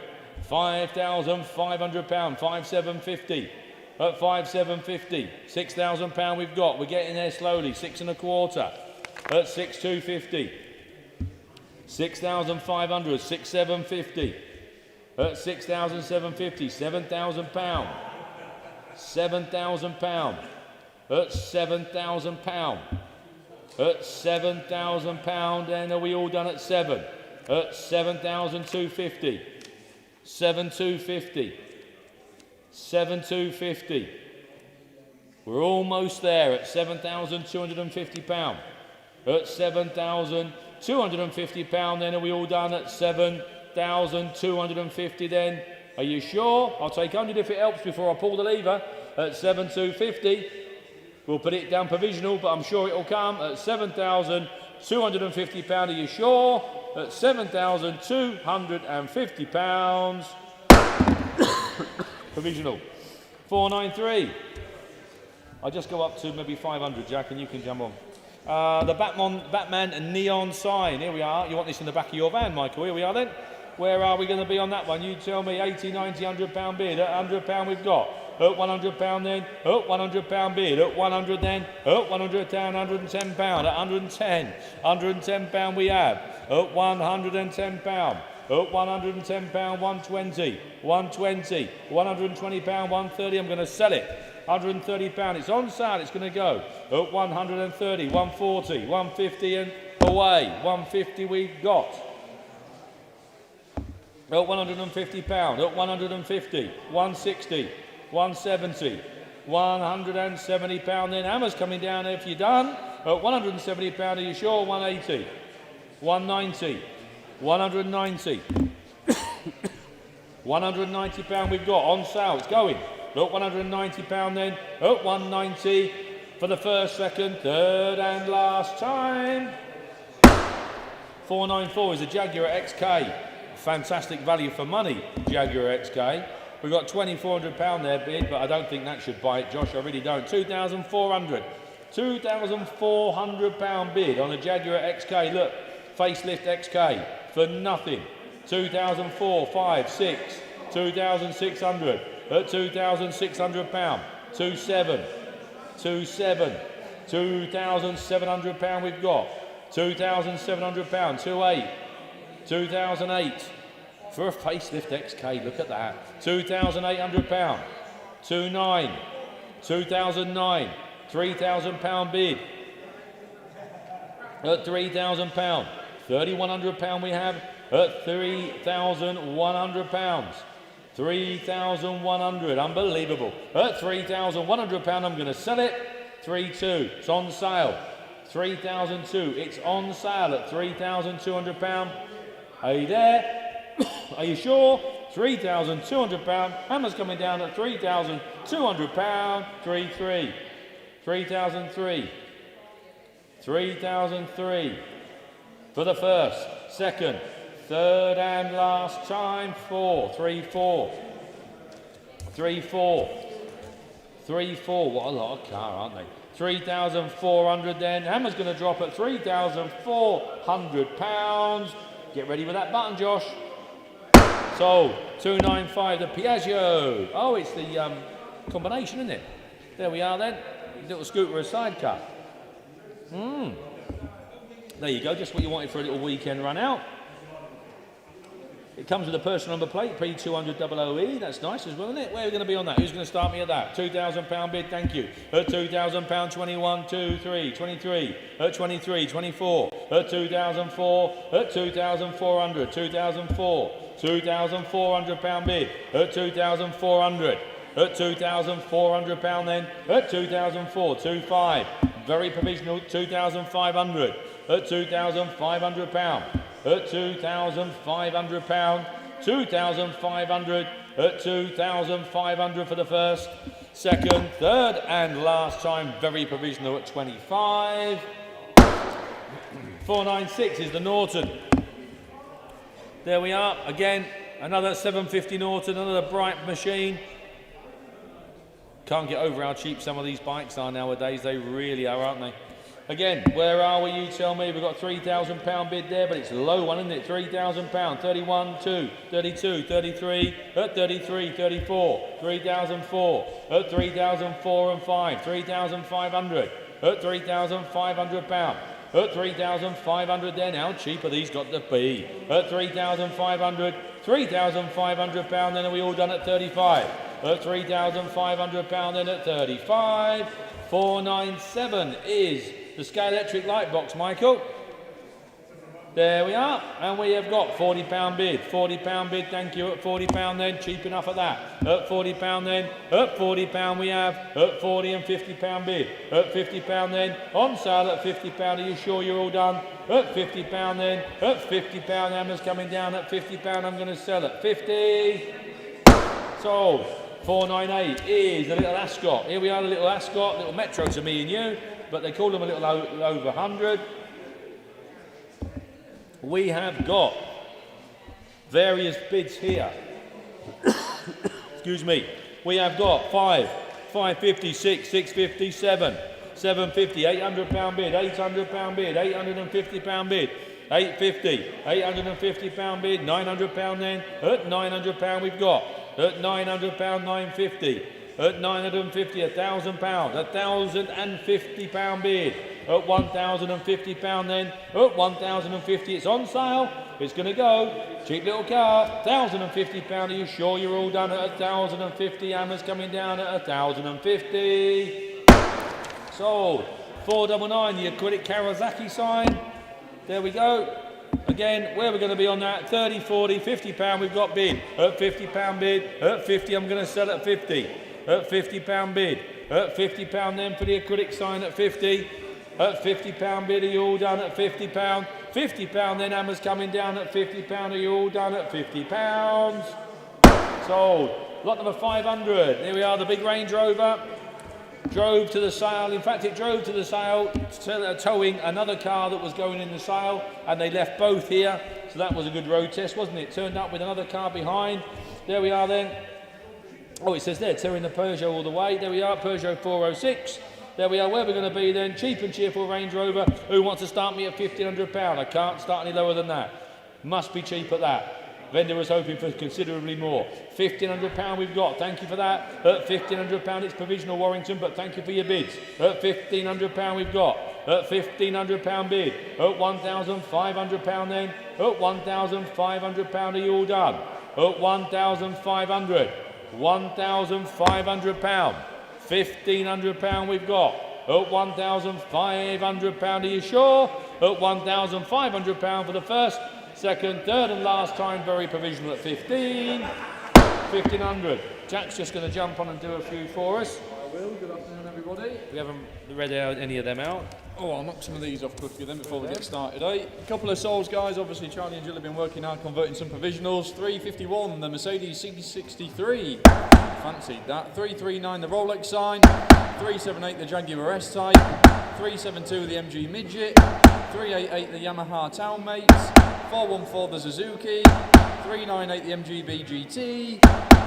£5,500, 5,750 at 5,750, £6,000 we've got. We're getting there slowly. 6 1/4 at 6,250, 6,500, 6,750 at 6,750, £7,000. £7,000 at £7,000 at £7,000, and are we all done at 7 at 7,250, 7,250, 7,250. We're almost there at £7,250 at £7,250, then are we all done at 7,250 then? Are you sure? I'll take 100 if it helps before I pull the lever at 7,250. We'll put it down provisional, but I'm sure it'll come at £7,250. Are you sure? At £7,250. Provisional. 493. I'll just go up to maybe 500, Jack, and you can jump on. The Batman and neon sign. Here we are. You want this in the back of your van, Michael? Here we are then. Where are we going to be on that one? You tell me. 80, 90, £100 bid. At £100 we've got. At £100 then. At £100 bid. At 100 then. At 100 down. £110. At 110. £110 we have. At £110. At £110. 120. 120. £120. 130. I'm going to sell it. £130. It's on sale. It's going to go. At 130. 140. 150 and away. 150 we've got. At £150, at 150, 160, 170, £170, then Hammer's coming down if you're done. At £170, are you sure? 180, 190, 190, £190 we've got on sale, it's going. At £190 then, at 190 for the first, second, third and last time. 494 is a Jaguar XK. Fantastic value for money, Jaguar XK. We've got £2,400 there bid, but I don't think that should buy it, Josh. I really don't. 2,400. £2,400 bid on a Jaguar XK. Look, facelift XK for nothing. 2,400, 5, 6, 2,600 at £2,600. 27, 27, £2,700 we've got. £2,700, 28. 2008, for a facelift XK. Look at that. £2,800. 2,900. 2009. £3,000 bid. At £3,000. £3,100 we have at £3,100. 3,100, unbelievable. At £3,100, I'm going to sell it. 3,200, it's on sale. 3,200, it's on sale at £3,200. Are you there? Are you sure? £3,200. Hammer's coming down at £3,200. 3,300. 3,300. 3,300 for the first, second, third and last time. 4, 3, 4. 3, 4. 3, 4. What a lot of car, aren't they? 3,400 then. Hammer's going to drop at £3,400. Get ready with that button, Josh. Sold. 295, the Piaggio. Oh, it's the combination, isn't it? There we are then. Little scooter, a sidecar. There you go, just what you wanted for a little weekend run out. It comes with a personal number plate, P200OOE. That's nice as well, isn't it? Where are we going to be on that? Who's going to start me at that? £2,000 bid, thank you. At £2,000, 21, 2, 3, 23. At 23, 24. At 2004. At 2,400. 2004. £2,400 bid. At 2,400. At £2,400 then. At 2004. 25. Very provisional. 2,500. At £2,500. At £2,500. 2,500. At 2,500 for the first, second, third and last time. Very provisional at 25. 496 is the Norton. There we are again, another 750 Norton, another bright machine. Can't get over how cheap some of these bikes are nowadays. They really are, aren't they? Again, where are we? You tell me. We've got £3,000 bid there, but it's a low one, isn't it? £3,000. 31, 2, 32, 33, at 33, 34, 3,004, at 3,004 and 5, 3,500, at £3,500. At 3,500 then, how cheap are these got to be? At 3,500, £3,500 then, are we all done at 35? At £3,500 then at 35. 497 is the Scale Electric light box, Michael. There we are, and we have got £40 bid. £40 bid, thank you. At £40 then, cheap enough at that. At £40 then, at £40 we have. At £40 and £50 bid. At £50 then, on sale at £50. Are you sure you're all done? At £50 then, at £50. Hammer's coming down at £50. I'm going to sell at 50. Sold. 498 is the little Ascot. Here we are, the little Ascot, little Metro to me and you, but they call them a little over 100. We have got various bids here. Excuse me. We have got 5, 550, 6, 650, 7, 750, £800 bid, £800 bid, £850 bid, £850, £850 bid, £900 then. At £900 we've got. At £900, £950. At £950, £1,000, £1,050 bid. At £1,050 then. At £1,050, it's on sale. It's going to go. Cheap little car. £1,050. Are you sure you're all done at £1,050? Hammer's coming down at £1,050. Sold. 499, the acrylic Kawasaki sign. There we go. Again, where we're going to be on that? 30, 40, £50 we've got bid. At £50 bid. At 50, I'm going to sell at 50. At £50 bid. At £50 then for the acrylic sign at 50. At £50 bid, are you all done at £50? £50 then, Hammer's coming down at £50. Are you all done at £50? Sold. Lot number 500. Here we are, the big Range Rover. Drove to the sale. In fact, it drove to the sale, towing another car that was going in the sale, and they left both here. So that was a good road test, wasn't it? Turned up with another car behind. There we are then. Oh, it says there, towing the Peugeot all the way. There we are, Peugeot 406. There we are, where we're going to be then. Cheap and cheerful Range Rover. Who wants to start me at £1,500? I can't start any lower than that. Must be cheap at that. Vendor was hoping for considerably more. £1,500 we've got. Thank you for that. At £1,500 it's provisional Warrington, but thank you for your bids. At £1,500 we've got. at £1,500 bid, at £1,500 then, at £1,500, are you all done? At £1,500, £1,500, £1,500 we've got, at £1,500, are you sure? At £1,500 for the first, second, third and last time, very provisional at 1,500. Jack's just going to jump on and do a few for us. I will. Good afternoon, everybody. We haven't read out any of them out. Oh, I'll knock some of these off quickly then before we get started. A couple of souls, guys. Obviously, Charlie and Jill have been working hard converting some provisionals. 351, the Mercedes C63. Fancied that. 339, the Rolex sign. 378, the Jaguar S-Type. 372, the MG Midget. 388, the Yamaha Townmates. 414, the Suzuki. 398, the MGB GT.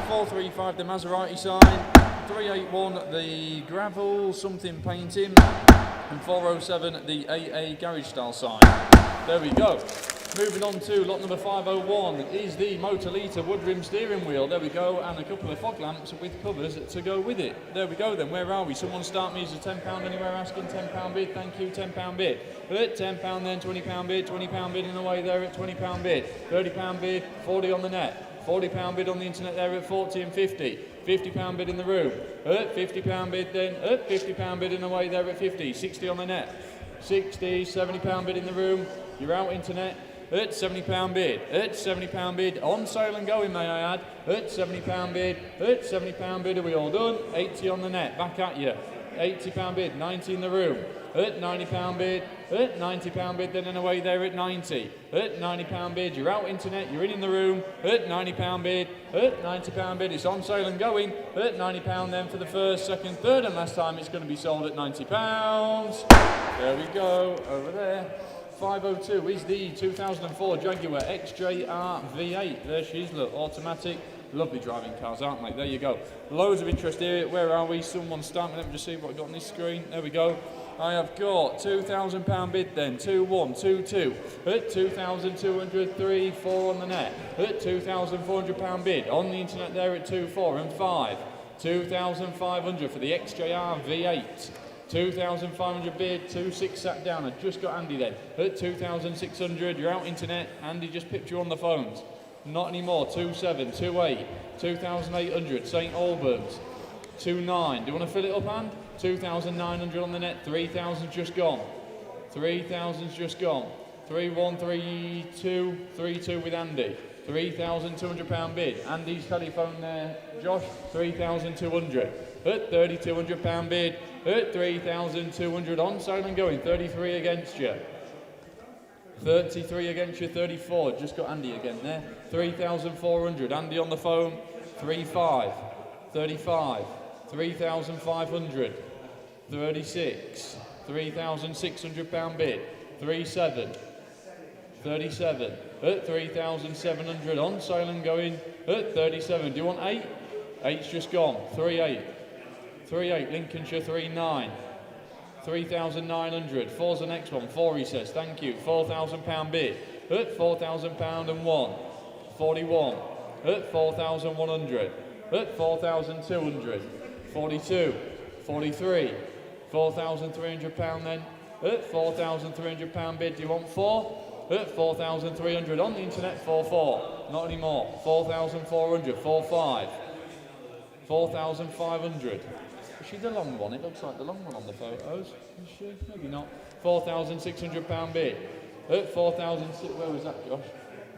435, the Maserati sign. 381, the Gravel something painting. And 407, the AA garage style sign. There we go. Moving on to lot number 501 is the Motorbike wood rim steering wheel. There we go, and a couple of fog lamps with covers to go with it. There we go then, where are we? Someone start me as a £10 anywhere asking, £10 bid, thank you, £10 bid. At £10 then, £20 bid, £20 bid in the way there at £20 bid. £30 bid, 40 on the net. £40 bid on the internet there at 40 and 50. £50 bid in the room. At £50 bid then, at £50 bid in the way there at 50. 60 on the net. 60, £70 bid in the room. You're out internet. At £70 bid. At £70 bid. On sale and going, may I add. At £70 bid. At £70 bid. Are we all done? 80 on the net. Back at you. £80 bid. 90 in the room. At £90 bid, at £90 bid, then and away there at 90. At £90 bid, you're out internet, you're in the room. At £90 bid, at £90 bid, it's on sale and going. At £90 then for the first, second, third, and last time it's going to be sold at £90. There we go, over there. 502 is the 2004 Jaguar XJR V8. There she is, look, automatic. Lovely driving cars, aren't they? There you go. Loads of interest here. Where are we? Someone start me. Let me just see what I've got on this screen. There we go. I have got £2,000 bid then. 2-1-2-2. At 2,200, 3, 4 on the net. At £2,400 bid. On the internet there at 2, 4 and 5. 2,500 for the XJR V8. 2,500 bid, 2,600 sat down. I just got Andy then. At 2,600, you're out internet. Andy just pipped you on the phones. Not anymore. 2,700, 2,800, 2,800, St Albans. 2,900. Do you want to fill it up, Andy? 2,900 on the net. 3,000 just gone. 3,000's just gone. 3,132, 3,2 with Andy. £3,200 bid. Andy's telephone there, Josh. 3,200. At £3,200 bid. At 3,200 on sale and going. 33 against you. 33 against you, 34. Just got Andy again there. 3,400. Andy on the phone. 3,500. 35. 3,500. 36. £3,600 bid. 37. 37. At 3,700 on sale and going. At 37. Do you want 8? 8's just gone. 3,800. 3,800. Lincolnshire 3,900. 3,900. 4's the next one. 4 he says. Thank you. £4,000 bid. At £4,000 and 1. 41. At 4,100. At 4,200. 42. 43. £4,300 then. At £4,300 bid. Do you want 4? At 4,300 on the internet. 4,400. Not anymore. 4,400. 4,500. 4,500. Is she the long one? It looks like the long one on the photos. Is she? Maybe not. £4,600 bid. At 4,000. Where was that, Josh?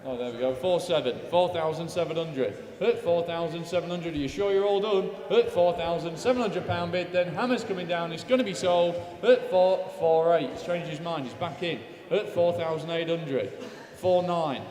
Oh, there we go. 4,700. 4,700. At 4,700. Are you sure you're all done? At £4,700 bid. Then Hammer's coming down. It's going to be sold at 4,800. He's changed his mind. He's back in. At 4,800. 4,900.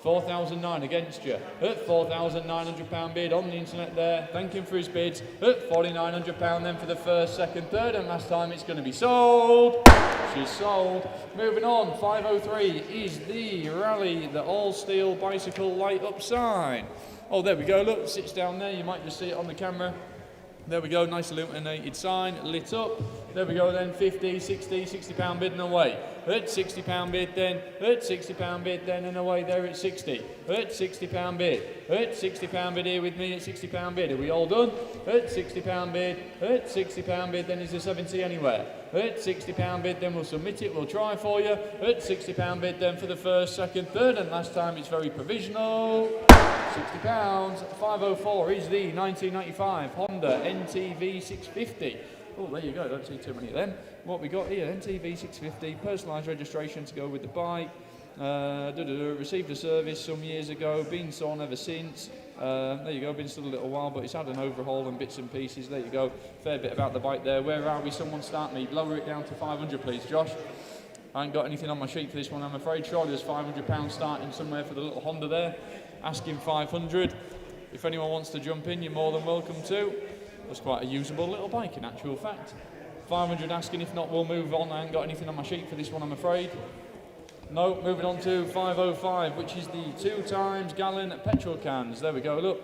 4,900 against you. At £4,900 bid on the internet there. Thank him for his bids. At £4,900 then for the first, second, third, and last time it's going to be sold. She's sold. Moving on, 503 is the Rally, the all-steel bicycle light-up sign. Oh, there we go. Look, it sits down there. You might just see it on the camera. There we go. Nice illuminated sign, lit up. There we go then, 50, 60, £60 bid and away. At £60 bid then, at £60 bid then and away there at 60. At £60 bid, at £60 bid here with me at £60 bid. Are we all done? At £60 bid, at £60 bid then is there 70 anywhere? At £60 bid then we'll submit it, we'll try for you. At £60 bid then for the first, second, third and last time it's very provisional. £60. 504 is the 1995 Honda NTV 650. Oh, there you go, don't see too many of them. What we got here, NTV 650, personalised registration to go with the bike. Received a service some years ago, been sold ever since. There you go, been stood a little while, but it's had an overhaul and bits and pieces. There you go, fair bit about the bike there. Where are we? Someone start me. Lower it down to 500, please, Josh. I ain't got anything on my sheet for this one, I'm afraid. Surely there's £500 starting somewhere for the little Honda there. Asking 500. If anyone wants to jump in, you're more than welcome to. That's quite a usable little bike in actual fact. 500 asking, if not we'll move on. I ain't got anything on my sheet for this one, I'm afraid. No, moving on to 505, which is the 2 times gallon petrol cans. There we go, look.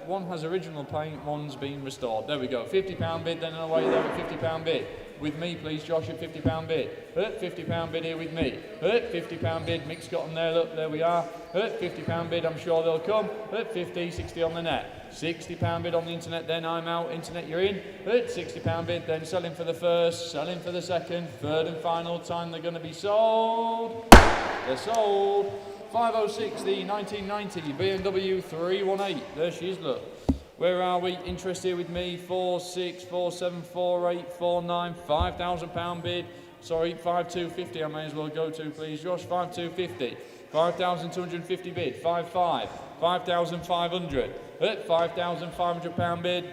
One has original paint, one's been restored. There we go, £50 bid then and away there at £50 bid. With me, please, Josh, at £50 bid. At £50 bid here with me. At £50 bid, Mick's got them there, look, there we are. At £50 bid, I'm sure they'll come. At 50, 60 on the net. £60 bid on the internet, then I'm out. Internet, you're in. At £60 bid, then selling for the first, selling for the second, third and final time they're going to be sold. They're sold. 506, the 1990 BMW 318. There she is, look. Where are we? Interest here with me. 4, 6, 4, 7, 4, 8, 4, 9, £5,000 bid. Sorry, 5,250 I may as well go to, please, Josh. 5,250. 5,250 bid. 5,5. 5,500. At £5,500 bid.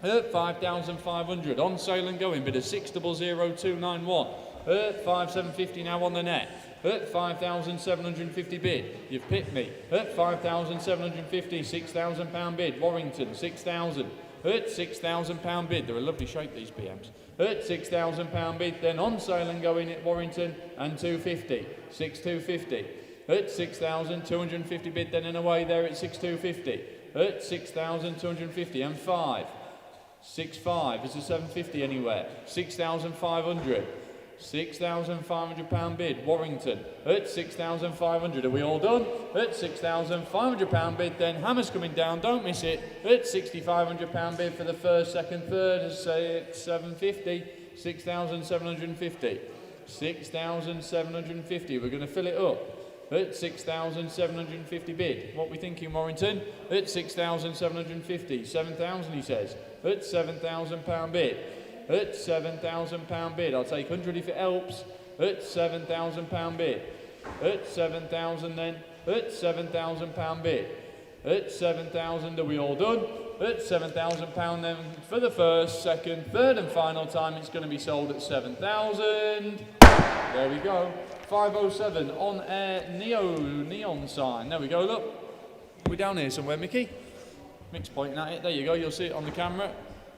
At 5,500. On sale and going. Bid of 6,00291. At 5,750 now on the net. At 5,750 bid. You've picked me. At 5,750, £6,000 bid. Warrington, 6,000. At £6,000 bid. They're a lovely shape, these BMs. At £6,000 bid. Then on sale and going at Warrington and 250. 6,250. At 6,250 bid. Then and away there at 6,250. At 6,250 and 5. 6,5. Is there 750 anywhere? 6,500. £6,500 bid, Warrington, at 6,500. Are we all done? At £6,500 bid, then Hammer's coming down, don't miss it. At £6,500 bid for the first, second, third, as say 750, 6,750. 6,750, we're going to fill it up. At 6,750 bid. What we thinking, Warrington? At 6,750, 7,000 he says. At £7,000 bid. At £7,000 bid. I'll take 100 if it helps. At £7,000 bid. At 7,000 then. At £7,000 bid. At 7,000, are we all done? At £7,000 then for the first, second, third and final time it's going to be sold at 7,000. There we go. 507 on air neon sign. There we go, look. We're down here somewhere, Mickey. Mick's pointing at it. There you go, you'll see it on the camera.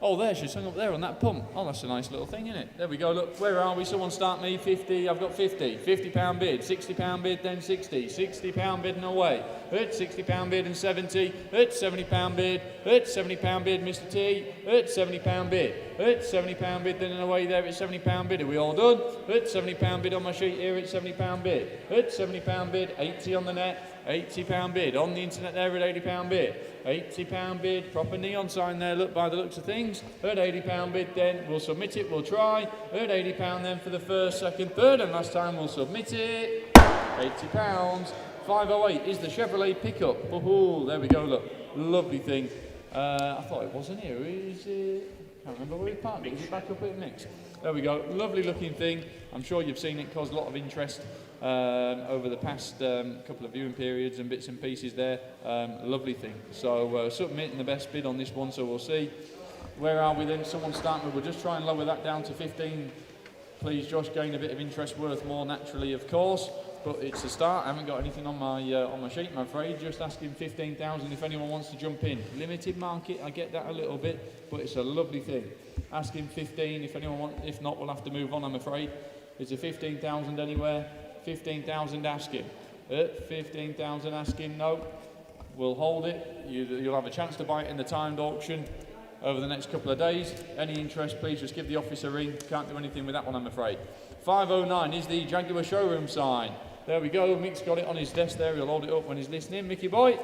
Oh, there, she's hung up there on that pump. Oh, that's a nice little thing, isn't it? There we go, look, where are we? Someone start me, 50, I've got 50. £50 bid, £60 bid, then 60. £60 bid and away. At £60 bid and 70. At £70 bid. At £70 bid, Mr. T. At £70 bid. At £70 bid, then and away there at £70 bid. Are we all done? At £70 bid on my sheet here at £70 bid. At £70 bid, 80 on the net. £80 bid. On the internet there at £80 bid. £80 bid. Proper neon sign there, look, by the looks of things. At £80 bid then, we'll submit it, we'll try. At £80 then for the first, second, third, and last time we'll submit it. £80. 508 is the Chevrolet pickup. Oh, there we go, look. Lovely thing. I thought it wasn't here. Is it? Can't remember where we parked it. Is it back up at Nick's? There we go. Lovely looking thing. I'm sure you've seen it, caused a lot of interest over the past couple of viewing periods and bits and pieces there. Lovely thing. So submitting the best bid on this one, so we'll see. Where are we then? Someone start with. We'll just try and lower that down to 15. Please, Josh, gain a bit of interest, worth more naturally, of course. But it's a start. I haven't got anything on my sheet, I'm afraid. Just asking 15,000 if anyone wants to jump in. Limited market, I get that a little bit, but it's a lovely thing. Asking 15 if anyone wants. If not, we'll have to move on, I'm afraid. Is there 15,000 anywhere? 15,000 asking. 15,000 asking. No. We'll hold it. You'll have a chance to buy it in the timed auction. over the next couple of days. Any interest, please just give the office a ring. Can't do anything with that one, I'm afraid. 509 is the Jaguar showroom sign. There we go, Mick's got it on his desk there, he'll hold it up when he's listening. Mickey boy,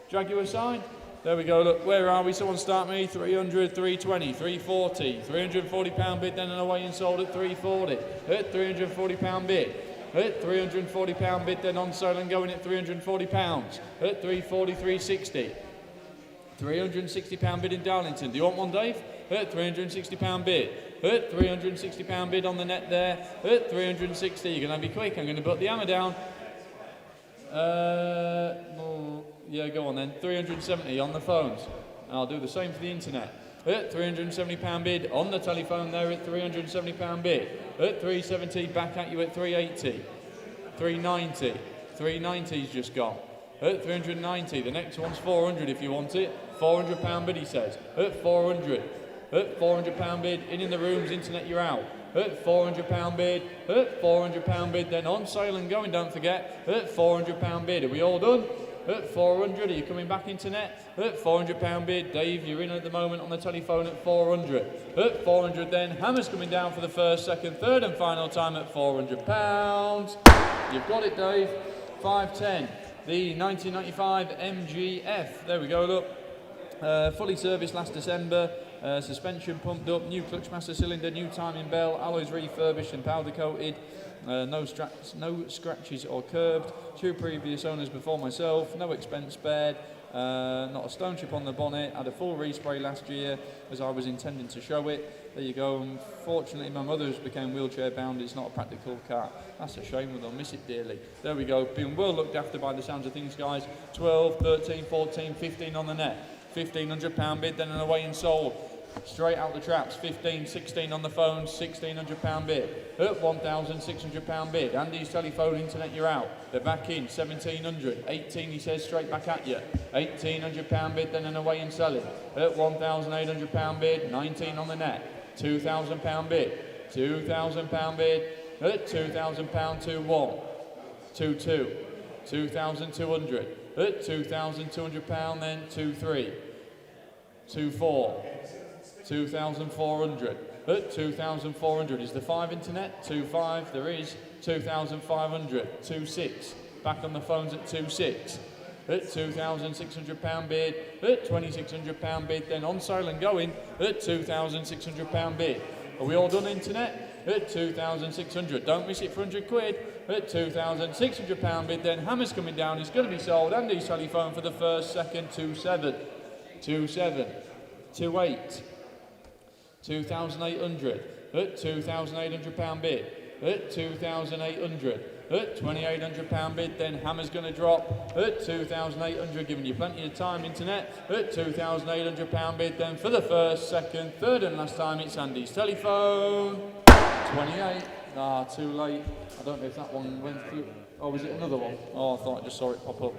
Jaguar sign. There we go, look, where are we? Someone start me, 300, 320, 340, £340 bid, then and away and sold at 340, at £340 bid. At £340 bid, then on sale and going at £340, at 340, 360. £360 bid in Darlington. Do you want one, Dave? At £360 bid. At £360 bid on the net there. At 360. You're going to be quick. I'm going to put the hammer down. Yeah, go on then. 370 on the phones. I'll do the same for the internet. At £370 bid on the telephone there at £370 bid. At 370 back at you at 380. 390. 390's just gone. At 390, the next one's 400 if you want it. £400 bid, he says. At 400. At £400 bid, in the rooms, internet, you're out. At £400 bid. At £400 bid, then on sale and going, don't forget. At £400 bid. Are we all done? At 400, are you coming back internet? At £400 bid, Dave, you're in at the moment on the telephone at 400. At 400 then, hammer's coming down for the first, second, third and final time at £400. You've got it, Dave. 510. The 1995 MGF. There we go, look. Fully serviced last December. Suspension pumped up, new clutch master cylinder, new timing bell, alloys refurbished and powder coated. No scratches or curved. 2 previous owners before myself. No expense spared. Not a stone chip on the bonnet. Had a full respray last year as I was intending to show it. There you go. Unfortunately, my mother's became wheelchair bound. It's not a practical car. That's a shame. I'll miss it dearly. There we go. Being well looked after by the sounds of things, guys. 12, 13, 14, 15 on the net. £1,500 bid, then and away and sold. Straight out the traps. 15, 16 on the phone. £1,600 bid. At £1,600 bid. Andy's telephone, internet, you're out. They're back in. 1,700. 18, he says, straight back at you. £1,800 bid, then and away and selling. At £1,800 bid. 19 on the net. £2,000 bid. £2,000 bid. At £2,000, 2-1. 2-2. 2,200. At £2,200, then 2-3. 2-4. 2,400. At 2,400 is the 5 internet. 2-5 there is. 2,500. 2-6. Back on the phones at 2-6. At £2,600 bid. At £2,600 bid. Then on sale and going at £2,600 bid. Are we all done internet? At 2,600. Don't miss it for 100 quid. At £2,600 bid. Then hammer's coming down. It's going to be sold. Andy's telephone for the first, second, 2-7. 2-7. 2-8. 2,800. At £2,800 bid. At 2,800. At £2,800 bid, then hammer's going to drop at 2,800, giving you plenty of time, internet. At £2,800 bid, then for the first, second, third and last time, it's Andy's telephone. 28. Ah, too late. I don't know if that one went through. Oh, was it another one? Oh, I thought I just saw it pop up.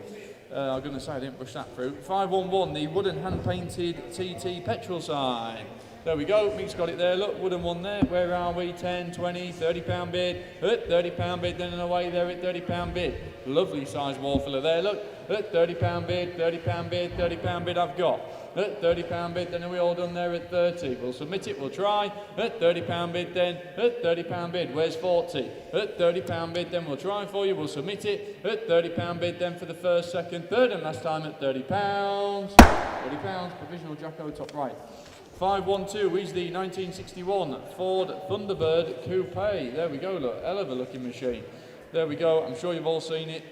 I was going to say I didn't brush that through. 511, the wooden hand-painted TT petrol sign. There we go, Mick's got it there, look, wooden one there. Where are we? 10, 20, £30 bid. At £30 bid, then and away there at £30 bid. Lovely size wall filler there, look. At £30 bid, £30 bid, £30 bid I've got. At £30 bid, then are we all done there at 30? We'll submit it, we'll try. At £30 bid then, at £30 bid, where's 40? At £30 bid, then we'll try for you, we'll submit it. At £30 bid then for the first, second, third and last time at £30. £30, provisional Jacko top right. 512 is the 1961 Ford Thunderbird Coupe. There we go, look, hell of a looking machine. There we go, I'm sure you've all seen it.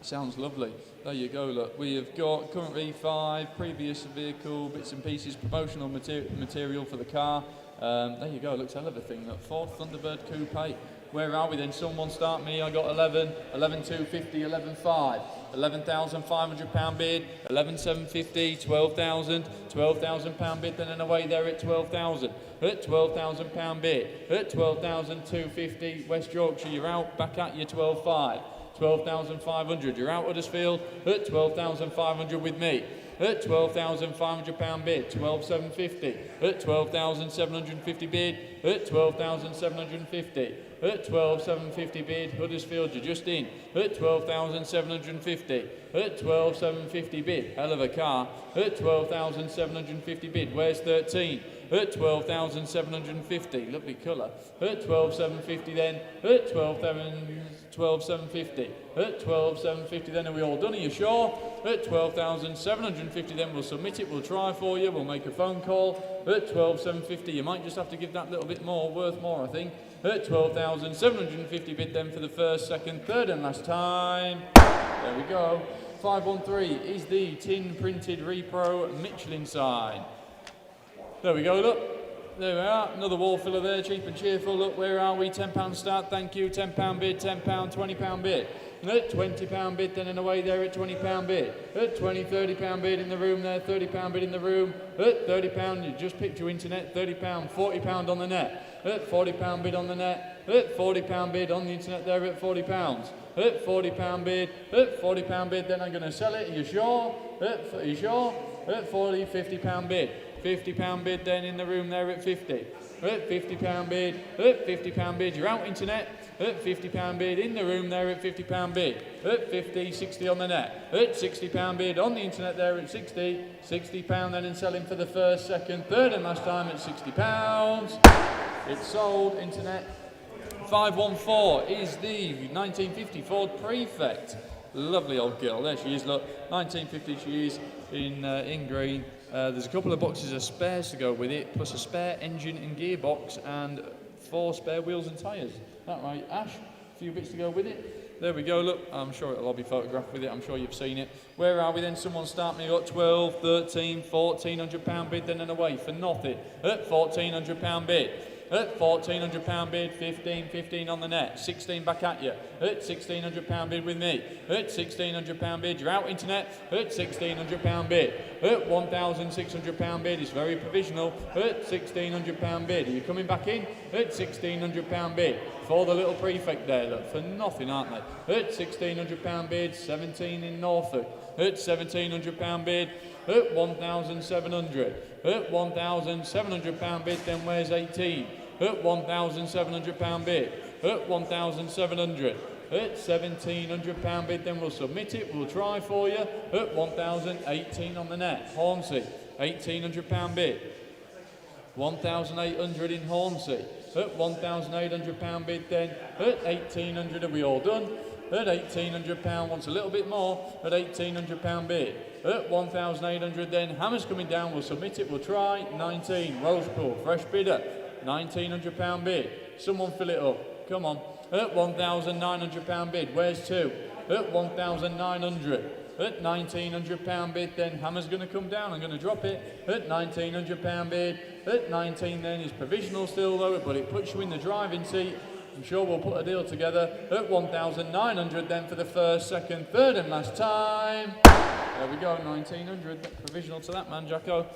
Sounds lovely. There you go, look. We have got current V5, previous vehicle, bits and pieces, promotional material for the car. There you go, looks hell of a thing. Look, Ford Thunderbird Coupe. Where are we then? Someone start me. I got 11, 11,250, 11,500, £11,500 bid, 11,750, 12,000, £12,000 bid, then and away there at 12,000. At £12,000 bid, at 12,250, West Yorkshire, you're out, back at you, 12,500. 12,500, you're out Huddersfield at 12,500 with me. At £12,500 bid, 12,750. At 12,750 bid, at 12,750. at 12,750 bid. Huddersfield, you're just in at 12,750 at 12,750 bid. Hell of a car at 12,750 bid. Where's 13? At 12,750. Lovely colour. At 12,750 then. At 12,750. At 12,750 then. Are we all done? Are you sure? At 12,750 then. We'll submit it. We'll try for you. We'll make a phone call. At 12,750. You might just have to give that little bit more. Worth more, I think. At 12,750 bid then for the first, second, third and last time. There we go. 513 is the tin printed Repro Michelin sign. There we go, look. There we are. Another wall filler there, cheap and cheerful. Look, where are we? £10 start, thank you. £10 bid, £10, £20 bid. At £20 bid, then and away there at £20 bid. At £20, £30 bid in the room there, £30 bid in the room. At £30, you just picked your internet, £30, £40 on the net. At £40 bid on the net. At £40 bid on the internet there at £40. At £40 bid. At £40 bid, then I'm going to sell it. Are you sure? Are you sure? At £40, £50 bid. £50 bid then in the room there at 50. At £50 bid. At £50 bid. You're out internet. At £50 bid in the room there at £50 bid. At 50, 60 on the net. At £60 bid on the internet there at 60. £60 then and selling for the first, second, third and last time at £60. It's sold internet. 514 is the 1950 Ford Prefect. Lovely old girl. There she is, look. 1950 she is in green. There's a couple of boxes of spares to go with it, plus a spare engine and gearbox and 4 spare wheels and tyres. Is that right, Ash? A few bits to go with it. There we go, look. I'm sure it'll all be photographed with it. I'm sure you've seen it. Where are we then? Someone start me up. 12, 13, £1,400 bid then and away for nothing. At £1,400 bid. At £1,400 bid, 15 on the net, 16 back at you. At £1,600 bid with me. At £1,600 bid, you're out internet. At £1,600 bid. At £1,600 bid, it's very provisional. At £1,600 bid, are you coming back in? At £1,600 bid. For the little prefect there, look, for nothing, aren't they? At £1,600 bid, 17 in Norfolk. At £1,700 bid. At 1,700. At £1,700 bid, then where's 18? At £1,700 bid. At 1,700. At £1,700 bid, then we'll submit it. We'll try for you. At 1,018 on the net. Hornsey, £1,800 bid. 1,800 in Hornsey. At £1,800 bid, then at 1,800. Are we all done? At £1,800, wants a little bit more. At £1,800 bid. At 1,800 then, hammers coming down, we'll submit it, we'll try. 19, Rosepool, fresh bidder. £1,900 bid. Someone fill it up, come on. At £1,900 bid, where's 2? At 1,900. At £1,900 bid then, hammer's going to come down, I'm going to drop it. At £1,900 bid. At 19 then, is provisional still though, but it puts you in the driving seat. I'm sure we'll put a deal together. At 1,900 then for the first, second, third and last time. There we go, 1,900. Provisional to that man, Jacko.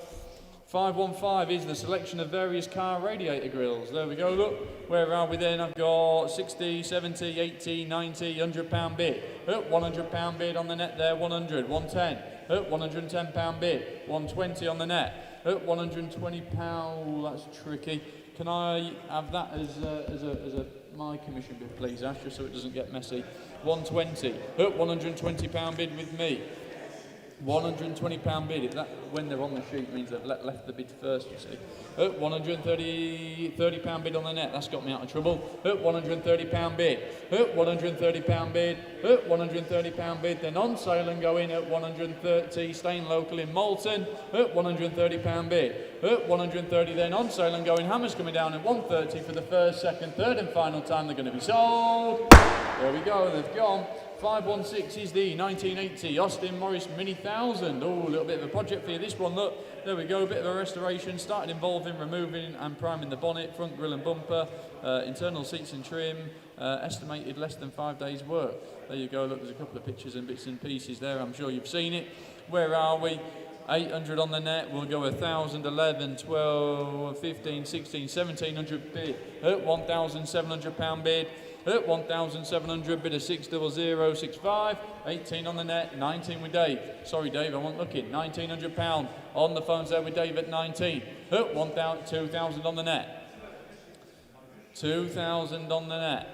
515 is the selection of various car radiator grills. There we go, look. Where are we then? I've got 60, 70, 80, 90, £100 bid. At £100 bid on the net there, 100, 110. At £110 bid, 120 on the net. At £120, that's tricky. Can I have that as a my commission bid, please, Ash, just so it doesn't get messy. 120. At £120 bid with me. £120 bid. That, when they're on the sheet, means they've left the bid first, you see. At £130 bid on the net. That's got me out of trouble. At £130 bid. At £130 bid. At £130 bid. Then on sale and going at £130. Staying local in Malton. At £130 bid. At £130 then on sale and going. Hammers coming down at £130 for the first, second, third and final time they're going to be sold. There we go, they've gone. 516 is the 1980 Austin Morris Mini 1000. Oh, a little bit of a project for you. This one, look, there we go, a bit of a restoration. Started involving removing and priming the bonnet, front grille and bumper, internal seats and trim. Estimated less than 5 days' work. There you go, look, there's a couple of pictures and bits and pieces there. I'm sure you've seen it. Where are we? 800 on the net, we'll go 1,000, 11, 12, 15, 16, 1,700 bid. At £1,700 bid. At 1,700 bid of 60065, 18 on the net, 19 with Dave. Sorry Dave, I wasn't looking. £1,900 on the phones there with Dave at 19. At 2,000 on the net. 2,000 on the net.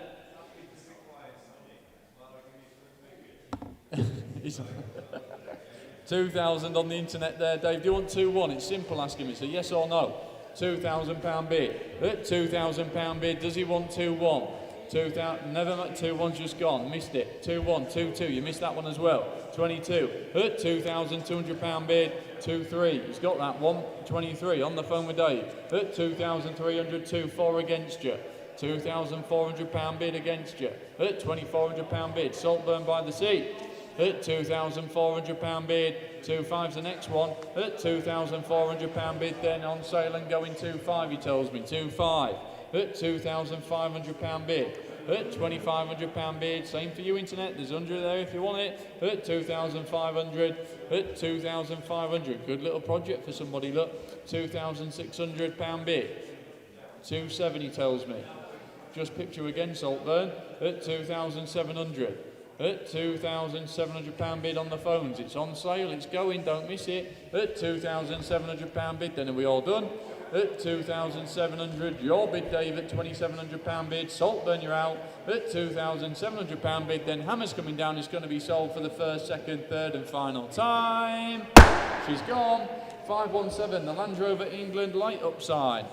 He's 2,000 on the internet there, Dave. Do you want 2-1? It's simple asking me, so yes or no. £2,000 bid. At £2,000 bid, does he want 2-1? 2,000, never mind, 2-1's just gone, missed it. 2-1, 2-2, you missed that one as well. 22, at £2,200 bid, 2-3, he's got that one. 23, on the phone with Dave. At 2,300, 2-4 against you. £2,400 bid against you. At £2,400 bid, Saltburn by the Sea. At £2,400 bid, 2-5's the next one. At £2,400 bid, then on sale and going 2-5, he tells me, 2-5. At £2,500 bid. At £2,500 bid, same for you internet, there's 100 there if you want it. At 2,500, at 2,500, good little project for somebody, look. £2,600 bid. 2-7 he tells me. Just picture again, Saltburn. At 2,700. At £2,700 bid on the phones. It's on sale, it's going, don't miss it. At £2,700 bid, then are we all done? At 2,700, your bid, Dave, at £2,700 bid. Saltburn, you're out. At £2,700 bid, then Hammer's coming down. It's going to be sold for the first, second, third and final time. She's gone. 517, the Land Rover England light upside.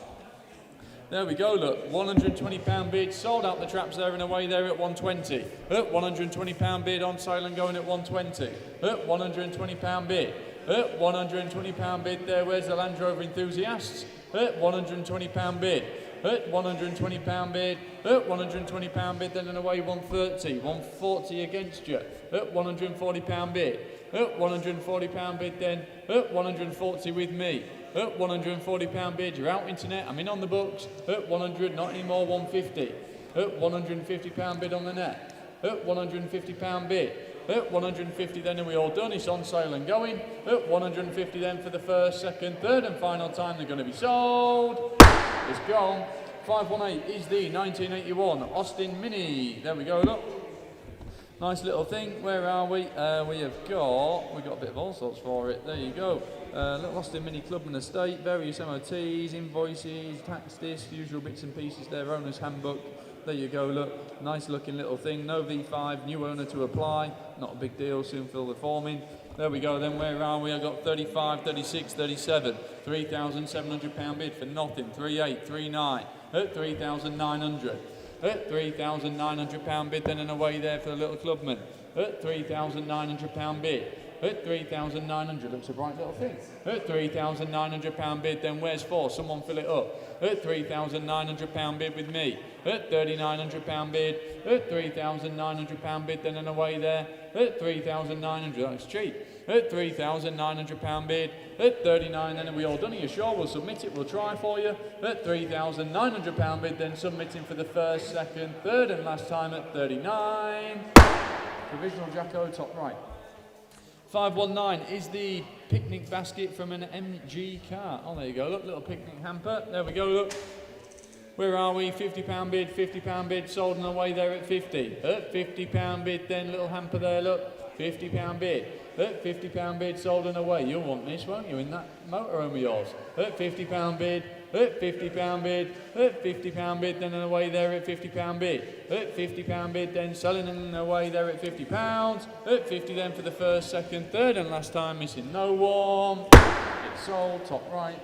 There we go, look, £120 bid, sold out the traps there and away there at 120. At £120 bid, on sale and going at 120. At £120 bid. At £120 bid there, where's the Land Rover enthusiasts? At £120 bid. At £120 bid. At £120 bid, then and away 130. 140 against you. At £140 bid. At £140 bid then. At 140 with me. At £140 bid, you're out internet, I'm in on the books. At 100, not anymore, 150. At £150 bid on the net. At £150 bid. At 150 then, are we all done? It's on sale and going. At 150 then for the first, second, third and final time they're going to be sold. It's gone. 518 is the 1981 Austin Mini. There we go, look. Nice little thing. Where are we? We've got a bit of all sorts for it. There you go. Little Austin Mini Clubman Estate, various MOTs, invoices, tax discs, usual bits and pieces there, owner's handbook. There you go, look, nice looking little thing. No V5, new owner to apply, not a big deal, soon fill the form in. There we go then, where are we? I've got 35, 36, 37, £3,700 bid for nothing, 38, 39, at 3,900. At £3,900 bid then and away there for the little clubman. At £3,900 bid. At 3,900, looks a bright little thing. At £3,900 bid, then where's for? Someone fill it up. At £3,900 bid with me. At £3,900 bid. At £3,900 bid, then and away there. At 3,900, that's cheap. At £3,900 bid. At 39, then are we all done? Are you sure? We'll submit it, we'll try for you. At £3,900 bid, then submitting for the first, second, third and last time at 39. Provisional Jacko, top right. 519 is the picnic basket from an MG car. Oh, there you go, look, little picnic hamper. There we go, look. Where are we? £50 bid, £50 bid, sold and away there at 50. At £50 bid, then little hamper there, look. £50 bid. At £50 bid, sold and away. You'll want this, won't you, in that motorhome of yours? At £50 bid. At £50 bid, at £50 bid, then and away there at £50 bid. At £50 bid, then selling and away there at £50. At 50 then for the first, second, third and last time, missing no one. It's sold, top right.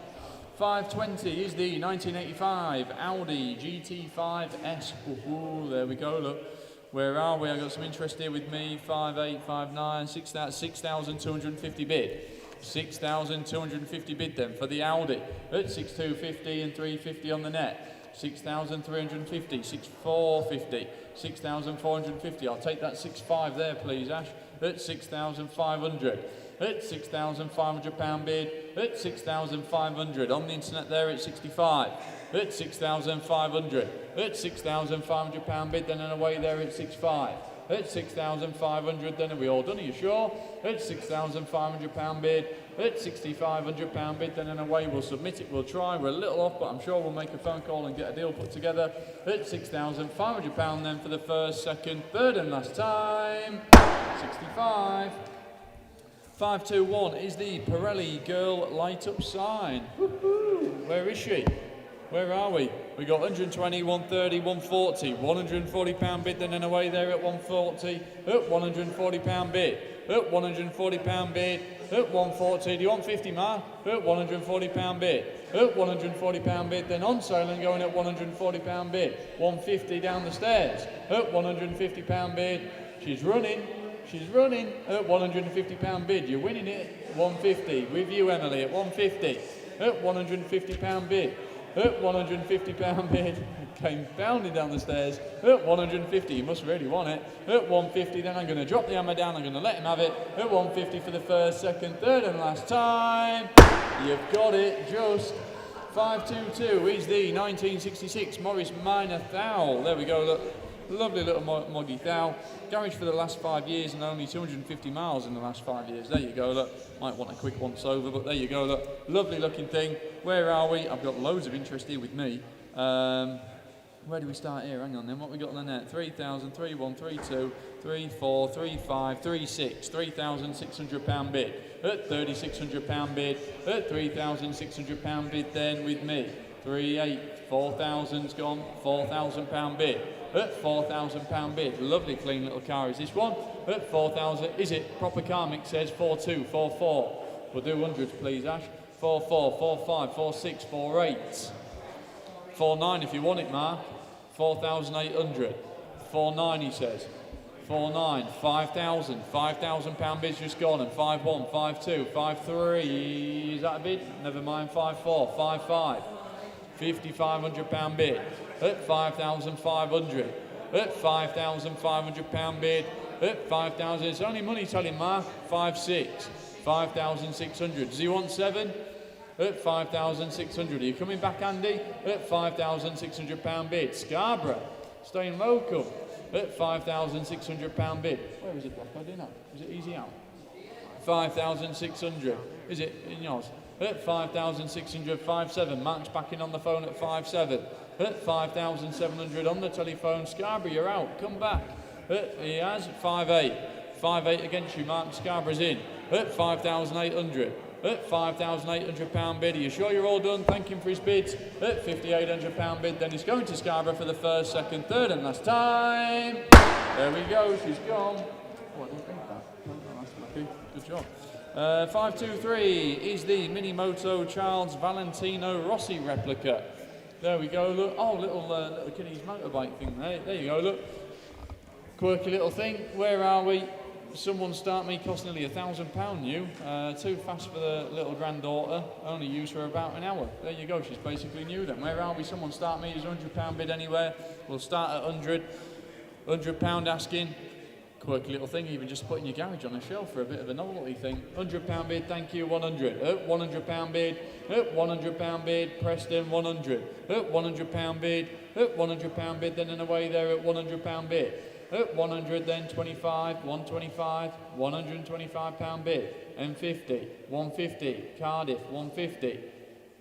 520 is the 1985 Audi GT5S. Ooh, there we go, look. Where are we? I've got some interest here with me. 5859, 6,250 bid. 6,250 bid then for the Audi at 6,250 and 350 on the net. 6,350, 6,450, 6,450. I'll take that 6,500 there, please, Ash. At 6,500. At £6,500 bid. At 6,500 on the internet there at 65. At 6,500. At £6,500 bid then and away there at 65. At 6,500 then, are we all done? Are you sure? At £6,500 bid. At £6,500 bid then and away, we'll submit it, we'll try. We're a little off, but I'm sure we'll make a phone call and get a deal put together. At £6,500 then for the first, second, third and last time. 65. 521 is the Pirelli Girl light up sign. Woohoo! Where is she? Where are we? We got 120, 130, 140, 140 pound bid, then and away there at 140, up 140 pound bid, up 140 pound bid, up 140, do you want 50 mark? Up 140 pound bid, up 140 pound bid, then on sale and going at 140 pound bid, 150 down the stairs, up 150 pound bid, she's running at 150 pound bid, you're winning it, 150, with you Emily at 150, at 150 pound bid, at 150 pound bid, came bounding down the stairs, at 150, you must really want it, at 150, then I'm going to drop the hammer down, I'm going to let him have it, at 150 for the first, second, third and last time, you've got it, just 522 is the 1966 Morris Minor Thal, there we go, look, lovely little moggy Thal, garage for the last 5 years and only 250 miles in the last 5 years, there you go, look, might want a quick once over, but there you go, look, lovely looking thing. Where are we? I've got loads of interest here with me. Where do we start here? Hang on then, what we got on the net? 3,000, 3,1, 3,2, 3,4, 3,5, 3,6, 3,600 pound bid, at 3,600 pound bid, at 3,600 pound bid then with me. 3,8, 4,000's gone, 4,000 pound bid, at 4,000 pound bid, lovely clean little car is this one, at 4,000, is it? Proper car mix says 4,2, 4,4, we'll do hundreds please Ash, 4,4, 4,5, 4,6, 4,8, 4,9 if you want it Mark, 4,800, 4,9 he says, 4,9, 5,000, 5,000 pound bid's just gone and 5,1, 5,2, 5,3, is that a bid? Never mind, 5,4, 5,5. 5,500 pound bid, at 5,500, at 5,500 pound bid, at 5,000, it's only money telling Mark, 5,6, 5,600, does he want 7? At 5,600, are you coming back Andy? At 5,600 pound bid, Scarborough, staying local, at 5,600 pound bid, where is it Block? I don't know, is it easy out? 5,600, is it in yours? At 5,600, 5,7. Mark's back in on the phone at 5,7. At 5,700 on the telephone. Scarborough, you're out. Come back. He has 5,8. 5,8 against you, Mark. Scarborough's in. At 5,800. At 5,800 pound bid. Are you sure you're all done? Thank him for his bids. At 5,800 pound bid. Then he's going to Scarborough for the first, second, third and last time. There we go. She's gone. Oh, I didn't think that. Oh, that's lucky. Good job. 523 is the Mini Moto Charles Valentino Rossi replica. There we go, look. Oh, little kiddies motorbike thing there. There you go, look. Quirky little thing. Where are we? Someone start me, cost nearly £1,000 new. Too fast for the little granddaughter. Only used for about an hour. There you go, she's basically new then. Where are we? Someone start me, is £100 bid anywhere. We'll start at 100. £100 asking. Quirky little thing, even just putting your garage on a shelf for a bit of a novelty thing. £100 bid, thank you, 100. Up, £100 bid. Up, £100 bid. Preston, 100. Up, £100 bid. Up, £100 bid. Then and away there at £100 bid. Up, 100. Then 25. 125. £125 bid. M50. 150. Cardiff. 150.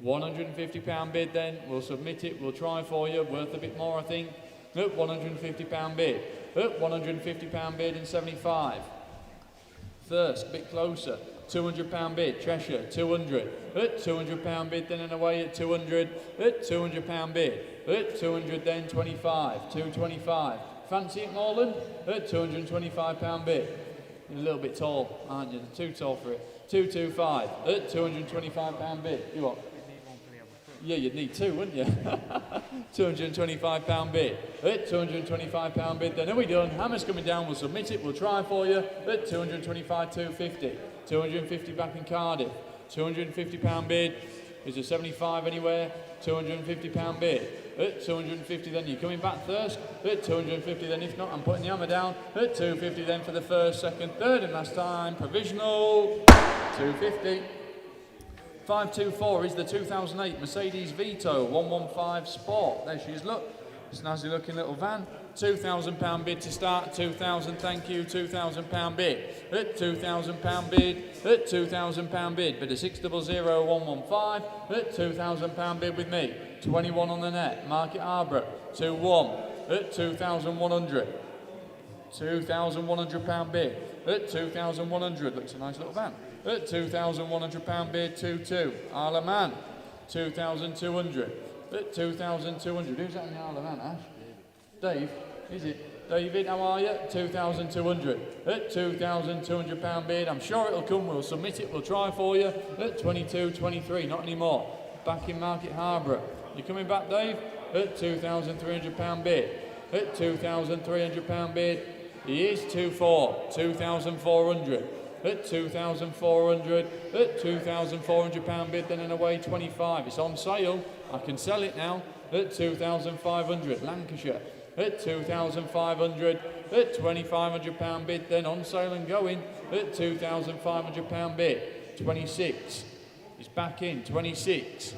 £150 bid. Then we'll submit it. We'll try for you. Worth a bit more, I think. Up, £150 bid. Up, £150 bid and 75. Thirsk, a bit closer. £200 bid. Cheshire, 200. At £200 bid, then and away at 200. At £200 bid. At 200, then 25. 225. Fancy it, Morland? At £225 bid. You're a little bit tall, aren't you? Too tall for it. 225. At £225 bid. You what? Yeah, you'd need two, wouldn't you? £225 bid. At £225 bid, then are we done? Hammer's coming down, we'll submit it, we'll try for you. At 225, 250. 250 back in Cardiff. £250 bid. Is there 75 anywhere? £250 bid. At 250 then, you're coming back Thirsk. At 250 then, if not, I'm putting the hammer down. At 250 then for the first, second, third and last time. Provisional. 250. 524 is the 2008 Mercedes Vito 115 Sport. There she is, look. Snazzy looking little van. £2,000 bid to start. 2,000, thank you. £2,000 bid. At £2,000 bid. At £2,000 bid. Bid a 600115. At £2,000 bid with me. 21 on the net. Market Arbor. 2-1. At 2,100. £2,100 bid. At 2,100. Looks a nice little van. At £2,100 bid, 2-2. Isle of Man, 2,200. at 2,200. Who's that in the Isle of Man, Ash? Dave, is it? David, how are you? 2,200. At £2,200 bid. I'm sure it'll come. We'll submit it. We'll try for you. At 22.23. Not anymore. Back in Market Harborough. You coming back, Dave? At £2,300 bid. At £2,300 bid. He is 2,400. 2,400. At 2,400. At £2,400 bid. Then and away 25. It's on sale. I can sell it now. At 2,500. Lancashire. At 2,500, at £2,500 bid, then on sale and going at £2,500 bid. 26 is back in, 26,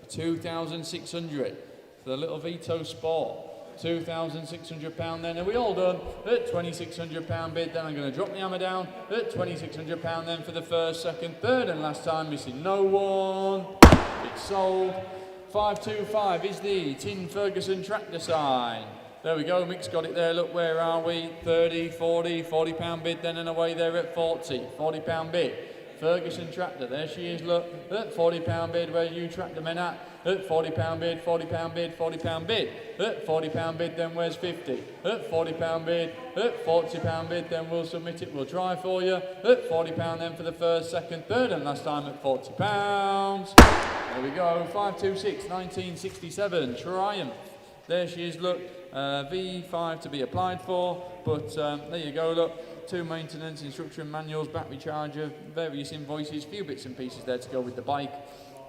2,600 for the little Vito Sport. £2,600 then, are we all done? At £2,600 bid, then I'm going to drop the hammer down at £2,600 then for the first, second, third and last time, missing no one. It's sold. 525 is the Tin Ferguson tractor sign. There we go, Mick's got it there, look, where are we? 30, 40, £40 bid, then and away there at 40, £40 bid. Ferguson tractor, there she is, look, at £40 bid, where you tractor men at £40 bid, £40 bid, £40 bid, at £40 bid, then where's 50? At £40 bid, at £40 bid, then we'll submit it, we'll try for you, at £40 then for the first, second, third and last time at £40. There we go, 526, 1967, Triumph. There she is, look, V5 to be applied for, but there you go, look, 2 maintenance instruction manuals, battery charger, various invoices, few bits and pieces there to go with the bike.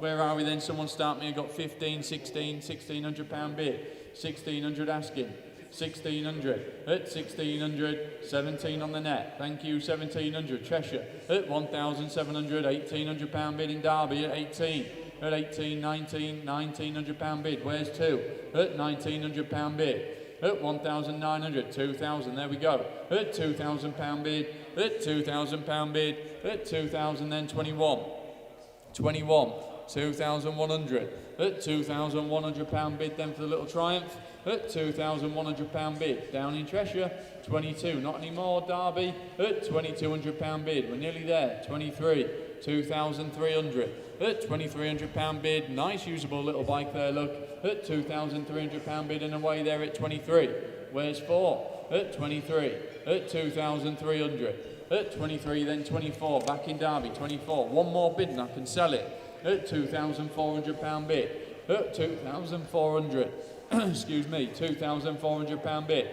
Where are we then? Someone start me, I got 15, 16, £1,600 bid, 1,600 asking, 1,600, at 1,600, 17 on the net, thank you, 1,700, Cheshire, at 1,700, £1,800 bid in Derby at 18. At 18, 19, £1,900 bid. Where's 2? At £1,900 bid. At 1,900, 2,000. There we go. At £2,000 bid. At £2,000 bid. At 2,000, then 21. 21, 2,100. At £2,100 bid. Then for the little Triumph. At £2,100 bid. Down in Cheshire, 22. Not anymore. Derby. At £2,200 bid. We're nearly there. 23, 2,300. At £2,300 bid, nice usable little bike there, look, at £2,300 bid and away there at 23. Where's 4? At 23, at 2,300, at 23 then 24, back in Derby, 24, one more bid and I can sell it, at £2,400 bid, at 2,400, excuse me, £2,400 bid.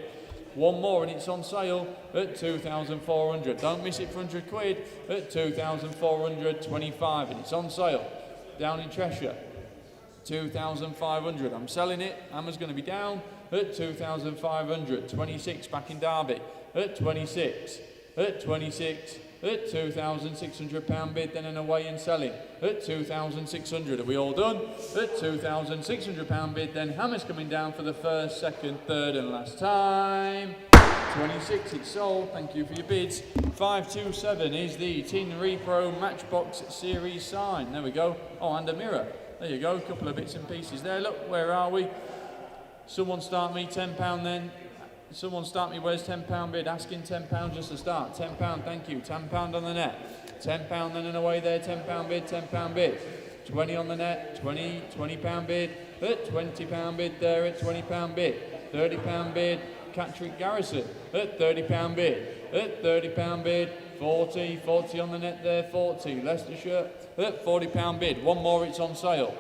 One more and it's on sale at 2,400. Don't miss it for 100 quid at 2,425 and it's on sale. Down in Cheshire, 2,500. I'm selling it. Hammer's going to be down at 2,500. 26 back in Derby at 26. At 26. At £2,600 bid, then and away and selling at 2,600. Are we all done? At £2,600 bid, then Hammer's coming down for the first, second, third and last time. 26, it's sold. Thank you for your bids. 527 is the Tin Repro Matchbox Series sign. There we go. Oh, and a mirror. There you go. A couple of bits and pieces there. Look, where are we? Someone start me £10 then. Someone start me, where's £10 bid? Asking £10 just to start. £10, thank you. £10 on the net. £10 then and away there. £10 bid, £10 bid. 20 on the net. £20 bid. At £20 bid there at £20 bid. £30 bid. Catterick Garrison at £30 bid. At £30 bid. 40 on the net there. 40. Leicestershire at £40 bid. One more, it's on sale.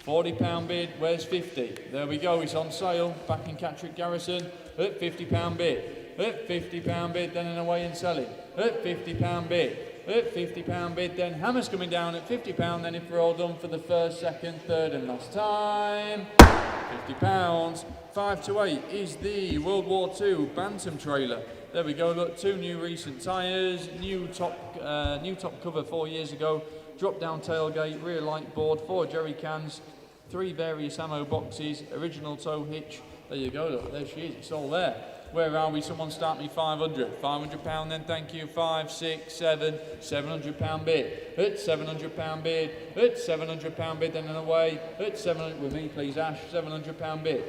£40 bid, where's 50? There we go, it's on sale, back in Catterick Garrison, at £50 bid. At £50 bid, then and away and selling. At £50 bid. At £50 bid, then Hammer's coming down at £50, then if we're all done for the first, second, third and last time. £50. 5 to 8 is the World War II Bantam trailer. There we go, look, 2 new recent tyres, new top cover 4 years ago, drop down tailgate, rear light board, 4 jerry cans, 3 various ammo boxes, original tow hitch. There you go, look, there she is, it's all there. Where are we? Someone start me 500. £500 then, thank you. 5, 6, 7, £700 bid. At £700 bid. At £700 bid, then and away. At 700 with me, please, Ash. £700 bid.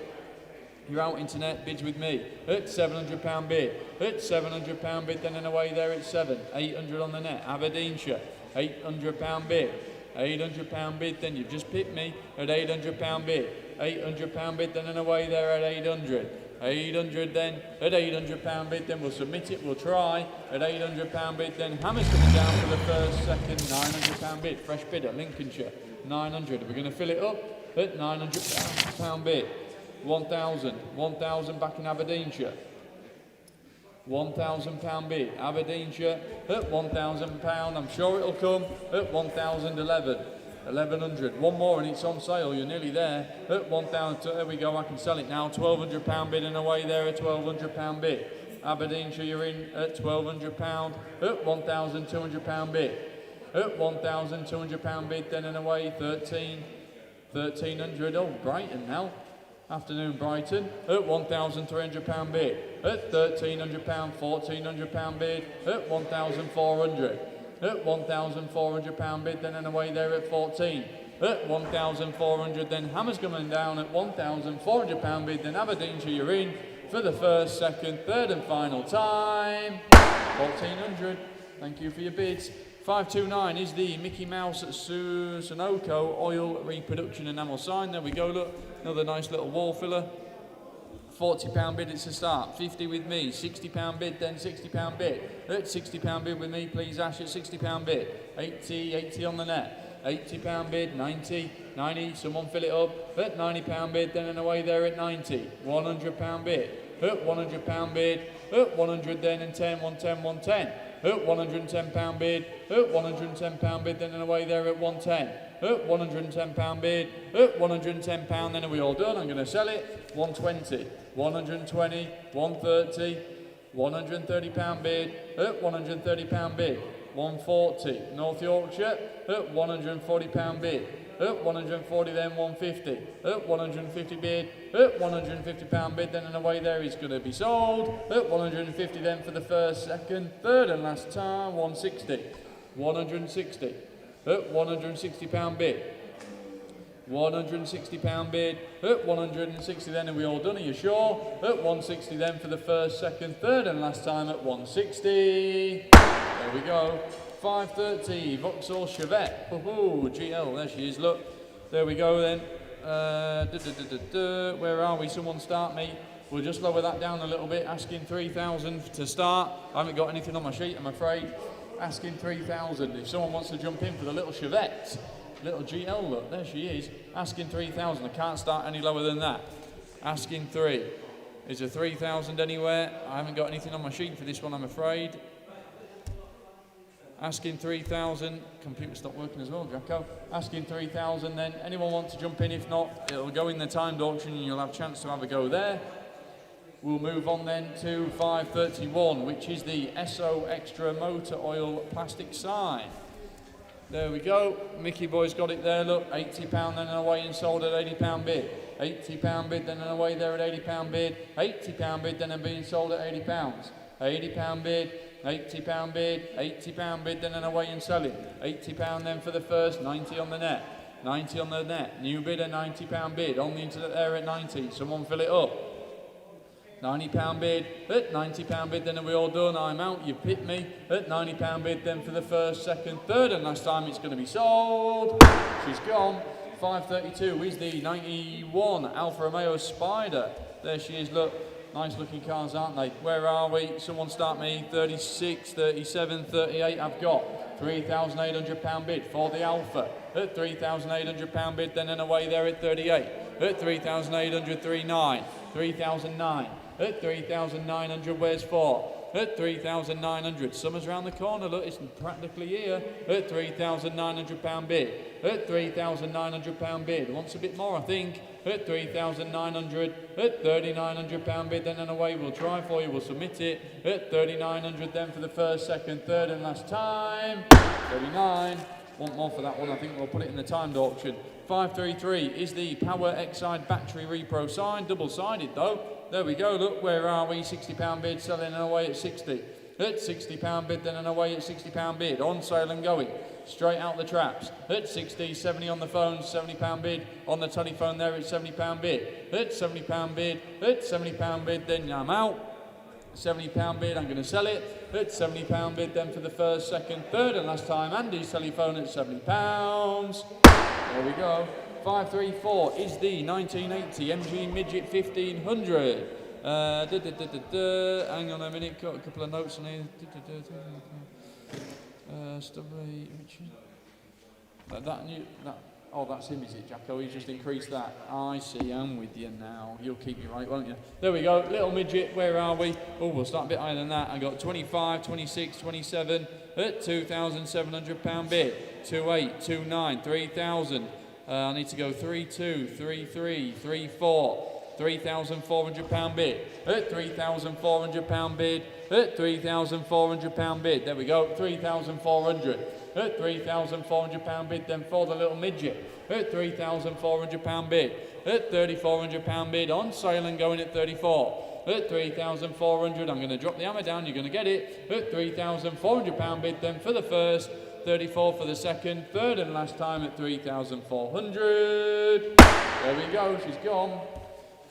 You're out internet, bids with me. At £700 bid. At £700 bid, then and away there at 7. 800 on the net. Aberdeenshire. £800 bid. £800 bid, then you've just pipped me at £800 bid. £800 bid, then and away there at 800. 800 then at £800 bid, then we'll submit it, we'll try at £800 bid, then Hammer's coming down for the first, second, £900 bid, fresh bid at Lincolnshire, 900, we're going to fill it up at £900 bid, 1,000 back in Aberdeenshire, £1,000 bid, Aberdeenshire at £1,000, I'm sure it'll come at 1,011. 1,100, one more and it's on sale, you're nearly there, at 1,000, there we go, I can sell it now, £1,200 bid and away there at £1,200 bid. Aberdeenshire, you're in at £1,200, at £1,200 bid. At £1,200 bid, then and away, 1,300, oh, Brighton now. Afternoon Brighton, at £1,300 bid. At £1,300, £1,400 bid, at 1,400. At £1,400 bid, then and away there at 14. At 1,400, then Hammer's coming down at £1,400 bid, then Aberdeenshire, you're in for the first, second, third and final time. 1,400, thank you for your bids. 529 is the Mickey Mouse at Sunoco oil reproduction enamel sign. There we go, look, another nice little wall filler. £40 bid, it's a start. 50 with me, £60 bid, then £60 bid. At £60 bid with me, please, Ash, at £60 bid. 80 on the net. £80 bid, 90, someone fill it up. At £90 bid, then and away there at 90. £100 bid. At £100 bid. At 100 then and 10, 110, 110. At £110 bid. At £110 bid, then and away there at 110. At £110 bid. At £110, then are we all done? I'm going to sell it. 120, 120, 130, £130 bid. At £130 bid. 140, North Yorkshire. At £140 bid. At 140 then 150. At 150 bid. At £150 bid, then and away there is going to be sold. At 150 then for the first, second, third and last time. 160. 160. At £160 bid. £160 bid. At 160 then, are we all done? Are you sure? At 160 then for the first, second, third and last time at 160. There we go. 530 Vauxhall Chevette. Oh, GL, there she is, look. There we go then. Where are we? Someone start me. We'll just lower that down a little bit. Asking 3,000 to start. I haven't got anything on my sheet, I'm afraid. Asking 3,000. If someone wants to jump in for the little Chevette. Little GL, look, there she is. Asking 3,000. I can't start any lower than that. Asking 3. Is there 3,000 anywhere? I haven't got anything on my sheet for this one, I'm afraid. Asking 3,000. Computer stopped working as well, Jacko. Asking 3,000 then. Anyone want to jump in? If not, it'll go in the timed auction and you'll have a chance to have a go there. We'll move on then to 531, which is the SO Extra Motor Oil plastic sign. There we go. Mickey Boy's got it there, look. £80 then and away and sold at £80 bid. £80 bid then and away there at £80 bid. £80 bid then and being sold at £80. £80 bid. £80 bid, £80 bid, then and away and selling. £80 then for the first, 90 on the net. 90 on the net. New bidder, £90 bid. On the internet there at 90. Someone fill it up. £90 bid. At £90 bid, then are we all done? I'm out. You pipped me. At £90 bid, then for the first, second, third, and last time it's going to be sold. She's gone. 532 is the 91 Alfa Romeo Spider. There she is, look. Nice looking cars, aren't they? Where are we? Someone start me. 36, 37, 38. I've got £3,800 bid for the Alpha. At £3,800 bid, then and away there at 38. At 3,800, 39. 3,009. At 3,900, where's 4? At 3,900. Summer's round the corner, look, it's practically here. At £3,900 bid. At £3,900 bid. Wants a bit more, I think. At 3,900. At £3,900 bid, then and away. We'll try for you, we'll submit it. At 3,900 then for the first, second, third and last time. 39. Want more for that one, I think we'll put it in the timed auction. 533 is the Power Exide Battery Repro sign. Double-sided though. There we go, look, where are we? £60 bid, selling and away at 60. At £60 bid, then and away at £60 bid. On sale and going. Straight out the traps. At 60, 70 on the phone, £70 bid. On the telephone there at £70 bid. At £70 bid. At £70 bid, then I'm out. £70 bid, I'm going to sell it. at £70 bid then for the first, second, third and last time. Andy's telephone at £70. There we go. 534 is the 1980 MG Midget 1500. Hang on a minute, got a couple of notes on here. Oh, that's him, is it, Jacko? He's just increased that. I see, I'm with you now. You'll keep me right, won't you? There we go, little midget, where are we? Oh, we'll start a bit higher than that. I got 25, 26, 27 at £2,700 bid. 28, 29, 3,000. I need to go 32, 33, 34. £3,400 bid at £3,400 bid at £3,400 bid. There we go, 3,400 at £3,400 bid. Then for the little midget at £3,400 bid at £3,400 bid on sale and going at 34 at 3,400. I'm going to drop the hammer down. You're going to get it at £3,400 bid. Then for the first, 34 for the second, third and last time at 3,400. There we go. She's gone.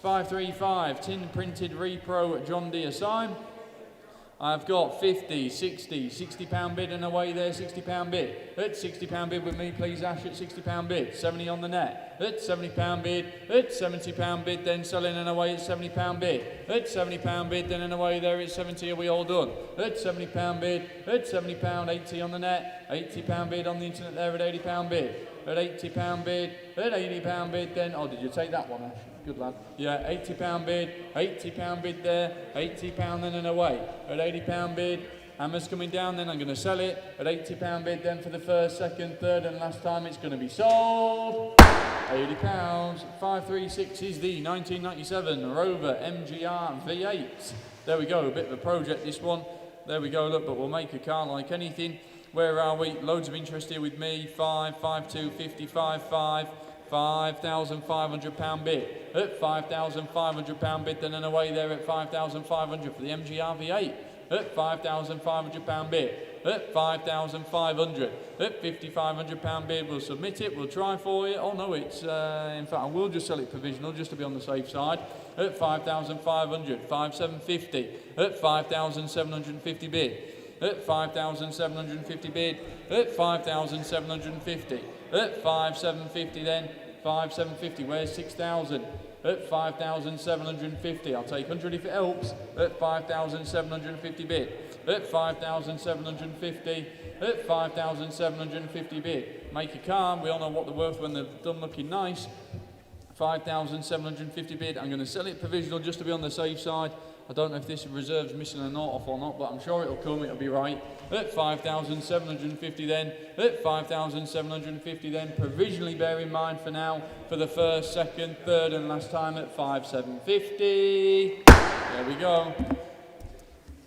535, tin printed repro at John Deere sign. I've got 50, 60, £60 bid and away there, £60 bid. At £60 bid with me, please, Ash, at £60 bid. 70 on the net. At £70 bid. At £70 bid, then selling and away at £70 bid. At £70 bid, then and away there at 70. Are we all done? At £70 bid. At £70, 80 on the net. £80 bid on the internet there at £80 bid. At £80 bid. At £80 bid, then. Oh, did you take that one, Ash? Good lad. Yeah, £80 bid, £80 bid there, £80 then and away. At £80 bid, hammer's coming down, then I'm going to sell it. At £80 bid then for the first, second, third and last time it's going to be sold. £80. 536 is the 1997 Rover MGR V8. There we go, a bit of a project this one. There we go, look, but we'll make a car like anything. Where are we? Loads of interest here with me. 5, 5, 2, 55, 5. £5,500 bid at £5,500 bid, then and away there at 5,500 for the MGR V8 at £5,500 bid at 5,500 at £5,500 bid. We'll submit it, we'll try for you. Oh no, it's in fact I will just sell it provisional just to be on the safe side at 5,500, 5,750 at 5,750 bid at 5,750 bid at 5,750 at 5,750 then 5,750. Where's 6,000? At 5,750. I'll take 100 if it helps. At 5,750 bid. At 5,750. At 5,750 bid. Make a car. We all know what they're worth when they're done looking nice. 5,750 bid. I'm going to sell it provisional just to be on the safe side. I don't know if this reserve's missing a knot off or not, but I'm sure it'll come, it'll be right. At 5,750 then, at 5,750 then, provisionally bear in mind for now, for the first, second, third and last time at 5,750. There we go.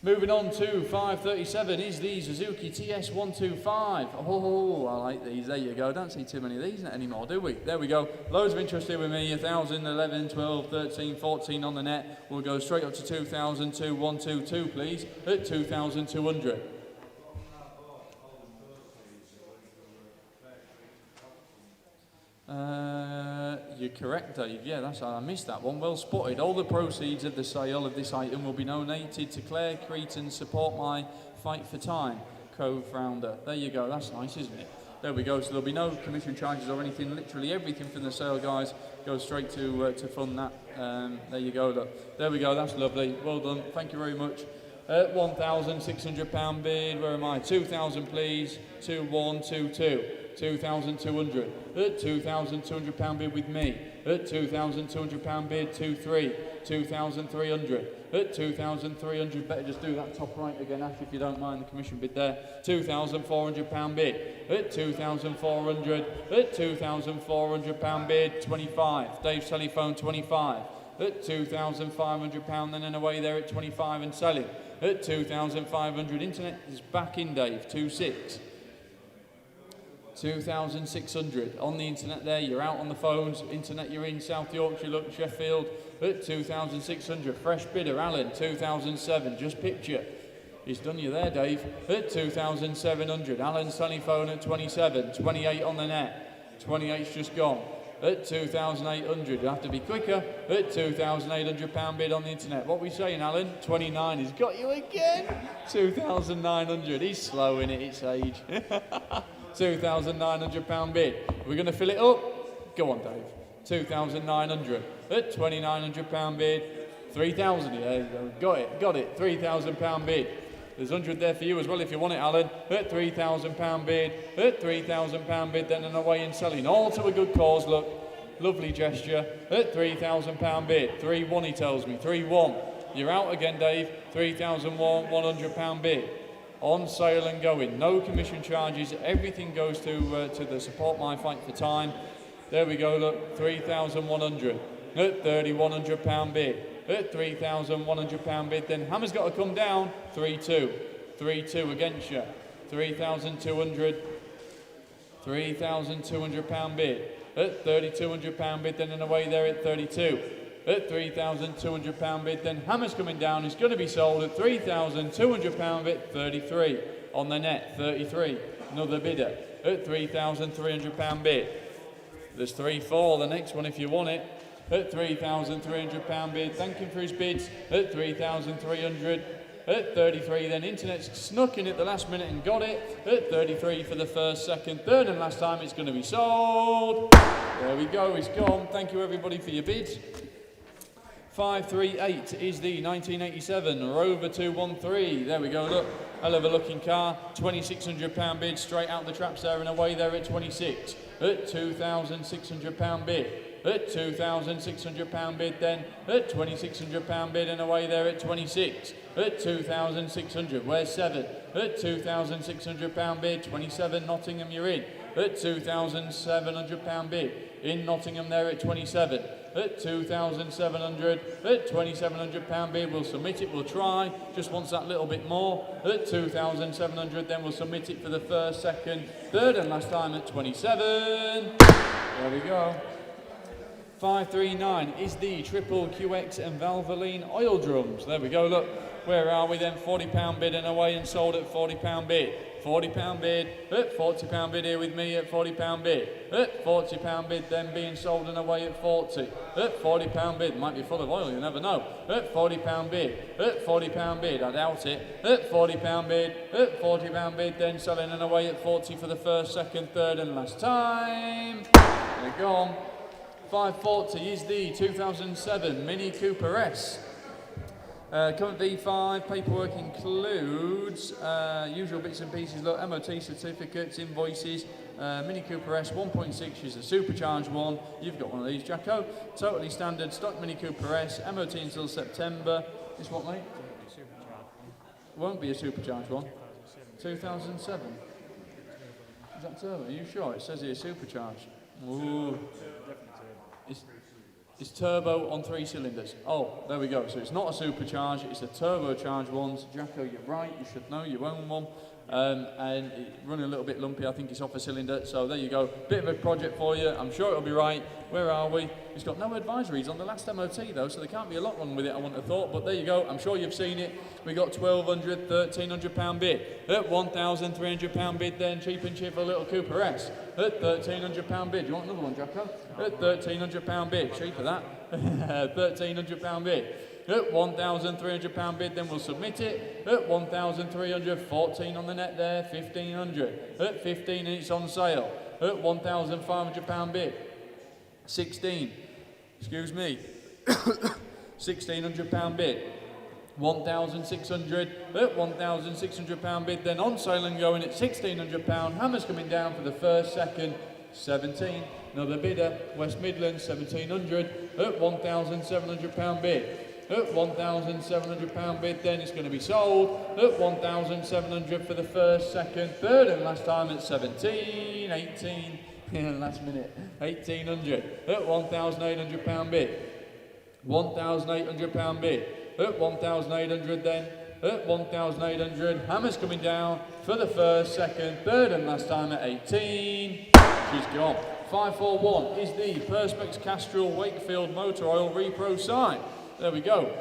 Moving on to 537 is the Suzuki TS125. Oh, I like these. There you go. Don't see too many of these anymore, do we? There we go. Loads of interest here with me. 1,000, 11, 12, 13, 14 on the net. We'll go straight up to 2,000, 122, please, at 2,200. You're correct, Dave. Yeah, I missed that one. Well spotted. All the proceeds of the sale of this item will be donated to Claire Cretan Support My Fight for Time co-founder. There you go. That's nice, isn't it? There we go. So there'll be no commission charges or anything. Literally everything from the sale, guys, goes straight to fund that. There you go. Look. There we go. That's lovely. Well done. Thank you very much. £1,600 bid. Where am I? 2,000, please. 2,122. 2,200 at £2,200 bid with me at £2,200 bid 2,300 2,300 at 2,300. Better just do that top right again, Ash, if you don't mind the commission bid there. £2,400 bid at 2,400 at £2,400 bid 25. Dave's telephone 25 at £2,500 then and away there at 25 and selling at 2,500. Internet is back in, Dave. 26. 2,600 on the internet there. You're out on the phones. Internet, you're in South Yorkshire, look, Sheffield at 2,600. Fresh bidder, Alan, 2,007. Just picture. He's done you there, Dave. At 2,700. Alan's telephone at 27. 28 on the net. 28's just gone. at £2,800. You have to be quicker at £2,800 bid on the internet. What are we saying, Alan? 29. He's got you again. 2,900. He's slow in it, it's age. £2,900 bid. We're going to fill it up. Go on, Dave. 2,900 at £2,900 bid. 3,000. Yeah, got it. £3,000 bid. There's 100 there for you as well if you want it, Alan. At £3,000 bid. At £3,000 bid, then and away and selling. All to a good cause, look. Lovely gesture. At £3,000 bid. 3-1 he tells me. 3-1. You're out again, Dave. £3,100 bid. On sale and going. No commission charges. Everything goes to the Support My Fight for Time. There we go, look. 3,100. At £3,100 bid. At £3,100 bid, then hammer's got to come down. 3-2. 3-2 against you. 3,200. £3,200 bid. At £3,200 bid, then and away there at 32. At £3,200 bid, then hammer's coming down. It's going to be sold at £3,200 bid. 33 on the net. 33. Another bidder at £3,300 bid. There's 3-4. The next one if you want it. At £3,300 bid, thank him for his bids. At 3,300, at 33, then internet's snuck in at the last minute and got it. At 33 for the first, second, third and last time it's going to be sold. There we go, it's gone. Thank you everybody for your bids. 538 is the 1987 Rover 213. There we go, look, hell of a looking car. £2,600 bid, straight out the traps there and away there at 26. At £2,600 bid. At £2,600 bid then, at £2,600 bid and away there at 26, at 2,600, where's 7, at £2,600 bid, 27 Nottingham you're in, at £2,700 bid, in Nottingham there at 27, at 2,700, at £2,700 bid, we'll submit it, we'll try, just wants that little bit more, at 2,700 then we'll submit it for the first, second, third and last time at 27, there we go. 539 is the triple QX and Valvoline oil drums. There we go, look. Where are we then? £40 bid and away and sold at £40 bid. £40 bid, at £40 bid here with me at £40 bid. At £40 bid then being sold and away at 40. At £40 bid, might be full of oil, you never know. At £40 bid, at £40 bid, I doubt it. At £40 bid, at £40 bid, then selling and away at 40 for the first, second, third and last time. There we go. 540 is the 2007 Mini Cooper S. Current V5, paperwork includes usual bits and pieces, look, MOT certificates, invoices, Mini Cooper S 1.6 is a supercharged one. You've got one of these, Jacko. Totally standard stock Mini Cooper S, MOT until September. This what, mate? Won't be a supercharged one. 2007. Is that turbo? Are you sure? It says here supercharged. Ooh. It's turbo on 3 cylinders. Oh, there we go. So it's not a supercharged, it's a turbocharged one. So Jacko, you're right, you should know, you own one. And it's running a little bit lumpy, I think it's off a cylinder. So there you go, bit of a project for you. I'm sure it'll be right. Where are we? It's got no advisories on the last MOT though, so there can't be a lot wrong with it, I wouldn't have thought. But there you go, I'm sure you've seen it. We got £1,200, £1,300 bid. At £1,300 bid then, cheap and cheap for a little Cooper S. At £1,300 bid. Do you want another one, Jacko? At £1,300 bid, cheaper that. £1,300 bid. At £1,300 bid, then we'll submit it. At 1,300, 14 on the net there, 1,500. At 15 and it's on sale. At £1,500 bid. 16. Excuse me. £1,600 bid. 1,600. At £1,600 bid, then on sale and going at £1,600. Hammer's coming down for the first, second, 17. Another bidder, West Midlands, 1,700. At £1,700 bid. At £1,700 bid, then it's going to be sold. At 1,700 for the first, second, third, and last time at 17, 18, last minute, 1,800. At £1,800 bid. £1,800 bid. At 1,800 then. At 1,800, hammer's coming down for the first, second, third, and last time at 18. She's gone. 541 is the Perspex Castrol Wakefield Motor Oil Repro sign. There we go.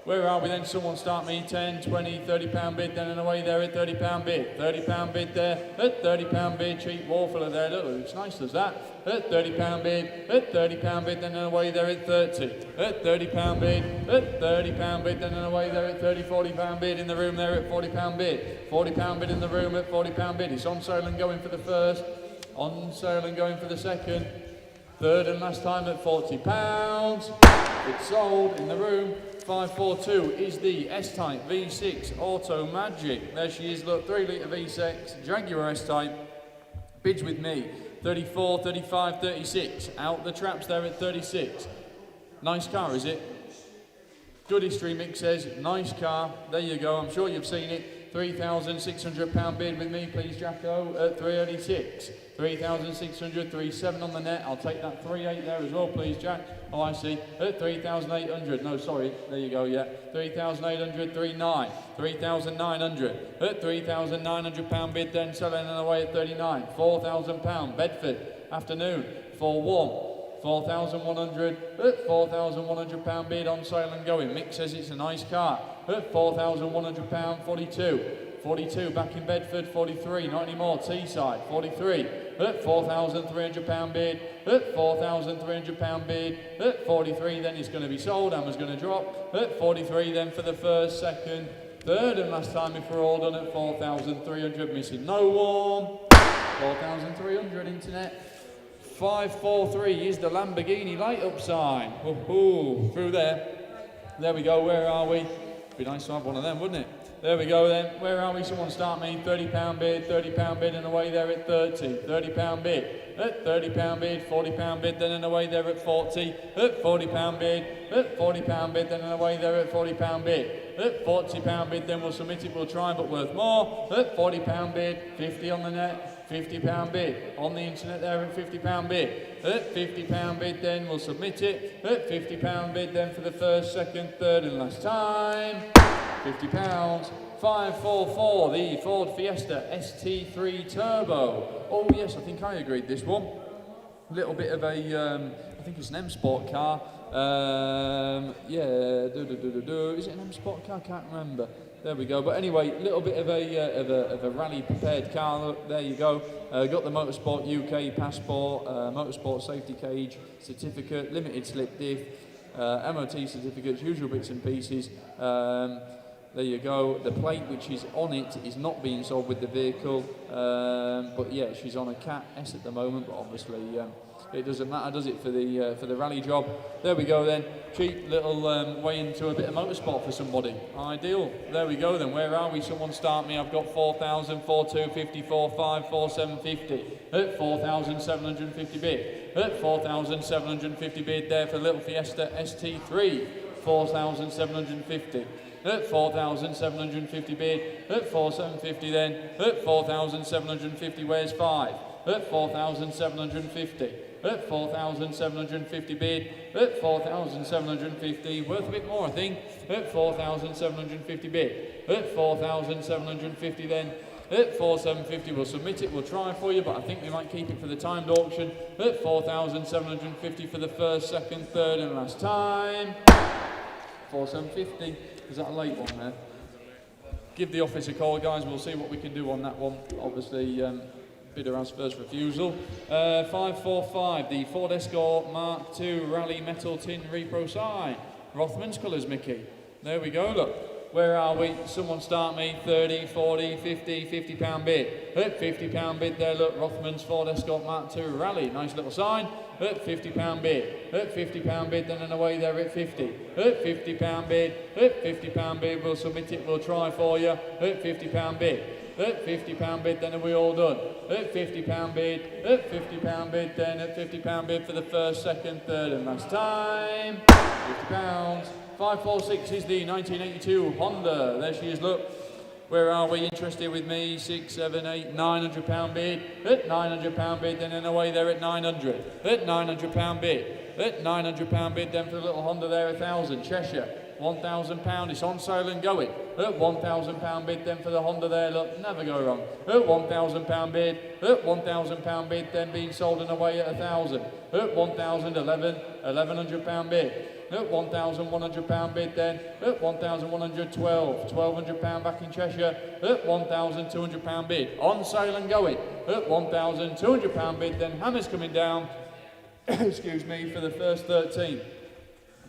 Where are we then? Someone start me. 10, 20, 30 pound bid, then and away there at 30 pound bid. 30 pound bid there at 30 pound bid. Cheap Warfiller there. Look, looks nice, does that? At 30 pound bid, at 30 pound bid, then and away there at 30. At 30 pound bid, at 30 pound bid, then and away there at 30, 40 pound bid in the room there at 40 pound bid. 40 pound bid in the room at 40 pound bid. It's on sale and going for the first. On sale and going for the second. Third and last time at £40. It's sold in the room. 542 is the S-Type V6 Auto Magic. There she is, look, 3 litre V6, Jaguar S-Type. Bids with me, 34, 35, 36. Out the traps there at 36. Nice car, is it? Good history, Mick says. Nice car. There you go, I'm sure you've seen it. £3,600 bid with me, please, Jacko, at 386. 3,600, 3.7 on the net. I'll take that 3.8 there as well, please, Jack. Oh, I see. At 3,800. No, sorry. There you go, yeah. 3,800, 3.9. 3,900. At £3,900 bid, then selling and away at 39. £4,000. Bedford. Afternoon. 4-1. 4,100 at £4,100 bid on sale and going. Mick says it's a nice car at £4,100, 42. 42 back in Bedford, 43, not anymore, Teesside, 43 at £4,300 bid, at £4,300 bid, at 43 then it's going to be sold, Hammer's going to drop, at 43 then for the first, second, third and last time if we're all done at 4,300, missing no one, 4,300 internet. 543 is the Lamborghini light up sign. Ooh, through there. There we go, where are we? Be nice to have one of them, wouldn't it? There we go then. Where are we? Someone start me. £30 bid, £30 bid and away there at 30. £30 bid. At £30 bid, £40 bid, then and away there at 40. At £40 bid. At £40 bid, then and away there at £40 bid. At £40 bid, then we'll submit it, we'll try, but worth more. At £40 bid, 50 on the net. £50 bid on the internet there at £50 bid. At £50 bid then we'll submit it. At £50 bid then for the first, second, third and last time. £50. 544 the Ford Fiesta ST3 Turbo. Oh yes, I think I agreed this one. A little bit of a, I think it's an M Sport car. Is it an M Sport car? Can't remember. There we go. But anyway, a little bit of a rally prepared car. Look, there you go. Got the Motorsport UK passport, Motorsport safety cage certificate, limited slip diff, MOT certificates, usual bits and pieces. There you go. The plate which is on it is not being sold with the vehicle. But yeah, she's on a Cat S at the moment. But obviously, it doesn't matter, does it, for the rally job? There we go then. Cheap little way into a bit of motorsport for somebody. Ideal. There we go then. Where are we? Someone start me. I've got 4,000, 4,250, 4,500, 4,750. At 4,750 bid. At 4,750 bid there for little Fiesta ST3. 4,750. At 4,750 bid. At 4,750 then. At 4,750. Where's 5? At 4,750. At 4,750 bid. At 4,750. Worth a bit more, I think. At 4,750 bid. At 4,750 then. At 4,750 we'll submit it, we'll try for you, but I think we might keep it for the timed auction. At 4,750 for the first, second, third and last time. 4,750. Is that a late one there? Give the office a call, guys. We'll see what we can do on that one. Obviously, bidder has first refusal. 545, the Ford Escort Mark II Rally Metal Tin Repro sign. Rothman's colours, Mickey. There we go, look. Where are we? Someone start me. 30, 40, 50, £50 bid. At £50 bid there, look. Rothman's Ford Escort Mark II Rally. Nice little sign. At £50 bid. At £50 bid, then and away there at 50. At £50 bid. At £50 bid, we'll submit it, we'll try for you. At £50 bid. At £50 bid, then are we all done? At £50 bid. At £50 bid, then at £50 bid for the first, second, third and last time. £50. 546 is the 1982 Honda. There she is, look. Where are we? Interested with me? 6, 7, 8, £900 bid. At £900 bid, then and away there at 900. At £900 bid. At £900 bid, then for the little Honda there, 1,000. Cheshire. £1,000. It's on sale and going. At £1,000 bid, then for the Honda there, look, never go wrong. At £1,000 bid. At £1,000 bid, then being sold and away at 1,000. At 1,011, £1,100 bid. at £1,100 bid then, at £1,112, £1,200 back in Cheshire, at £1,200 bid, on sale and going, at £1,200 bid then, hammers coming down, excuse me, for the first 13.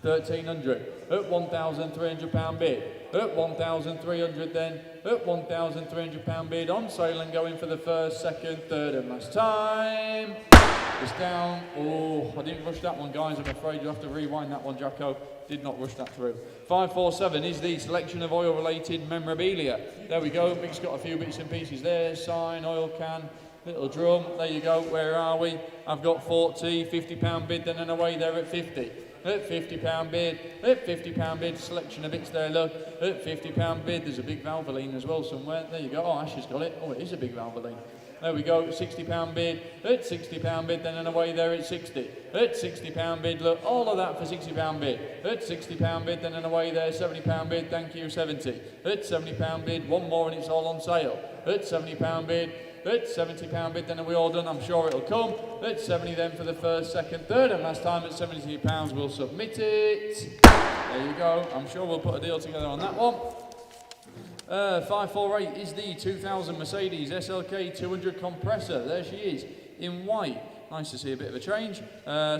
1,300 at £1,300 bid, at 1,300 then, at £1,300 bid, on sale and going for the first, second, third and last time. It's down. Oh, I didn't rush that one, guys. I'm afraid you'll have to rewind that one, Jacko. Did not rush that through. 547 is the selection of oil-related memorabilia. There we go. Mick's got a few bits and pieces there. Sign, oil can, little drum. There you go. Where are we? I've got 40, £50 bid, then and away there at 50. At £50 bid, at £50 bid, selection of bits there, look. At £50 bid, there's a big Valvoline as well somewhere. There you go. Oh, Ash has got it. Oh, it is a big Valvoline. There we go, £60 bid, at £60 bid, then and away there at 60. At £60 bid, look, all of that for £60 bid. At £60 bid, then and away there, £70 bid, thank you, 70. At £70 bid, one more and it's all on sale. At £70 bid, at £70 bid, then are we all done? I'm sure it'll come. At 70 then for the first, second, third, and last time at £70 we'll submit it. There you go, I'm sure we'll put a deal together on that one. 548 is the 2000 Mercedes SLK 200 compressor. There she is, in white. Nice to see a bit of a change.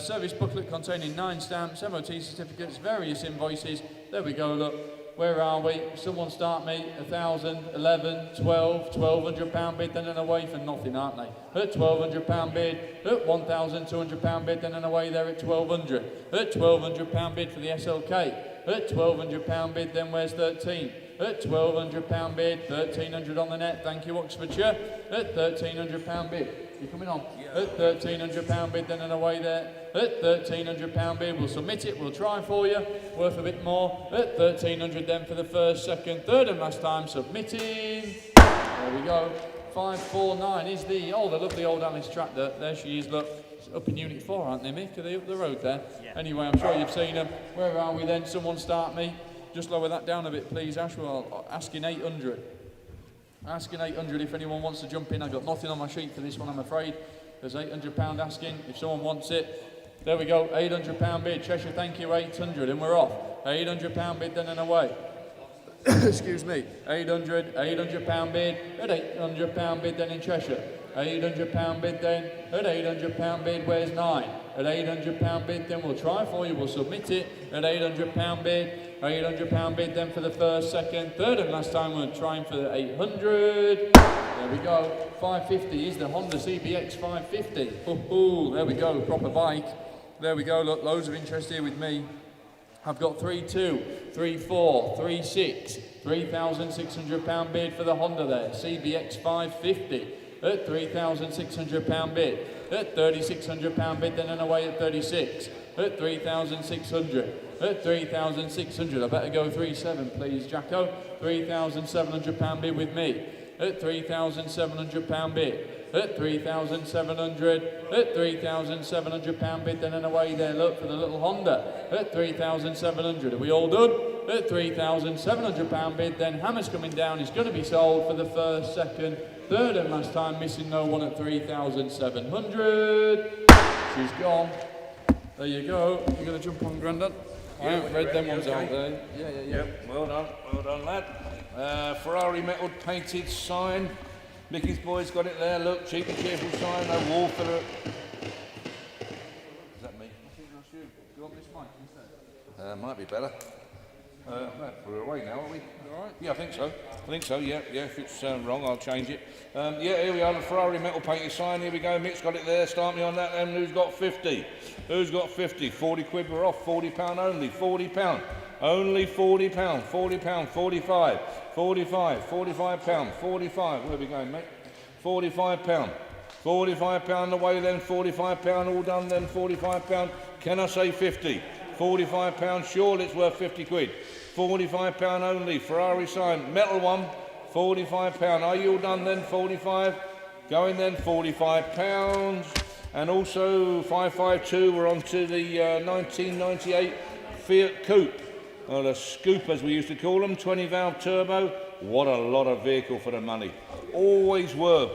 Service booklet containing 9 stamps, MOT certificates, various invoices. There we go, look. Where are we? Someone start me. 1,000, 11, 12, £1,200 bid, then and away for nothing, aren't they? At £1,200 bid, at £1,200 bid, then and away there at 1,200. At £1,200 bid for the SLK. At £1,200 bid, then where's 13? At £1,200 bid, 1,300 on the net, thank you Oxfordshire. At £1,300 bid, you coming on? At £1,300 bid, then and away there. At £1,300 bid, we'll submit it, we'll try for you, worth a bit more. At 1,300 then for the first, second, third and last time submitting. There we go. 549 is the lovely old Alice tractor. There she is, look. Up in Unit 4, aren't they, Mick? Are they up the road there? Yeah. Anyway, I'm sure you've seen them. Where are we then? Someone start me. Just lower that down a bit, please, Ash. Well, asking 800. Asking 800 if anyone wants to jump in. I've got nothing on my sheet for this one, I'm afraid. There's £800 asking if someone wants it. There we go, £800 bid. Cheshire, thank you, 800, and we're off. £800 bid, then and away. Excuse me. £800 bid, at £800 bid, then in Cheshire. £800 bid then, at £800 bid, where's 9? At £800 bid, then we'll try for you, we'll submit it. At £800 bid, £800 bid then for the first, second, third, and last time we're trying for the 800. There we go. 550 is the Honda CBX 550. Ooh, there we go, proper bike. There we go, look, loads of interest here with me. I've got 3.2, 3.4, 3.6, £3,600 bid for the Honda there, CBX 550. At £3,600 bid, at £3,600 bid, then and away at 36, at 3,600, at 3,600, I better go 3.7 please, Jacko, £3,700 bid with me, at £3,700 bid, at 3,700, at £3,700 bid, then and away there, look for the little Honda, at 3,700, are we all done? At £3,700 bid, then hammers coming down, is going to be sold for the first, second, third and last time, missing no one at 3,700. She's gone. There you go. You're going to jump on, Grandad? I haven't read them ones out there. Yeah. Yep, well done, lad. Ferrari metal painted sign. Mickey's boys got it there. Look, cheap and cheerful sign. No wall for it. Is that me? I think that's you. Do you want this mic instead? Might be better. We're away now, aren't we? All right. Yeah, I think so. Yeah. If it's wrong, I'll change it. Yeah, here we are, the Ferrari metal painted sign. Here we go. Mick's got it there. Start me on that. And who's got 50? Who's got 50? 40 quid. We're off. £40 only. £40. Only £40. £40. 45. 45. £45. 45. Where are we going, mate? £45. £45 away then. £45 all done then. £45. Can I say 50? £45, surely it's worth 50 quid. £45 only, Ferrari sign, metal one, £45. Are you all done then? 45. Going then, £45. And also 552, we're on to the 1998 Fiat Coupe. Or the Scoop as we used to call them, 20 valve turbo. What a lot of vehicle for the money. Always worth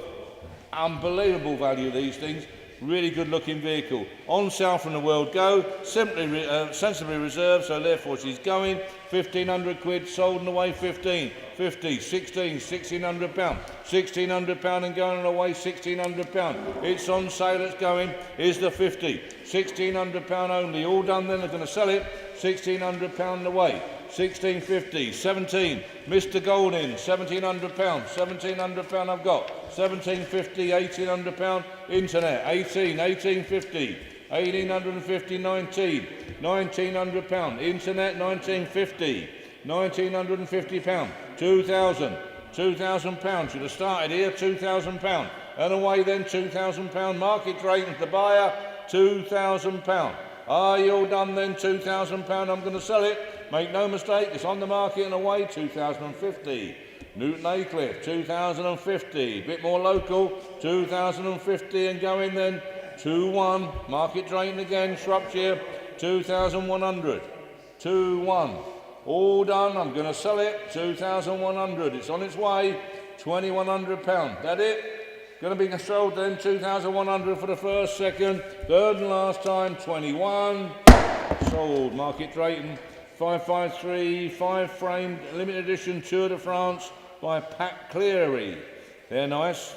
unbelievable value these things. Really good looking vehicle. On sale from the World Go, sensibly reserved, so therefore she's going. 1,500 quid, sold and away 15, 50, 16, 1,600 pound, 1,600 pound and going away 1,600 pound. It's on sale, it's going. Here's the 50, 1,600 pound only. All done then, they're going to sell it. 1,600 pound away. 1650, 17, Mr. Golding, 1,700 pound, 1,700 pound I've got, 1750, 1,800 pound, internet, 18, 1850, 1,850, 19, 1,900 pound, internet, 1950, 1,950 pound, 2,000, 2,000 pound, should have started here, 2,000 pound, and away then, 2,000 pound, market rate to the buyer, 2,000 pound. Are you all done then? £2,000, I'm going to sell it. Make no mistake, it's on the market and away, 2050. Newton Aycliffe, 2050. Bit more local, 2050 and going then, 2-1. Market Drayton again, Shropshire, 2,100. 2-1. All done, I'm going to sell it, 2,100. It's on its way, £2,100. That it? Going to be sold then, 2,100 for the first, second, third and last time, 21. Sold, Market Drayton, 553, 5-framed, limited edition Tour de France by Pat Cleary. They're nice.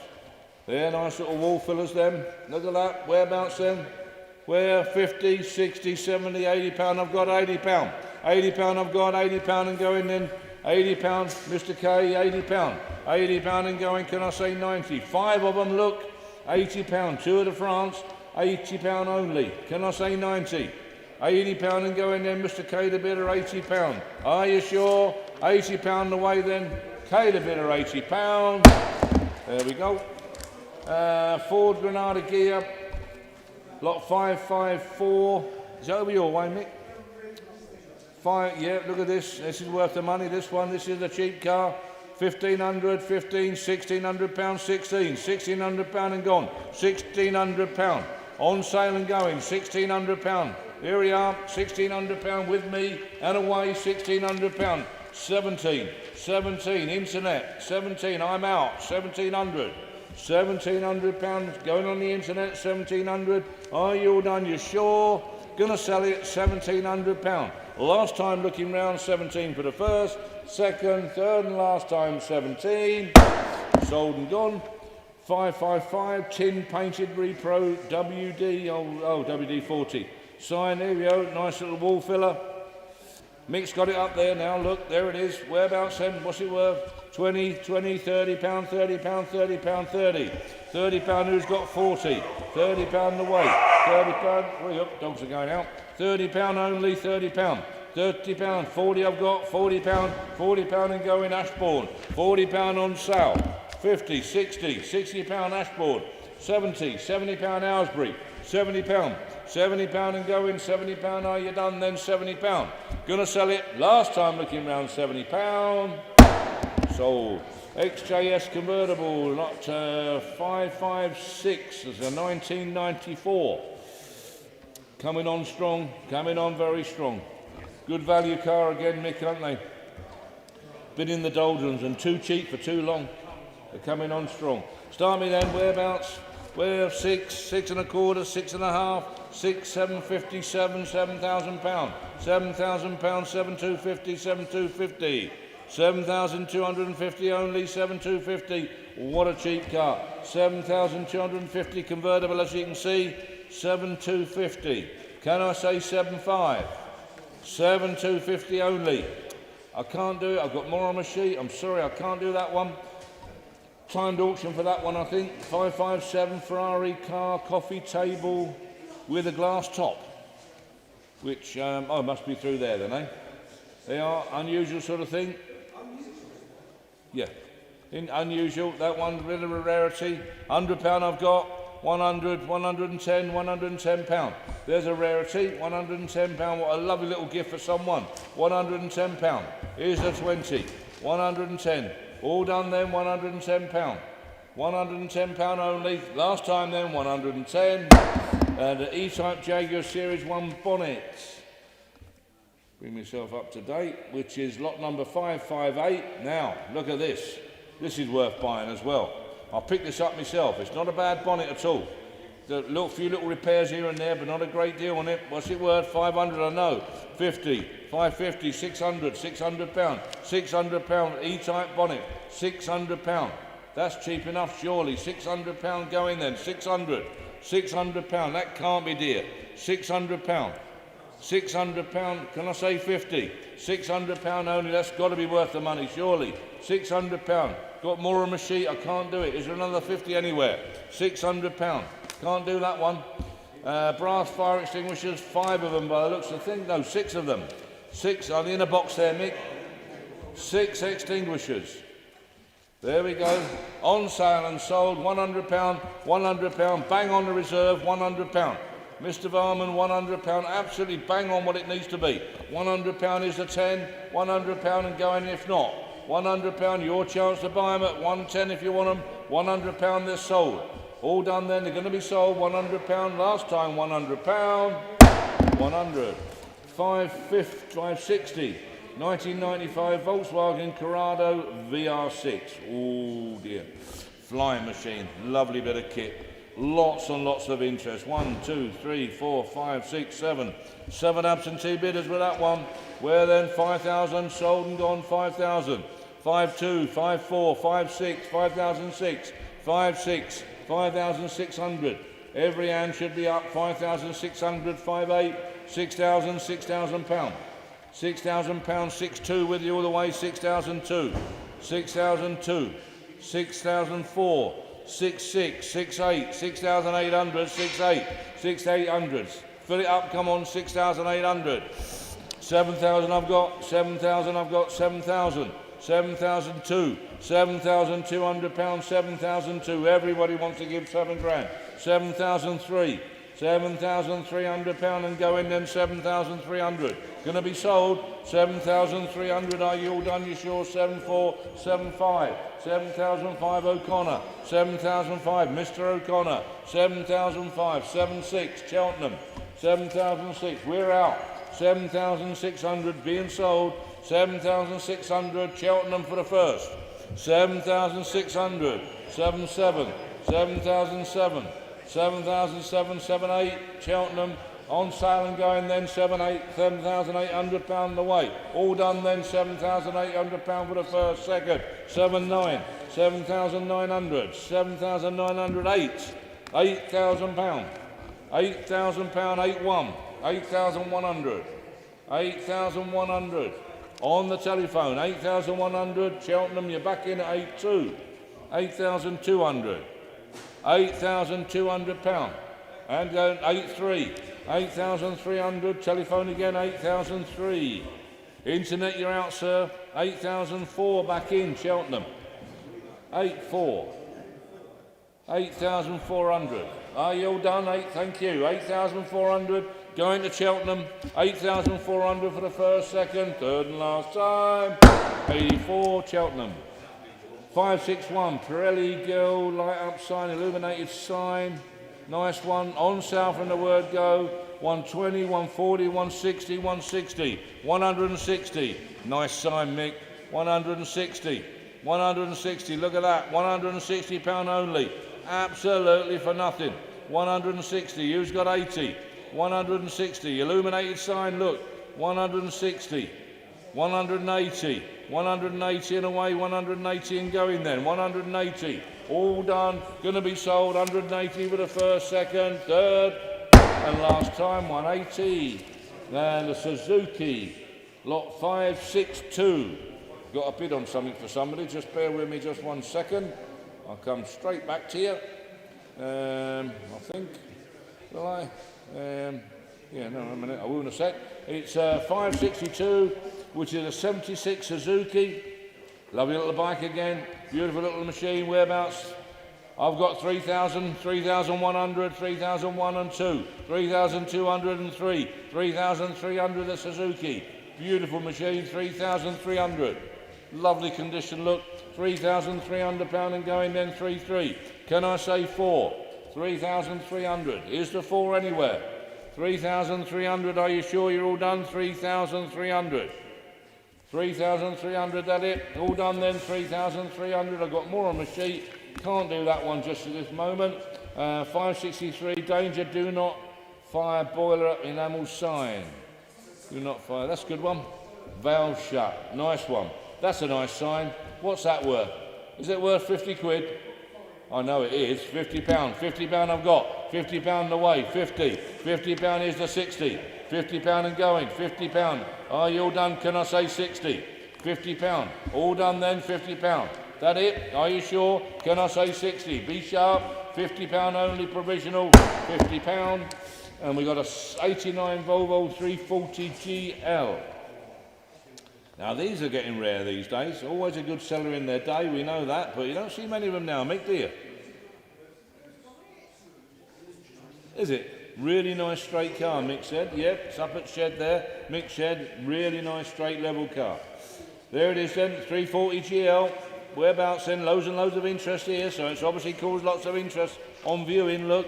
They're nice little wall fillers, them. Look at that, whereabouts then? Where? 50, 60, 70, 80 pound, I've got 80 pound. 80 pound, I've got 80 pound and going then. 80 pound, Mr. K, 80 pound. 80 pound and going, can I say 90? 5 of them, look, 80 pound, Tour de France, 80 pound only. Can I say 90? 80 pound and going then, Mr. K, the bidder, 80 pound. Are you sure? 80 pound away then, K, the bidder, 80 pound. There we go. Ford Granada gear, lot 554. Is that over your way, Mick? 5, yeah, look at this. This is worth the money, this one. This is a cheap car. 1,500, 15, 1,600 pound, 16, 1,600 pound and gone. 1,600 pound. On sale and going, 1,600 pound. Here we are, 1,600 pound with me and away, 1,600 pound. 17, 17, internet, 17, I'm out, 1,700. 1,700 pounds going on the internet, 1,700. Are you all done? You sure? Gonna sell it, 1,700 pound. Last time looking round, 17 for the first, second, third and last time, 17. Sold and gone. 555, tin painted repro, WD, WD-40. Sign, here we go, nice little wall filler. Mick's got it up there now, look, there it is. Whereabouts then? What's it worth? 20, 20, 30 pound, 30 pound, 30 pound, 30. 30 pound, who's got 40? 30 pound away. 30 pound, hurry up, dogs are going out. 30 pound only, 30 pound. 30 pound, 40 I've got, 40 pound and going Ashbourne. 40 pound on sale. 50, 60, 60 pound Ashbourne. 70, 70 pound Owsbury. 70 pound. 70 pound and going, 70 pound, are you done then? 70 pound. Gonna sell it, last time looking round, 70 pound. Sold. XJS convertible, lot 556, there's a 1994. Coming on strong, coming on very strong. Good value car again, Mick, aren't they? Been in the doldrums and too cheap for too long. They're coming on strong. Start me then, whereabouts? Where 6, 6 and a quarter, 6 and a half, 6, 757, 7,000 pound, 7,000 pound, 7,250, 7,250, 7,250 only, 7,250. What a cheap car. 7,250 convertible, as you can see, 7,250. Can I say 7,5? 7,250 only. I can't do it. I've got more on my sheet. I'm sorry, I can't do that one. Timed auction for that one, I think. 557 Ferrari car, coffee table with a glass top. Which, must be through there then, eh? They are unusual sort of thing. Yeah, unusual. That one, bit of a rarity. £100 I've got. 100, 110, 110 pound. There's a rarity. 110 pound. What a lovely little gift for someone. 110 pound. Here's a 20. 110. All done then, 110 pound. 110 pound only. Last time then, 110. And an E-Type Jaguar Series 1 bonnet. Bring myself up to date, which is lot number 558. Now, look at this. This is worth buying as well. I picked this up myself. It's not a bad bonnet at all. A few little repairs here and there, but not a great deal on it. What's it worth? 500, I know. 50, 550, 600, 600 pound, 600 pound E-type bonnet, 600 pound. That's cheap enough, surely. 600 pound going then. 600, 600 pound. That can't be dear. 600 pound. 600 pound. Can I say 50? 600 pound only. That's got to be worth the money, surely. 600 pound. Got more on my sheet. I can't do it. Is there another 50 anywhere? 600 pound. Can't do that one. Brass fire extinguishers, 5 of them by the looks of the thing. No, 6 of them. 6 on the inner box there, Mick. 6 extinguishers. There we go. On sale and sold, £100, £100. Bang on the reserve, £100. Mr. Varman, £100. Absolutely bang on what it needs to be. £100 is the 10, £100 and going if not. £100, your chance to buy them at 110 if you want them. £100, they're sold. All done then, they're going to be sold. £100, last time £100. 100. 560. 1995 Volkswagen Corrado VR6. Oh dear. Flying machine. Lovely bit of kit. Lots and lots of interest. 1, 2, 3, 4, 5, 6, 7. 7 absentee bidders with that one. Where then? 5,000. Sold and gone. 5,000. 5,2, 5,4, 5,6, 5,006, 5,6, 5,600. Every hand should be up. 5,600, 5,8, 6,000, 6,000 pound. 6,000 pound, 6,2 with you all the way. 6,002, 6,002, 6,004, 6,6, 6,8, 6,800, 6,8, 6,800s. Fill it up, come on, 6,800. 7,000 I've got, 7,000 I've got, 7,000. 7,002, 7,200 pounds, 7,002. Everybody wants to give 7 grand. 7,003, 7,300 pound and go in then 7,300. Going to be sold. 7,300. Are you all done? You sure? 7,4, 7,5, 7,005 O'Connor, 7,005 Mr. O'Connor, 7,005, 7,6 Cheltenham, 7,006. We're out. 7,600 being sold. 7,600, Cheltenham for the first. 7,600, 7,7, 7,007, 7,007, 7,8, Cheltenham. On sale and going then, 7,8, 7,800 pound the way. All done then, 7,800 pound for the first, second. 7,9, 7,900, 7,908, 8,000 pound. 8,000 pound, 8,1, 8,100, 8,100. On the telephone, 8,100, Cheltenham, you're back in at 8,2, 8,200, 8,200 pound, and 8,3, 8,300, telephone again, 8,003, internet you're out sir, 8,004 back in, Cheltenham, 8,4, 8,400, are you all done? 8, thank you, 8,400. Going to Cheltenham, 8,400 for the first, second, third and last time. 84, Cheltenham. 561, Pirelli Girl, light up sign, illuminated sign. Nice one. On sale from the word go. 120, 140, 160, 160, 160. Nice sign, Mick. 160, 160. Look at that. 160 pound only. Absolutely for nothing. 160. Who's got 80? 160, illuminated sign, look, 160, 180, 180 and away, 180 and going then, 180, all done, going to be sold, 180 for the first, second, third, and last time, 180. Then the Suzuki, lot 562, got a bid on something for somebody, just bear with me just 1 second, I'll come straight back to you, I think, will I? Yeah, no, a minute, I will in a sec. It's 562, which is a 76 Suzuki. Lovely little bike again, beautiful little machine, whereabouts? I've got 3,000, 3,100, 3,001 and 2, 3,203, 3,300 the Suzuki. Beautiful machine, 3,300. Lovely condition, look, 3,300 pound and going then 3,3. Can I say 4? 3,300. Is the 4 anywhere? 3,300. Are you sure you're all done? 3,300. 3,300, that it? All done then, 3,300. I've got more on my sheet. Can't do that one just at this moment. 563, danger, do not fire, boiler up, enamel sign. Do not fire, that's a good one. Valve shut, nice one. That's a nice sign. What's that worth? Is it worth 50 quid? I know it is, £50. £50 I've got, £50 away, 50. £50 is the 60. £50 and going, £50. Are you all done? Can I say 60? £50. All done then, £50. That it? Are you sure? Can I say 60? Be sharp. £50 only provisional. £50. And we got a 89 Volvo 340 GL. Now these are getting rare these days. Always a good seller in their day, we know that, but you don't see many of them now, Mick, do you? Is it? Really nice straight car, Mick said. Yep, it's up at shed there. Mick shed, really nice straight level car. There it is then, 340 GL. Whereabouts then? Loads and loads of interest here, so it's obviously caused lots of interest on viewing. Look,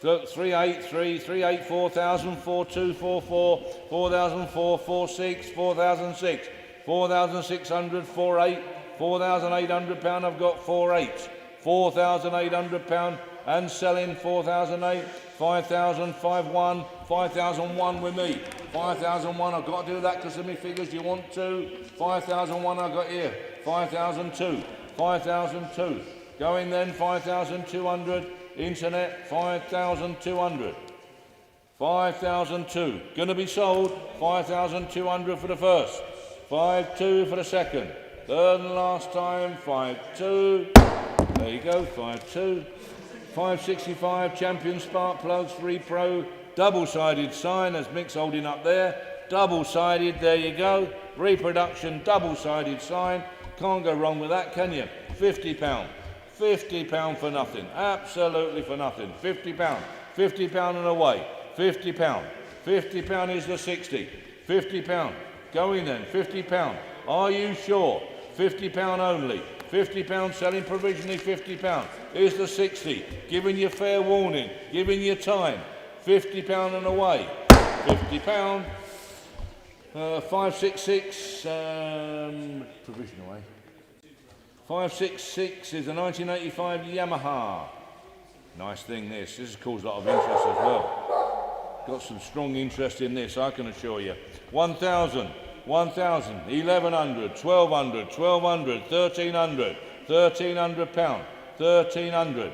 383, 384, 4,000, 4244, 4,004, 46, 4,006, 4,600, 48, £4,800. I've got 48, £4,800 and selling 4,008, 5,000, 5,1, 5,001 with me. 5,001, I've got to do that because of my figures. You want to? 5,001 I've got here. 5,002, 5,002. Going then, 5,200. Internet, 5,200. 5,002. Going to be sold, 5,200 for the first. 5,2 for the second. Third and last time, 5,2. There you go, 5,2. 565 Champion Spark Plugs Repro, double-sided sign as Mick's holding up there. Double-sided, there you go. Reproduction, double-sided sign. Can't go wrong with that, can you? £50. £50 for nothing. Absolutely for nothing. £50. £50 and away. £50. £50 is the 60. £50. Going then. £50. Are you sure? £50 only. £50 selling provisionally, £50. Here's the 60. Giving you fair warning. Giving you time. £50 and away. £50. 566. Provision away. 566 is a 1985 Yamaha. Nice thing this. This has caused a lot of interest as well. Got some strong interest in this, I can assure you. 1,000. 1,000, 1,100, 1,200, 1,200, 1,300, £1,300, 1,300,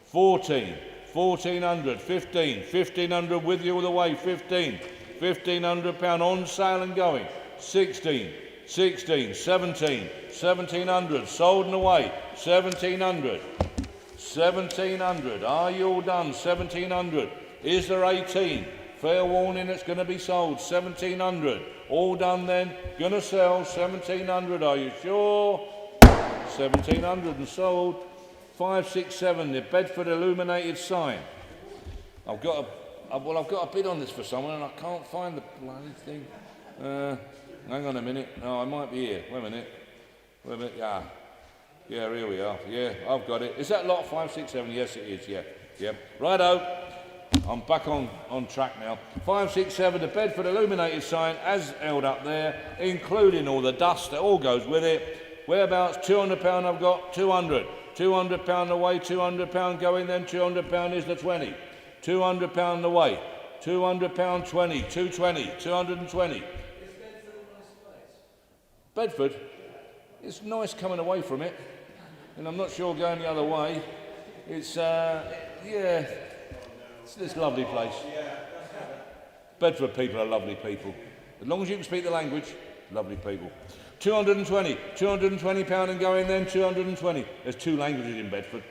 14, 1,400, 15, 1,500 with you all the way, 15, £1,500 on sale and going, 16, 16, 17, 1,700, sold and away, 1,700, 1,700, are you all done, 1,700, is there 18? Fair warning, it's going to be sold, 1,700. All done then, going to sell, 1,700, are you sure? 1,700 and sold. 567, the Bedford illuminated sign. I've got a bid on this for someone and I can't find the bloody thing. Hang on a minute. No, I might be here. Wait a minute. Yeah. Yeah, here we are. Yeah, I've got it. Is that lot 567? Yes, it is. Yeah. Yep. Righto. I'm back on track now. 567, the Bedford illuminated sign as held up there, including all the dust that all goes with it. Whereabouts? £200 I've got, 200. £200 away, £200 going then, £200 is the 20. £200 away, £200 20, 220, 220. Bedford? It's nice coming away from it, and I'm not sure going the other way. It's, yeah. It's this lovely place. Bedford people are lovely people. As long as you can speak the language, lovely people. 220, £220 and going then, 220. There's two languages in Bedford.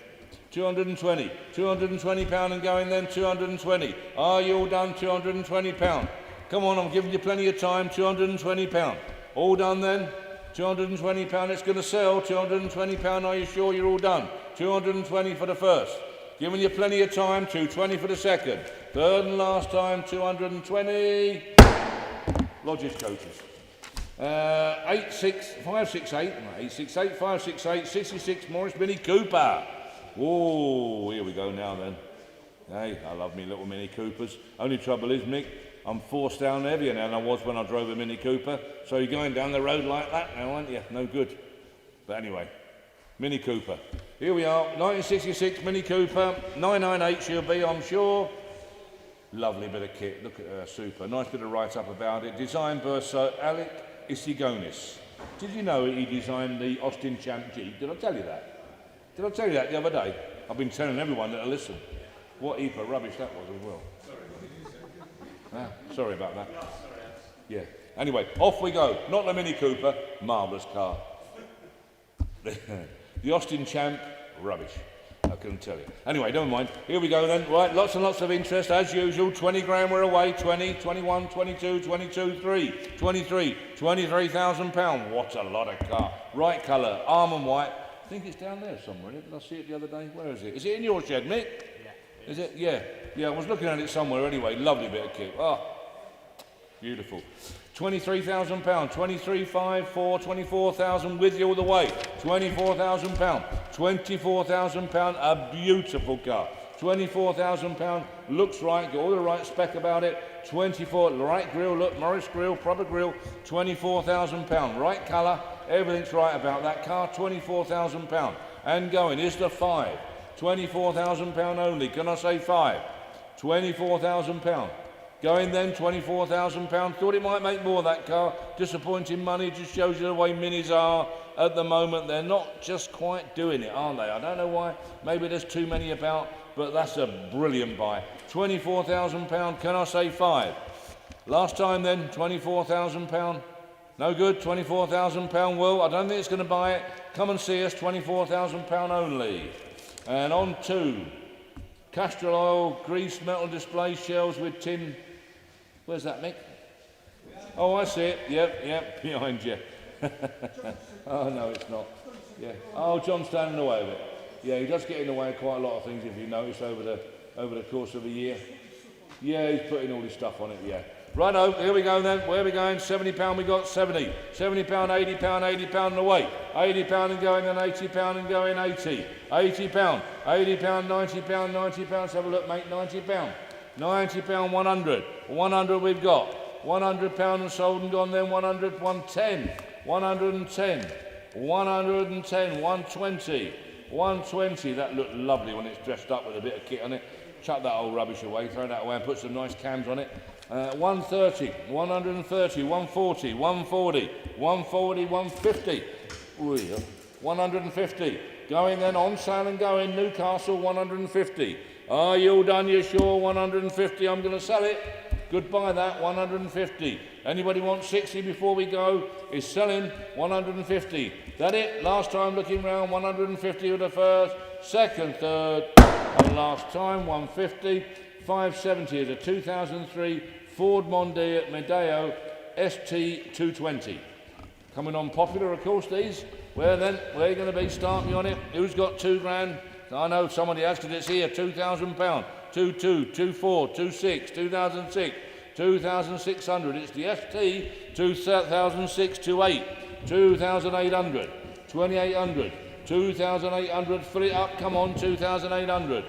220, £220 and going then, 220. Are you all done, £220? Come on, I'm giving you plenty of time, £220. All done then? £220, it's going to sell, £220, are you sure you're all done? 220 for the first. Giving you plenty of time, 220 for the second. Third and last time, 220. Lodges coaches. 568, 66 Morris Mini Cooper. Oh, here we go now then. Hey, I love me little Mini Coopers. Only trouble is, Mick, I'm forced down heavier now than I was when I drove a Mini Cooper. So you're going down the road like that now, aren't you? No good. But anyway, Mini Cooper. Here we are, 1966 Mini Cooper, 998 she'll be, I'm sure. Lovely bit of kit, look at her, super. Nice bit of write-up about it. Designed by Sir Alec Isigonis. Did you know he designed the Austin Champ Jeep? Did I tell you that? Did I tell you that the other day? I've been telling everyone that I listen. What heap of rubbish that was as well. Sorry about that. Yeah. Anyway, off we go. Not the Mini Cooper, marvellous car. The Austin Champ, rubbish. I couldn't tell you. Anyway, never mind. Here we go then. Right, lots and lots of interest as usual. 20 grand we're away. 20, 21, 22, 22, 3, 23, 23,000 pounds. What a lot of car. Right colour, almond white. I think it's down there somewhere. Did I see it the other day? Where is it? Is it in your shed, Mick? Is it? Yeah. Yeah, I was looking at it somewhere anyway. Lovely bit of kit. Oh, beautiful. £23,000. 23,554, 24,000 with you all the way. £24,000. £24,000. A beautiful car. £24,000. Looks right. Got all the right spec about it. 24. Right grille. Look, Morris grille. Proper grille. £24,000. Right colour. Everything's right about that car. £24,000. And going is the 5. £24,000 only. Can I say 5? £24,000. Going then, £24,000. Thought it might make more, that car. Disappointing money. Just shows you the way minis are at the moment. They're not just quite doing it, are they? I don't know why. Maybe there's too many about, but that's a brilliant buy. £24,000. Can I say 5? Last time then, £24,000. No good, £24,000. Well, I don't think it's going to buy it. Come and see us, £24,000 only. And on to Castrol oil, grease, metal display shells with tin. Where's that, Mick? Oh, I see it. Yep, behind you. Oh, no, it's not. Yeah. Oh, John's standing in the way of it. Yeah, he does get in the way of quite a lot of things, if you notice, over the course of a year. Yeah, he's putting all his stuff on it, yeah. Righto, here we go then. Where are we going? £70 we got, 70. £70, £80, £80 and away. £80 and going, and £80 and going, 80. £80, £80, £90, £90. Let's have a look, mate, £90. £90, 100. 100 we've got. £100 and sold and gone then, 100, 110. 110. 110, 120. 120. That looked lovely when it's dressed up with a bit of kit on it. Chuck that old rubbish away, throw that away and put some nice cams on it. 130, 130, 140, 140, 140, 150. 150. Going then, on sale and going, Newcastle, 150. Are you all done? You sure? 150. I'm going to sell it. Goodbye that, 150. Anybody want 60 before we go? Is selling 150. That it? Last time looking round, 150 with the first, second, third, and last time, 150. 570 is a 2003 Ford Mondeo ST220. Coming on popular, of course, these. Where then? Where are you going to be? Start me on it. Who's got 2 grand? I know somebody has, because it's here. £2,000. 22, 24, 26, 2006, 2,600. It's the ST 2006 28, 2,800, 2,800, 2,800. Fill it up. Come on, 2,800.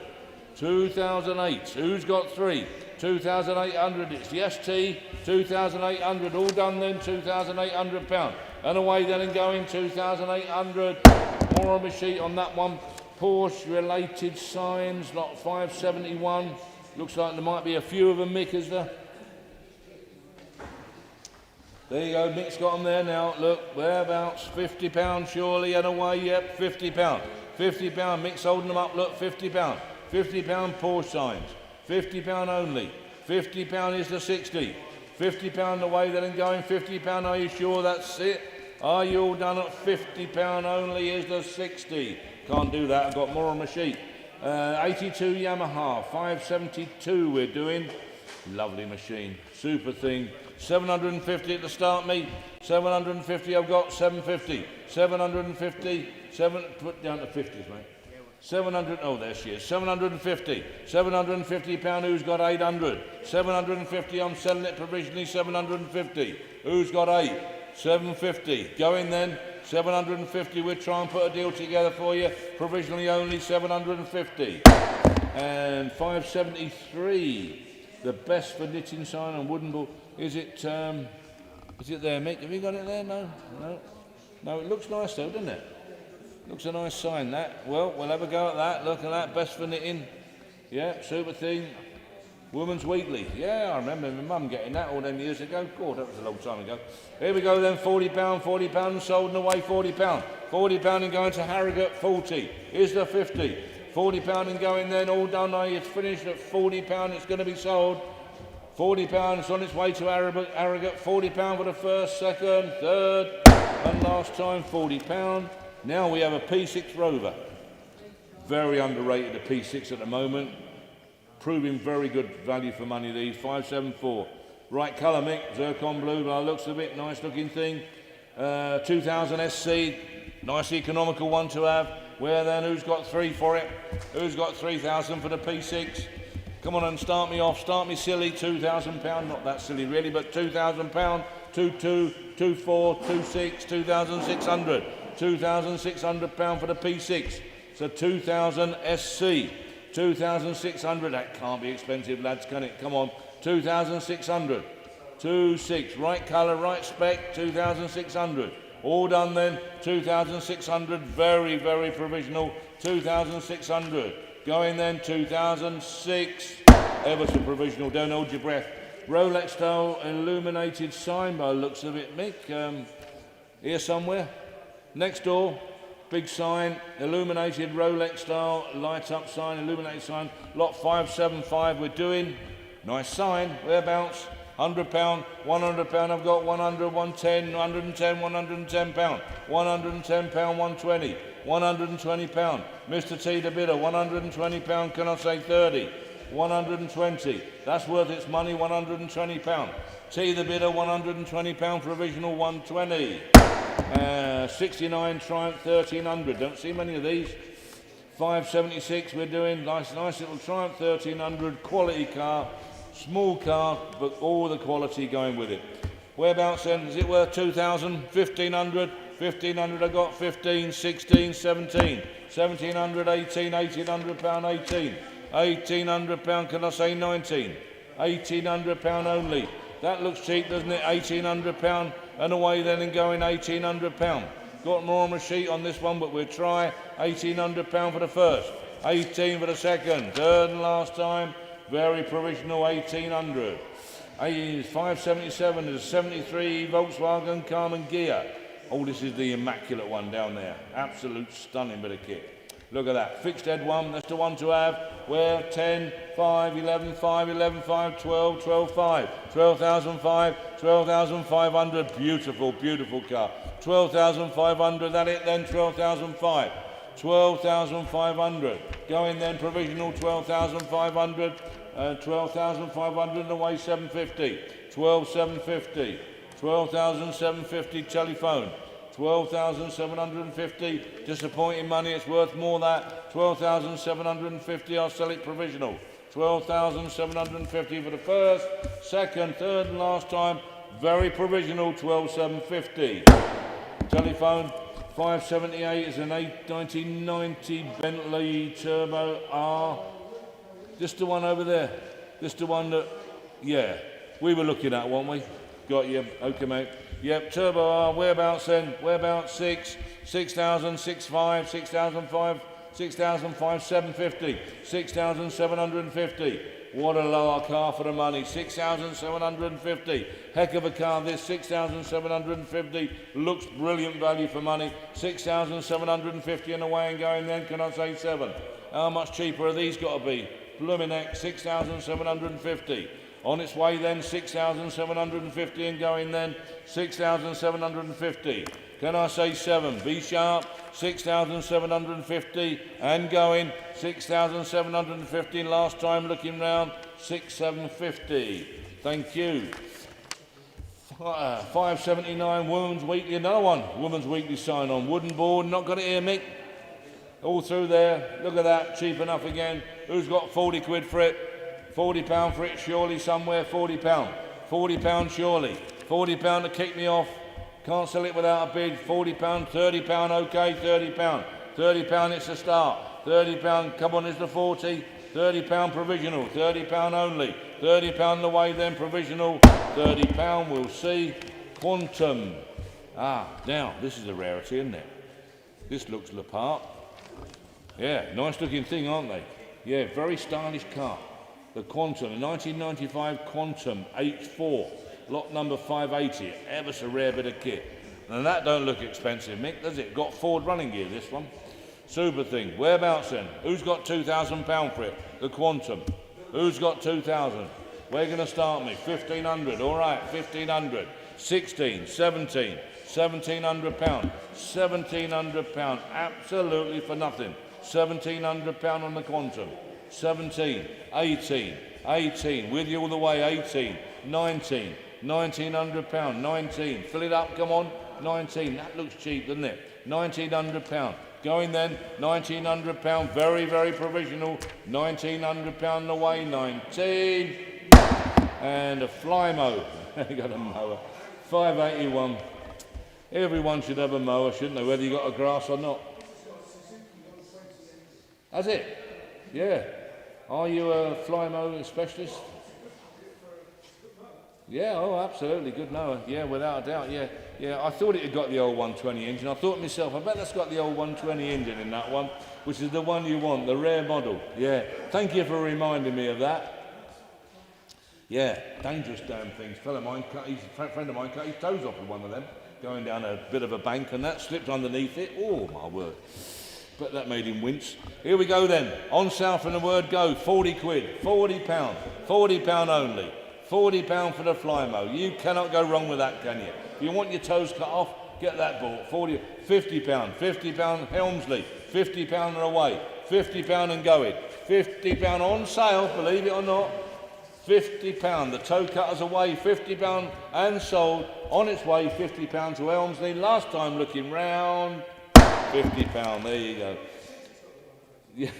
2008. Who's got 3? 2,800. It's the ST 2,800. All done then. £2,800. And away then and going. 2,800. More on the sheet on that one. Porsche related signs. Lot 571. Looks like there might be a few of them, Mick, is there? There you go. Mick's got them there now. Look, whereabouts? £50 surely. And away. Yep, £50. £50. Mick's holding them up. Look, £50. £50 Porsche signs, £50 only. £50 is the 60. £50 away then and going. £50. Are you sure that's it? Are you all done at £50 only is the 60? Can't do that. I've got more on my sheet. 82 Yamaha, 572 we're doing. Lovely machine, super thing. 750 at the start, me. 750 I've got. 750. 750. Put down to 50s, mate. 700, oh there she is, 750, £750, who's got 800, 750, I'm selling it provisionally, 750, who's got 8, 750, going then, 750, we'll try and put a deal together for you, provisionally only 750, and 573, the best for knitting sign and wooden ball, is it there, Mick, have you got it there, no, it looks nice though, doesn't it? Looks a nice sign, that. Well, we'll have a go at that. Look at that, best for knitting. Yeah, super thing. Women's Weekly. Yeah, I remember my mum getting that all them years ago. God, that was a long time ago. Here we go then, £40, £40 sold and away, £40. £40 and going to Harrogate, 40. Here's the 50. £40 and going then, all done. It's finished at £40. It's going to be sold. £40, it's on its way to Harrogate. £40 for the first, second, third, and last time, £40. Now we have a P6 Rover. Very underrated, the P6 at the moment. Proving very good value for money, these. 574. Right colour, Mick. Zircon blue, by the looks of it. Nice looking thing. 2000 SC. Nice economical one to have. Where then? Who's got 3 for it? Who's got 3,000 for the P6? Come on and start me off. Start me silly. £2,000. Not that silly really, but £2,000. 22, 24, 26, 2,600. £2,600 for the P6. So 2000 SC. 2,600. That can't be expensive, lads, can it? Come on. 2,600. 26. Right colour, right spec. 2,600. All done then. 2,600. Very, very provisional. 2,600. Going then. 2,006. Ever so provisional. Don't hold your breath. Rolex style illuminated sign by the looks of it, Mick. Here somewhere. Next door. Big sign, illuminated Rolex style, light up sign, illuminated sign, lot 575 we're doing. Nice sign, whereabouts? £100, £100, I've got 100, 110, 110, £110, £110, 120, £120. Mr. T the bidder, £120, can I say 30? 120, that's worth its money, £120. T the bidder, £120, provisional 120. 69 Triumph 1300, don't see many of these. 576 we're doing, nice little Triumph 1300, quality car, small car, but all the quality going with it. Whereabouts then, is it worth 2,000, 1,500, 1,500 I got 15, 16, 17, 1,700, 18, £1,800, 18, £1,800, can I say 19, £1,800 only. That looks cheap, doesn't it? £1,800 and away then and going £1,800. Got more on the sheet on this one, but we'll try £1,800 for the first, 18 for the second, third and last time. Very provisional, 1,800. 577 is a 73 Volkswagen Carmen Ghia. Oh, this is the immaculate one down there. Absolute stunning bit of kit. Look at that. Fixed head one. That's the one to have. Where 10, 5, 11, 5, 11, 5, 12, 12, 5. 12,005, 12,500. Beautiful, beautiful car. 12,500. That it then. 12,005. 12,500. Going then. Provisional 12,500. 12,500 and away 750. 12,750. 12,750 telephone. 12,750, disappointing money, it's worth more that. 12,750, I'll sell it provisional. 12,750 for the first, second, third and last time. Very provisional, 12,750. Telephone, 578 is an 1990 Bentley Turbo R. This the one over there. This the one that, yeah, we were looking at, weren't we? Got you, okay mate. Yep, Turbo R, whereabouts then? Whereabouts 6, 6,000, 6,500, 6,005, 6,500, 750, 6,750. What a lower car for the money, 6,750. Heck of a car this, 6,750. Looks brilliant value for money, 6,750 and away and going then, can I say 7? How much cheaper are these got to be? Blooming heck, 6,750. On its way then, 6,750 and going then, 6,750. Can I say 7? Be sharp, 6,750 and going, 6,750. Last time looking round, 6,750. Thank you. 579 Women's Weekly, another one. Women's Weekly sign on. Wooden board, not got it here, Mick. All through there. Look at that, cheap enough again. Who's got 40 quid for it? £40 for it, surely somewhere, £40. £40 surely. £40 to kick me off. Can't sell it without a bid. £40, £30, okay, £30. £30, it's a start. £30, come on, is the 40. £30 provisional, £30 only. £30 the way then, provisional. £30, we'll see. Quantum. Now, this is a rarity, isn't it? This looks the part. Yeah, nice looking thing, aren't they? Yeah, very stylish car. The Quantum, the 1995 Quantum H4, lot number 580, ever so rare bit of kit. And that don't look expensive, Mick, does it? Got Ford running gear, this one. Super thing. Whereabouts then? Who's got £2,000 for it? The Quantum. Who's got 2,000? We're going to start me. 1,500. All right, 1,500. 16, 17, £1,700. £1,700. Absolutely for nothing. £1,700 on the Quantum. 17, 18, 18. With you all the way. 18, 19, £1,900. 19. Fill it up. Come on. 19. That looks cheap, doesn't it? £1,900. Going then, £1,900, very, very provisional, £1,900 away, 19. And a Flymo, you got a mower, 581. Everyone should have a mower, shouldn't they, whether you got a grass or not. That's it? Yeah. Are you a Flymo specialist? Yeah, oh, absolutely, good mower. Yeah, without a doubt, yeah. Yeah, I thought it had got the old 120 engine. I thought to myself, I bet that's got the old 120 engine in that one, which is the one you want, the rare model. Yeah, thank you for reminding me of that. Yeah, dangerous damn things. A friend of mine cut his toes off with one of them, going down a bit of a bank, and that slipped underneath it. Oh, my word. But that made him wince. Here we go then. On sale from the word go, 40 quid, £40, £40 only. £40 for the Flymo. You cannot go wrong with that, can you? If you want your toes cut off, get that bought. £50, £50 Helmsley, £50 and away, £50 and going, £50 on sale, believe it or not. £50, the toe cutters away, £50 and sold, on its way, £50 to Helmsley. Last time looking round, £50, there you go. Yeah,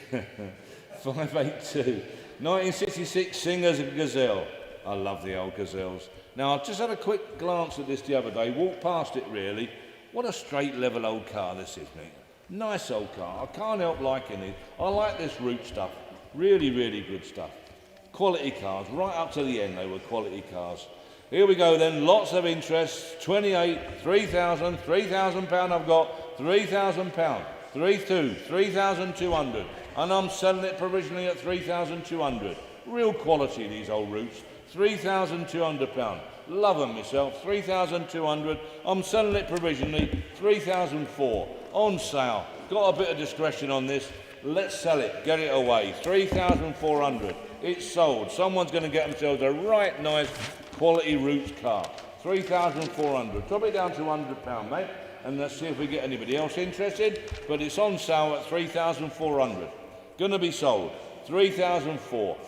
582. 1966 Singer's Gazelle. I love the old Gazelles. Now, I just had a quick glance at this the other day, walked past it really. What a straight, level old car this is, mate. Nice old car. I can't help liking it. I like this root stuff. Really, really good stuff. Quality cars. Right up to the end, they were quality cars. Here we go then. Lots of interest. 28, 3,000, £3,000 I've got. £3,000. 3,200, 3,200. And I'm selling it provisionally at 3,200. Real quality, these old roots. £3,200. Love them myself. 3,200. I'm selling it provisionally. 3,004. On sale. Got a bit of discretion on this. Let's sell it. Get it away. 3,400. It's sold. Someone's going to get themselves a right nice quality roots car. 3,400. Drop it down to £100, mate. And let's see if we get anybody else interested. But it's on sale at 3,400. Going to be sold. 3,004.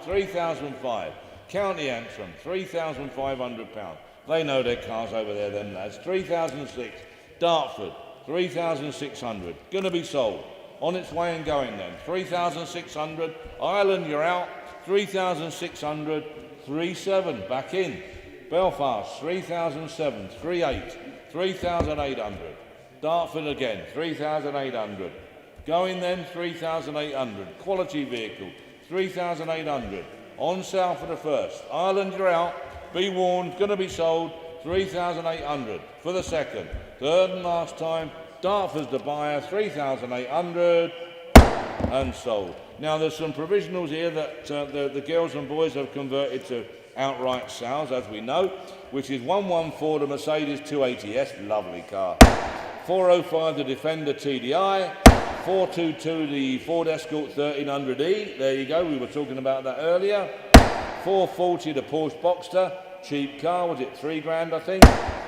3,005. County Antrim, £3,500. They know their cars over there, them lads. 3,006. Dartford, 3,600. Going to be sold. On its way and going then. 3,600. Ireland, you're out. 3,600. 3,700. Back in. Belfast, 3,007. 3,800. 3,800. Dartford again, 3,800. Going then, 3,800. Quality vehicle, 3,800. On sale for the first. Ireland, you're out. Be warned, going to be sold. 3,800 for the second. Third and last time. Dartford's the buyer. 3,800 and sold. Now there's some provisionals here that the girls and boys have converted to outright sales, as we know, which is 114 the Mercedes 280S, lovely car. 405 the Defender TDI. 422 the Ford Escort 1300E, there you go, we were talking about that earlier. 440 the Porsche Boxster, cheap car, was it £3,000 I think?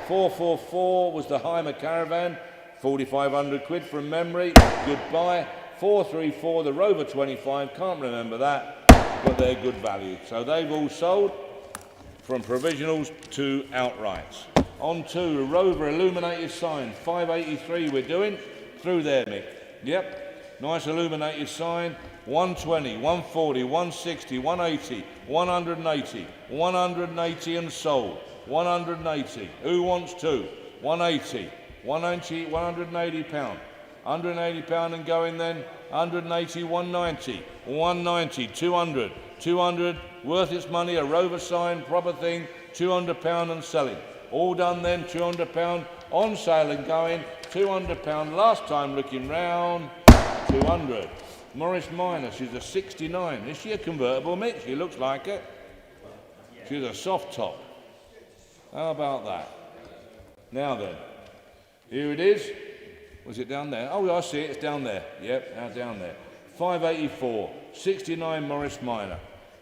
444 was the Heimer Caravan, 4,500 quid from memory, good buy. 434 the Rover 25, can't remember that, but they're good value. So they've all sold from provisionals to outrights. On to Rover illuminated sign, 583 we're doing, through there Mick. Yep, nice illuminated sign, 120, 140, 160, 180, 180, 180 and sold, 180. Who wants two? 180, 180, 180 pound, 180 pound and going then, 180, 190, 190, 200, 200, worth its money, a Rover sign, proper thing, £200 and selling. All done then, £200 on sale and going, £200. Last time looking round, 200. Morris Minor, she's a 69. Is she a convertible, Mick? She looks like it. She's a soft top. How about that? Now then, here it is. Was it down there? Oh, I see it. It's down there. Yep, now down there. 584, 69 Morris Minor.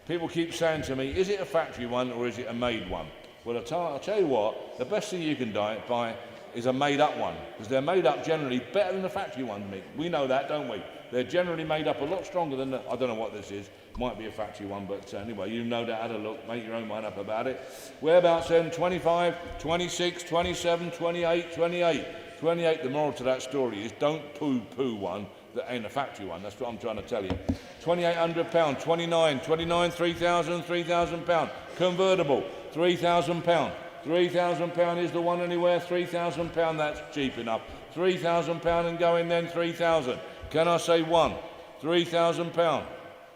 People keep saying to me, is it a factory one or is it a made one? Well, I'll tell you what, the best thing you can buy is a made-up one, because they're made up generally better than the factory ones, Mick. We know that, don't we? They're generally made up a lot stronger than I don't know what this is. Might be a factory one, but anyway, you no doubt had a look. Make your own mind up about it. Whereabouts then? 25, 26, 27, 28, 28. 28, the moral to that story is don't poo-poo one that ain't a factory one. That's what I'm trying to tell you. £2,800, 29, 29, 3,000, £3,000. Convertible, £3,000. £3,000 is the one anywhere. £3,000, that's cheap enough. £3,000 and going then 3,000. Can I say one? £3,000.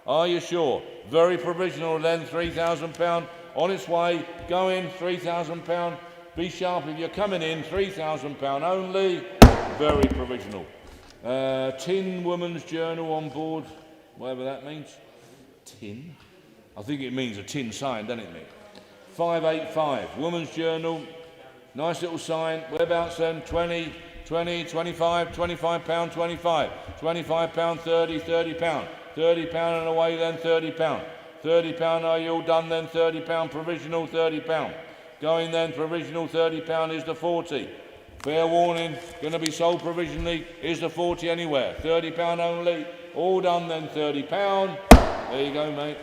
Are you sure? Very provisional then, £3,000. On its way, going, £3,000. Be sharp if you're coming in, £3,000 only. Very provisional. Tin Woman's Journal on board, whatever that means. Tin? I think it means a tin sign, doesn't it, Mick? 585, Woman's Journal, nice little sign. Whereabouts then? 20, 20, 25, £25, 25, £25, 30, £30, £30 and away then £30, £30, are you all done then? £30, provisional £30, going then provisional £30 is the 40. Fair warning, going to be sold provisionally, is the 40 anywhere, £30 only, all done then £30. There you go, mate.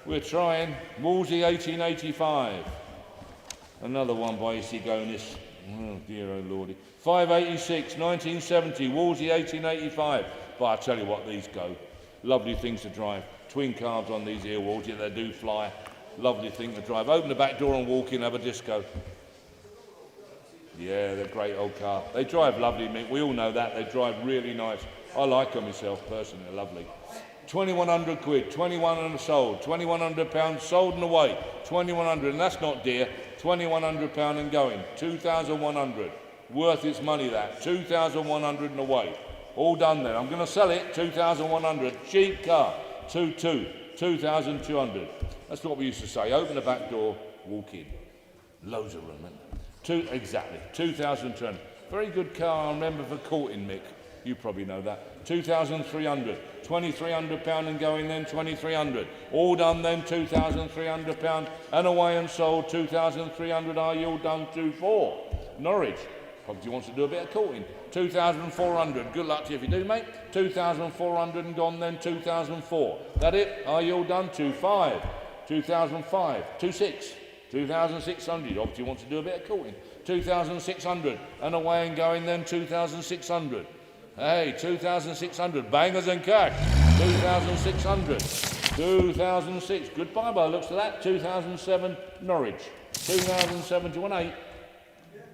We're trying. Wolsey 1885. Another one by E.C. Gonis. Oh dear, oh lordy. 586, 1970. Wolsey 1885. But I tell you what, these go. Lovely things to drive. Twin carbs on these here Wolsey, they do fly. Lovely thing to drive. Open the back door and walk in, have a disco. Yeah, they're a great old car. They drive lovely, Mick. We all know that. They drive really nice. I like them myself, personally. They're lovely. 2,100 quid, 2,100 sold, £2,100 sold and away, 2,100, and that's not dear, £2,100 and going, 2,100, worth its money that, 2,100 and away, all done then. I'm going to sell it, 2,100, cheap car, 2,200. That's what we used to say. Open the back door, walk in, loads of room. Exactly, 2,200. Very good car. I remember for courting, Mick. You probably know that. 2,300. £2,300 and going then 2,300. All done then £2,300 and away and sold 2,300. Are you all done? 2,400. Norwich. Probably wants to do a bit of courting. 2,400. Good luck to you if you do, mate. 2,400 and gone then 2,004. That it? Are you all done? 2,500. 2,005. 2,600. 2,600. Obviously wants to do a bit of courting. 2,600 and away and going then 2,600. Hey, 2,600, bangers and cash, 2,600, 2006, goodbye by the looks of that, 2007, Norwich, 2007, do you want 8?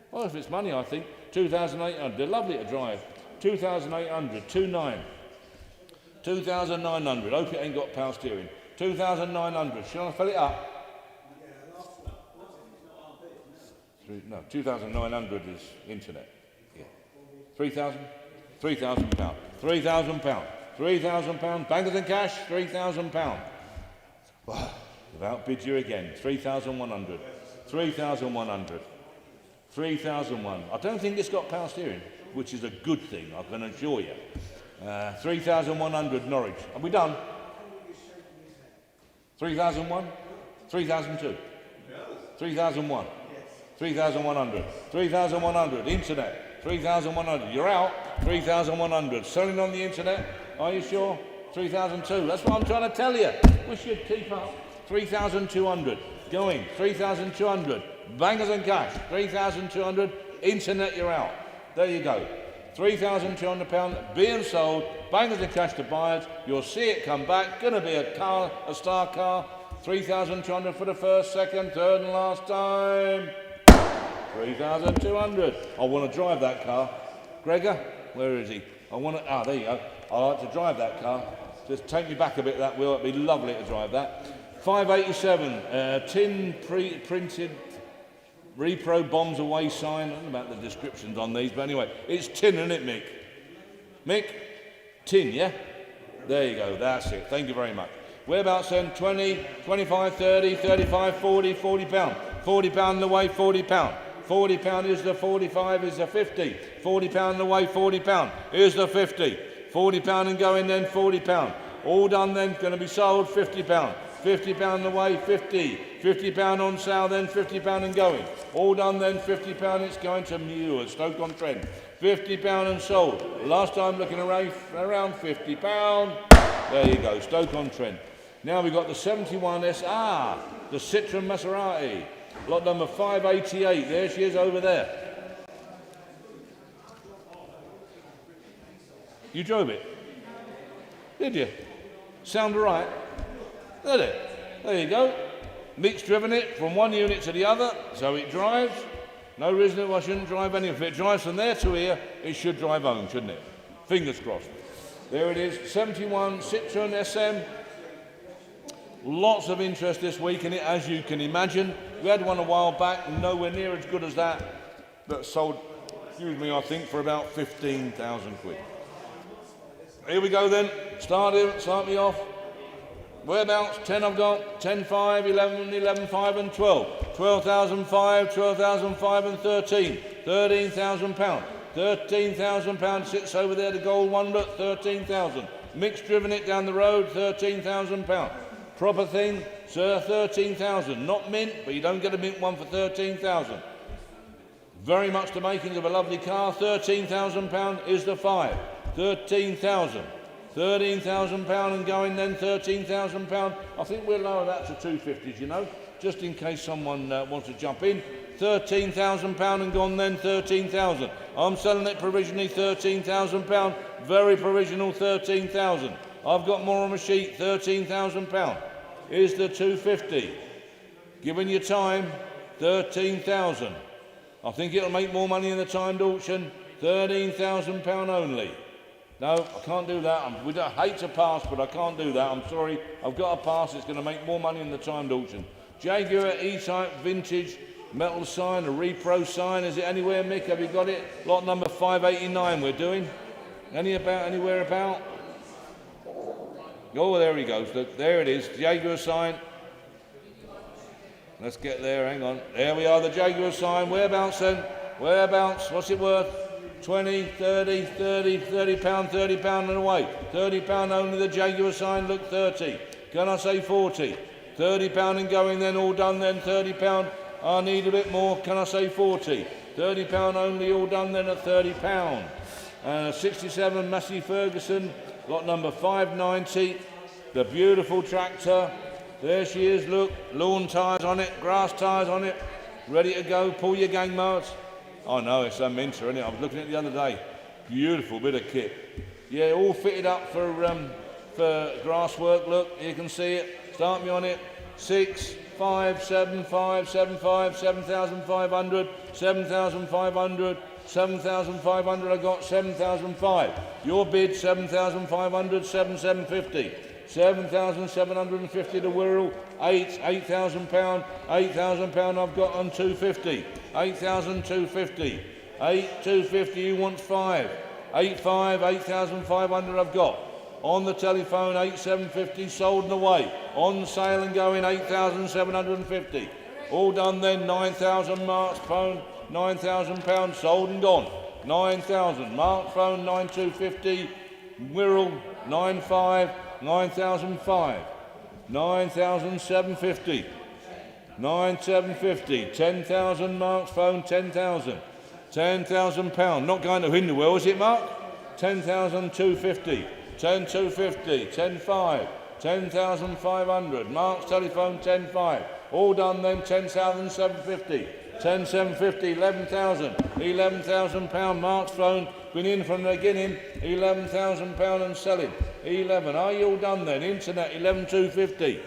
Well, if it's money, I think, 2,800, they're lovely to drive, 2,800, 2,900, 2,900, hope it ain't got power steering, 2,900, shall I fill it up? No, 2,900 is internet, yeah, 3,000? £3,000, £3,000, £3,000, bangers and cash, £3,000. Wow, without bid you again, 3,100, 3,100, 3,001. I don't think it's got power steering, which is a good thing, I can assure you. 3,100 Norwich. Are we done? 3,001, 3,002, 3,001, 3,100, 3,100, internet. 3,100. You're out. 3,100. Selling on the internet. Are you sure? 3,002. That's what I'm trying to tell you. We should keep up. 3,200. Going. 3,200. Bangers and cash. 3,200. Internet, you're out. There you go. £3,200 being sold. Bangers and cash to buyers. You'll see it come back. Going to be a car, a star car. 3,200 for the first, second, third and last time. 3,200. I want to drive that car. Gregor, where is he? I want to. Ah, there you go. I like to drive that car. Just take me back a bit, that wheel. It'd be lovely to drive that. 587. Tin printed. Repro bombs away sign. I don't know about the descriptions on these, but anyway, it's tin, isn't it, Mick? Mick? Tin, yeah? There you go, that's it. Thank you very much. Whereabouts then? 20, 25, 30, 35, 40, 40 pound. 40 pound in the way, 40 pound. 40 pound is the 45, is the 50. 40 pound in the way, 40 pound. Here's the 50. 40 pound and going then, 40 pound. All done then, going to be sold, 50 pound. 50 pound in the way, 50. 50 pound on sale then, 50 pound and going. All done then, 50 pound, it's going to Muir, Stoke-on-Trent. 50 pound and sold. Last time looking around 50 pound. There you go, Stoke-on-Trent. Now we've got the 71 SR, the Citroen Maserati. Lot number 588, there she is over there. You drove it? Did you? Sound all right? Did it? There you go. Mick's driven it from one unit to the other, so it drives. No reason why I shouldn't drive any. If it drives from there to here, it should drive home, shouldn't it? Fingers crossed. There it is, 71 Citroen SM. Lots of interest this week in it, as you can imagine. We had one a while back, nowhere near as good as that sold, excuse me, I think for about 15,000 quid. Here we go then, start me off. Whereabouts? 10 I've got, 10, 5, 11, 11, 5 and 12. 12,005, 12,005 and 13. 13,000 pound. 13,000 pound sits over there, the gold one, look, 13,000. Mick's driven it down the road, 13,000 pound. Proper thing, sir, 13,000. Not mint, but you don't get a mint one for 13,000. Very much the makings of a lovely car. 13,000 pound is the 5. 13,000. 13,000 pound and going then 13,000 pound. I think we'll lower that to 250s, you know, just in case someone wants to jump in. 13,000 pound and gone then 13,000. I'm selling it provisionally 13,000 pound. Very provisional 13,000. I've got more on my sheet, 13,000 pound. Here's the 250. Given your time, 13,000. I think it'll make more money in the timed auction. 13,000 pound only. No, I can't do that. I hate to pass, but I can't do that. I'm sorry. I've got to pass. It's going to make more money in the timed auction. Jaguar E-Type Vintage metal sign, a repro sign. Is it anywhere, Mick? Have you got it? Lot number 589 we're doing. Anywhere about? Oh, there he goes. Look, there it is. Jaguar sign. Let's get there. Hang on. There we are, the Jaguar sign. Whereabouts then? Whereabouts? What's it worth? 20, 30, 30, 30 pound, 30 pound and away. 30 pound only, the Jaguar sign, look, 30. Can I say 40? 30 pound and going then, all done then, 30 pound. I need a bit more, can I say 40? 30 pound only, all done then at 30 pound. 67 Massey Ferguson, lot number 590. The beautiful tractor. There she is, look, lawn tyres on it, grass tyres on it. Ready to go, pull your gang mowers. I know, it's a minter, isn't it? I was looking at it the other day. Beautiful bit of kit. Yeah, all fitted up for grass work. Look, you can see it. Start me on it. 6, 5, 7, 5, 7, 5, 7,500, 7,500, 7,500. I got 7,005. Your bid 7,500, 7,750. 7,750 to Wirral, 8,000 pound, 8,000 pound I've got on 250, 8,250, 8,250 you want 5, 8,500 I've got, on the telephone 8,750 sold and away, on sale and going 8,750, all done then 9,000 Mark's phone, 9,000 pound sold and gone, 9,000 Mark's phone 9,250, Wirral 9,500. 9,005, 9,750, 9,750, 10,000 Mark's phone, 10,000, 10,000 pound, not going to Hinderwell, is it, Mark? 10,250, 10,250, 10,500, 10,500, Mark's telephone, 10,500, all done then, 10,750, 10,750, 11,000, 11,000 pound, Mark's phone, been in from the beginning, 11,000 pound and selling. 11. Are you all done then? Internet 11,250.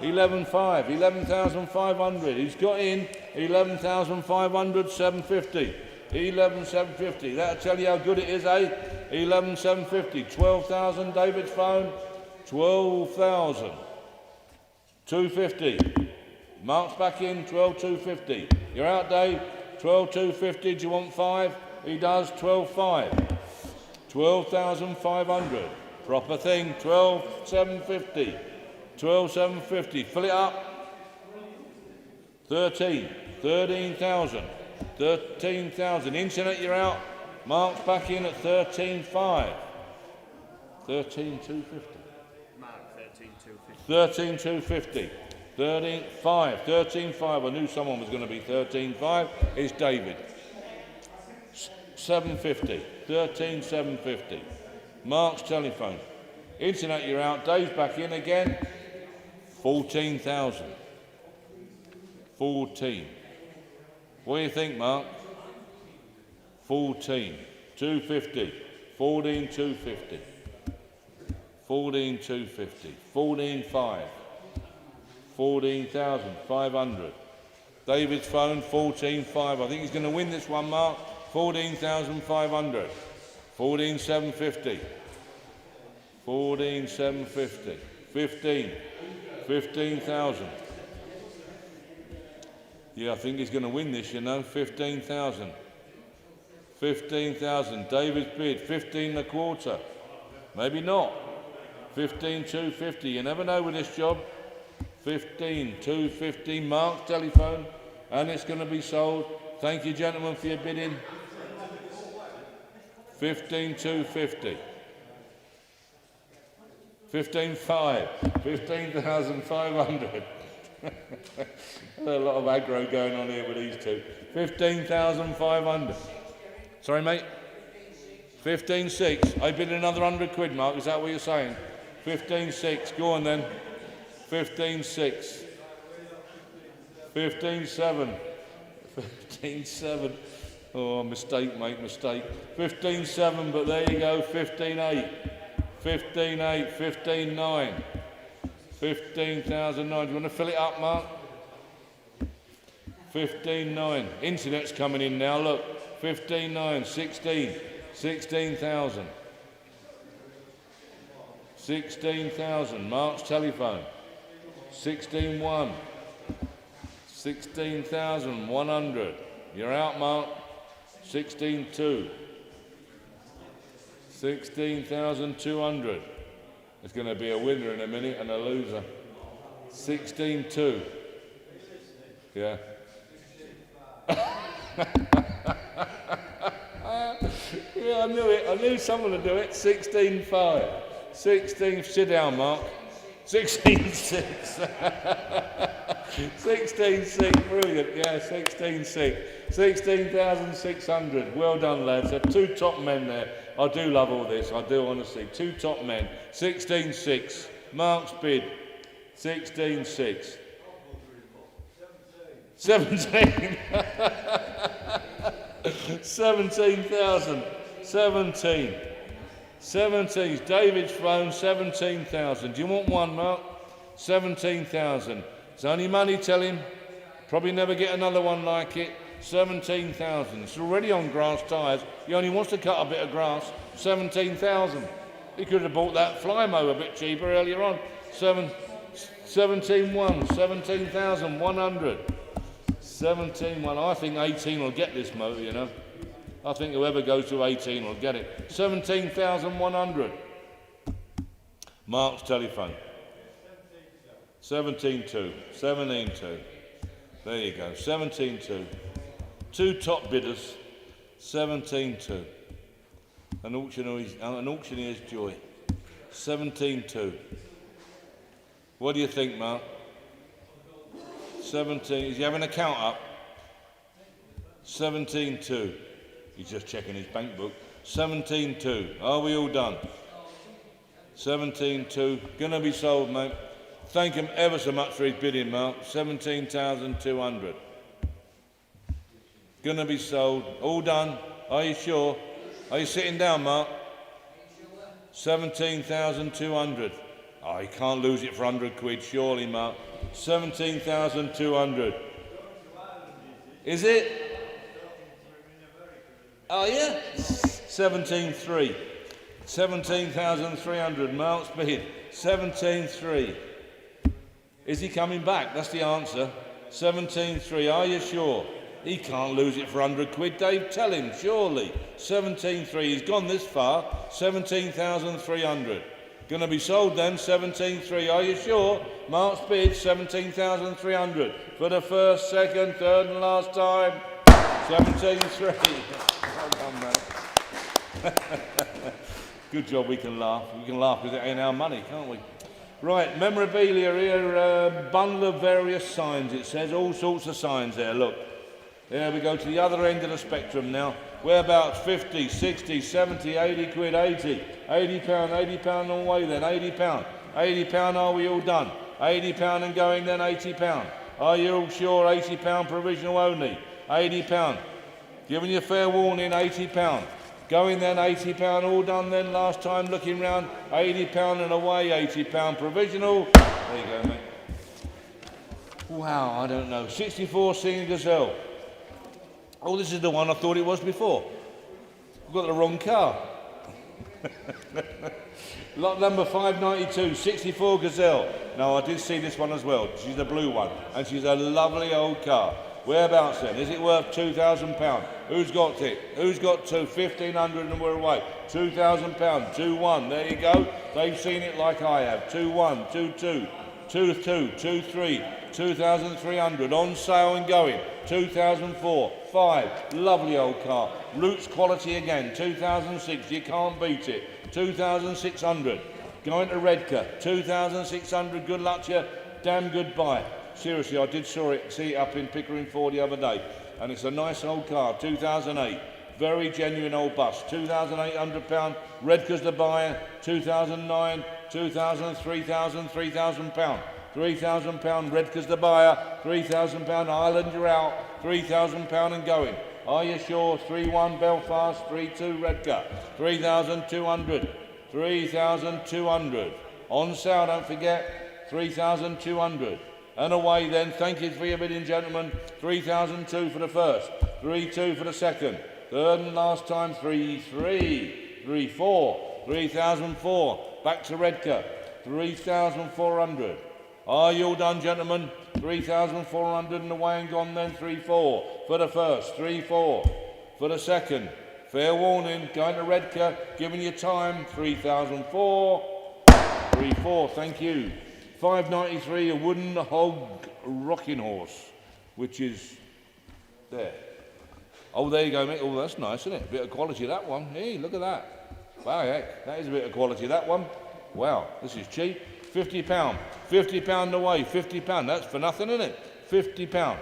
11,500. 11,500. He's got in 11,500. 750. 11,750. That'll tell you how good it is, eh? 11,750. 12,000. David's phone. 12,000. 250. Mark's back in. 12,250. You're out, Dave. 12,250. Do you want 5? He does. 12,500. 12,500. Proper thing. 12,750. 12,750. Fill it up. 13. 13,000. 13,000. Internet, you're out. Mark's back in at 13,500. 13,250. Mark 13,250. 13,250. 13,500. 13,500. I knew someone was going to be 13,500. It's David. 750. 13,750. Mark's telephone. Internet, you're out. Dave's back in again. 14,000. 14. What do you think, Mark? 14. 250. 14,250. 14,250. 14,500. 14,500. David's phone, 14,500. I think he's going to win this one, Mark. 14,500. 14,750. 14,750. 15. 15,000. Yeah, I think he's going to win this, you know. 15,000. 15,000. David's bid, 15 and a quarter. Maybe not. 15,250. You never know with this job. 15,250. Mark's telephone. And it's going to be sold. Thank you, gentlemen, for your bidding. 15,250. 15,500. 15,500. A lot of aggro going on here with these two. 15,500. Sorry, mate? 15,600. I bid another 100 quid, Mark. Is that what you're saying? 15,600. Go on then. 15,600. 15,700. 15,700. Oh, mistake, mate, mistake. 15,700, but there you go. 15,800. 15,800. 15,900. 15,009. Do you want to fill it up, Mark? 15,900. Internet's coming in now, look. 15,900. 16. 16,000. 16,000. Mark's telephone. 16,100. 16,100. You're out, Mark. 16,200. 16,200. There's going to be a winner in a minute and a loser. 16,200. Yeah. Yeah, I knew it. I knew someone would do it. 16,500. 16. Sit down, Mark. 16,600. 16,600. Brilliant. Yeah, 16,600. 16,600. Well done, lads. There are two top men there. I do love all this. I do honestly. Two top men. 16,600. Mark's bid. 16,600. 17. 17,000. 17. 17. David's phone. 17,000. Do you want one, Mark? 17,000. It's only money, tell him. Probably never get another one like it. 17,000. It's already on grass tyres. He only wants to cut a bit of grass. 17,000. He could have bought that fly mower a bit cheaper earlier on. 17,100. 17,100. 17,100. I think 18 will get this motor, you know. I think whoever goes to 18 will get it. 17,100. Mark's telephone. 17,200. 17,200. There you go. 17,200. Two top bidders. 17,200. An auctioneer's joy. 17,200. What do you think, Mark? 17. Is he having a count up? 17,200. He's just checking his bank book. 17,200. Are we all done? 17,200. Gonna be sold, mate. Thank him ever so much for his bidding, Mark. 17,200. Gonna be sold. All done. Are you sure? Are you sitting down, Mark? 17,200. Oh, you can't lose it for 100 quid, surely, Mark. 17,200. Is it? Oh, yeah? 17,300. 17,300. Mark's bid. 17,300. Is he coming back? That's the answer. 17,300. Are you sure? He can't lose it for 100 quid, Dave. Tell him, surely. 17.3. He's gone this far. 17,300. Going to be sold then, 17.3. Are you sure? Mark's bid, 17,300. For the first, second, third and last time. 17.3. Well done, mate. Good job we can laugh. We can laugh because it ain't our money, can't we? Right, memorabilia here, a bundle of various signs. It says all sorts of signs there, look. There we go to the other end of the spectrum now. Whereabouts 50, 60, 70, 80 quid, 80. 80 pound on the way then, 80 pound. 80 pound, are we all done? 80 pound and going then, 80 pound. Are you all sure? 80 pound provisional only. 80 pound. Giving you fair warning, 80 pound. Going then, 80 pound, all done then, last time looking round, 80 pound and away, 80 pound provisional. There you go, mate. Wow, I don't know. 64 Singing Gazelle. Oh, this is the one I thought it was before. I've got the wrong car. Lot number 592, 64 Gazelle. No, I did see this one as well. She's the blue one, and she's a lovely old car. Whereabouts then? Is it worth £2,000? Who's got it? Who's got 1,500 and we're away? £2,000, 2-1. There you go. They've seen it like I have. 2-1, 2-2, 2-2, 2-3. 2,300 on sale and going. 2004, 5, lovely old car. Roots quality again. 2006, you can't beat it. 2,600. Going to Redcar. 2,600. Good luck to you. Damn good buy. Seriously, I did see it up in Pickering 4 the other day, and it's a nice old car. 2008. Very genuine old bus. £2,800. Redcar's the buyer. 2009, 2,000, 3,000, £3,000. £3,000, Redcar's the buyer. £3,000, Ireland, you're out. £3,000 and going. Are you sure? 3-1 Belfast, 3-2 Redcar. 3,200. 3,200. On sale, don't forget. 3,200. And away then. Thank you for your bidding, gentlemen. 3,002 for the first. 3-2 for the second. Third and last time. 3-3. 3-4. 3,004. Back to Redcar. 3,400. Are you all done, gentlemen? 3,400 and away and gone then. 3-4 for the first. 3-4 for the second. Fair warning, going to Redcar, giving you time. 3,004. 3-4, thank you. 593, a wooden hog rocking horse, which is there. Oh, there you go, mate. Oh, that's nice, isn't it? Bit of quality, that one. Hey, look at that. Wow, heck, that is a bit of quality, that one. Wow, this is cheap. £50. £50 away, £50. That's for nothing, isn't it? £50.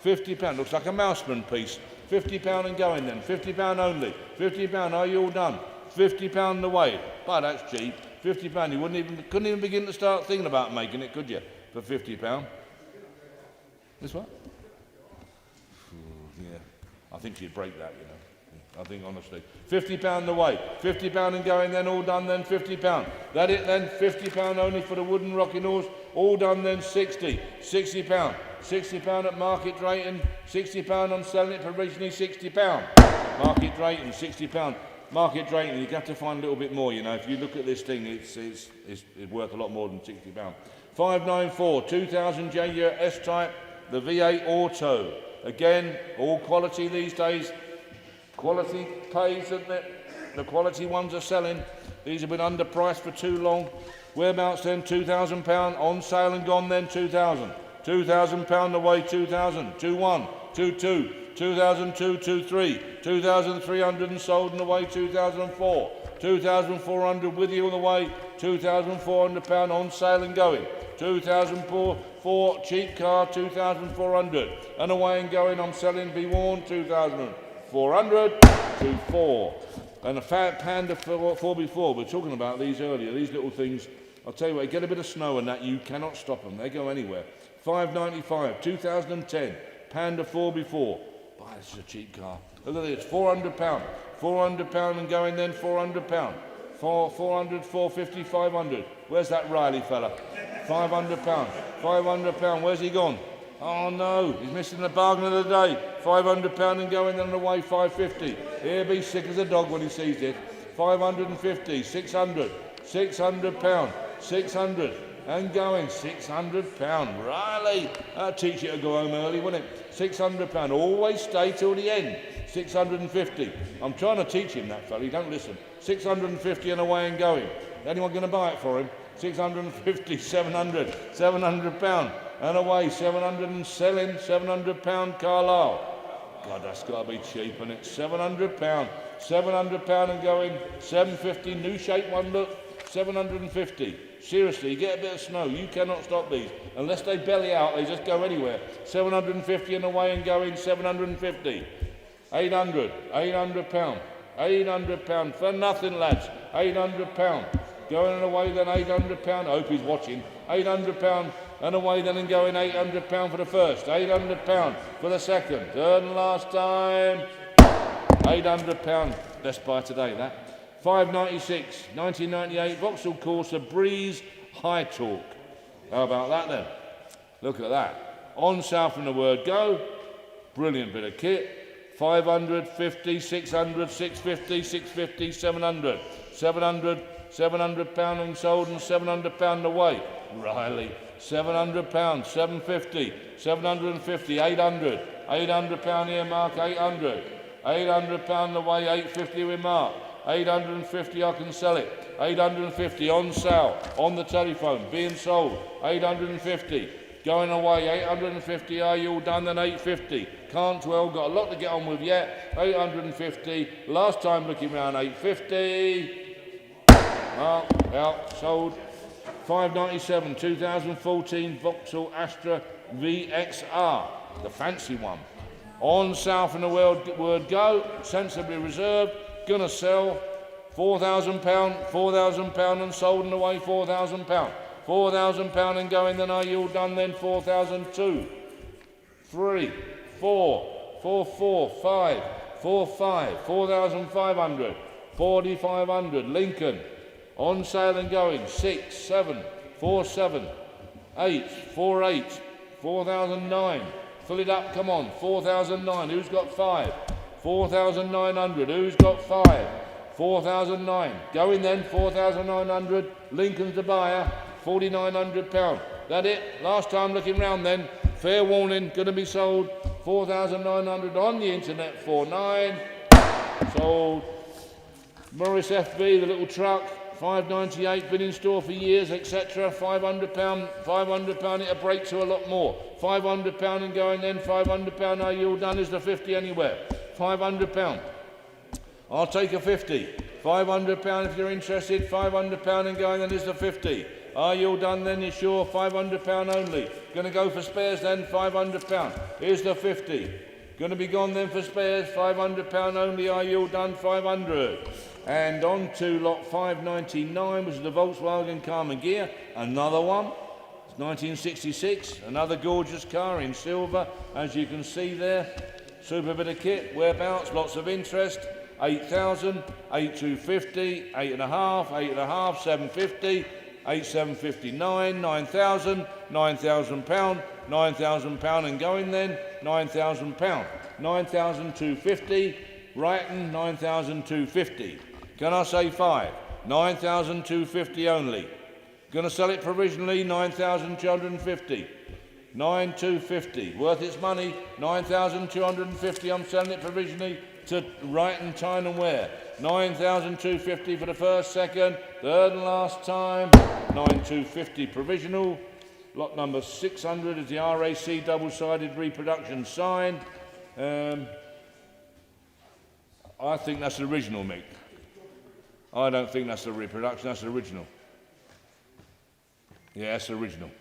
£50. Looks like a mouseman piece. £50 and going then. £50 only. £50. Are you all done? £50 away. But that's cheap. £50. You couldn't even begin to start thinking about making it, could you? For £50. This what? Yeah. I think she'd break that, you know. I think honestly. £50 away. £50 and going then, all done then, £50. That it then, £50 only for the wooden rocking horse. All done then, 60. £60. £60 at market rate and £60 on selling it provisionally, £60. Market rate and £60. Market rate, and you have to find a little bit more, you know. If you look at this thing, it's worth a lot more than £60. 594, 2000 Jaguar S-Type, the V8 Auto. Again, all quality these days. Quality pays, isn't it? The quality ones are selling. These have been underpriced for too long. Whereabouts then? £2,000 on sale and gone then. 2,000. £2,000 away. 2,000. 2-1. 2-2. 2002, 2-3. 2,300 and sold and away. 2004. 2,400 with you on the way. £2,400 on sale and going. 2004 cheap car. 2,400 and away and going. I'm selling. Be warned. 2,400 to 4. And a fat Panda 4x4. We're talking about these earlier. These little things. I'll tell you what. Get a bit of snow and that. You cannot stop them. They go anywhere. 595. 2010 Panda 4x4. Boy, this is a cheap car. Look at this. £400. £400 and going then. £400. 400, 450, 500. Where's that Riley fella? £500. £500. Where's he gone? Oh no, he's missing the bargain of the day. £500 and going on the way. 550. He'll be sick as a dog when he sees it. 550, 600, £600, 600, and going. £600. Riley, that'll teach you to go home early, wouldn't it? £600. Always stay till the end. 650. I'm trying to teach him that, fella. He don't listen. 650 and away and going. Anyone going to buy it for him? 650, 700, £700 and away. 700 and selling. £700 Carlisle. God, that's got to be cheap, isn't it? £700. £700 and going. 750. New shape one, look. 750. Seriously, get a bit of snow. You cannot stop these. Unless they belly out, they just go anywhere. 750 and away and going. 750. 800. £800. £800 for nothing, lads. £800. Going and away then. £800. I hope he's watching. £800 and away then and going. £800 for the first. £800 for the second. Third and last time. £800. Best buy today, that. 596. 1998 Vauxhall Corsa Breeze High Torque. How about that then? Look at that. On sale from the word go. Brilliant bit of kit. 500, 50, 600, 650, 650, 700, 700, £700 and sold and £700 away. Riley, £700, 750, 750, 800, £800 here, Mark, 800, £800 away, 850 with Mark, 850 I can sell it, 850 on sale, on the telephone, being sold, 850. Going away, 850, are you all done? Then 850. Can't dwell, got a lot to get on with yet. 850. Last time looking round, 850. Out, sold. 597, 2014 Vauxhall Astra VXR, the fancy one. On sale from the word go, sensibly reserved, gonna sell. £4,000, £4,000 and sold and away, £4,000. £4,000 and going, then are you all done then? 4,002, 3, 4, 4, 4, 5, 4, 5, 4,500, 4,500, Lincoln, on sale and going, 6, 7, 4, 7, 8, 4, 8, 4,009, fill it up, come on, 4,009, who's got 5? 4,900, who's got 5? 4,009, going then, 4,900, Lincoln's the buyer, £4,900. That it? Last time looking round then. Fair warning, going to be sold. 4,900 on the internet for 9. Sold. Morris FB, the little truck, 598, been in store for years, etc. £500, £500, it'll break to a lot more. £500 and going then. £500, are you all done? Is the 50 anywhere? £500. I'll take a 50. £500 if you're interested. £500 and going, then is the 50. Are you all done then? You sure? £500 only. Going to go for spares then? £500. Here's the 50. Going to be gone then for spares? £500 only. Are you all done? 500. And on to lot 599 was the Volkswagen Carmen Gear. Another one. It's 1966. Another gorgeous car in silver, as you can see there. Super bit of kit. Whereabouts? Lots of interest. 8,000, 8,250, 8.5, 8.5, 750. 8,759, 9,000, £9,000, £9,000 and going then, £9,000, 9,250, Brighton, 9,250. Can I say 5? 9,250 only. Gonna sell it provisionally, 9,250. 9,250, worth its money, 9,250, I'm selling it provisionally to Brighton, Tyne and Wear. 9,250 for the first, second, third and last time. 9,250 provisional. Lot number 600 is the RAC double-sided reproduction sign. I think that's original, Mick. I don't think that's a reproduction, that's original. Yeah, that's original.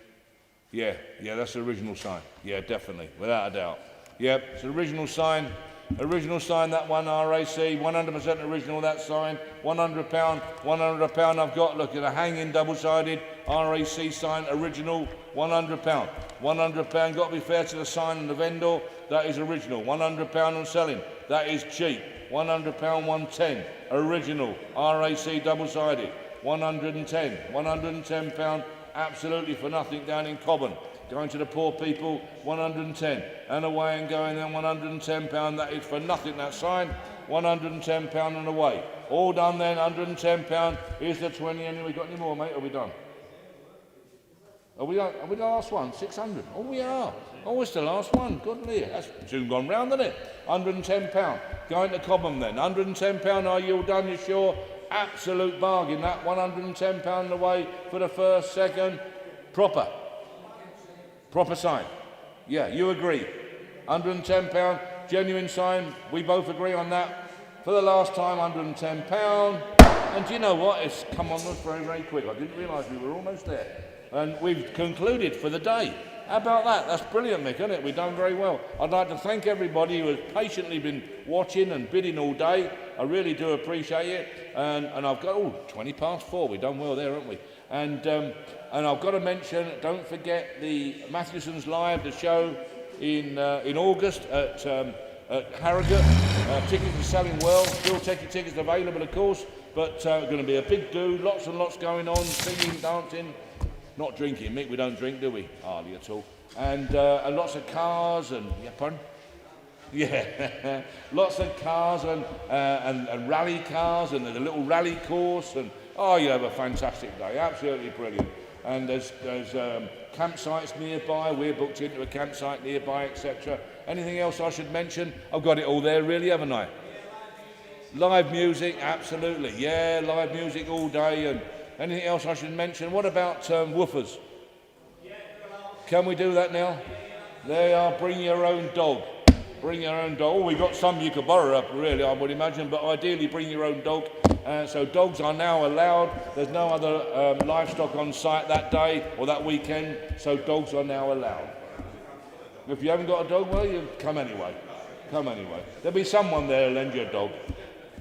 Yeah, that's the original sign. Yeah, definitely, without a doubt. Yep, it's an original sign. Original sign, that one, RAC, 100% original, that sign, £100, £100 I've got, look at a hanging double-sided RAC sign, original, £100, £100, got to be fair to the sign and the vendor, that is original, £100 I'm selling, that is cheap, £100, 110, original, RAC double-sided, £110, absolutely for nothing down in Cobham. Going to the poor people, 110. And away and going then, £110. That is for nothing, that sign. £110 and away. All done then, £110. Here's the 20. Anyway, got any more, mate? Are we done? Are we the last one? 600? Oh, we are. Oh, it's the last one. Good Lord. That's soon gone round, isn't it? £110. Going to Cobham then. £110. Are you all done? You sure? Absolute bargain. That £110 away for the first, second. Proper sign. Yeah, you agree. £110. Genuine sign. We both agree on that. For the last time, £110. And do you know what? It's come on us very, very quick. I didn't realise we were almost there. And we've concluded for the day. How about that? That's brilliant, Mick, isn't it? We've done very well. I'd like to thank everybody who has patiently been watching and bidding all day. I really do appreciate it. And I've got, 20 past 4. We've done well there, haven't we? And I've got to mention, don't forget the Mathewsons Live, the show in August at Harrogate. Tickets are selling well. Still taking tickets available, of course. But going to be a big do. Lots and lots going on. Singing, dancing. Not drinking, Mick, we don't drink, do we? Hardly at all. And lots of cars and... Yeah, pardon? Yeah. Lots of cars and rally cars, and there's a little rally course, and... Oh, you have a fantastic day. Absolutely brilliant. And there's campsites nearby. We're booked into a campsite nearby, etc. Anything else I should mention? I've got it all there, really, haven't I? Live music, absolutely. Yeah, live music all day. And anything else I should mention? What about woofers? Can we do that now? They are bring your own dog. Bring your own dog. Oh, we've got some you could borrow up, really, I would imagine, but ideally bring your own dog. So dogs are now allowed. There's no other livestock on site that day or that weekend, so dogs are now allowed. If you haven't got a dog, well, you come anyway. Come anyway. There'll be someone there to lend you a dog.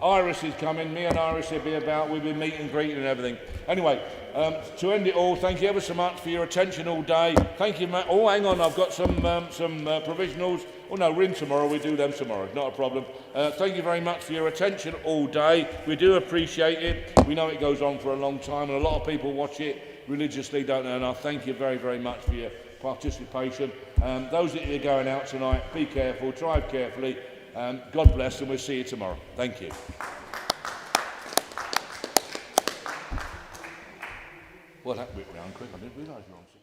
Iris is coming. Me and Iris will be about. We'll be meet and greeting and everything. Anyway, to end it all, thank you ever so much for your attention all day. Thank you, Matt. Oh, hang on, I've got some provisionals. Oh no, we're in tomorrow. We do them tomorrow. Not a problem. Thank you very much for your attention all day. We do appreciate it. We know it goes on for a long time, and a lot of people watch it religiously, don't they? And I thank you very, very much for your participation. Those that are going out tonight, be careful. Drive carefully. God bless, and we'll see you tomorrow. Thank you. Well, that went round quick. I didn't realise you were on 6.